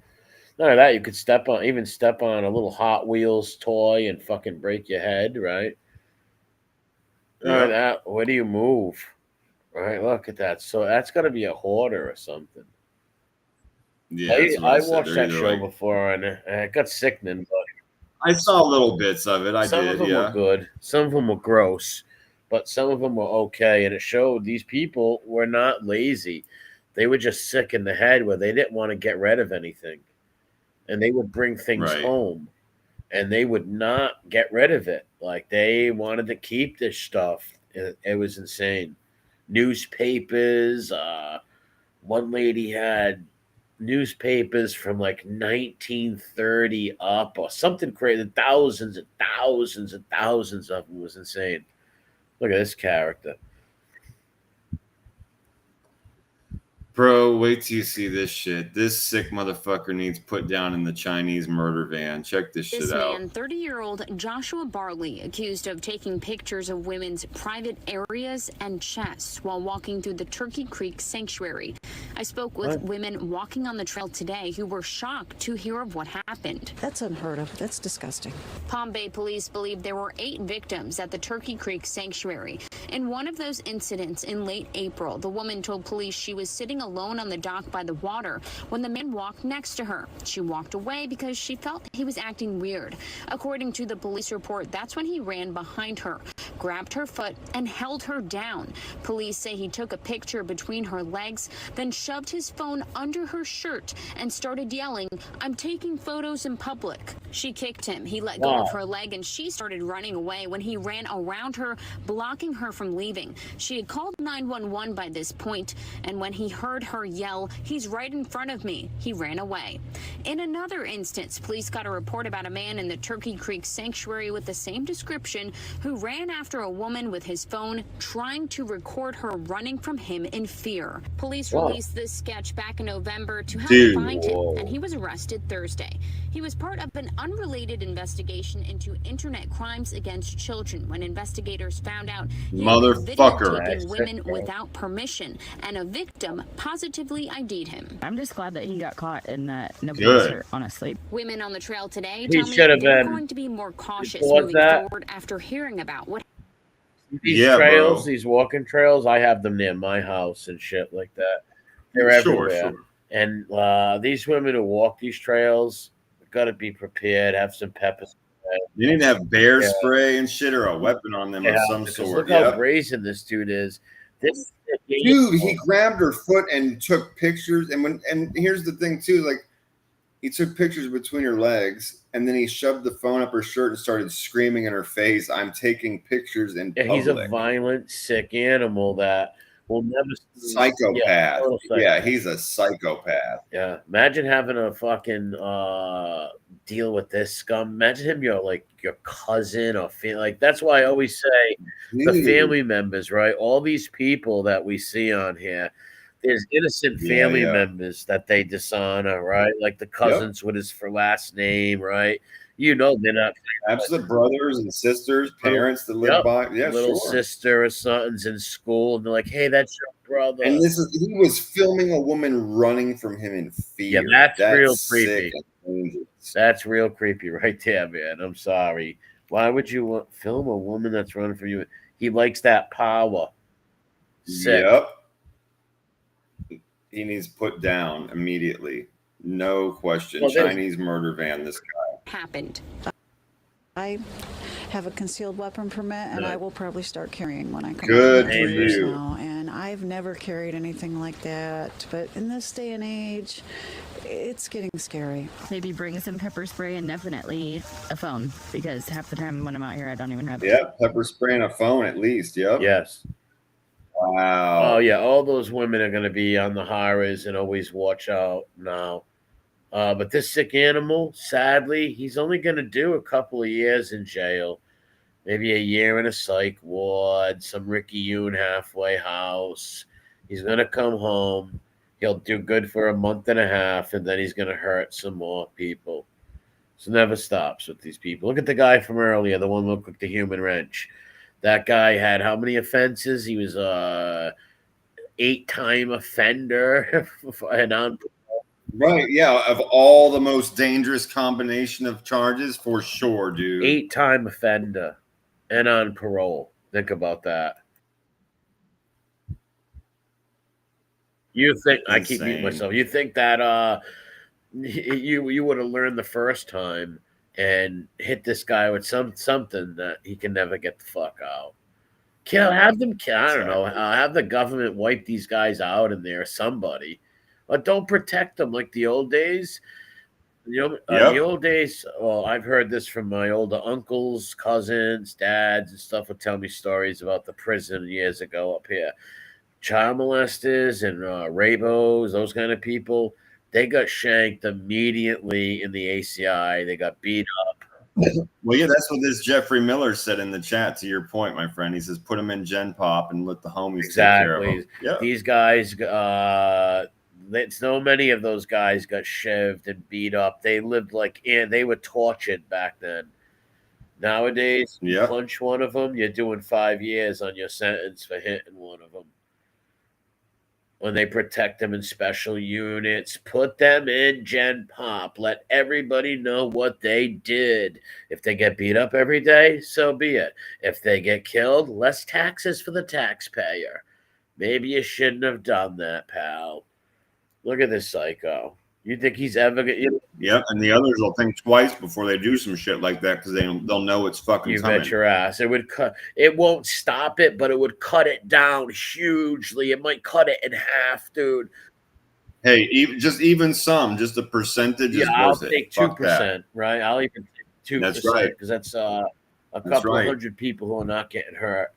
None of that. You could step on a little Hot Wheels toy and fucking break your head, right? None of that. Where do you move? Right, look at that. So that's got to be a hoarder or something. Yeah, I watched that show before and it got sickening, but I saw little bits of it. Some of them were good. Some of them were gross, but some of them were okay. And it showed these people were not lazy. They were just sick in the head where they didn't want to get rid of anything. And they would bring things home and they would not get rid of it. Like they wanted to keep this stuff. It was insane. Newspapers. One lady had newspapers from like 1930 up or something crazy. Thousands and thousands and thousands of them. It was insane. Look at this character. Bro, wait till you see this shit. This sick motherfucker needs put down in the Chinese murder van. Check this shit out. This man, 30-year-old Joshua Barley, accused of taking pictures of women's private areas and chests while walking through the Turkey Creek Sanctuary. I spoke with women walking on the trail today who were shocked to hear of what happened. That's unheard of. That's disgusting. Palm Bay police believe there were 8 victims at the Turkey Creek Sanctuary. In one of those incidents in late April, the woman told police she was sitting alone on the dock by the water when the man walked next to her. She walked away because she felt he was acting weird. According to the police report, that's when he ran behind her, grabbed her foot, and held her down. Police say he took a picture between her legs, then shoved his phone under her shirt and started yelling, "I'm taking photos in public." She kicked him. He let go of her leg and she started running away when he ran around her, blocking her from leaving. She had called 911 by this point, and when he heard her yell, "He's right in front of me," he ran away. In another instance, police got a report about a man in the Turkey Creek Sanctuary with the same description who ran after a woman with his phone, trying to record her running from him in fear. Police released this sketch back in November to help find him, and he was arrested Thursday. He was part of an unrelated investigation into internet crimes against children when investigators found out he had been videotaping women without permission, and a victim positively ID'd him. I'm just glad that he got caught and that nobody was hurt, honestly. Women on the trail today He tell me should have they're been going to be more cautious before moving that. forward after hearing about what These trails, these walking trails, I have them near my house and shit like that. They're everywhere. And these women who walk these trails got to be prepared, have some pepper spray. You need to have bear spray and shit or a weapon on them of some sort. Look how brazen this dude is. This dude, he grabbed her foot and took pictures. And here's the thing too, like he took pictures between her legs, and then he shoved the phone up her shirt and started screaming in her face, "I'm taking pictures in public." He's a violent, sick animal that will never psychopath. Yeah, he's a psychopath. Yeah, imagine having a fucking deal with this scum. Imagine him, your cousin or like. That's why I always say the family members, right? All these people that we see on here. There's innocent family members that they dishonor, right? Like the cousins with his last name, right? You know they're not. That's the brothers and sisters, parents that live by. Yeah, little sister or something's in school, and they're like, "Hey, that's your brother." And he was filming a woman running from him in fear. Yeah, that's real creepy. That's real creepy right there, man. I'm sorry. Why would you film a woman that's running from you? He likes that power. Sick. Yep. He needs put down immediately. No question. Well, Chinese murder van, this guy. Happened. I have a concealed weapon permit, and I will probably start carrying when I come Good out for you. now. And I've never carried anything like that. But in this day and age, it's getting scary. Maybe bring some pepper spray and definitely a phone, because half the time when I'm out here, I don't even have it. Yeah, pepper spray and a phone at least. Yep. Yes. Wow. Oh yeah, all those women are going to be on the highways and always watch out now. But this sick animal, sadly, he's only going to do a couple of years in jail, maybe a year in a psych ward, some Ricky Yoon halfway house. He's going to come home. He'll do good for a month and a half, and then he's going to hurt some more people. So never stops with these people. Look at the guy from earlier, the one who looked like the human wrench. That guy had how many offenses? He was a 8-time offender and on. Right, yeah, of all the most dangerous combination of charges, for sure, dude. 8-time offender and on parole. Think about that. You think I keep muting myself? You think that you would have learned the first time and hit this guy with something that he can never get the fuck out. Have them kill. I don't know. Have the government wipe these guys out in there, somebody. But don't protect them like the old days. You know, the old days. Well, I've heard this from my older uncles, cousins, dads, and stuff would tell me stories about the prison years ago up here. Child molesters and rabos, those kind of people, they got shanked immediately in the ACI. They got beat up. Well, yeah, that's what this Jeffrey Miller said in the chat. To your point, my friend, he says put them in Gen Pop and let the homies take care of them. Yep. These guys, so many of those guys got shoved and beat up. They lived they were tortured back then. Nowadays, you punch one of them, you're doing 5 years on your sentence for hitting one of them. When they protect them in special units, put them in Gen Pop. Let everybody know what they did. If they get beat up every day, so be it. If they get killed, less taxes for the taxpayer. Maybe you shouldn't have done that, pal. Look at this psycho. You think he's ever going? Yep, and the others will think twice before they do some shit like that because they'll know it's fucking You coming. bet your ass. It would cut. It won't stop it, but it would cut it down hugely. It might cut it in half, dude. Hey, even some, just a percentage is I'll worth it. take 2%, right? I'll even take 2%. That's right. Because that's a couple of hundred people who are not getting hurt.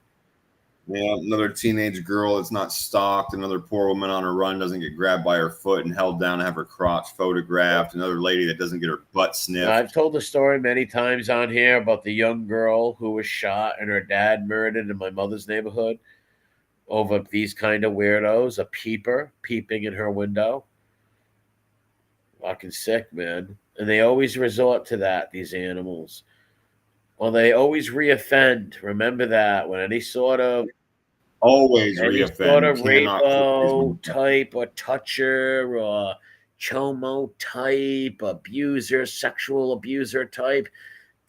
Yeah, another teenage girl that's not stalked. Another poor woman on a run doesn't get grabbed by her foot and held down and have her crotch photographed. Another lady that doesn't get her butt sniffed. I've told the story many times on here about the young girl who was shot and her dad murdered in my mother's neighborhood over these kind of weirdos, a peeper peeping in her window. Fucking sick, man. And they always resort to that, these animals. Well, they always reoffend. Remember that when any sort of reoffend. Sort of rapo type or toucher or chomo type, abuser, sexual abuser type,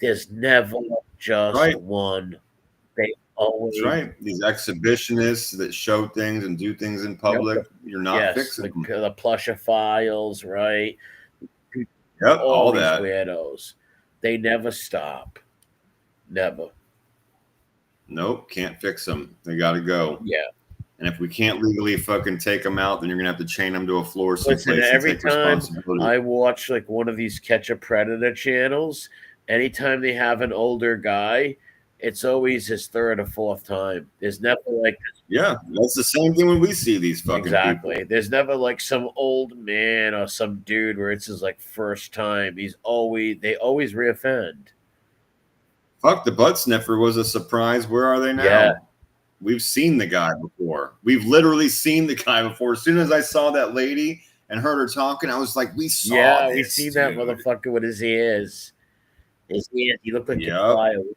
there's never just one. They always. That's right. These exhibitionists that show things and do things in public, you're not fixing them. The plusher-philes, right? Yep, all these that. Weirdos. They never stop. Never. Nope, can't fix them. They got to go. Yeah. And if we can't legally fucking take them out, then you're gonna have to chain them to a floor someplace. Listen, every and take time responsibility. I watch like one of these Catch a Predator channels, anytime they have an older guy, it's always his third or fourth time. There's never like yeah, that's the same thing when we see these fucking exactly. people. There's never like some old man or some dude where it's his like first time. They always reoffend. Fuck, the butt sniffer was a surprise. Where are they now? Yeah. We've seen the guy before. We've literally seen the guy before. As soon as I saw that lady and heard her talking, I was like, we saw we seen that motherfucker with his ears. His ears, he looked like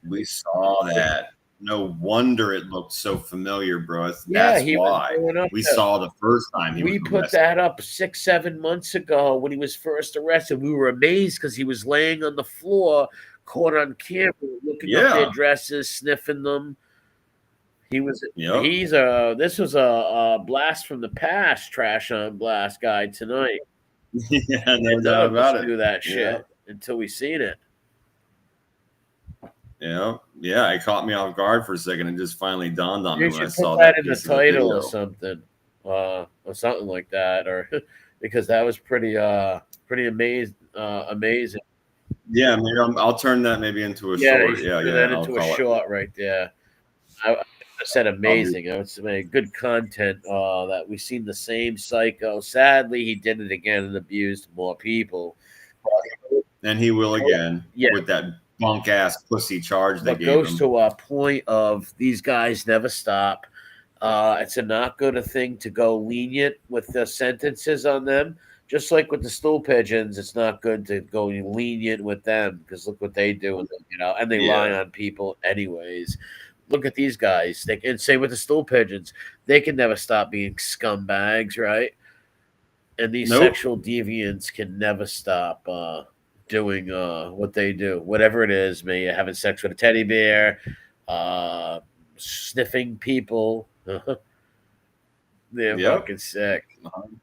we saw that. No wonder it looked so familiar, bro. Yeah, That's why we saw the first time we put that up 6-7 months ago when he was first arrested. We were amazed because he was laying on the floor, caught on camera, looking up their dresses, sniffing them. This was a blast from the past, trash on blast guy tonight. Yeah, no doubt about it. Do that shit until we seen it. Yeah, it caught me off guard for a second. It just finally dawned on me when I saw that in the piece of title or video. something like that, or because that was pretty amazing. Yeah, maybe I'll turn that maybe into a short. Yeah, that into a short right there. said amazing. It's good content. That we've seen the same psycho. Sadly, he did it again and abused more people. And he will again with that bunk ass pussy charge they But gave goes him. to our point of these guys never stop. It's a not good a thing to go lenient with the sentences on them. Just like with the stool pigeons, it's not good to go lenient with them because look what they do, and they lie on people anyways. Look at these guys. They can say with the stool pigeons, they can never stop being scumbags, right? And these sexual deviants can never stop doing what they do, whatever it is. Maybe having sex with a teddy bear, sniffing people. They're fucking sick.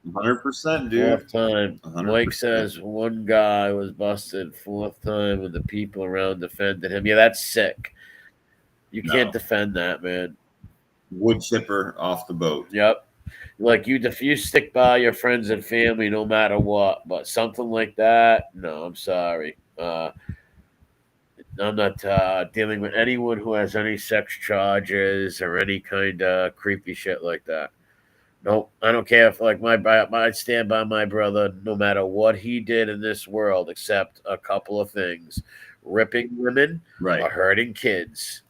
100%, dude. Fourth time. 100%. Mike says one guy was busted fourth time when the people around defended him. Yeah, that's sick. You can't defend that, man. Wood chipper off the boat. Yep. Like you stick by your friends and family no matter what, but something like that, no, I'm sorry. I'm not dealing with anyone who has any sex charges or any kind of creepy shit like that. Nope, I don't care if I stand by my brother no matter what he did in this world, except a couple of things: ripping women or hurting kids.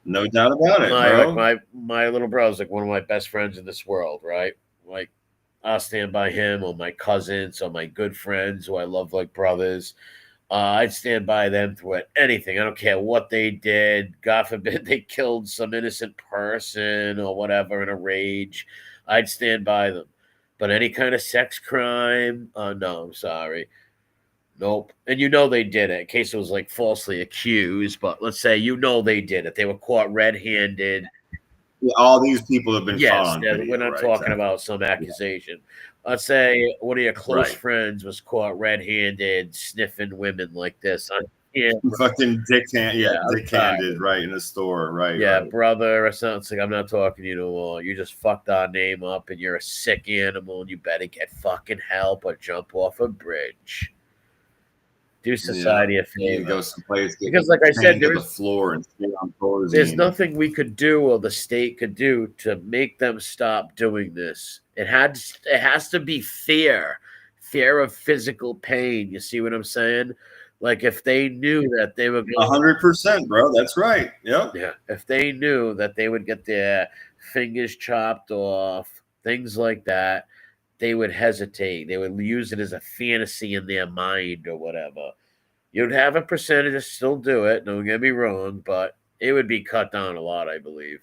No doubt about it, bro. My little brother's like one of my best friends in this world, right? Like, I'll stand by him or my cousins or my good friends who I love like brothers. I'd stand by them through anything. I don't care what they did. God forbid they killed some innocent person or whatever in a rage. I'd stand by them. But any kind of sex crime, no, I'm sorry. Nope. And they did it in case it was like falsely accused. But let's say they did it. They were caught red-handed. Yeah, all these people have been caught on video. We're not talking about some accusation. Let's say one of your close friends was caught red-handed sniffing women like this on camera. Fucking dick-handed, right, in a store, right? Yeah, brother or something. It's like, I'm not talking to you no more. You just fucked our name up and you're a sick animal and you better get fucking help or jump off a bridge. Do society a favor. Go someplace because, like I said, there's the floor and stay on floors. There's nothing we could do or the state could do to make them stop doing this. It has to be fear of physical pain. You see what I'm saying? Like if they knew that they were 100%, bro. That's right. Yep. Yeah. If they knew that they would get their fingers chopped off, things like that, they would hesitate. They would use it as a fantasy in their mind or whatever. You'd have a percentage to still do it. Don't get me wrong, but it would be cut down a lot, I believe.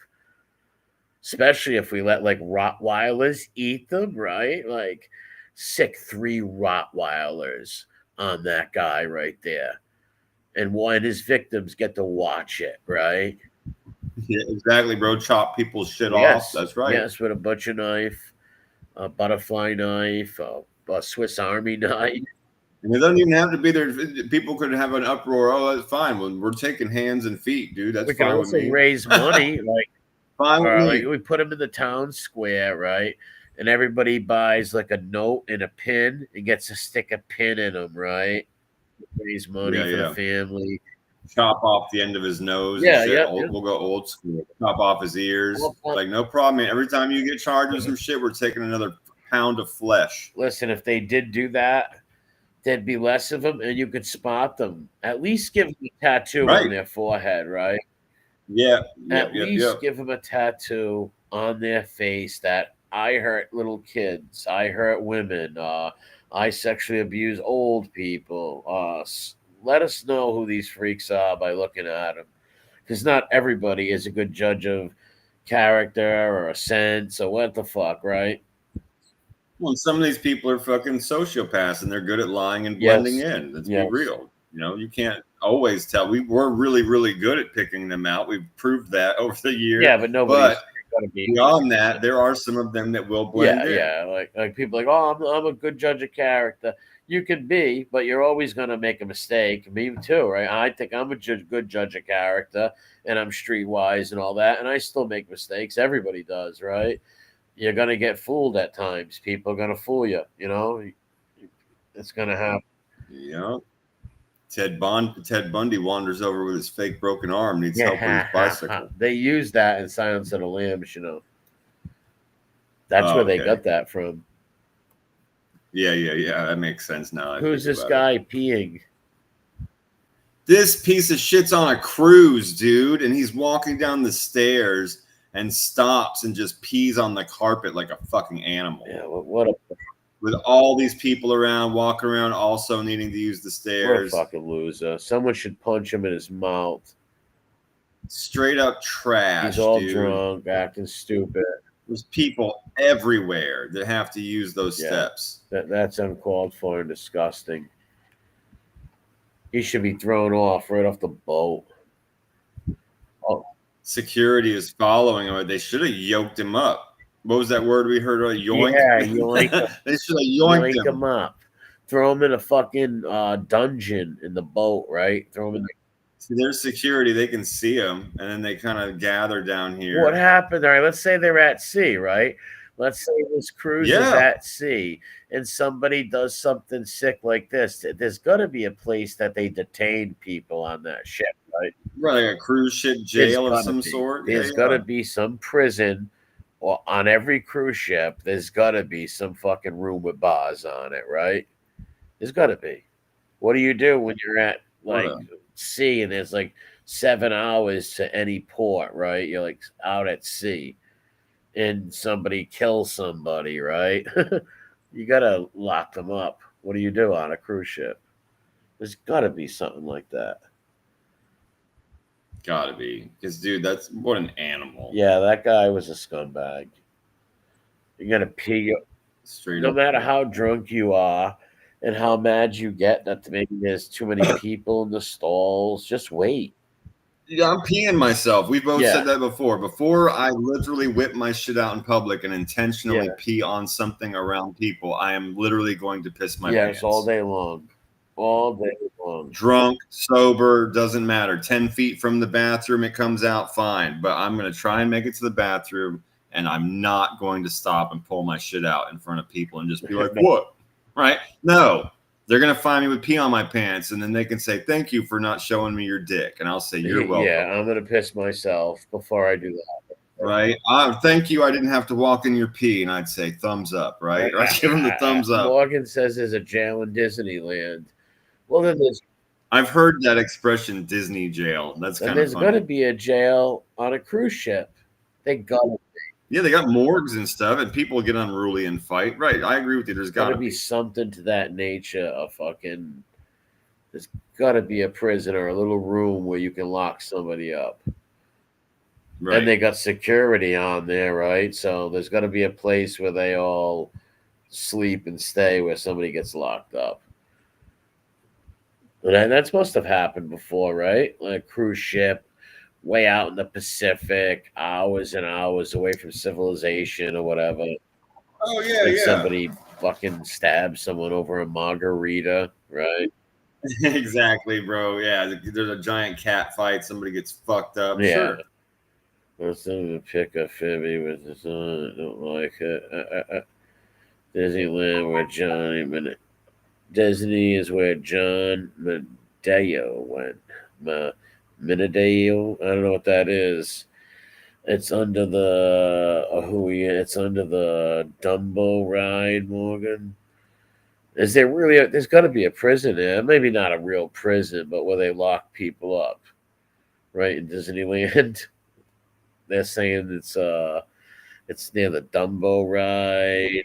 Especially if we let like Rottweilers eat them, right? Like sick 3 Rottweilers on that guy right there. And his victims get to watch it, right? Yeah, exactly, bro. Chop people's shit off. That's right. Yes, with a butcher knife, a butterfly knife, a Swiss Army knife. And it doesn't even have to be there. People could have an uproar. Oh, that's fine. Well, we're taking hands and feet, dude. That's fine with me. We can also raise money, like fine with me. Like we put them in the town square, right? And everybody buys like a note and a pin and gets to stick a pin in them, right? Raise money for the family. Chop off the end of his nose. Yeah, and yeah. We'll go old school. Chop off his ears. Like, no problem, man. Every time you get charged with some shit, we're taking another pound of flesh. Listen, if they did do that, there'd be less of them, and you could spot them. At least give them a tattoo on their forehead, right? Yeah. At least give them a tattoo on their face that I hurt little kids, I hurt women, I sexually abuse old people. Let us know who these freaks are by looking at them, because not everybody is a good judge of character or a sense or what the fuck, right? Well, some of these people are fucking sociopaths and they're good at lying and blending in. Let's be real. You can't always tell. We're really, really good at picking them out. We've proved that over the years. Yeah, but nobody's gonna be beyond that. There are some of them that will blend in. Yeah, like people like, oh, I'm a good judge of character. You can be, but you're always gonna make a mistake. Me too, right? I think I'm a good judge of character, and I'm streetwise and all that, and I still make mistakes. Everybody does, right? You're gonna get fooled at times. People are gonna fool you. It's gonna happen. Yeah. Ted Bundy wanders over with his fake broken arm, needs help with his bicycle. They use that in Silence of the Lambs, you know. That's where they got that from. Yeah. That makes sense now. Who's this guy peeing? This piece of shit's on a cruise, dude, and he's walking down the stairs and stops and just pees on the carpet like a fucking animal. Yeah, what a... With all these people around, walking around, also needing to use the stairs. What a fucking loser. Someone should punch him in his mouth. Straight up trash, He's all dude. drunk, acting stupid. There's people everywhere that have to use those steps. That's uncalled for and disgusting. He should be thrown off right off the boat. Oh, security is following him. They should have yoked him up. What was that word we heard? Yoink? Yeah, yoink him. They should have yoinked him up. Throw him in a fucking dungeon in the boat, right? Throw him in the... See, there's security. They can see him, and then they kind of gather down here. What happened? All right, let's say they're at sea, right? Let's say this cruise is at sea, and somebody does something sick like this. There's got to be a place that they detain people on that ship, right? Right, like a cruise ship jail of some sort. There's got to be some prison, or on every cruise ship. There's got to be some fucking room with bars on it, right? There's got to be. What do you do when you're at like sea and there's like 7 hours to any port, right? You're like out at sea. And somebody kills somebody, right? You gotta lock them up. What do you do on a cruise ship? There's gotta be something like that. Gotta be. Because, dude, that's what an animal. Yeah, that guy was a scumbag. You're gonna pee straight no up. matter how drunk you are and how mad you get that maybe there's too many people in the stalls. Just wait. Yeah, I'm peeing myself. We both said that before. Before I literally whip my shit out in public and intentionally pee on something around people, I am literally going to piss my pants. Yes, all day long. All day long. Drunk, sober, doesn't matter. 10 feet from the bathroom, it comes out fine. But I'm going to try and make it to the bathroom, and I'm not going to stop and pull my shit out in front of people and just be like, what? Right? No. They're going to find me with pee on my pants, and then they can say, thank you for not showing me your dick. And I'll say, you're welcome. Yeah, I'm going to piss myself before I do that. Right? Thank you. I didn't have to walk in your pee. And I'd say, thumbs up, right? Or I'd give them the thumbs up. Morgan says there's a jail in Disneyland. Well, then I've heard that expression, Disney jail. That's kind of there's funny. going to be a jail on a cruise ship. They got to be. Yeah, they got morgues and stuff, and people get unruly and fight. Right, I agree with you. There's got to be something to that nature of fucking. There's got to be a prison or a little room where you can lock somebody up. Right. And they got security on there, right? So there's got to be a place where they all sleep and stay where somebody gets locked up. And that's must have happened before, right? Like a cruise ship. Way out in the Pacific, hours and hours away from civilization or whatever. Oh, yeah, and somebody fucking stabs someone over a margarita, right? Exactly, bro. Yeah, there's a giant cat fight. Somebody gets fucked up. Yeah. Sure. Or someone pick a Fibby with his son. I don't like it. Disneyland where Johnny... Disney is where John Medeo went. Minadale, I don't know what that is. It's under the it's under the Dumbo ride, Morgan. Is there really there's got to be a prison there? Maybe not a real prison, but where they lock people up, right? In Disneyland, they're saying it's near the Dumbo ride.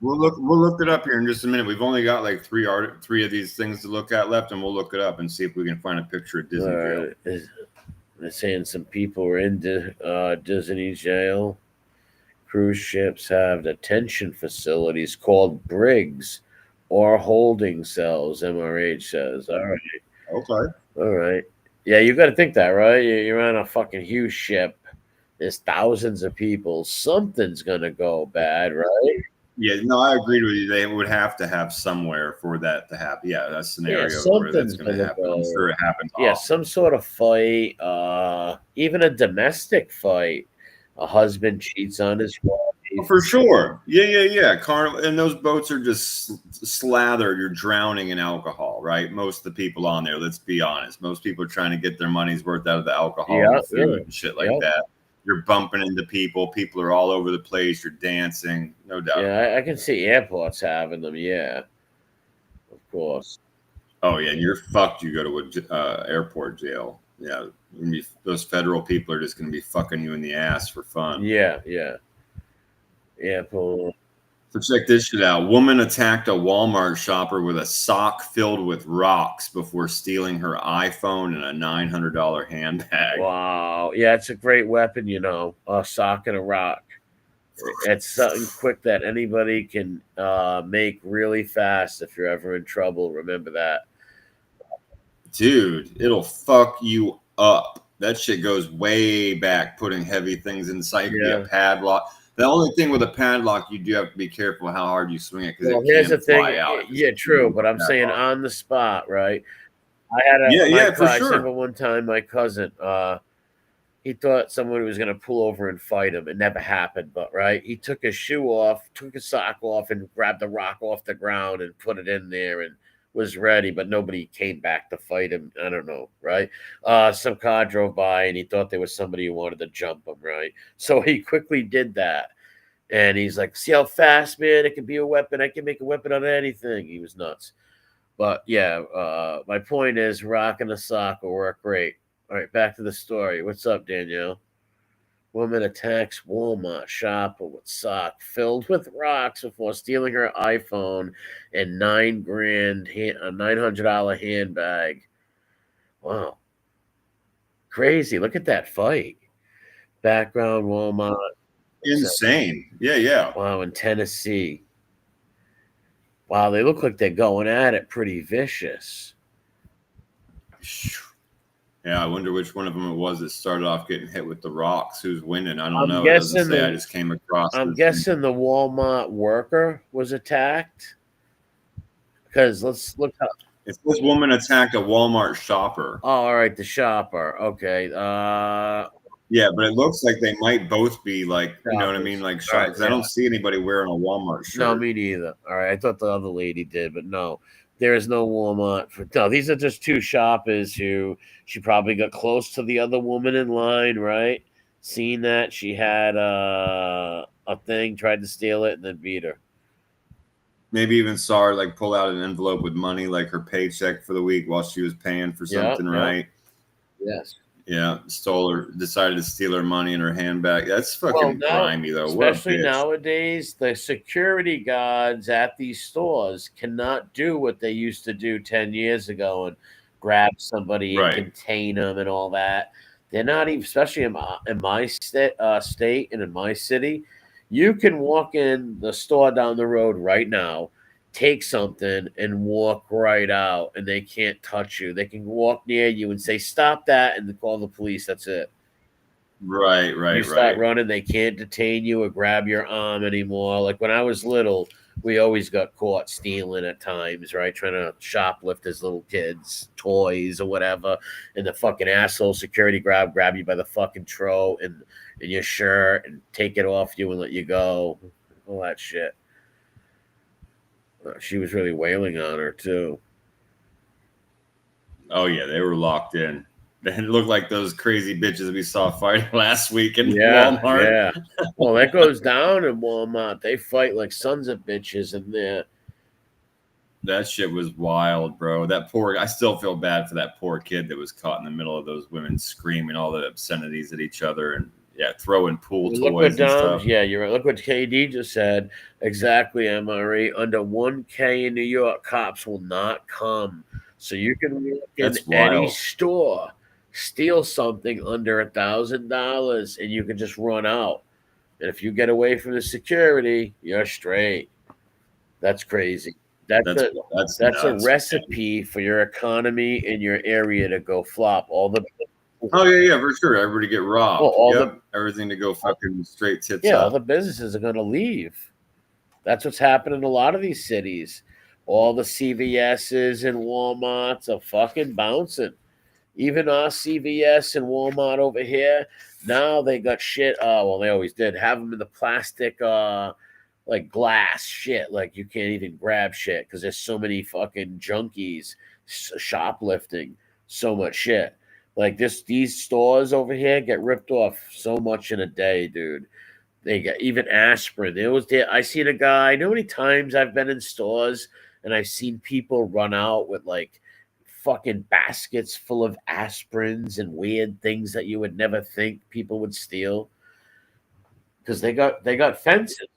We'll look it up here in just a minute. We've only got like three of these things to look at left, and we'll look it up and see if we can find a picture of Disney jail. They're saying some people were in Disney jail. Cruise ships have detention facilities called brigs or holding cells, MRH says. All right. Okay. All right. Yeah, you got to think that, right? You're on a fucking huge ship. There's thousands of people. Something's going to go bad, right? Yeah, no, I agreed with you. They would have to have somewhere for that to happen. Yeah, that scenario where that's going to happen. I'm sure it happens. Yeah, some sort of fight, even a domestic fight. A husband cheats on his wife. Oh, for sure. Yeah. Carnival, and those boats are just slathered. You're drowning in alcohol, right? Most of the people on there, let's be honest. Most people are trying to get their money's worth out of the alcohol and the food and shit like that. You're bumping into people. People are all over the place. You're dancing, no doubt. Yeah, I can see airports having them. Yeah, of course. Oh yeah, and you're fucked. You go to a airport jail. Yeah, those federal people are just going to be fucking you in the ass for fun. Yeah. So check this shit out. Woman attacked a Walmart shopper with a sock filled with rocks before stealing her iPhone and a $900 handbag. Wow. Yeah, it's a great weapon, a sock and a rock. It's something quick that anybody can make really fast if you're ever in trouble. Remember that. Dude, it'll fuck you up. That shit goes way back, putting heavy things inside. It could be a padlock. The only thing with a padlock, you do have to be careful how hard you swing it because it can fly out. Yeah, true. But I'm saying on the spot, right? I had for sure. One time, my cousin, he thought someone was going to pull over and fight him. It never happened, but right, he took his shoe off, took his sock off, and grabbed the rock off the ground and put it in there and was ready. But nobody came back to fight him. I don't know, right? Some car drove by and he thought there was somebody who wanted to jump him, right? So he quickly did that. And he's like, see how fast, man, it can be a weapon. I can make a weapon out of anything. He was nuts. But yeah, my point is rock and a sock will work great. All right, back to the story. What's up, Danielle? Woman attacks Walmart shopper with sock filled with rocks before stealing her iPhone and $900 handbag. Wow. Crazy. Look at that fight. Background Walmart. Insane. Yeah. Wow, in Tennessee. Wow, they look like they're going at it pretty vicious. Yeah, I wonder which one of them it was that started off getting hit with the rocks. Who's winning? I don't know. It doesn't say. I just came across. I'm guessing the Walmart worker was attacked. Because let's look up. If this woman attacked a Walmart shopper. Oh, all right, the shopper. Okay. Yeah, but it looks like they might both be like, you know what I mean? Like, because I don't see anybody wearing a Walmart shirt. No, me neither. All right, I thought the other lady did, but no. There is no Walmart. No, these are just two shoppers who she probably got close to the other woman in line, right? Seeing that she had a thing, tried to steal it, and then beat her. Maybe even saw her like pull out an envelope with money, like her paycheck for the week while she was paying for something, right? Yes. Yeah, decided to steal her money in her handbag. That's fucking grimy, though. Especially nowadays, the security guards at these stores cannot do what they used to do 10 years ago and grab somebody and contain them and all that. They're not even, especially in my state and in my city, you can walk in the store down the road right now, take something and walk right out, and they can't touch you. They can walk near you and say, stop that, and call the police. That's it. Right. You start running, they can't detain you or grab your arm anymore. Like when I was little, we always got caught stealing at times, right? Trying to shoplift as little kids, toys or whatever. And the fucking asshole security grab you by the fucking throat and your shirt and take it off you and let you go. All that shit. She was really wailing on her too. Oh yeah, they were locked in. It looked like those crazy bitches we saw fighting last week in Walmart. Yeah. Well, that goes down in Walmart. They fight like sons of bitches in there. That shit was wild, bro. I still feel bad for that poor kid that was caught in the middle of those women screaming all the obscenities at each other and throwing pool toys and stuff. Yeah, you're right. Look what KD just said. Exactly, MRE. Under 1K in New York, cops will not come. So you can walk in any store, steal something under $1,000, and you can just run out. And if you get away from the security, you're straight. That's crazy. That's a recipe for your economy in your area to go flop. Oh yeah, for sure. Everybody get robbed. Everything to go fucking straight tits up. Yeah, all the businesses are going to leave. That's what's happening in a lot of these cities. All the CVS's and Walmarts are fucking bouncing. Even our CVS and Walmart over here, now they got shit. Well, they always did have them in the plastic, like glass shit. Like you can't even grab shit because there's so many fucking junkies shoplifting so much shit. Like these stores over here get ripped off so much in a day, dude. They get even aspirin. I seen a guy. You know how many times I've been in stores and I've seen people run out with like fucking baskets full of aspirins and weird things that you would never think people would steal because they got fences.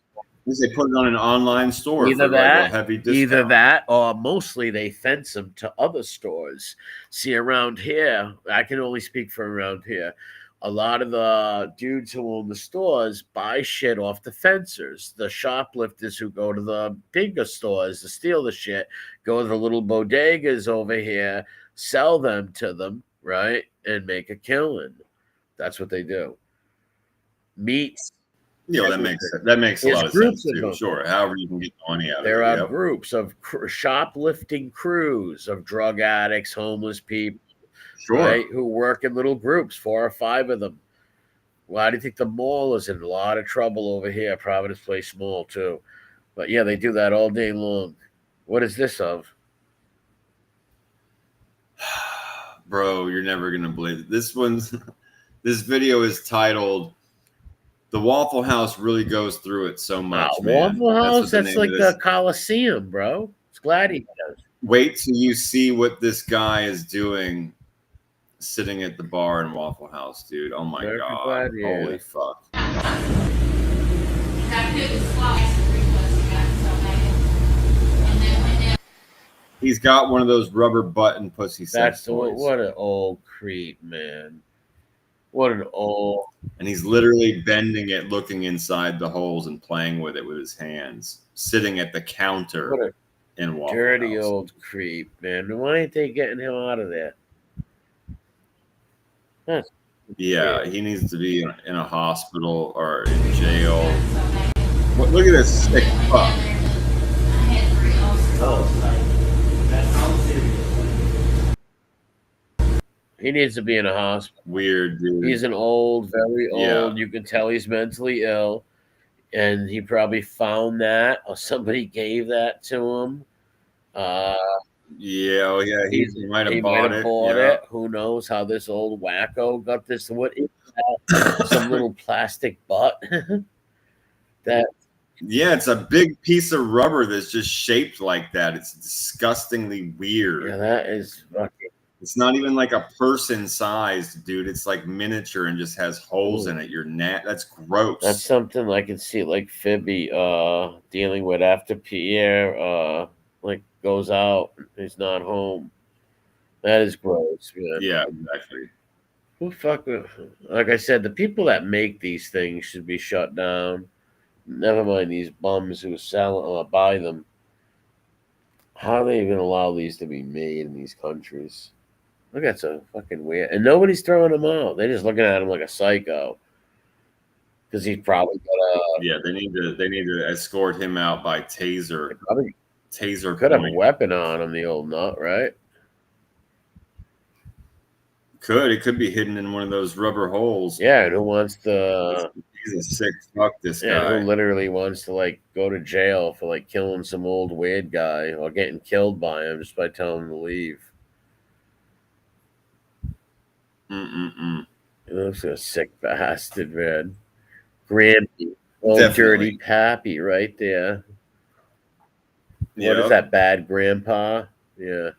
They put it on an online store Either for that, like a heavy discount. either that, or mostly they fence them to other stores. See, around here, I can only speak for around here. A lot of the dudes who own the stores buy shit off the fencers. The shoplifters who go to the bigger stores to steal the shit go to the little bodegas over here, sell them to them, right, and make a killing. That's what they do. Meats. Yeah, that makes a lot of sense too. Sure, however you can get money out of it. There are groups of shoplifting crews of drug addicts, homeless people, right, who work in little groups, 4 or 5 of them. Why do you think the mall is in a lot of trouble over here? Providence Place Mall too. But yeah, they do that all day long. What is this of? Bro, you're never gonna believe it. This video is titled "The Waffle House Really Goes Through It So Much." Man. Waffle House? That's like the Coliseum, bro. It's Gladiators. Wait till you see what this guy is doing sitting at the bar in Waffle House, dude. Oh my god. Holy fuck. He's got one of those rubber button pussy sex toys. What an old creep, man. What an old. And he's literally bending it, looking inside the holes and playing with it with his hands, sitting at the counter in Waffle dirty House. Old creep, man. Why ain't they getting him out of there? Yeah, he needs to be in a hospital or in jail. Look at this sick fuck. He needs to be in a hospital. Weird, dude. He's an old, very old. Yeah. You can tell he's mentally ill. And he probably found that or somebody gave that to him. Yeah, he might have bought it. It. Who knows how this old wacko got this? What is that? Some little plastic butt? Yeah, it's a big piece of rubber that's just shaped like that. It's disgustingly weird. Yeah, that is fucking. It's not even like a person sized, dude. It's like miniature and just has holes in it. Your neck. That's gross. That's something I can see like Fibby dealing with after Pierre like goes out. He's not home. That is gross. Man. Yeah, exactly. Who fuck? Like I said, the people that make these things should be shut down. Never mind these bums who sell buy them. How do they even allow these to be made in these countries? Look, that's so fucking weird. And nobody's throwing him out. They're just looking at him like a psycho. Because he's probably got a. Yeah, they need to escort him out by taser. Taser could have a weapon on him, the old nut, right? It could be hidden in one of those rubber holes. Yeah, and who wants to? He's a sick fuck. This Yeah, guy who literally wants to like go to jail for like killing some old weird guy or getting killed by him just by telling him to leave. He looks like a sick bastard, man. Grampy, old dirty pappy, right there. What is that, bad grandpa? Yeah.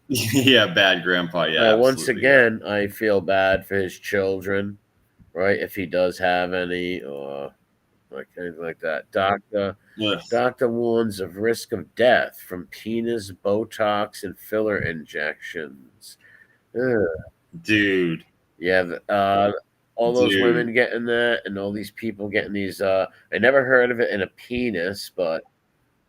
Yeah, bad grandpa. Yeah. Once again, I feel bad for his children, right? If he does have any, or like anything like that. Doctor warns of risk of death from penis, Botox, and filler injections. Ugh. Dude. Yeah. All those women getting that, and all these people getting these. I never heard of it in a penis, but.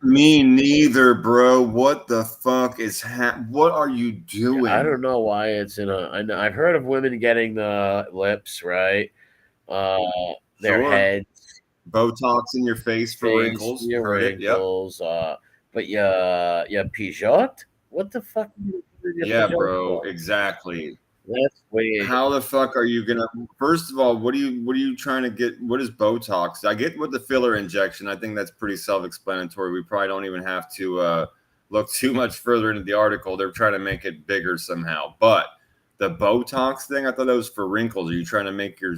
Me neither, bro. What the fuck is what are you doing? I don't know why it's in a. I've heard of women getting the lips, right? Their heads, Botox in your face for wrinkles. Your wrinkles. But yeah, Peugeot. What the fuck are you Yeah, bro, exactly. That's weird. How the fuck are you gonna? First of all, what are you trying to get? What is Botox? I get with the filler injection. I think that's pretty self-explanatory. We probably don't even have to look too much further into the article. They're trying to make it bigger somehow. But the Botox thing, I thought that was for wrinkles. Are you trying to make your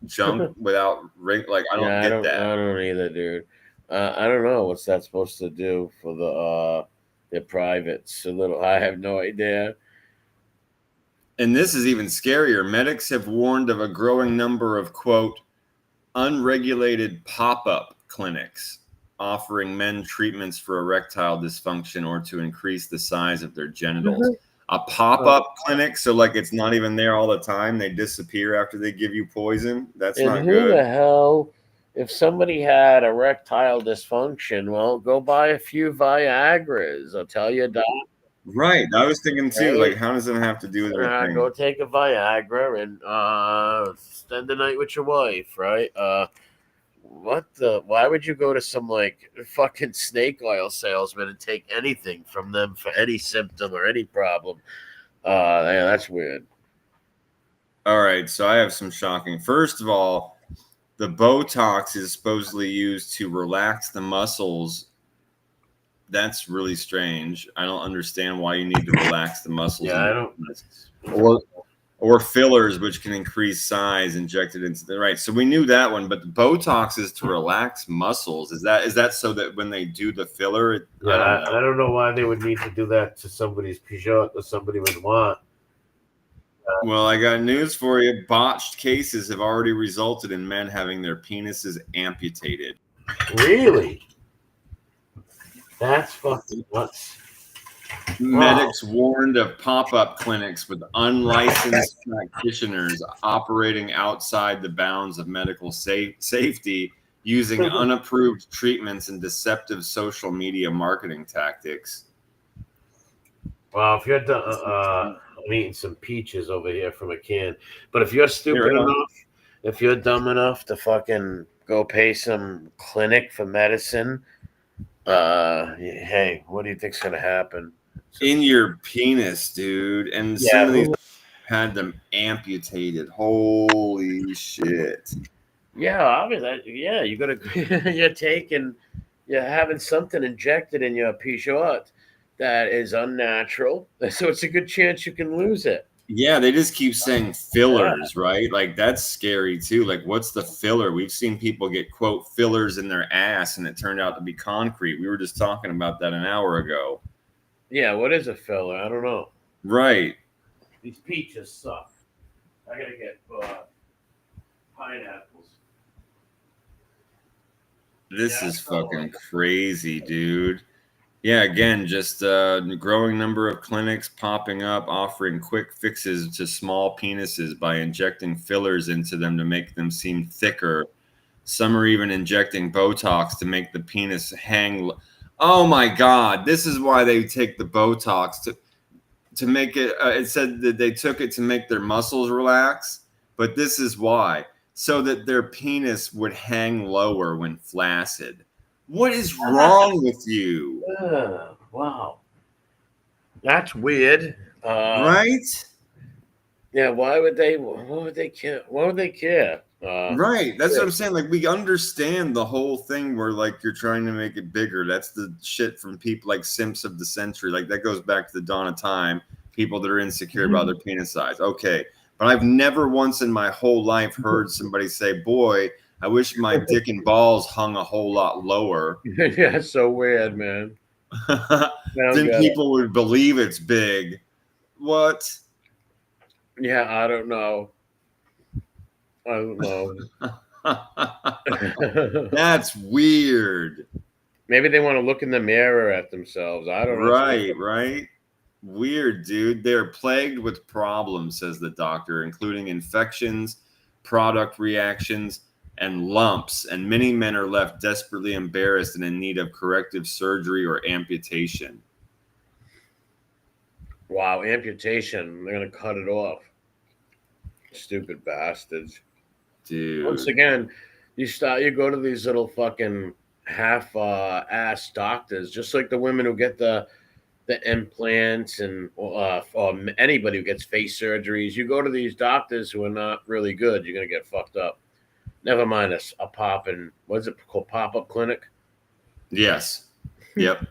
junk without wrinkles? Like, I don't get that. I don't either, dude. I don't know what's that supposed to do for the privates. I have no idea. And this is even scarier. Medics have warned of a growing number of, quote, unregulated pop-up clinics offering men treatments for erectile dysfunction or to increase the size of their genitals. A pop-up clinic, so like it's not even there all the time. They disappear after they give you poison. That's And not who good. the hell, if somebody had erectile dysfunction, well, go buy a few Viagras. I'll tell you, doc. Right. I was thinking too, Right? like, how does it have to do with anything? Go take a Viagra and spend the night with your wife, right? Why would you go to some like fucking snake oil salesman and take anything from them for any symptom or any problem? Yeah, that's weird. All right, so I have some shocking. First of all, the Botox is supposedly used to relax the muscles. That's really strange. I don't understand why you need to relax the muscles. Yeah, I don't. Or fillers, which can increase size, injected into the right. So we knew that one, but the Botox is to relax muscles. Is that so that when they do the filler? I don't know why they would need to do that to somebody's Peugeot that somebody would want. Well, I got news for you. Botched cases have already resulted in men having their penises amputated. Really? That's fucking nuts. Medics warned of pop-up clinics with unlicensed practitioners operating outside the bounds of medical safety using unapproved treatments and deceptive social media marketing tactics. Well, if you're done, I'm eating some peaches over here from a can. But if you're stupid enough, if you're dumb enough to fucking go pay some clinic for medicine, hey, what do you think's gonna happen? In your penis, dude. And some of these had them amputated. Holy shit. Yeah, obviously. Yeah, you gotta. You're having something injected in your Peugeot that is unnatural, so it's a good chance you can lose it. Yeah, they just keep saying fillers, right? Like, that's scary too. Like, what's the filler? We've seen people get, quote, fillers in their ass, and it turned out to be concrete. We were just talking about that an hour ago. Yeah, what is a filler? I don't know. Right. These peaches suck. I gotta get pineapples. This is fucking crazy, dude. Yeah, again, just growing number of clinics popping up, offering quick fixes to small penises by injecting fillers into them to make them seem thicker. Some are even injecting Botox to make the penis hang. Oh my God! This is why they take the Botox to make it. It said that they took it to make their muscles relax, but this is why, so that their penis would hang lower when flaccid. What is wrong with you? Wow, that's weird. Right? Yeah. Why would they? What would they care? Why would they care? Right. That's what I'm saying. Like, we understand the whole thing where, like, you're trying to make it bigger. That's the shit from people like simps of the century. Like, that goes back to the dawn of time. People that are insecure about their penis size. Okay. But I've never once in my whole life heard somebody say, boy, I wish my dick and balls hung a whole lot lower. Yeah, it's so weird, man. Then people would believe it's big. What? Yeah, I don't know. I don't know. That's weird. Maybe they want to look in the mirror at themselves. I don't know. Right. Weird, dude. They're plagued with problems, says the doctor, including infections, product reactions, and lumps. And many men are left desperately embarrassed and in need of corrective surgery or amputation. Wow, amputation. They're going to cut it off. Stupid bastards. Dude. Once again, you go to these little fucking half ass doctors, just like the women who get the the implants and or anybody who gets face surgeries, you go to these doctors who are not really good, you're gonna get fucked up. Never mind a pop and what is it called, pop-up clinic? Yes. Yep.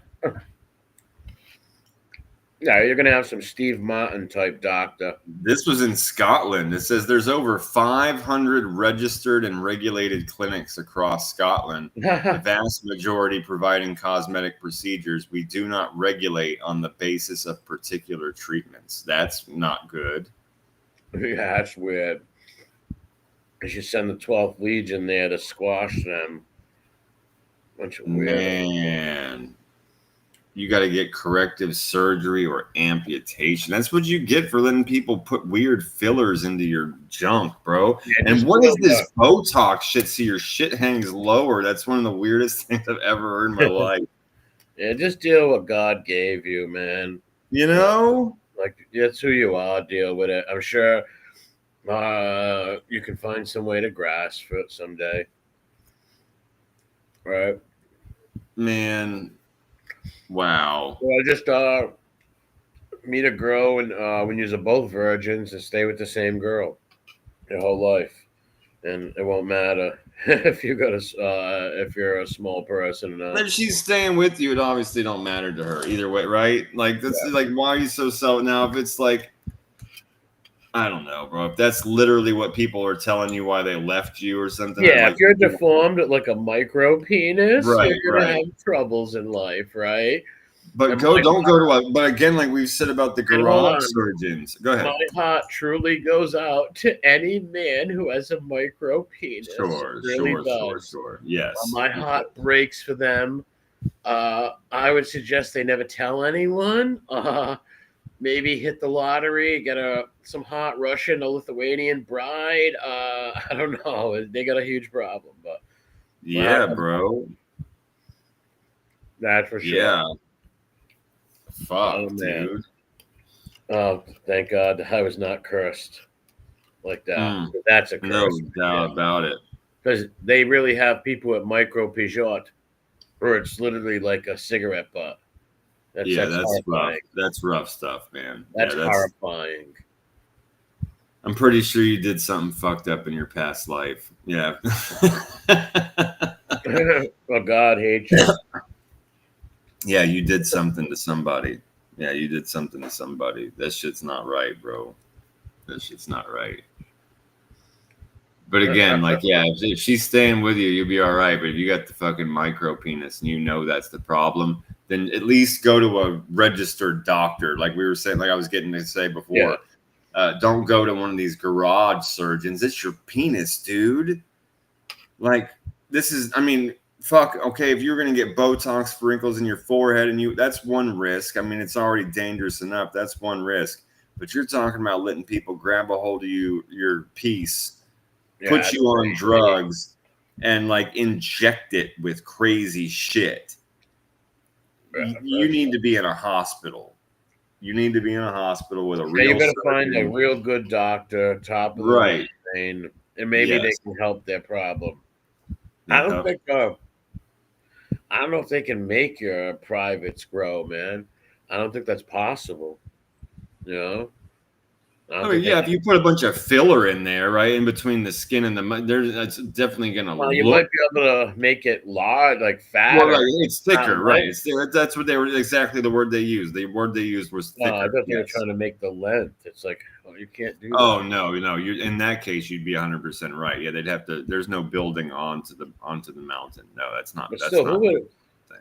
Yeah, you're gonna have some Steve Martin type doctor. This was in Scotland. It says there's over 500 registered and regulated clinics across Scotland. The vast majority providing cosmetic procedures. We do not regulate on the basis of particular treatments. That's not good. Yeah, that's weird. I should send the 12th Legion there to squash them. Bunch of weird. Man. You got to get corrective surgery or amputation. That's what you get for letting people put weird fillers into your junk, bro. Yeah, and what is this Botox shit so your shit hangs lower? That's one of the weirdest things I've ever heard in my life. Yeah, just deal with what God gave you, man. You know? Like, that's who you are. Deal with it. I'm sure you can find some way to grasp it someday. Right? Man. Wow. Well, I just meet a girl and when you're both virgins and stay with the same girl your whole life, and it won't matter if you got if you're a small person or not. If she's staying with you, it obviously don't matter to her either way, right? Like that's like, why are you so now? If it's like, I don't know, bro. If that's literally what people are telling you why they left you or something. Yeah, like, if you're deformed like a micro penis, Right, you're gonna right. have troubles in life, right? But And don't go to a. But again, like we've said about the And hold garage on. surgeons. Go ahead. My heart truly goes out to any man who has a micro penis. Sure, It really sure. does. Yes. My heart breaks for them. I would suggest they never tell anyone. Maybe hit the lottery, get some hot Russian or Lithuanian bride. I don't know. They got a huge problem, but Yeah, bro. that's for sure. Yeah. Fuck, Oh, man. dude. Oh, thank God I was not cursed like that. That's a curse. No doubt about it. Because they really have people with micro Peugeot, or it's literally like a cigarette butt. That's That's rough. horrifying. That's rough stuff, man. That's Yeah, horrifying. I'm pretty sure you did something fucked up in your past life. Yeah. Well, God hates you. Yeah, you did something to somebody. Yeah, you did something to somebody. That shit's not right, bro. That shit's not right. But again, like, yeah, if she's staying with you, you'll be all right. But if you got the fucking micro penis and you know that's the problem, then at least go to a registered doctor. Like we were saying, like I was getting to say before, don't go to one of these garage surgeons. It's your penis, dude. Like, this is, I mean, fuck, okay, if you're going to get Botox sprinkles in your forehead and that's one risk. I mean, it's already dangerous enough. That's one risk. But you're talking about letting people grab a hold of your piece, put you on drugs, and like inject it with crazy shit. You need to be in a hospital. You need to be in a hospital with a real. You got to find a real good doctor, top of the line, and maybe they can help their problem. I don't think. I don't know if they can make your privates grow, man. I don't think that's possible. You know. I mean, yeah, if you put a bunch of filler in there, right, in between the skin and that's definitely gonna. Well, you might be able to make it large, like fatter. Well, right, it's thicker, right? That's what they were exactly the word they used. The word they used was thicker. I thought they were trying to make the length. It's like, oh, you can't do that. Oh no, you in that case you'd be 100% right. Yeah, they'd have to. There's no building onto the mountain. No, that's not. But that's still, not.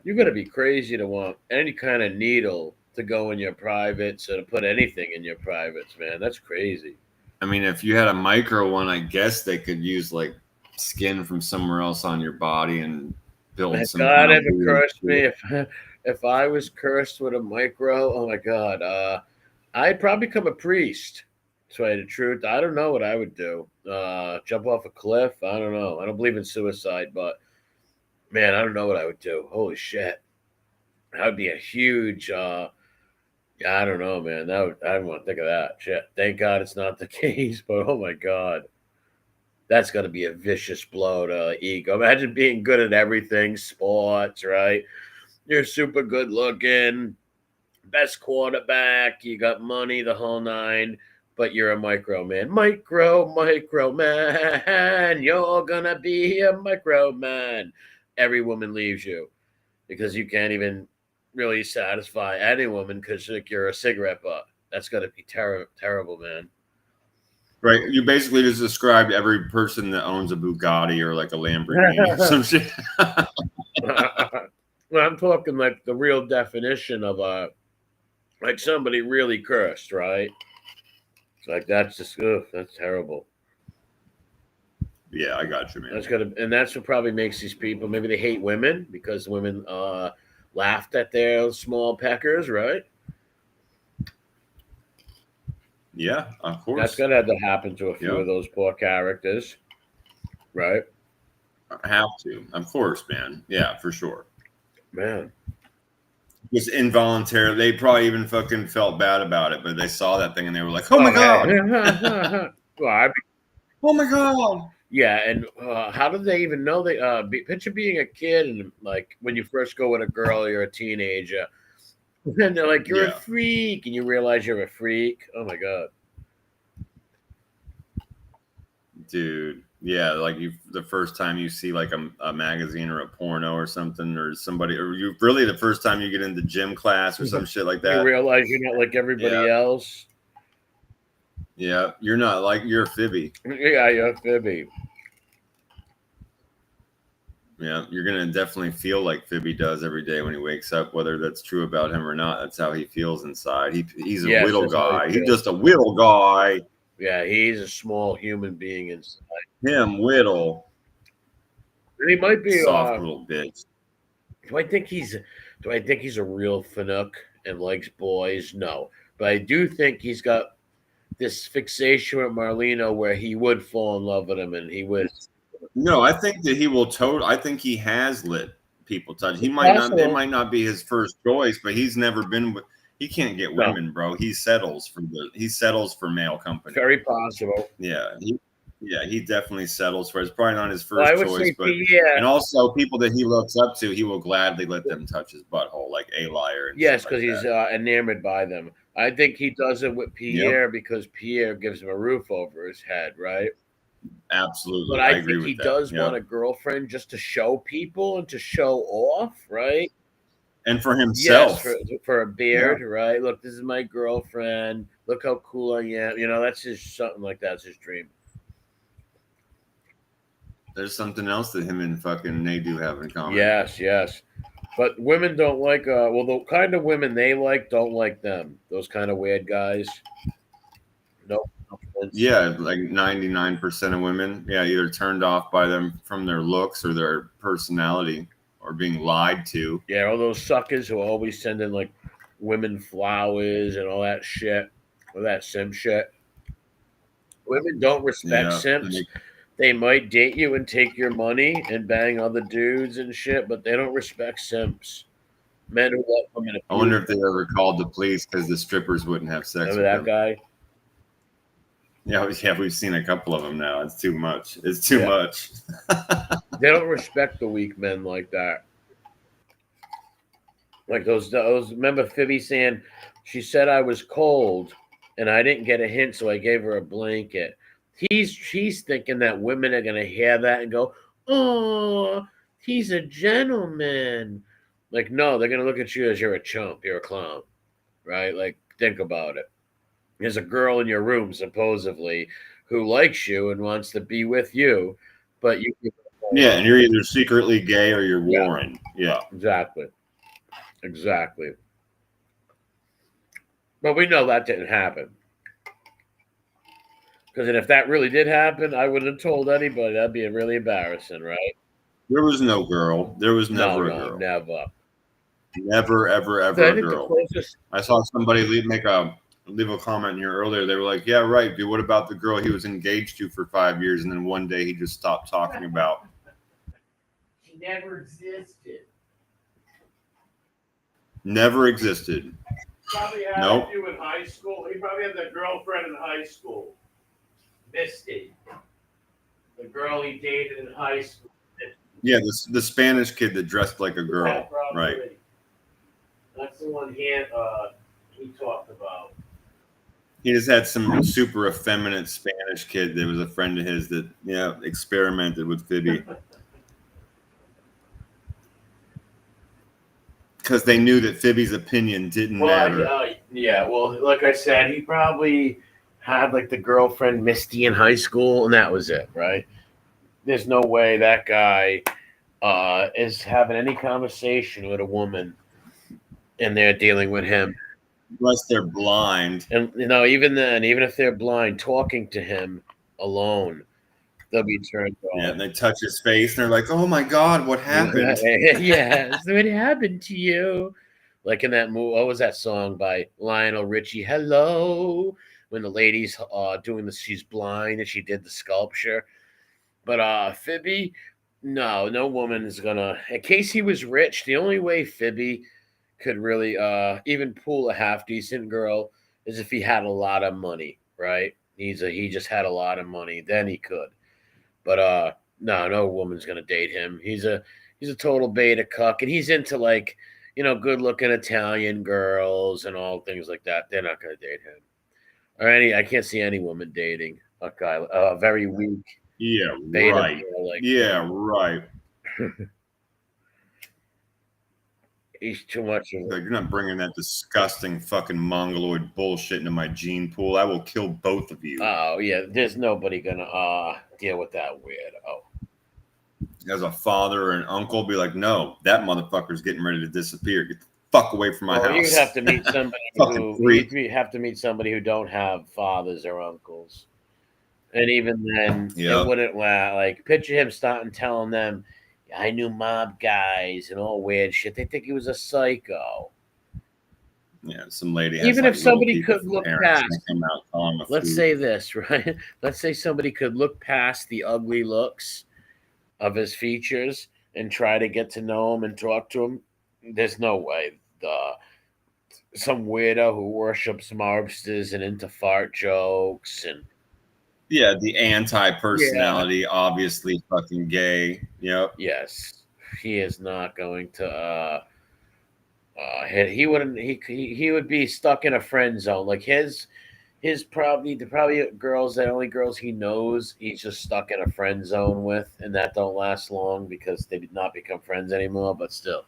You got to be crazy to want any kind of needle to go in your privates or to put anything in your privates, man. That's crazy. I mean, if you had a micro one, I guess they could use like skin from somewhere else on your body and build some. God ever cursed me. If I was cursed with a micro, oh my God, I'd probably become a priest. To tell you the truth, I don't know what I would do. Jump off a cliff? I don't know. I don't believe in suicide, but man, I don't know what I would do. Holy shit, that would be a huge. I don't know, man. I don't want to think of that shit. Thank God it's not the case, but oh my God, that's going to be a vicious blow to ego. Imagine being good at everything, sports, right? You're super good looking, best quarterback, you got money, the whole nine, but you're a micro man. Micro man, you're gonna be a micro man. Every woman leaves you because you can't even really satisfy any woman because like, you're a cigarette butt. That's gonna be terrible, man. Right, you basically just described every person that owns a Bugatti or like a Lamborghini or some shit. Well, I'm talking like the real definition of like somebody really cursed, right? It's like that's just that's terrible. Yeah, I got you, man. That's what probably makes these people maybe they hate women because women laughed at their small peckers, right? Yeah, of course. That's gonna have to happen to a few of those poor characters, right? Have to, of course, man. Yeah, for sure, man. Just involuntarily, they probably even fucking felt bad about it, but they saw that thing and they were like, "Oh my god!" Oh my god! Yeah, and how did they even know they? Picture being a kid and like when you first go with a girl, you're a teenager. And they're like, "You're a freak," and you realize you're a freak. Oh my god, dude! Yeah, like the first time you see like a magazine or a porno or something or somebody, or you really the first time you get into gym class or some shit like that. You realize you're not like everybody else. Yeah, you're not like you're a Fibby. Yeah, you're a Fibby. Yeah, you're gonna definitely feel like Fibby does every day when he wakes up, whether that's true about him or not. That's how he feels inside. He's a whittle guy. He's just a whittle guy. Yeah, he's a small human being inside. Him whittle. He might be soft little bitch. Do I think he's a real finook and likes boys? No, but I do think he's got this fixation with Marlena where he would fall in love with him and he would. No, I think that he will I think he has let people touch. He might not. It might not be his first choice, but he's never been with. He can't get women, bro. He settles for male company. Very possible. Yeah, he definitely settles for. It's probably not his first choice, but Pierre. And also people that he looks up to, he will gladly let them touch his butthole, like a liar. Yes, because he's enamored by them. I think he does it with Pierre because Pierre gives him a roof over his head, right? Absolutely. But I think he does want a girlfriend just to show people and to show off, right? And for himself. Yes, for a beard, right? Look, this is my girlfriend. Look how cool I am. You know, that's just something like that's his dream. There's something else that him and fucking they do have in common. Yes. But women don't like, the kind of women they like don't like them. Those kind of weird guys. Nope. Yeah, like 99% of women, either turned off by them from their looks or their personality or being lied to. Yeah, all those suckers who always send in like women flowers and all that shit, all that simp shit. Women don't respect simps. They might date you and take your money and bang other dudes and shit, but they don't respect simps. Men who love women. I wonder if they ever called the police because the strippers wouldn't have sex with that guy. Yeah, we've seen a couple of them now. It's too much. It's too much. They don't respect the weak men like that. Like those. Remember Fibby saying, she said I was cold and I didn't get a hint, so I gave her a blanket. She's thinking that women are gonna hear that and go, "Oh, he's a gentleman." Like, no, they're gonna look at you as you're a chump, you're a clown, right? Like, think about it. There's a girl in your room, supposedly, who likes you and wants to be with you, but you. Yeah, and you're either secretly gay or you're Warren. Yeah. Exactly. But we know that didn't happen. Because if that really did happen, I wouldn't have told anybody. That'd be really embarrassing, right? There was no girl. There was never a girl. Never, ever a girl. I saw somebody leave a comment here earlier. They were like, "Yeah, right, dude. What about the girl he was engaged to for 5 years, and then one day he just stopped talking about?" She never existed. Never existed. Probably had you in high school. He probably had that girlfriend in high school. Misty. The girl he dated in high school. Yeah, the Spanish kid that dressed like a girl. Right. That's the one he talked about. He just had some super effeminate Spanish kid that was a friend of his that experimented with Fibby. Because they knew that Fibby's opinion didn't matter. Well, like I said, he probably had like the girlfriend Misty in high school, and that was it, right? There's no way that guy is having any conversation with a woman, and they're dealing with him. Unless they're blind. And even then, even if they're blind, talking to him alone, they'll be turned on. Yeah, and they touch his face, and they're like, "Oh my God, what happened?" Yes, what happened to you? Like in that movie, what was that song by Lionel Richie? Hello, when the lady's doing this, she's blind and she did the sculpture. But Fibby, no woman is gonna. In case he was rich, the only way Fibby could really even pull a half decent girl is if he had a lot of money, right? He just had a lot of money, then he could. But no woman's gonna date him. He's a total beta cuck, and he's into like good looking Italian girls and all things like that. They're not gonna date him. Or I can't see any woman dating a guy very weak. Yeah, beta right. girl Right. He's too much. Like, you're not bringing that disgusting fucking mongoloid bullshit into my gene pool. I will kill both of you. Oh yeah, there's nobody gonna deal with that weirdo. As a father or an uncle, be like, no, that motherfucker's getting ready to disappear. Get the fuck away from my house. You'd have to meet somebody you'd have to meet somebody who don't have fathers or uncles, and even then, it wouldn't like picture him starting telling them, I knew mob guys and all weird shit. They think he was a psycho. Yeah, some lady has Even like if somebody little could people look parents past, come out calling them a let's food. say this, right? Let's say somebody could look past the ugly looks of his features and try to get to know him and talk to him. There's no way some weirdo who worships mobsters and into fart jokes and yeah, the anti-personality, obviously fucking gay. Yep. Yes, he is not going to. He wouldn't. He would be stuck in a friend zone. Like his probably girls, the only girls he knows, he's just stuck in a friend zone with, and that don't last long because they did not become friends anymore. But still,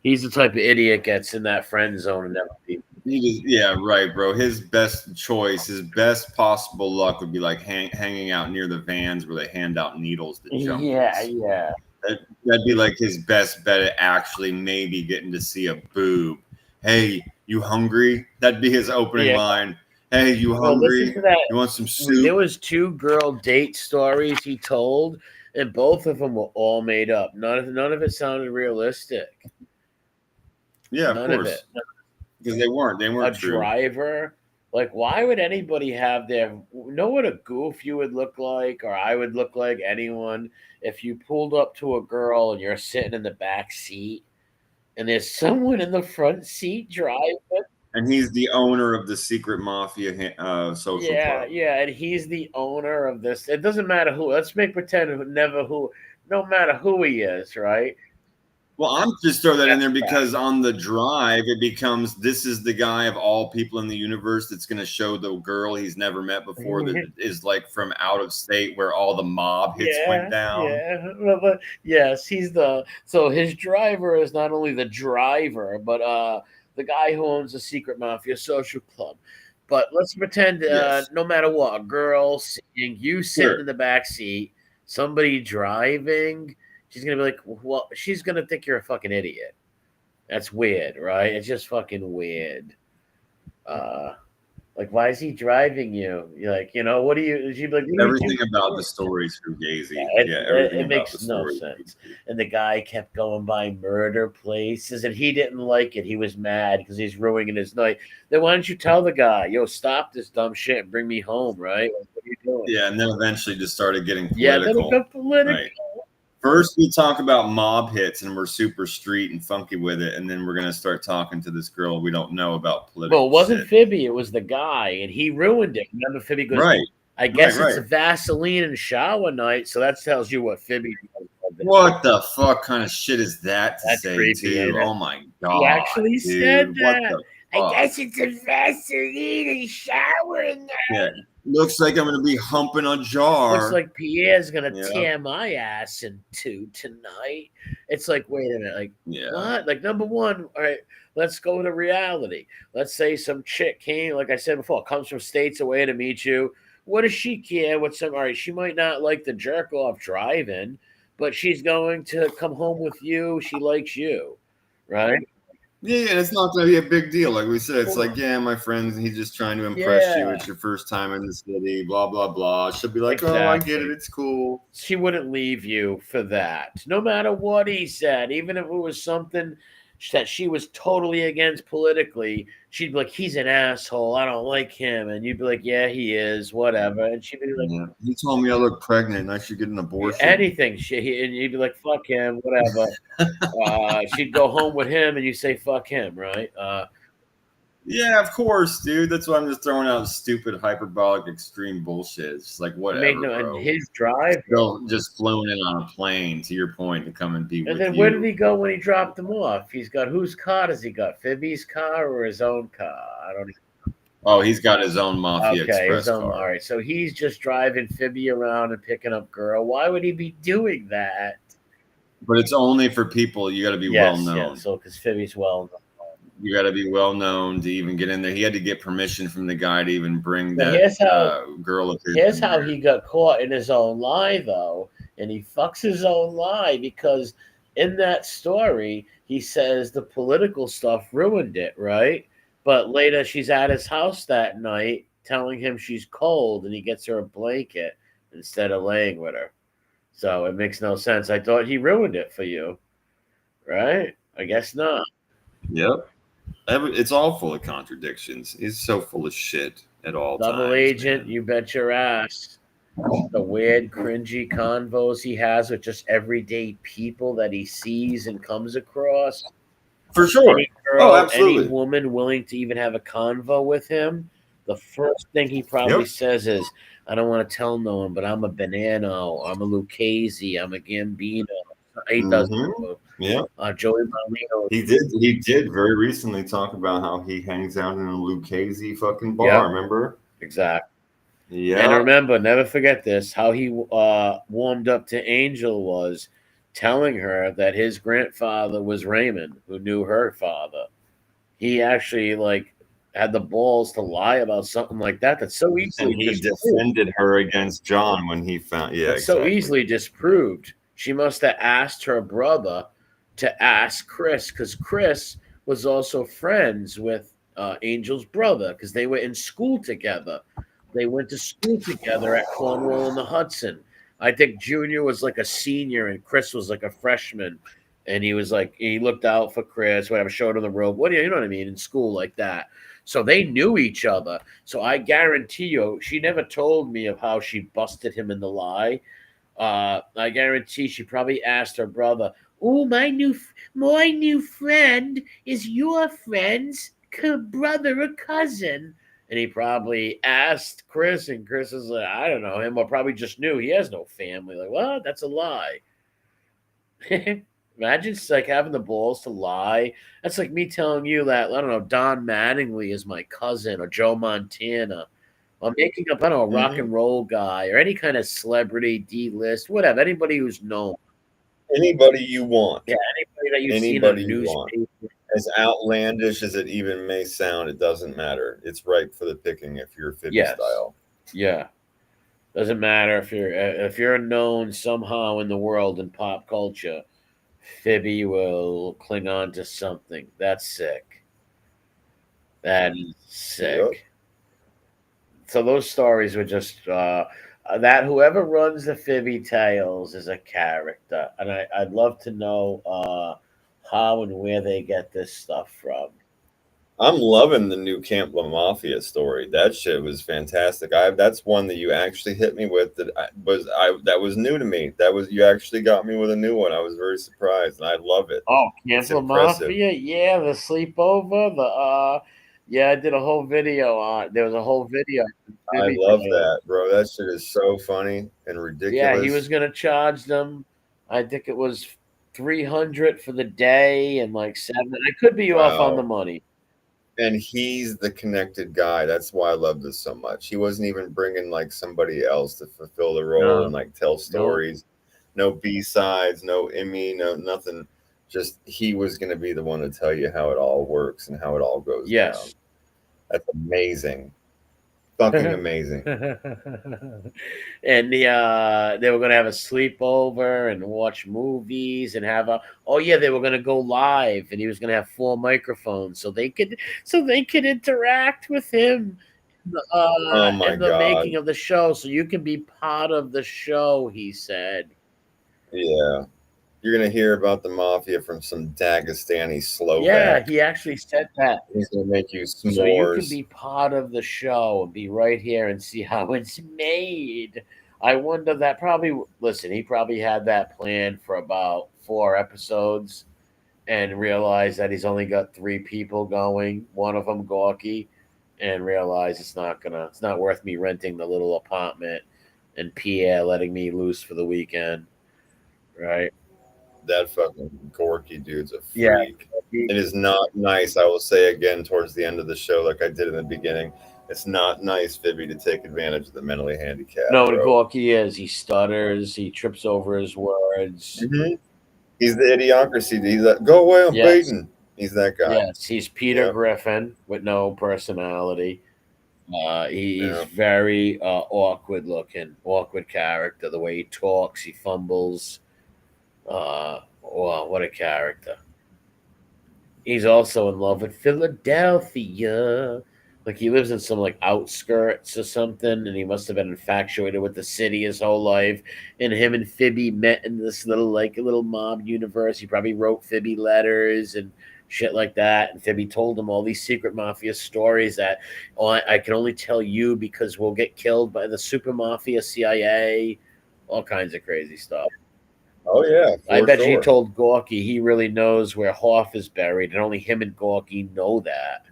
he's the type of idiot gets in that friend zone and never leaves. Yeah, right, bro. His best choice, his best possible luck would be like hanging out near the vans where they hand out needles to jump. Yeah. That'd be like his best bet at actually maybe getting to see a boob. Hey, you hungry? That'd be his opening line. Hey, you hungry? Listen to that. You want some soup? There was 2 girl date stories he told, and both of them were all made up. None of it sounded realistic. Yeah, None of course. Of it. Because they weren't a true. Driver. Like, why would anybody have know what a goof you would look like, or I would look like, anyone, if you pulled up to a girl and you're sitting in the back seat and there's someone in the front seat driving? And he's the owner of the secret mafia social club. Yeah, and he's the owner of this. It doesn't matter who. Let's pretend no matter who he is, right? Well, I'm just throw that in there because on the drive, it becomes this is the guy of all people in the universe that's going to show the girl he's never met before that is like from out of state where all the mob hits went down. Yeah, but yes, so his driver is not only the driver, but the guy who owns the secret mafia social club. But let's pretend no matter what, a girl seeing you sitting in the back seat, somebody driving. She's going to be like, well, she's going to think you're a fucking idiot. That's weird, right? It's just fucking weird. Like, why is he driving you? You're like, what do you... She'd be like, everything about the story is fugazi. It makes no sense. And the guy kept going by murder places, and he didn't like it. He was mad because he's ruining his night. Then why don't you tell the guy, yo, stop this dumb shit and bring me home, right? What are you doing? Yeah, and then eventually just started getting political. Yeah, then it got political. Right. First, we talk about mob hits, and we're super street and funky with it, and then we're gonna start talking to this girl we don't know about political. Well, it wasn't shit. Fibby; it was the guy, and he ruined it. Remember, Fibby goes, right. I guess it's Vaseline and shower night, so that tells you what Fibby does. What the fuck kind of shit is that to That's say, creepy, too? Oh my god! He actually said that. I guess it's a Vaseline and showering now. Yeah. Looks like I'm gonna be humping a jar. Looks like Pierre's gonna tear my ass in two tonight. It's like, wait a minute, like what? Like, number one, all right, let's go to reality. Let's say some chick came, like I said before, comes from states away to meet you. What does she care? All right, she might not like the jerk off driving, but she's going to come home with you. She likes you, right? Yeah, and it's not going to be a big deal. Like we said, it's like, yeah, my friends, he's just trying to impress you. It's your first time in the city, blah, blah, blah. She'll be like, oh, I get it. It's cool. She wouldn't leave you for that. No matter what he said, even if it was something that she was totally against politically, she'd be like, he's an asshole. I don't like him. And you'd be like, yeah, he is, whatever. And she'd be like, he told me I look pregnant and I should get an abortion. Anything. And you'd be like, fuck him, whatever. She'd go home with him and you say, fuck him, right? Yeah, of course, dude. That's why I'm just throwing out stupid, hyperbolic, extreme bullshit. It's like, whatever, bro. And his drive. Just flown in on a plane, to your point, to come and be with you. And then where did he go when he dropped them off? He's got, whose car does he got? Fibby's car or his own car? I don't even. Oh, he's got his own Mafia Express car. All right, so he's just driving Fibby around and picking up girl. Why would he be doing that? But it's only for people. You got to be well known. Yeah, so because Fibby's well known. You got to be well known to even get in there. He had to get permission from the guy to even bring that girl up here. Here's how he got caught in his own lie, though. And he fucks his own lie because in that story, he says the political stuff ruined it, right? But later she's at his house that night telling him she's cold and he gets her a blanket instead of laying with her. So it makes no sense. I thought he ruined it for you, right? I guess not. Yep. It's all full of contradictions. He's so full of shit at all times. Double agent, you bet your ass. The weird, cringy convos he has with just everyday people that he sees and comes across. For sure. Any girl, absolutely. Any woman willing to even have a convo with him, the first thing he probably says is, I don't want to tell no one, but I'm a Banano, I'm a Lucchese, I'm a Gambino. He does. Yeah. Joey Marino. He did very recently talk about how he hangs out in a Lucchese fucking bar. Remember? Exactly. Yeah. And remember, never forget this: how he warmed up to Angel was telling her that his grandfather was Raymond, who knew her father. He actually had the balls to lie about something like that. That's so easily. And he defended her against John when he found. Yeah. That's so easily disproved. She must have asked her brother to ask Chris, because Chris was also friends with Angel's brother because they were in school together. They went to school together at Cornwall and the Hudson. I think Junior was like a senior and Chris was like a freshman. And he was like, he looked out for Chris, whatever, showed him the rope. You know what I mean? In school like that. So they knew each other. So I guarantee you, she never told me of how she busted him in the lie. I guarantee she probably asked her brother, "Oh, my new friend is your friend's brother or cousin." And he probably asked Chris, and Chris is like, I don't know him, or probably just knew he has no family. Like, what? That's a lie. Imagine having the balls to lie. That's like me telling you that, I don't know, Don Mattingly is my cousin, or Joe Montana. I'm making up, I don't know, a rock and roll guy or any kind of celebrity, D-list, whatever. Anybody who's known. Anybody you want. Yeah, anybody that you've seen on newspaper. As outlandish as it even may sound, it doesn't matter. It's ripe for the picking if you're Fibby style. Yeah. Doesn't matter if you're known somehow in the world in pop culture, Fibby will cling on to something. That's sick. That is sick. Yep. So those stories were just that whoever runs the Fibby tales is a character, and I'd love to know how and where they get this stuff from. I'm loving the new Camp La Mafia story. That shit was fantastic. That's one that you actually hit me with that was new to me. You actually got me with a new one. I was very surprised, and I love it. Oh, Camp La Mafia, yeah, the sleepover, yeah, I did a whole video on it. There was a whole video. I love that, bro. That shit is so funny and ridiculous. Yeah, he was going to charge them. I think it was $300 for the day and like $7. I could be off on the money. And he's the connected guy. That's why I love this so much. He wasn't even bringing like somebody else to fulfill the role and like tell stories. No B-sides, no Emmy, no nothing. Just he was going to be the one to tell you how it all works and how it all goes down. That's amazing. Fucking amazing. And they were gonna have a sleepover and watch movies and have they were gonna go live, and he was gonna have 4 microphones so they could interact with him in the making of the show, so you can be part of the show, he said. Yeah. You're going to hear about the mafia from some Dagestani Slovak. Yeah, he actually said that. He's going to make you s'mores. So you can be part of the show and be right here and see how it's made. I wonder that he probably had that planned for about 4 episodes and realized that he's only got 3 people going, one of them Gorky, and realized it's not worth me renting the little apartment and Pierre letting me loose for the weekend. Right? That fucking Gorky dude's a freak. Yeah. It is not nice. I will say again towards the end of the show, like I did in the beginning, it's not nice, Fibby, to take advantage of the mentally handicapped. No, what Gorky is. He stutters. He trips over his words. Mm-hmm. He's the idiocracy. He's like, go away, I'm beaten. He's that guy. Yes, he's Peter Griffin with no personality. He's very awkward looking, awkward character. The way he talks, he fumbles. Wow, what a character. He's also in love with Philadelphia. Like he lives in some like outskirts or something, and he must have been infatuated with the city his whole life. And him and Fibby met in this little mob universe. He probably wrote Fibby letters and shit like that. And Fibby told him all these secret mafia stories that I can only tell you because we'll get killed by the super mafia, CIA, all kinds of crazy stuff. Oh, yeah. I bet he told Gorky he really knows where Hoff is buried, and only him and Gorky know that.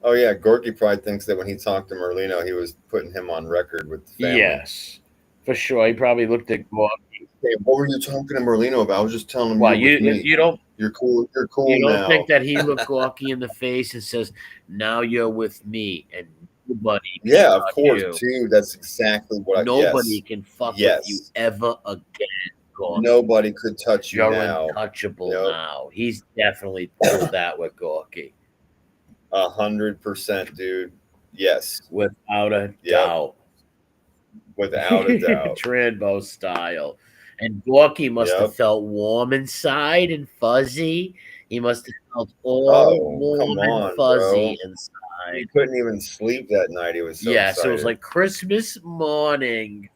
Oh, yeah. Gorky probably thinks that when he talked to Merlino, he was putting him on record with the family. Yes, for sure. He probably looked at Gorky. Hey, what were you talking to Merlino about? I was just telling him you don't. You're cool. You're cool now. You don't now. think that he looked Gorky in the face and says, "Now you're with me," and nobody. Yeah, of course, too. That's exactly what. Nobody can fuck with you ever again. Gorky. Nobody could touch you You're now. untouchable now. He's definitely pulled that with Gorky. 100%, dude. Yes, without a doubt. Without a doubt. Trambo style. And Gorky must have felt warm inside and fuzzy. He must have felt all warm and fuzzy inside. He couldn't even sleep that night. He was so excited. So it was like Christmas morning.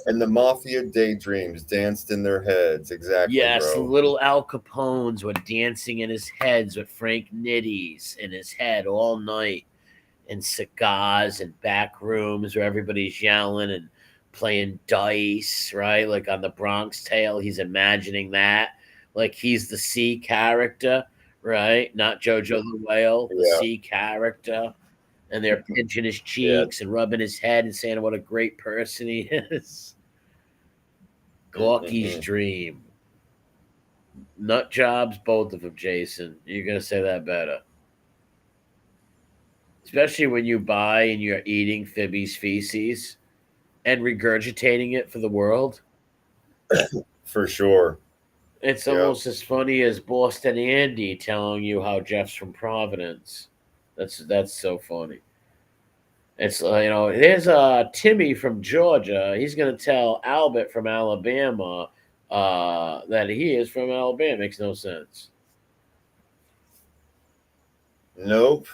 And the mafia daydreams danced in their heads. Exactly. Yes, bro. little Al Capones were dancing in his heads with Frank Nitty's in his head all night. And cigars and back rooms where everybody's yelling and playing dice, right? Like on the Bronx Tale, he's imagining that. Like he's the C character, right? Not Jojo the Whale, the C character. And they're pinching his cheeks and rubbing his head and saying what a great person he is. Gorky's dream. Nut jobs, both of them, Jason. You're going to say that better. Especially when you buy and you're eating Fibby's feces and regurgitating it for the world. For sure. It's almost as funny as Boston Andy telling you how Jeff's from Providence. That's so funny. It's here's Timmy from Georgia. He's gonna tell Albert from Alabama that he is from Alabama. Makes no sense. Nope.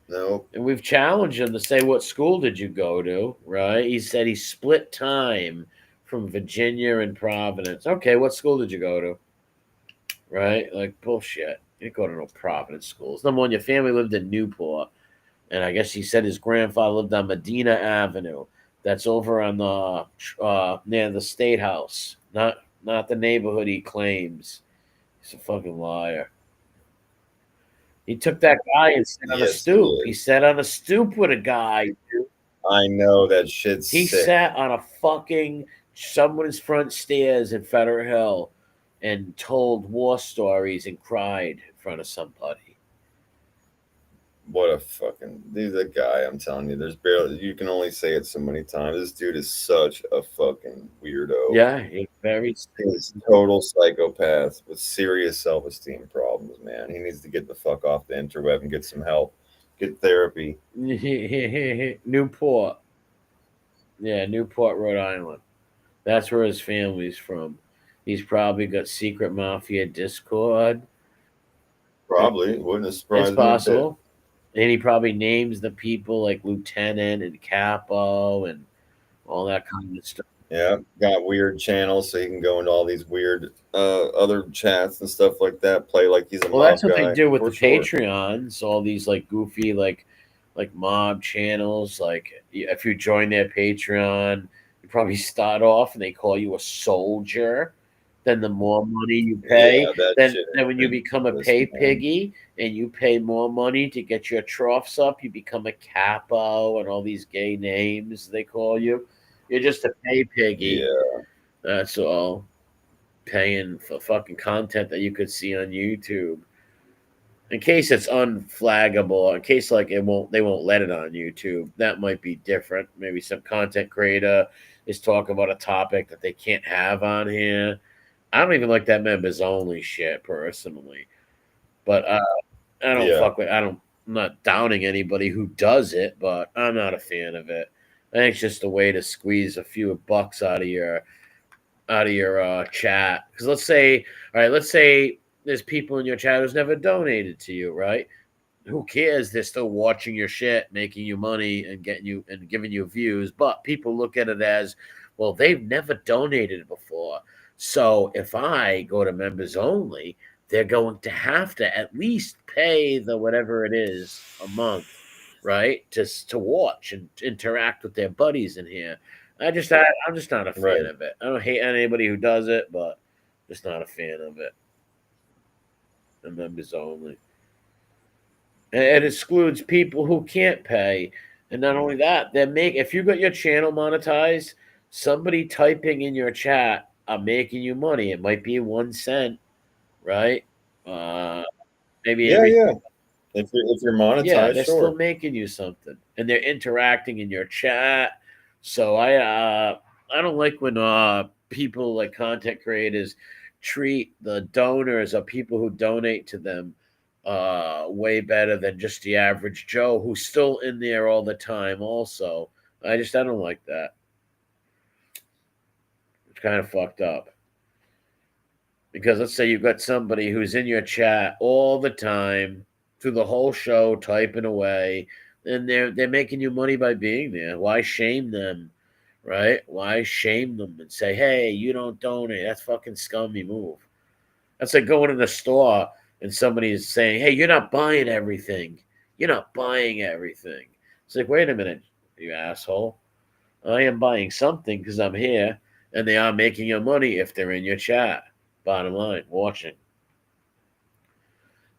Nope. And we've challenged him to say what school did you go to, right? He said he split time from Virginia and Providence. Okay, what school did you go to? Right? Like bullshit. You didn't go to no Providence schools. Number one, your family lived in Newport. And I guess he said his grandfather lived on Medina Avenue. That's over on the near the State House. Not the neighborhood he claims. He's a fucking liar. He took that guy and sat on a stoop. He sat on a stoop with a guy, dude. I know that shit's He sick. sat on a fucking someone's front stairs in Federal Hill and told war stories and cried front of somebody. What a fucking dude, the guy, I'm telling you, there's barely, you can only say it so many times. This dude is such a fucking weirdo. Yeah, he's he's total psychopath with serious self-esteem problems, man. He needs to get the fuck off the interweb and get some help. Get therapy. Newport. Yeah, Newport, Rhode Island. That's where his family's from. He's probably got secret mafia Discord. Probably. Wouldn't have surprised It's me a bit. possible. And he probably names the people like Lieutenant and Capo and all that kind of stuff. Yeah, got weird channels so he can go into all these weird other chats and stuff like that. Play like he's a Well, mob that's what guy, they do with for the sure. Patreons, all these like goofy like mob channels. Like if you join their Patreon, you probably start off and they call you a soldier. Then the more money you pay, Yeah, that then shit when you is become a ridiculous, pay man. piggy and you pay more money to get your troughs up, you become a capo and all these gay names they call you. You're just a pay piggy. Yeah. That's all. Paying for fucking content that you could see on YouTube. In case it's unflaggable, in case like they won't let it on YouTube, that might be different. Maybe some content creator is talking about a topic that they can't have on here. I don't even like that members only shit personally, but I don't Yeah. fuck with. I'm not downing anybody who does it, but I'm not a fan of it. I think it's just a way to squeeze a few bucks out of your chat. Because let's say there's people in your chat who's never donated to you, right? Who cares? They're still watching your shit, making you money and getting you and giving you views. But people look at it as, well, they've never donated before. So if I go to members only, they're going to have to at least pay the whatever it is a month, right? To watch and interact with their buddies in here. I'm just not a fan Right. of it. I don't hate anybody who does it, but just not a fan of it. The members only. And it excludes people who can't pay. And not only that, if you got your channel monetized, somebody typing in your chat are making you money. It might be 1 cent, right? Maybe Yeah, every yeah. If you're monetized, yeah, they're sure. still making you something, and they're interacting in your chat. So I don't like when people like content creators treat the donors or people who donate to them way better than just the average Joe who's still in there all the time. Also, I don't like that. It's kind of fucked up. Because let's say you've got somebody who's in your chat all the time through the whole show, typing away, and they're making you money by being there. Why shame them, right? Why shame them and say, hey, you don't donate? That's fucking scummy move. That's like going in the store and somebody is saying, hey, you're not buying everything. You're not buying everything. It's like, wait a minute, you asshole. I am buying something because I'm here, and they are making you money if they're in your chat. Bottom line, watching.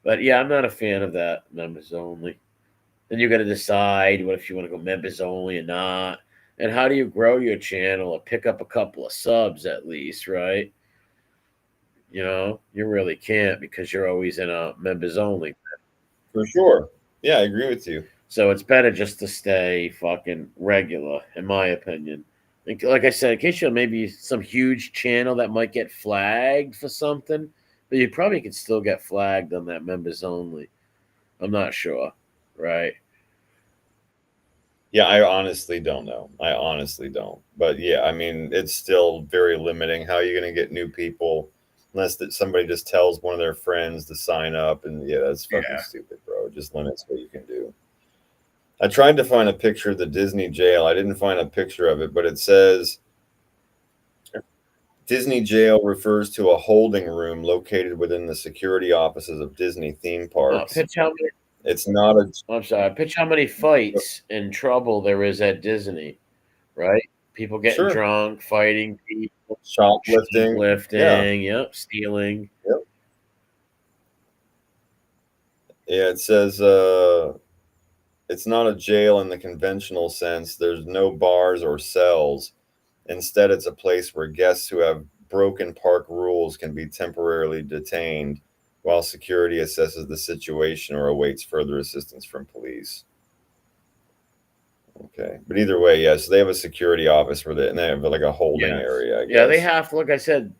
But yeah, I'm not a fan of that members only. Then you got to decide what if you want to go members only or not. And how do you grow your channel or pick up a couple of subs at least, right? You know, you really can't because you're always in a members only. For sure. Yeah, I agree with you. So it's better just to stay fucking regular, in my opinion. Like I said, in case you have maybe some huge channel that might get flagged for something, but you probably could still get flagged on that members only. I'm not sure, right? Yeah, I honestly don't know. I honestly don't. But yeah, I mean, it's still very limiting. How are you going to get new people unless that somebody just tells one of their friends to sign up? And yeah, that's fucking stupid, bro. It just limits what you can do. I tried to find a picture of the Disney jail. I didn't find a picture of it, but it says Disney jail refers to a holding room located within the security offices of Disney theme parks. Pitch how many, It's not a. I'm sorry. Pitch how many fights and trouble there is at Disney, right? People getting Sure. drunk, fighting people, Shoplifting. yep, stealing. Yep. Yeah, it says it's not a jail in the conventional sense. There's no bars or cells. Instead, it's a place where guests who have broken park rules can be temporarily detained while security assesses the situation or awaits further assistance from police. Okay, but either way, yes, they have a security office where and they have like a holding area. I guess. Yeah, they have. Like I said,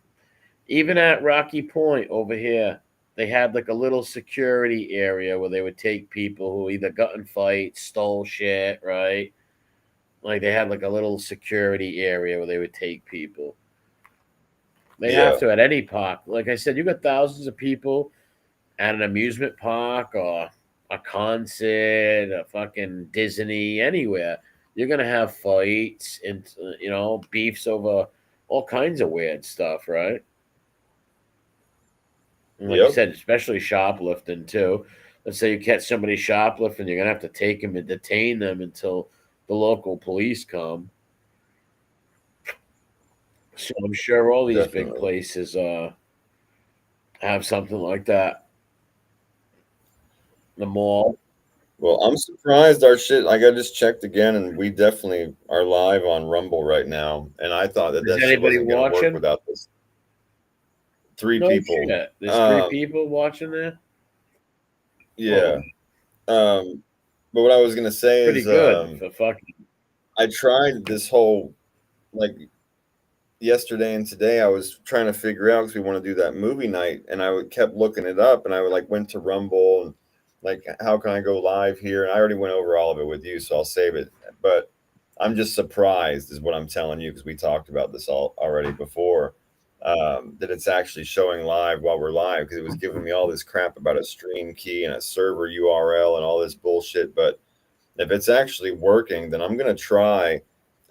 even at Rocky Point over here, they had like a little security area where they would take people who either got in fights, stole shit, right? Like they had like a little security area where they would take people. They have to at any park. Like I said, you got thousands of people at an amusement park or a concert, a fucking Disney, anywhere. You're gonna have fights and beefs over all kinds of weird stuff, right? And like you said, especially shoplifting too. Let's say you catch somebody shoplifting, you're gonna have to take them and detain them until the local police come. So I'm sure all these big places have something like that. The mall. Well, I'm surprised our shit. Like I just checked again, and we definitely are live on Rumble right now. And I thought that shit wasn't going to work without this. Three people. Shit. There's 3 people watching there. Yeah. But what I was going to say pretty is, good for fucking. I tried this whole yesterday and today. I was trying to figure out because we want to do that movie night, and I kept looking it up, and I went to Rumble and. Like, how can I go live here? And I already went over all of it with you, so I'll save it. But I'm just surprised, is what I'm telling you, because we talked about this already before, that it's actually showing live while we're live, because it was giving me all this crap about a stream key and a server URL and all this bullshit. But if it's actually working, then I'm going to try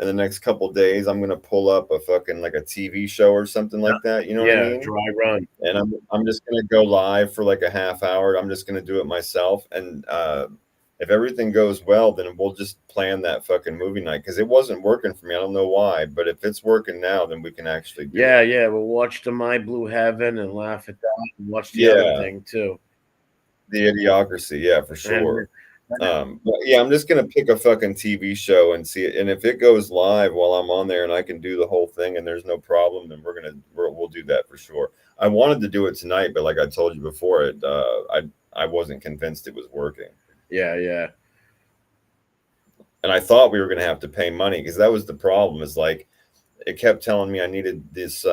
in the next couple of days. I'm going to pull up a fucking like a TV show or something like that. You know what I mean? Dry run. And I'm just going to go live for like a half hour. I'm just going to do it myself. And if everything goes well, then we'll just plan that fucking movie night, because it wasn't working for me. I don't know why, but if it's working now, then we can actually do it. Yeah. We'll watch the My Blue Heaven and laugh at that and watch the other thing too. The Idiocracy. Yeah, for sure. But yeah, I'm just gonna pick a fucking TV show and see it, and if it goes live while I'm on there and I can do the whole thing and there's no problem, then we'll do that for sure. I wanted to do it tonight, but like I told you before, I wasn't convinced it was working. Yeah. And I thought we were gonna have to pay money, because that was the problem. Is like it kept telling me I needed this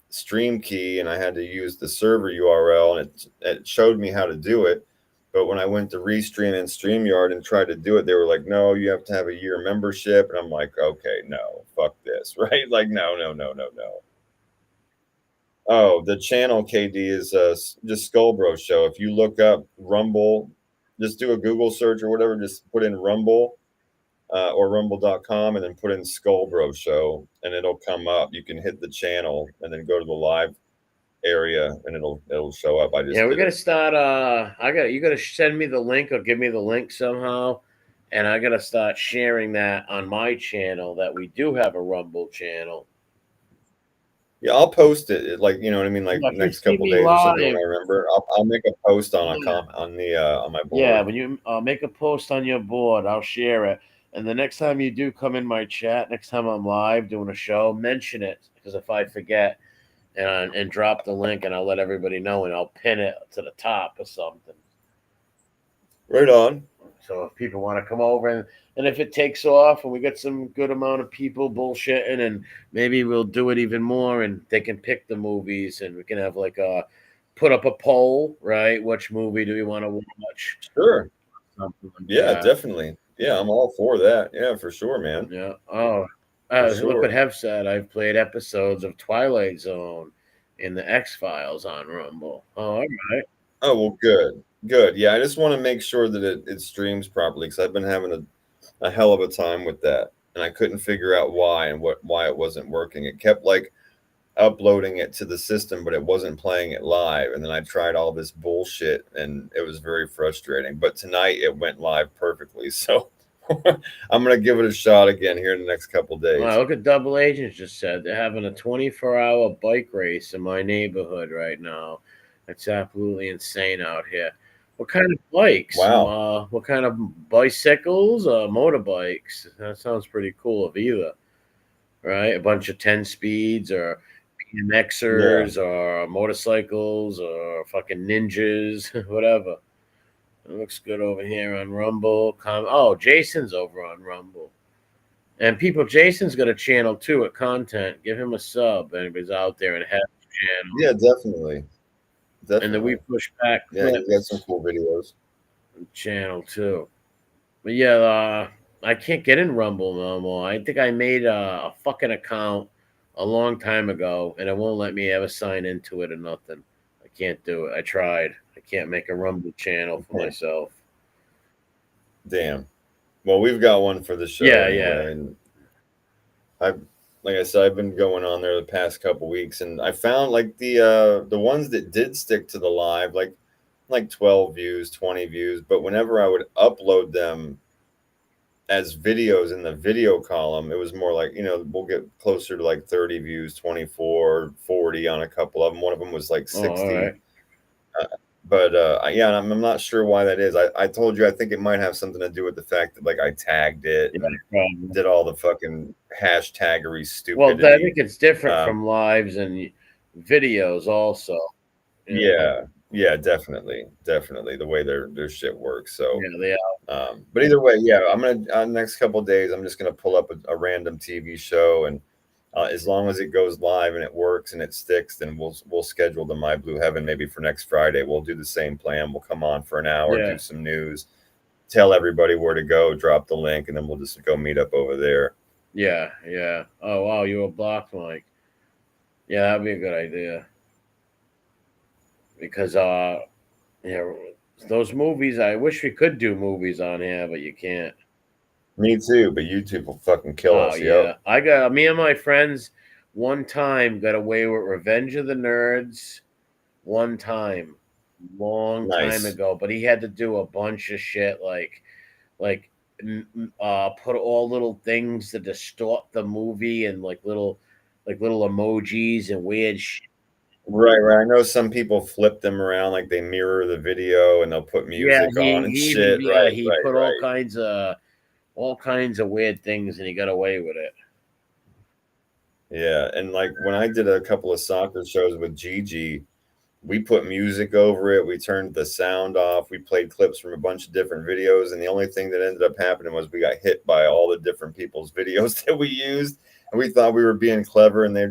stream key and I had to use the server URL, and it showed me how to do it. But when I went to Restream and StreamYard and tried to do it, they were like, no, you have to have a year membership. And I'm like, okay, no, fuck this, right? Like, no. Oh, the channel, KD, is just Skullbro Show. If you look up Rumble, just do a Google search or whatever, just put in Rumble or rumble.com and then put in Skullbro Show, and it'll come up. You can hit the channel and then go to the live area and it'll show up. We're gonna start you gotta send me the link or give me the link somehow, and I gotta start sharing that on my channel, that we do have a Rumble channel. Yeah, I'll post it, like, you know what I mean, like next couple days or something when I remember. I'll make a post on on my board. Yeah, when you make a post on your board, I'll share it. And the next time you do come in my chat, next time I'm live doing a show, mention it, because if I forget, and drop the link, and I'll let everybody know, and I'll pin it to the top or something. Right on. So if people want to come over, and if it takes off and we get some good amount of people bullshitting, and maybe we'll do it even more, and they can pick the movies, and we can have like put up a poll, right? Which movie do we want to watch? Sure. Something like that. Definitely. Yeah, I'm all for that. Yeah, for sure, man. Yeah. Oh. Look what Hev said. I've played episodes of Twilight Zone in the X-Files on Rumble. Oh, all right. Oh, well, good. Yeah, I just want to make sure that it streams properly, because I've been having a hell of a time with that, and I couldn't figure out why it wasn't working. It kept like uploading it to the system, but it wasn't playing it live. And then I tried all this bullshit, and it was very frustrating. But tonight it went live perfectly, so. I'm gonna give it a shot again here in the next couple days. Wow, look at Double Agents just said they're having a 24-hour bike race in my neighborhood right now. It's absolutely insane out here. What kind of bikes? Wow. What kind of bicycles? Motorbikes? That sounds pretty cool. Of either, right? A bunch of 10 speeds or BMXers or motorcycles or fucking ninjas, whatever. It looks good over here on Rumble. Oh, Jason's over on Rumble. And people, Jason's got a channel too at Content. Give him a sub. Anybody's out there and has a channel. Yeah, definitely. And then we push back. Yeah, you got some cool videos. Channel too. But yeah, I can't get in Rumble no more. I think I made a fucking account a long time ago, and it won't let me ever sign into it or nothing. I can't do it. I tried. I can't make a Rumble channel for myself. Damn. Well, we've got one for the show. Yeah, anyway, and like I said, I've been going on there the past couple weeks, and I found like the ones that did stick to the live, like 12 views, 20 views. But whenever I would upload them as videos in the video column, it was more like, we'll get closer to like 30 views, 24, 40 on a couple of them. One of them was like 60. all right. Yeah, I'm not sure why that is. I told you, I think it might have something to do with the fact that like I tagged it and did all the fucking hashtaggery stupidity. Well, I think it's different from lives and videos also. Yeah, definitely the way their shit works. So yeah, they are. But either way, yeah, I'm gonna next couple of days, I'm just gonna pull up a random TV show, and as long as it goes live and it works and it sticks, then we'll schedule the My Blue Heaven maybe for next Friday. We'll do the same plan. We'll come on for an hour, do some news, tell everybody where to go, drop the link, and then we'll just go meet up over there. Yeah. Oh wow, you were blocked, Mike. Yeah, that'd be a good idea. Because those movies, I wish we could do movies on here, but you can't. Me too, but YouTube will fucking kill us. Yeah. I got me and my friends one time got away with Revenge of the Nerds one time, time ago, but he had to do a bunch of shit like put all little things to distort the movie and like little emojis and weird shit. Right. I know some people flip them around, like they mirror the video and they'll put music on and shit. He put all kinds of weird things, and he got away with it. Yeah, and like when I did a couple of soccer shows with Gigi, we put music over it. We turned the sound off. We played clips from a bunch of different videos, and the only thing that ended up happening was we got hit by all the different people's videos that we used, and we thought we were being clever, and they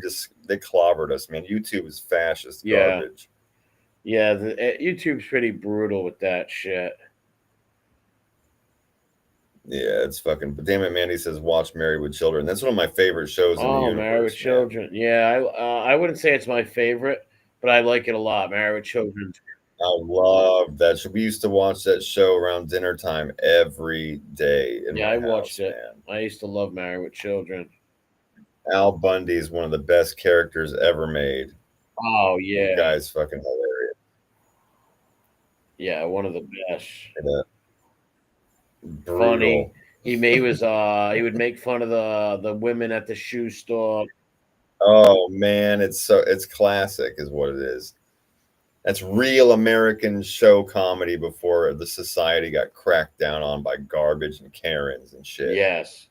clobbered us. Man, YouTube is fascist garbage. Yeah, YouTube's pretty brutal with that shit. Yeah, it's fucking. But damn it, Mandy says watch Married with Children. That's one of my favorite shows in the universe. Married with Children. Yeah, I wouldn't say it's my favorite, but I like it a lot. Married with Children. I love that show. We used to watch that show around dinner time every day. I watched it. Man. I used to love Married with Children. Al Bundy is one of the best characters ever made. Oh yeah, the guy's fucking hilarious. Yeah, one of the best. Funny. He would make fun of the women at the shoe store. Oh man, it's classic is what it is. That's real American show comedy before the society got cracked down on by garbage and Karens and shit. Yes.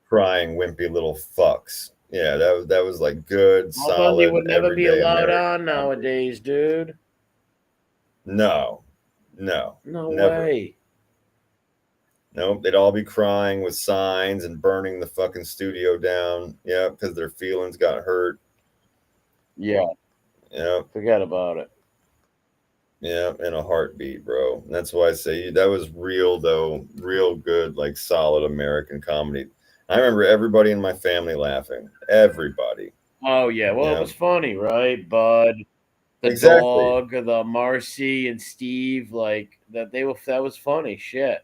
Crying wimpy little fucks. Yeah, that was like good, solid. He would never be allowed American on nowadays, dude. No never. Way. Nope, they'd all be crying with signs and burning the fucking studio down. Yeah, because their feelings got hurt. Yeah. Yeah. Forget about it. Yeah, in a heartbeat, bro. And that's why I say that was real, though. Real good, like solid American comedy. I remember everybody in my family laughing. Everybody. Oh, yeah. Well, it was funny, right? Bud, the dog, the Marcy and Steve, like that that was funny shit.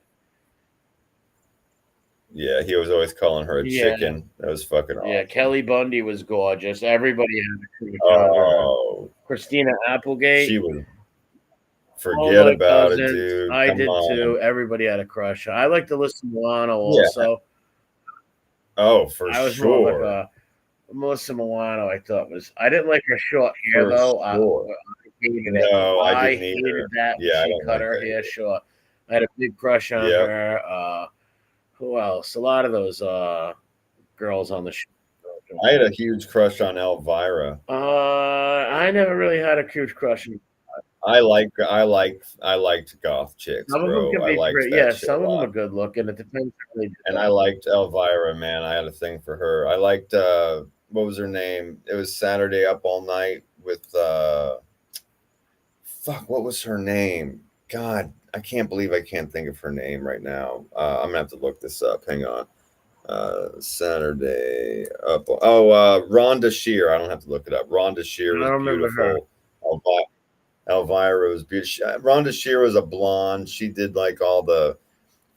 Yeah, he was always calling her a chicken. That was fucking awesome. Yeah, Kelly Bundy was gorgeous. Everybody had a crush on her. Christina Applegate. She was. Forget about it, dude. I did too. Everybody had a crush. I like Alyssa Milano also. Oh, for I was sure. more like Melissa Milano. I thought I didn't like her short hair though. I hated it. No, I didn't hated either. that. Yeah, she cut her hair short. I had a big crush on her. Who else? A lot of those girls on the show. I had a huge crush on Elvira. I never really had a huge crush on. I liked goth chicks, Some of them bro. can I be liked great. that Yeah, shit some a of them lot. are good looking. It depends. And I liked Elvira, man. I had a thing for her. I liked what was her name? It was Saturday Up All Night with what was her name? God, I can't believe I can't think of her name right now. I'm gonna have to look this up. Hang on. Saturday Up. Rhonda Shear. I don't have to look it up. Rhonda Shear was beautiful. Elvira was beautiful. Rhonda Shear was a blonde. She did like all the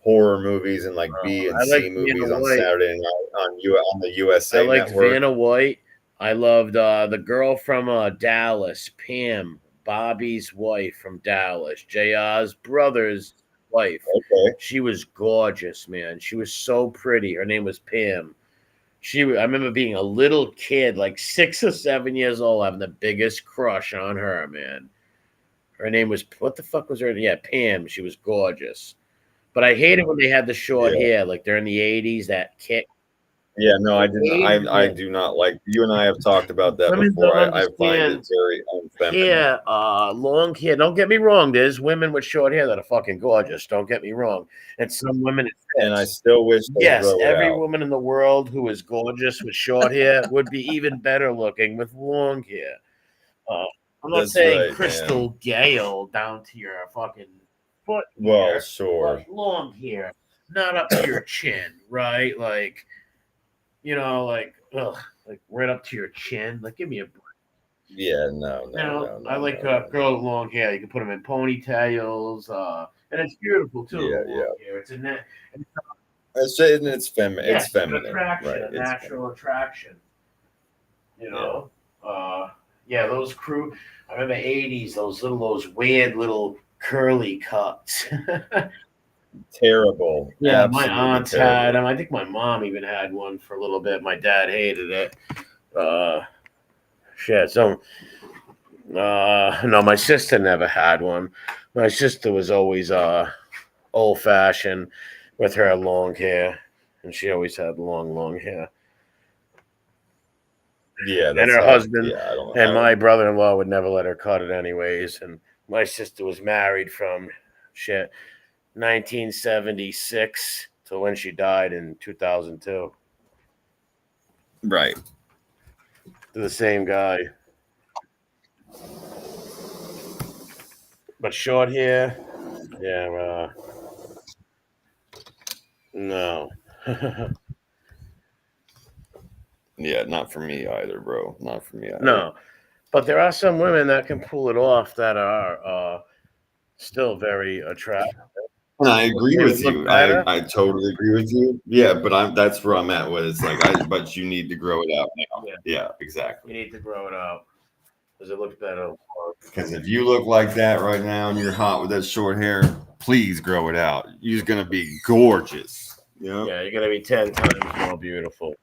horror movies and like B and C movies on Saturday night on the USA I liked Network. Vanna White. I loved the girl from Dallas, Pam, Bobby's wife from Dallas, JR's brother's wife. Okay. She was gorgeous, man. She was so pretty. Her name was Pam. I remember being a little kid, like 6 or 7 years old, having the biggest crush on her, man. Her name was, what the fuck was her? Yeah, Pam. She was gorgeous. But I hated when they had the short hair, like they're in the 80s, that kick. Yeah, no, I didn't. I do not like. You and I have talked about that Women before. don't I find it understand very unfeminine. hair, long hair. Don't get me wrong. There's women with short hair that are fucking gorgeous. Don't get me wrong. And some women, it fits. And I still wish. Yes, grow it every out. woman in the world who is gorgeous with short hair would be even better looking with long hair. I'm not That's saying right, Crystal Gale down to your fucking foot. Well, hair, sure. but long hair, not up to your chin, right? Like, you know, like right up to your chin. Like, give me a break. Yeah, no. I like girls with long hair. You can put them in ponytails, and it's beautiful too. Yeah. Hair. It's a net. It's feminine. Yeah, It's feminine, attraction, right? a natural attraction. You know, those crew. I remember '80s. Those weird little curly cuts. Terrible. Yeah, Absolutely my aunt terrible. had them. I think my mom even had one for a little bit. My dad hated it. Shit. So, no, my sister never had one. My sister was always old fashioned with her long hair, and she always had long hair. Yeah, And her husband and my my brother-in-law would never let her cut it anyways. And my sister was married from 1976 to when she died in 2002. Right. To the same guy. But short hair, no. Yeah, not for me either, bro. Not for me either. No. But there are some women that can pull it off that are still very attractive. And I agree with you. I totally agree with you. Yeah, but that's where I'm at with it's like but you need to grow it out now. Yeah, exactly. You need to grow it out because it looks better. Because if you look like that right now and you're hot with that short hair, please grow it out. You're gonna be gorgeous. Yeah, you're gonna be 10 times more beautiful.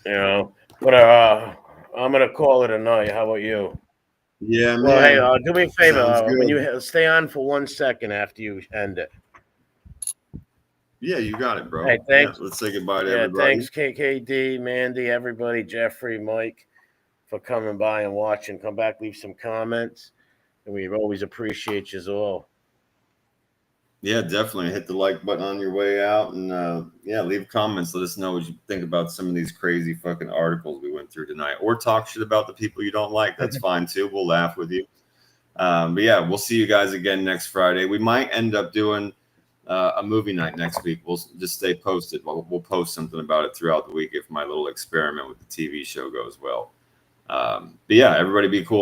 You know, but I'm gonna call it a night. How about you? Yeah, man. Well, hey, do me a favor. Sounds When good. you stay on for 1 second after you end it. Yeah, you got it, bro. Hey, thanks. Yeah, let's say goodbye to everybody. Thanks, KKD, Mandy, everybody, Jeffrey, Mike, for coming by and watching. Come back, leave some comments, and we always appreciate you all. Yeah, definitely hit the like button on your way out, and leave comments. Let us know what you think about some of these crazy fucking articles we went through tonight, or talk shit about the people you don't like. That's fine too. We'll laugh with you. But yeah, we'll see you guys again next Friday. We might end up doing a movie night next week. We'll just stay posted. We'll post something about it throughout the week if my little experiment with the TV show goes well. But yeah, everybody be cool.